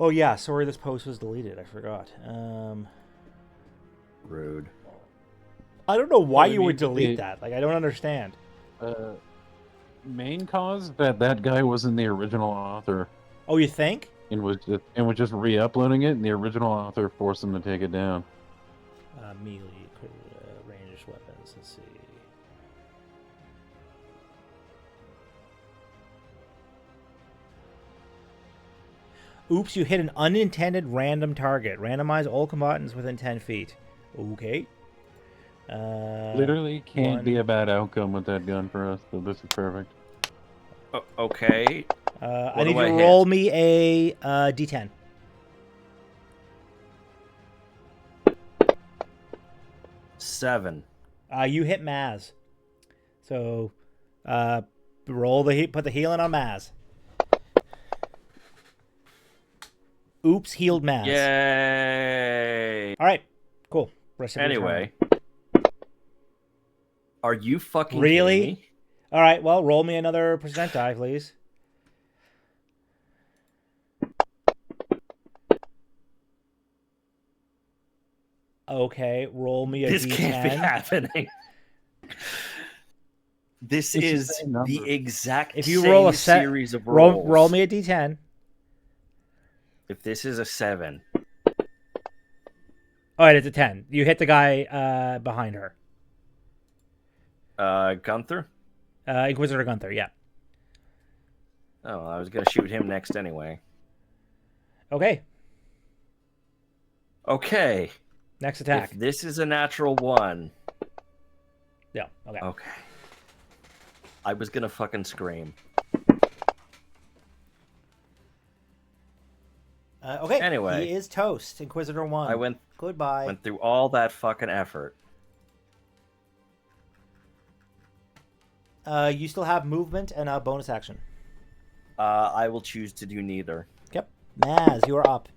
Oh yeah, sorry this post was deleted. I forgot. Rude. I don't know why Well, I you would mean, delete that. Like I don't understand. Main cause that guy wasn't the original author Oh, you think? and was just re-uploading it, and the original author forced him to take it down. Melee, ranged weapons. Let's see. Oops, you hit an unintended random target. Randomize all combatants within 10 feet. Okay. Literally can't be a bad outcome with that gun for us, so this is perfect. Okay. I need do you I to hit? roll me a d10. 7. You hit Maz. So, put the healing on Maz. Oops, healed Maz. Yay! All right, cool. Rest of your Anyway. Are you fucking Really? kidding me? All right, well, roll me another percent die, please. Okay, roll me a This d10. can't be happening. This It's the is same number. the exact If you same roll a set, series of rolls. roll me a d10. If this is a 7. Oh, it's a 10. You hit the guy behind her. Gunther? Inquisitor Gunther, yeah. Oh, I was going to shoot him next anyway. Okay, Okay. next attack. If this is a natural 1. Yeah, okay. Okay. I was going to fucking scream. Okay, Anyway. he is toast. Inquisitor 1. I went Goodbye. through all that fucking effort. You still have movement and a bonus action. I will choose to do neither. Yep. Maz, you are up.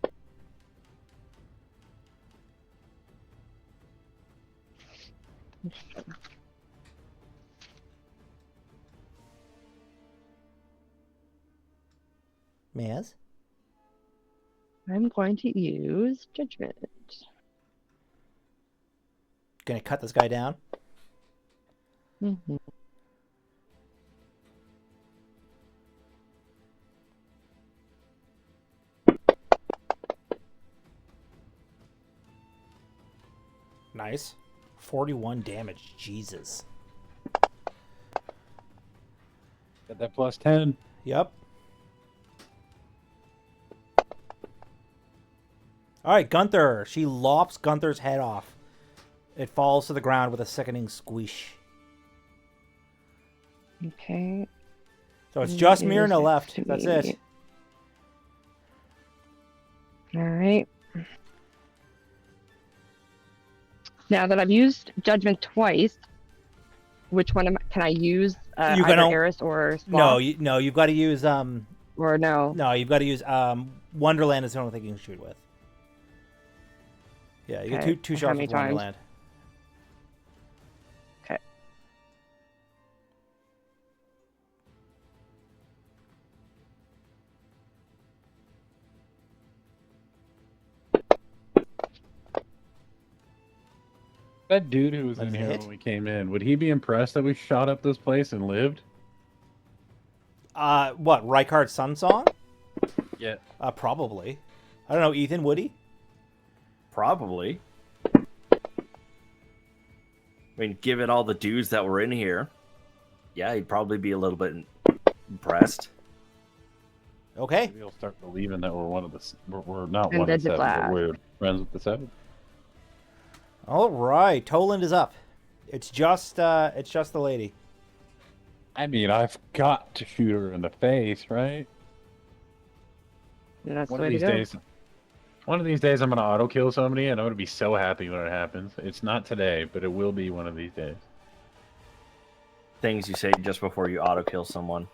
Maz? I'm going to use judgment. Gonna cut this guy down. Mhm. Nice. 41 damage. Jesus. Got that plus 10. Yep. All right, Gunther. She lops Gunther's head off. It falls to the ground with a sickening squish. Okay. So it's just It Myrna is left. That's it. sweet. All right. Now that I've used judgment twice, which one can I use? You Either can Eris or No, Sloth? you've got to use Or no? No, you've got to use Wonderland is the only thing you can shoot with. Yeah, you get Okay. two How shots many with times? Wonderland. Okay. That dude who was That's in a here hit. when we came in, would he be impressed that we shot up this place and lived? What, Rykard's Sun Song? Yeah. Probably. I don't know, Ethan, would he? Probably. I mean, given all the dudes that were in here, yeah, he'd probably be a little bit impressed. Okay. Maybe he'll start believing that we're one of the we're not And one of the then the 7, but black. we're friends with the 7. All right, Toland is up. It's just the lady. I mean, I've got to shoot her in the face, right? And that's One the of way to these go. days. One of these days, I'm gonna auto kill somebody, and I'm gonna be so happy when it happens. It's not today, but it will be one of these days. Things you say just before you auto kill someone.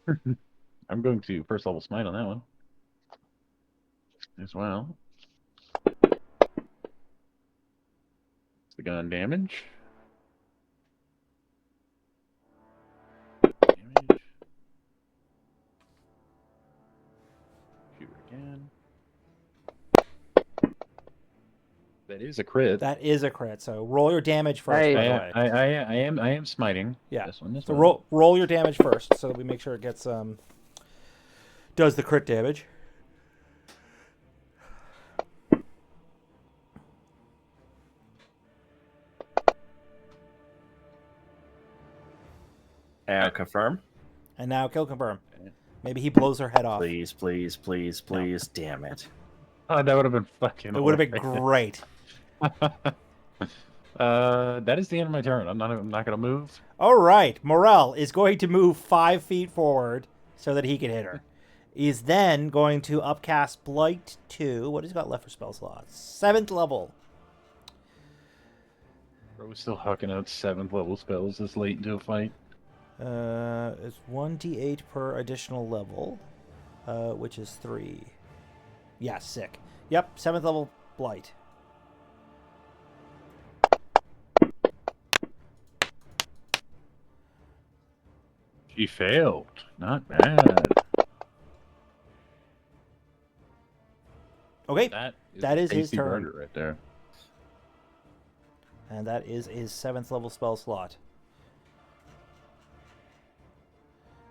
I'm going to first level smite on that one as well. It's the gun damage. Damage. Shoot again. That is a crit. That is a crit. So roll your damage first, Nice. by the way. I am smiting. Yeah. This one. So roll your damage first, so that we make sure it gets does the crit damage. And confirm. And now kill confirm. Maybe he blows her head off. Please, please, please, please. Damn it. Oh, that would have been fucking. It would have been great. That is the end of my turn. I'm not gonna move. All right, Morel is going to move 5 feet forward so that he can hit her. He's then going to upcast Blight 2. What has he got left for spell slots? 7th level. We're still hucking out 7th level spells this late into a fight. It's 1d8 per additional level, which is 3. Yeah, sick. Yep, 7th level Blight. She failed. Not bad. Okay, That is a his tasty turn. burger right there. And that is his 7th level spell slot.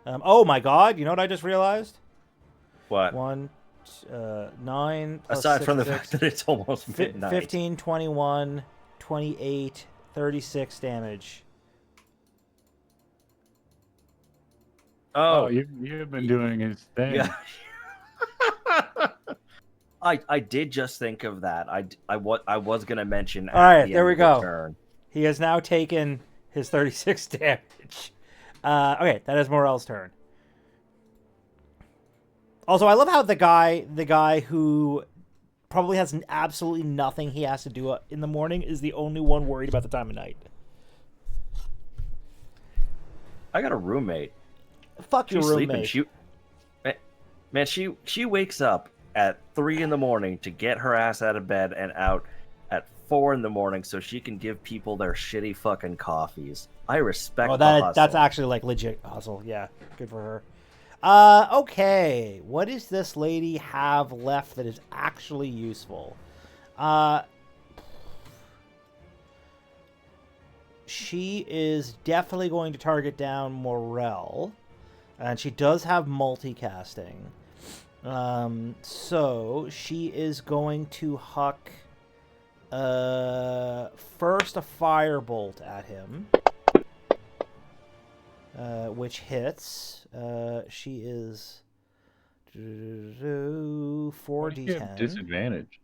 Oh my god, you know what I just realized? What? 9 plus Aside 6, from the 6, fact that it's almost midnight. 15, 21, 28, 36 damage. Oh, you've been doing his thing. yeah. I did just think of that. I was gonna mention. All right, the there end we of the go. turn. He has now taken his 36 damage. Okay, that is Morel's turn. Also, I love how the guy who probably has absolutely nothing he has to do in the morning is the only one worried about the time of night. I got a roommate. Fuck your She's roommate. sleeping. Man, she wakes up at 3 in the morning to get her ass out of bed and out at 4 in the morning so she can give people their shitty fucking coffees. I respect the hustle. That's actually like legit hustle. Yeah, good for her. Okay, what does this lady have left that is actually useful? She is definitely going to target down Morel, and she does have multicasting. So she is going to huck first a firebolt at him. Which hits. She is 4d10. Disadvantage.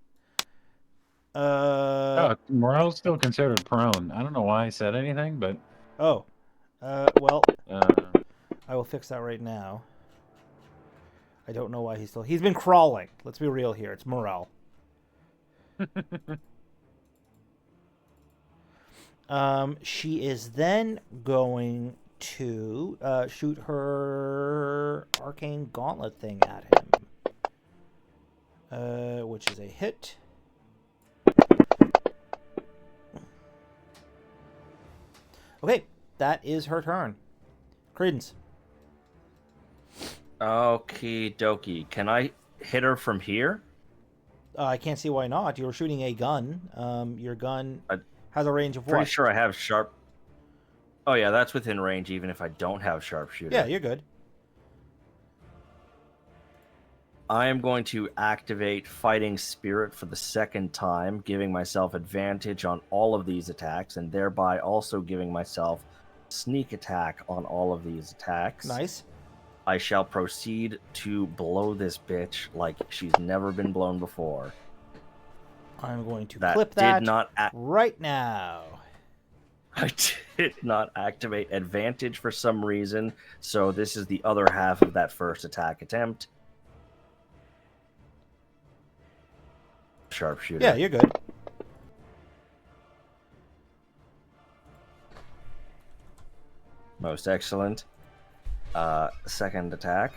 Morale's still considered prone. I don't know why I said anything, but Well, uh, I will fix that right now. I don't know why he's been crawling. Let's be real here. It's Morale. She is then going to shoot her arcane gauntlet thing at him, which is a hit. Okay, that is her turn. Credence. Okie dokie. Can I hit her from here? I can't see why not. You were shooting a gun. Your gun has a range of Pretty what? sure I have sharp. Oh yeah, that's within range even if I don't have sharpshooter. Yeah, you're good. I am going to activate Fighting Spirit for the second time, giving myself advantage on all of these attacks, and thereby also giving myself sneak attack on all of these attacks. Nice. I shall proceed to blow this bitch like she's never been blown before. I'm going to That clip did that not right now. I did not activate advantage for some reason, so this is the other half of that first attack attempt. Sharpshooter. Yeah, you're good. Most excellent. Second attack.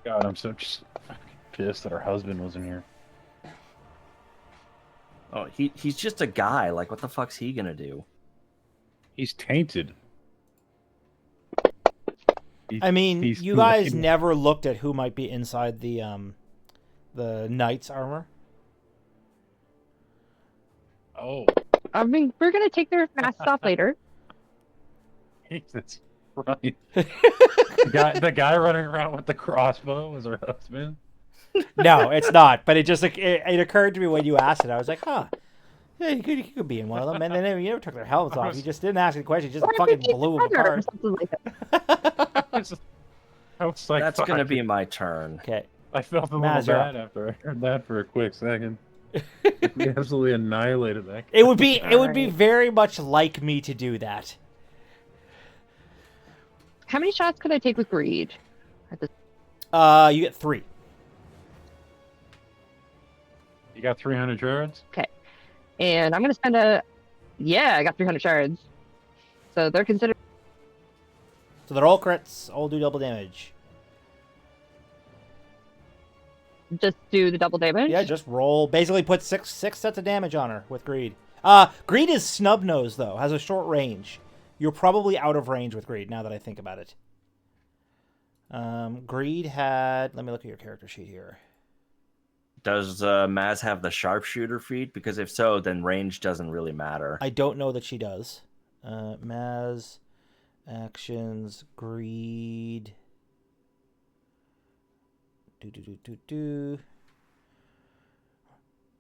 God, I'm so just pissed that her husband wasn't here. Oh, he's just a guy. Like, what the fuck's he gonna do? He's tainted. I mean, He's you guys looking- never looked at who might be inside the knight's armor. Oh, I mean, we're gonna take their masks off later. Jesus Christ. The guy running around with the crossbow was her husband. No, it's not. But it just like it occurred to me when you asked it. I was like, huh. Yeah, he could be in one of them. And then they never took their helmets off. You just didn't ask any questions. You just Or fucking maybe blew them together or apart. something like that. I was like, That's fuck. gonna be my turn. Okay. I felt a little Maz, you're bad after I heard that for a quick second. We absolutely annihilated that. It would be Alright. very much like me to do that. How many shots could I take with greed? You get 3. You got 300 shards? And I'm gonna spend yeah, I got 300 shards. So they're considered. So they're all crits, all do double damage. Just do the double damage. Yeah, just roll. Basically put six sets of damage on her with greed. Greed is snub nose though, has a short range. You're probably out of range with greed now that I think about it. Greed had. Let me look at your character sheet here. Does Maz have the sharpshooter feat? Because if so, then range doesn't really matter. I don't know that she does. Maz, actions, greed. Do.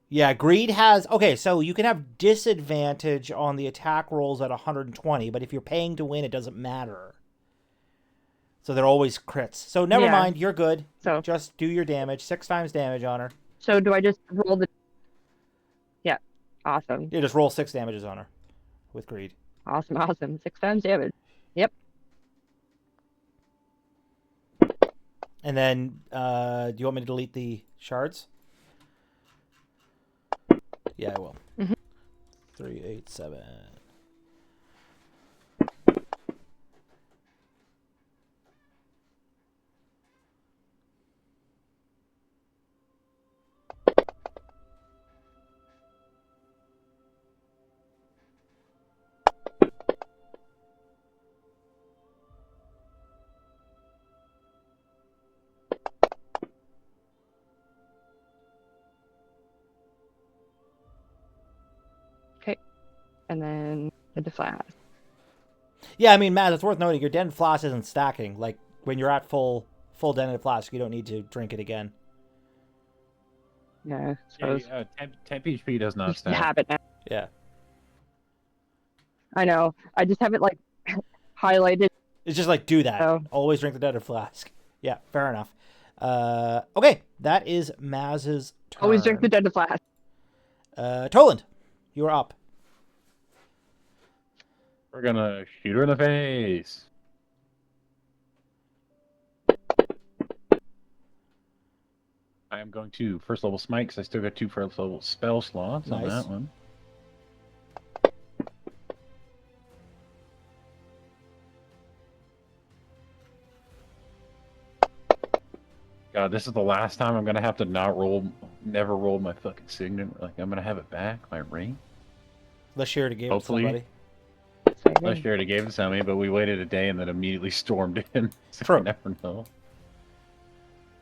Yeah, greed has. Okay, so you can have disadvantage on the attack rolls at 120, but if you're paying to win, it doesn't matter. So they're always crits. So never Yeah. mind, you're good. So Just do your damage. 6 times damage on her. so do I just roll the? Yeah, awesome, Yeah, just roll 6 damages on her with greed. awesome. 6 times damage. Yep. And then, do you want me to delete the shards? Yeah, I will. 387. And then the flask. Yeah, I mean, Matt, it's worth noting your den flask isn't stacking. Like, when you're at full dented flask, you don't need to drink it again. Yeah, I Yeah, suppose. temp HP does not You stack. have it now. Yeah. I know. I just have it like highlighted. It's just like, do that. Oh. Always drink the dented flask. Yeah, fair enough. Okay, that is Maz's turn. Always drink the dead flask. Toland, you're up. We're gonna shoot her in the face. I am going to first level smite because I still got 2 first level spell slots on Nice. that one. God, this is the last time I'm gonna have to never roll my fucking signet. Like I'm gonna have it back, my ring. Lashir gave Hopefully. it to somebody. Last year it gave it to me, but we waited a day and then immediately stormed in. So True. you never know.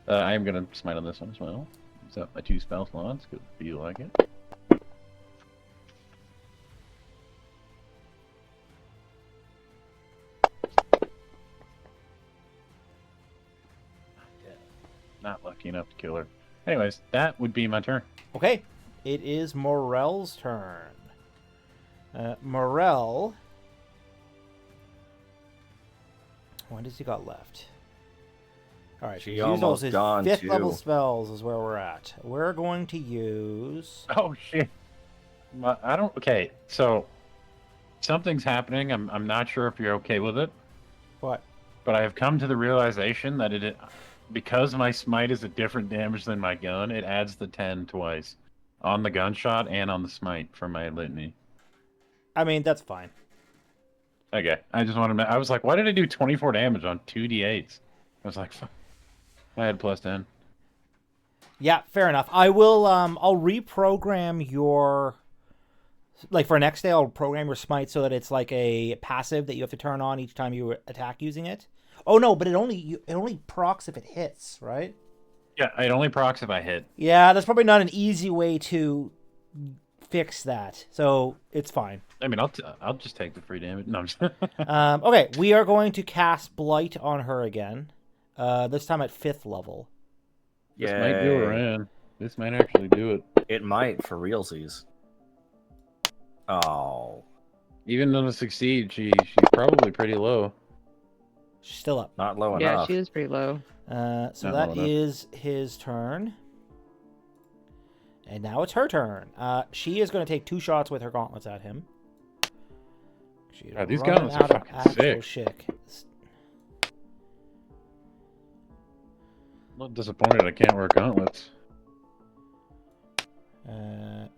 I am gonna smite on this one as well. Use up my 2 spell slots. Good feel like it. Not lucky enough to kill her. Anyways, that would be my turn. Okay, it is Morel's turn. Morel. What does he got left? All right, She use almost his gone, 5th too. level spells is where we're at. We're going to use. Oh shit! I don't. Okay, so something's happening. I'm not sure if you're okay with it, What? but I have come to the realization that because my smite is a different damage than my gun, it adds the 10 twice on the gunshot and on the smite for my litany. I mean, that's fine. Okay, I just wanted to. I was like, why did I do 24 damage on 2d8s? I was like, fuck. I had plus 10. Yeah, fair enough. I will. I'll reprogram your. Like for next day, I'll program your smite so that it's like a passive that you have to turn on each time you attack using it. Oh no, but it only procs if it hits, right? Yeah, it only procs if I hit. Yeah, that's probably not an easy way to fix that. So it's fine. I mean, I'll just take the free damage. No, I'm just... Okay, we are going to cast Blight on her again. This time at 5th level. This might do her in. This might actually do it. It might for realsies. Oh, Even though to succeed, she's probably pretty low. She's still up. not low Yeah, enough. she is pretty low. So Not that low enough. is his turn. And now it's her turn. She is going to take 2 shots with her gauntlets at him. She's God, these running gauntlets are out of fucking actual sick. shit. I'm not disappointed I can't wear gauntlets.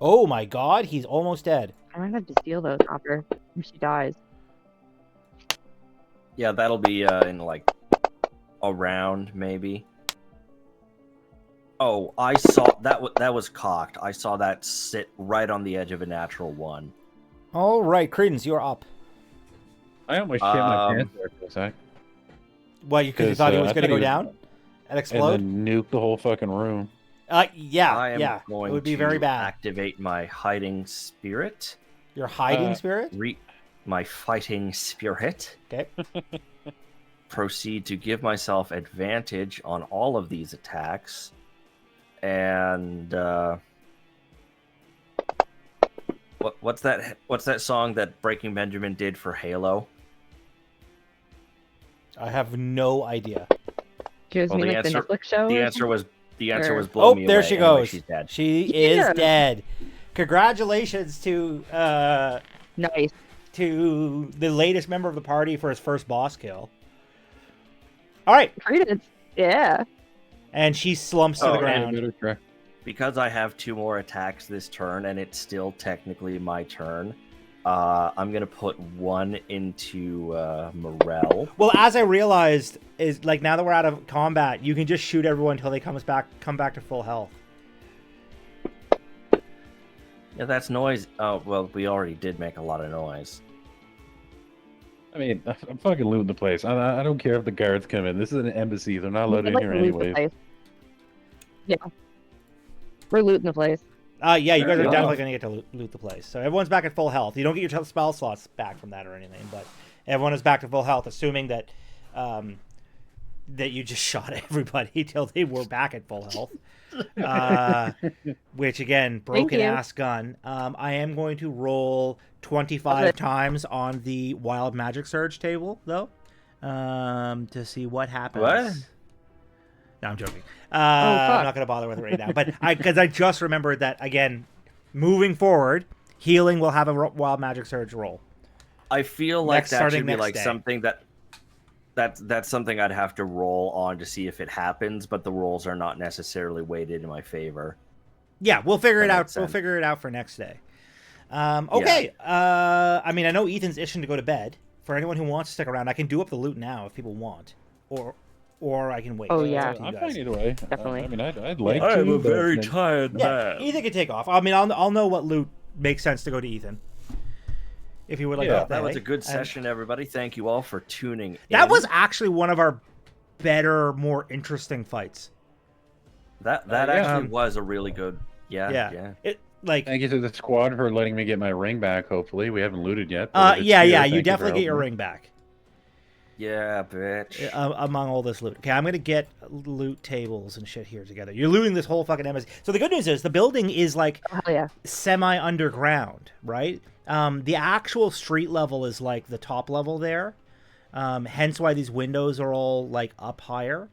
Oh my god, he's almost dead. I might have to steal those off her if she dies. Yeah, that'll be in like a round maybe. Oh, I saw that. That was cocked. I saw that sit right on the edge of a natural 1. All right, Credence, you're up. I almost shit my pants there for a sec. What, because you 'Cause, thought he I was going to thought go he was- down and explode? And then nuke the whole fucking room. Yeah, I am yeah. It going would be to very bad. activate my hiding spirit. Your hiding spirit? My fighting spirit. Okay. Proceed to give myself advantage on all of these attacks. And what's that song that Breaking Benjamin did for Halo? I have no idea. She was Well, mean the like answer- the Netflix show. The or answer was Or- blow Oh, me there away. she Anyway, goes. she's dead. She is Yeah. dead. Congratulations to something? Nice. the latest member of the party for his first boss kill. All right, Credence. Yeah. and she slumps to Oh, the and- ground. Because I have 2 more attacks this turn, and it's still technically my turn. I'm gonna put 1 into Morel. Well, as I realized, is like now that we're out of combat, you can just shoot everyone until they come back to full health. Yeah, that's noise. Oh well, we already did make a lot of noise. I mean, I'm fucking looting the place. I don't care if the guards come in. This is an embassy. They're not allowed We'd in like here to loot the anyway. place. Yeah. We're looting the place. Yeah, you Fair guys are enough. definitely going to get to loot the place. So everyone's back at full health. You don't get your spell slots back from that or anything, but everyone is back to full health, assuming that that you just shot everybody till they were back at full health. Which again, broken you. ass gun. I am going to roll 25 times on the wild magic surge table though, to see what happens. What? No, I'm joking. fuck. I'm not going to bother with it right now. But because I just remembered that again, moving forward, healing will have a wild magic surge roll. I feel like that starting should be next like day. something that's something I'd have to roll on to see if it happens, but the rolls are not necessarily weighted in my favor. Yeah, we'll figure it That out. makes We'll sense. figure it out for next day. Okay. I mean, I know Ethan's itching to go to bed. For anyone who wants to stick around, I can do up the loot now if people want, or I can wait. Oh, It's yeah. up to you I'm guys. fine either way. Definitely. I mean, I'd like I to. am a but very then- tired Yeah, man. Ethan can take off. I mean, I'll know what loot makes sense to go to Ethan. If you would like Yeah, to. That was a good And session, everybody. Thank you all for tuning in. That was actually one of our better, more interesting fights. that yeah. actually was a really good. Yeah. It like. Thank you to the squad for letting me get my ring back. Hopefully, we haven't looted yet. but if it's Yeah. here, You thank for definitely get your helping. ring back. Yeah, bitch. Among all this loot. Okay, I'm gonna get loot tables and shit here together. You're looting this whole fucking embassy. So the good news is the building is like Oh, hell yeah. semi underground, right? The actual street level is like the top level there. Hence why these windows are all like up higher.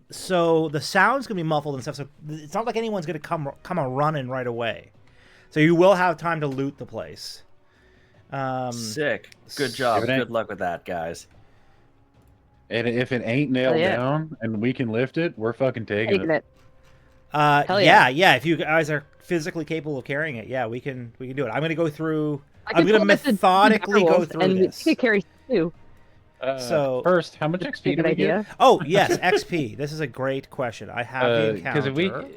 So the sound's gonna be muffled and stuff. So it's not like anyone's gonna come a running right away. So you will have time to loot the place. Sick. Good job. If it ain't- Good luck with that, guys. And if it ain't nailed yeah. down and we can lift it, we're fucking taking Taking it. it. Hell yeah. If you guys are physically capable of carrying it, yeah, we can do it. I'm gonna go through. I I'm could gonna pull this to methodically go barrels through and this. You could carry two. So- first, how much XP do Good we get? idea. Oh yes, XP. This is a great question. I have the encounter. Because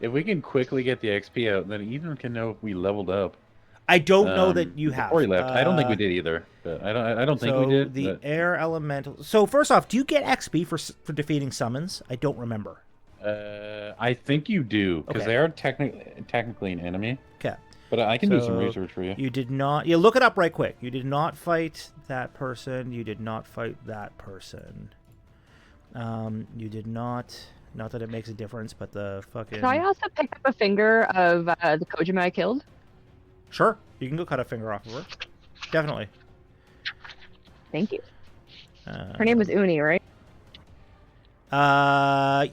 if we can quickly get the XP out, then Ethan can know if we leveled up. I don't know that you have. Before he left, I don't think we did either. But I don't think we did. The but... air elemental. So first off, do you get XP for defeating summons? I don't remember. I think you do because Okay. they are technically an enemy. Okay. But I can do some So, research for you. You did not. Yeah, look it up right quick. You did not fight that person. You did not fight that person. You did not. Not that it makes a difference, but the fucking. Can I also pick up a finger of the Kojima I killed? Sure, you can go cut a finger off of her. Definitely. Thank you. Her name was Uni, right? The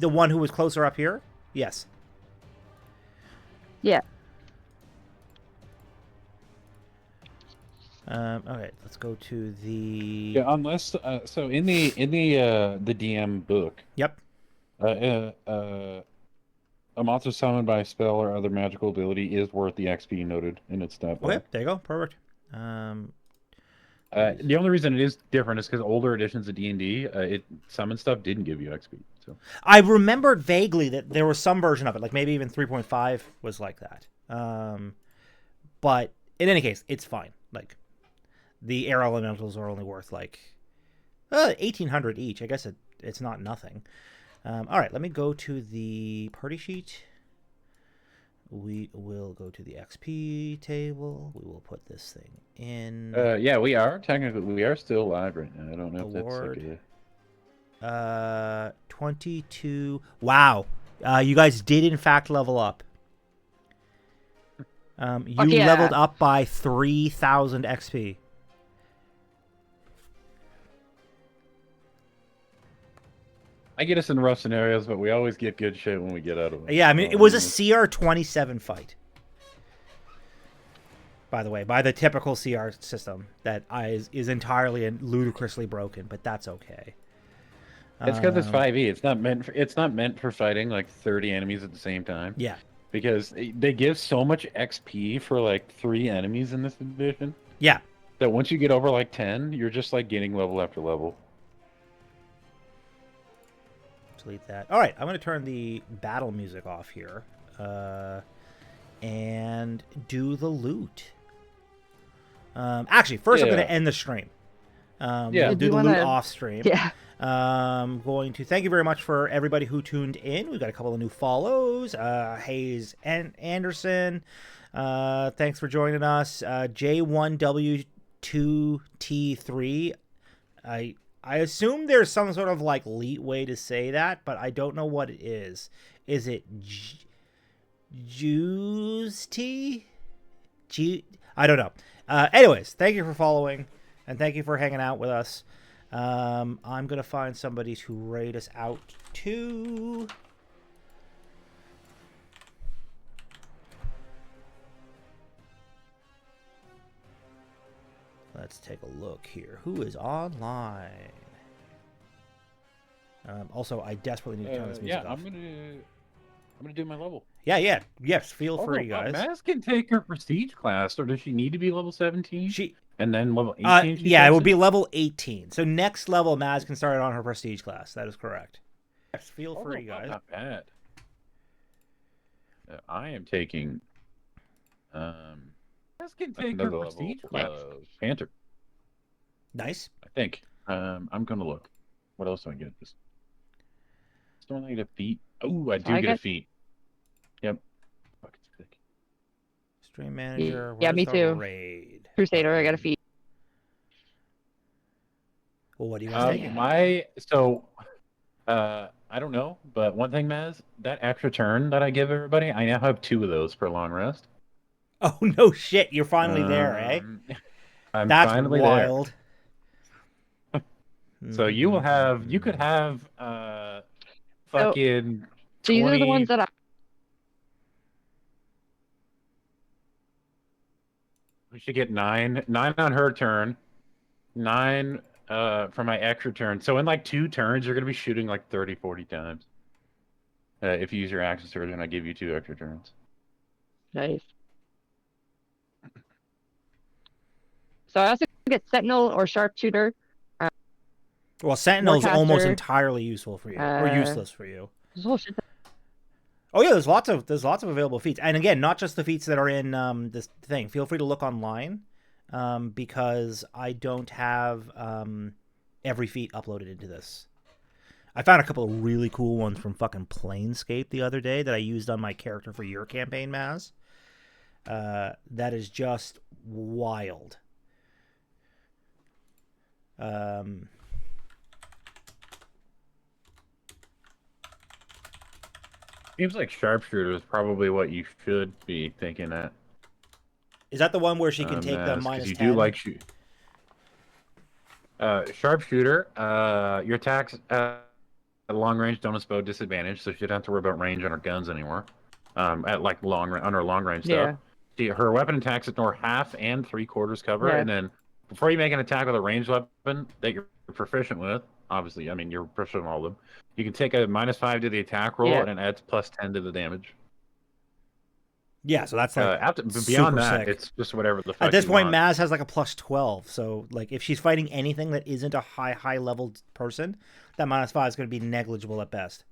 one who was closer up here. Yes. Yeah. Okay, let's go to the. Yeah, unless so in the DM book. Yep. A monster summoned by a spell or other magical ability is worth the XP noted in its stat bar. Okay, there you go. Perfect. The only reason it is different is because older editions of D&D, it summon stuff didn't give you XP. So I remembered vaguely that there was some version of it, like maybe even 3.5 was like that. But in any case, it's fine. Like the air elementals are only worth like 1,800 each. I guess it's not nothing. All right, let me go to the party sheet. We will go to the XP table. We will put this thing in. yeah, we are still live right now. I don't know Award. if that's 22. Wow, you guys did in fact level up. You leveled up by 3,000 XP. I get us in rough scenarios, but we always get good shit when we get out of them. Yeah, I mean, it was a CR 27 fight. By the way, by the typical CR system that is entirely and ludicrously broken, but that's okay. It's because it's 5e. It's not meant for fighting like 30 enemies at the same time. Yeah. Because they give so much XP for like 3 enemies in this edition. Yeah. That once you get over like 10, you're just like getting level after level. Delete that. All right, I'm going to turn the battle music off here and do the loot. Actually, first I'm going to end the stream. We'll do the loot off stream. Yeah. Going to thank you very much for everybody who tuned in. We've got a couple of new follows. Hayes and Anderson. Thanks for joining us. J1W2T3. I assume there's some sort of like leet way to say that, but I don't know what it is. Is it Jews tea? I don't know. Anyways, thank you for following and thank you for hanging out with us. I'm gonna find somebody to raid us out to. Let's take a look here. Who is online? Also, I desperately need to turn this music off. I'm gonna do my level. Yeah. Yes, feel free, guys. Maz can take her prestige class, or does she need to be level 17? And then level 18? Yeah, it would be level 18. So next level, Maz can start on her prestige class. That is correct. Yes, feel free, guys. Not bad. I am taking. Maz can take her prestige class. Panther. Nice. I think. I'm gonna look. What else do I get? This. Don't I get a feat? Oh, I do get a feat. Yep. Fuck, it's thick. Stream manager. Yeah, me too. Raid. Crusader, I got a feat. Well, what do you want to take? I don't know, but one thing, Maz, that extra turn that I give everybody, I now have 2 of those per long rest. Oh no shit! You're finally there, eh? That's finally wild. There. So you will have, you could have, fucking. So these are the ones that We should get 9 on her turn, 9 for my extra turn. So in like 2 turns, you're gonna be shooting like 30, 40 times. If you use your action surge, and I give you 2 extra turns. Nice. So I also get Sentinel or Sharpshooter. Well, Sentinel is almost entirely useful for you, or useless for you. Oh, shit. Oh yeah, there's lots of available feats, and again, not just the feats that are in this thing. Feel free to look online, because I don't have every feat uploaded into this. I found a couple of really cool ones from fucking Planescape the other day that I used on my character for your campaign, Maz. That is just wild. Seems like sharpshooter is probably what you should be thinking at. Is that the one where she can take the Because minus you 10? do like shoot. Sharpshooter, your attacks at long range don't expose disadvantage, so she doesn't have to worry about range on her guns anymore. At like under long range Yeah. stuff. Her weapon attacks ignore half and 3/4 cover, Yeah. and then before you make an attack with a ranged weapon that you're proficient with, obviously, I mean you're proficient in all of them, you can take a -5 to the attack roll, Yeah. and it adds +10 to the damage. Yeah, so that's like Beyond super that, sick. it's just whatever the fuck. At this you point, want. Maz has like a +12. So like if she's fighting anything that isn't a high level person, that -5 is going to be negligible at best.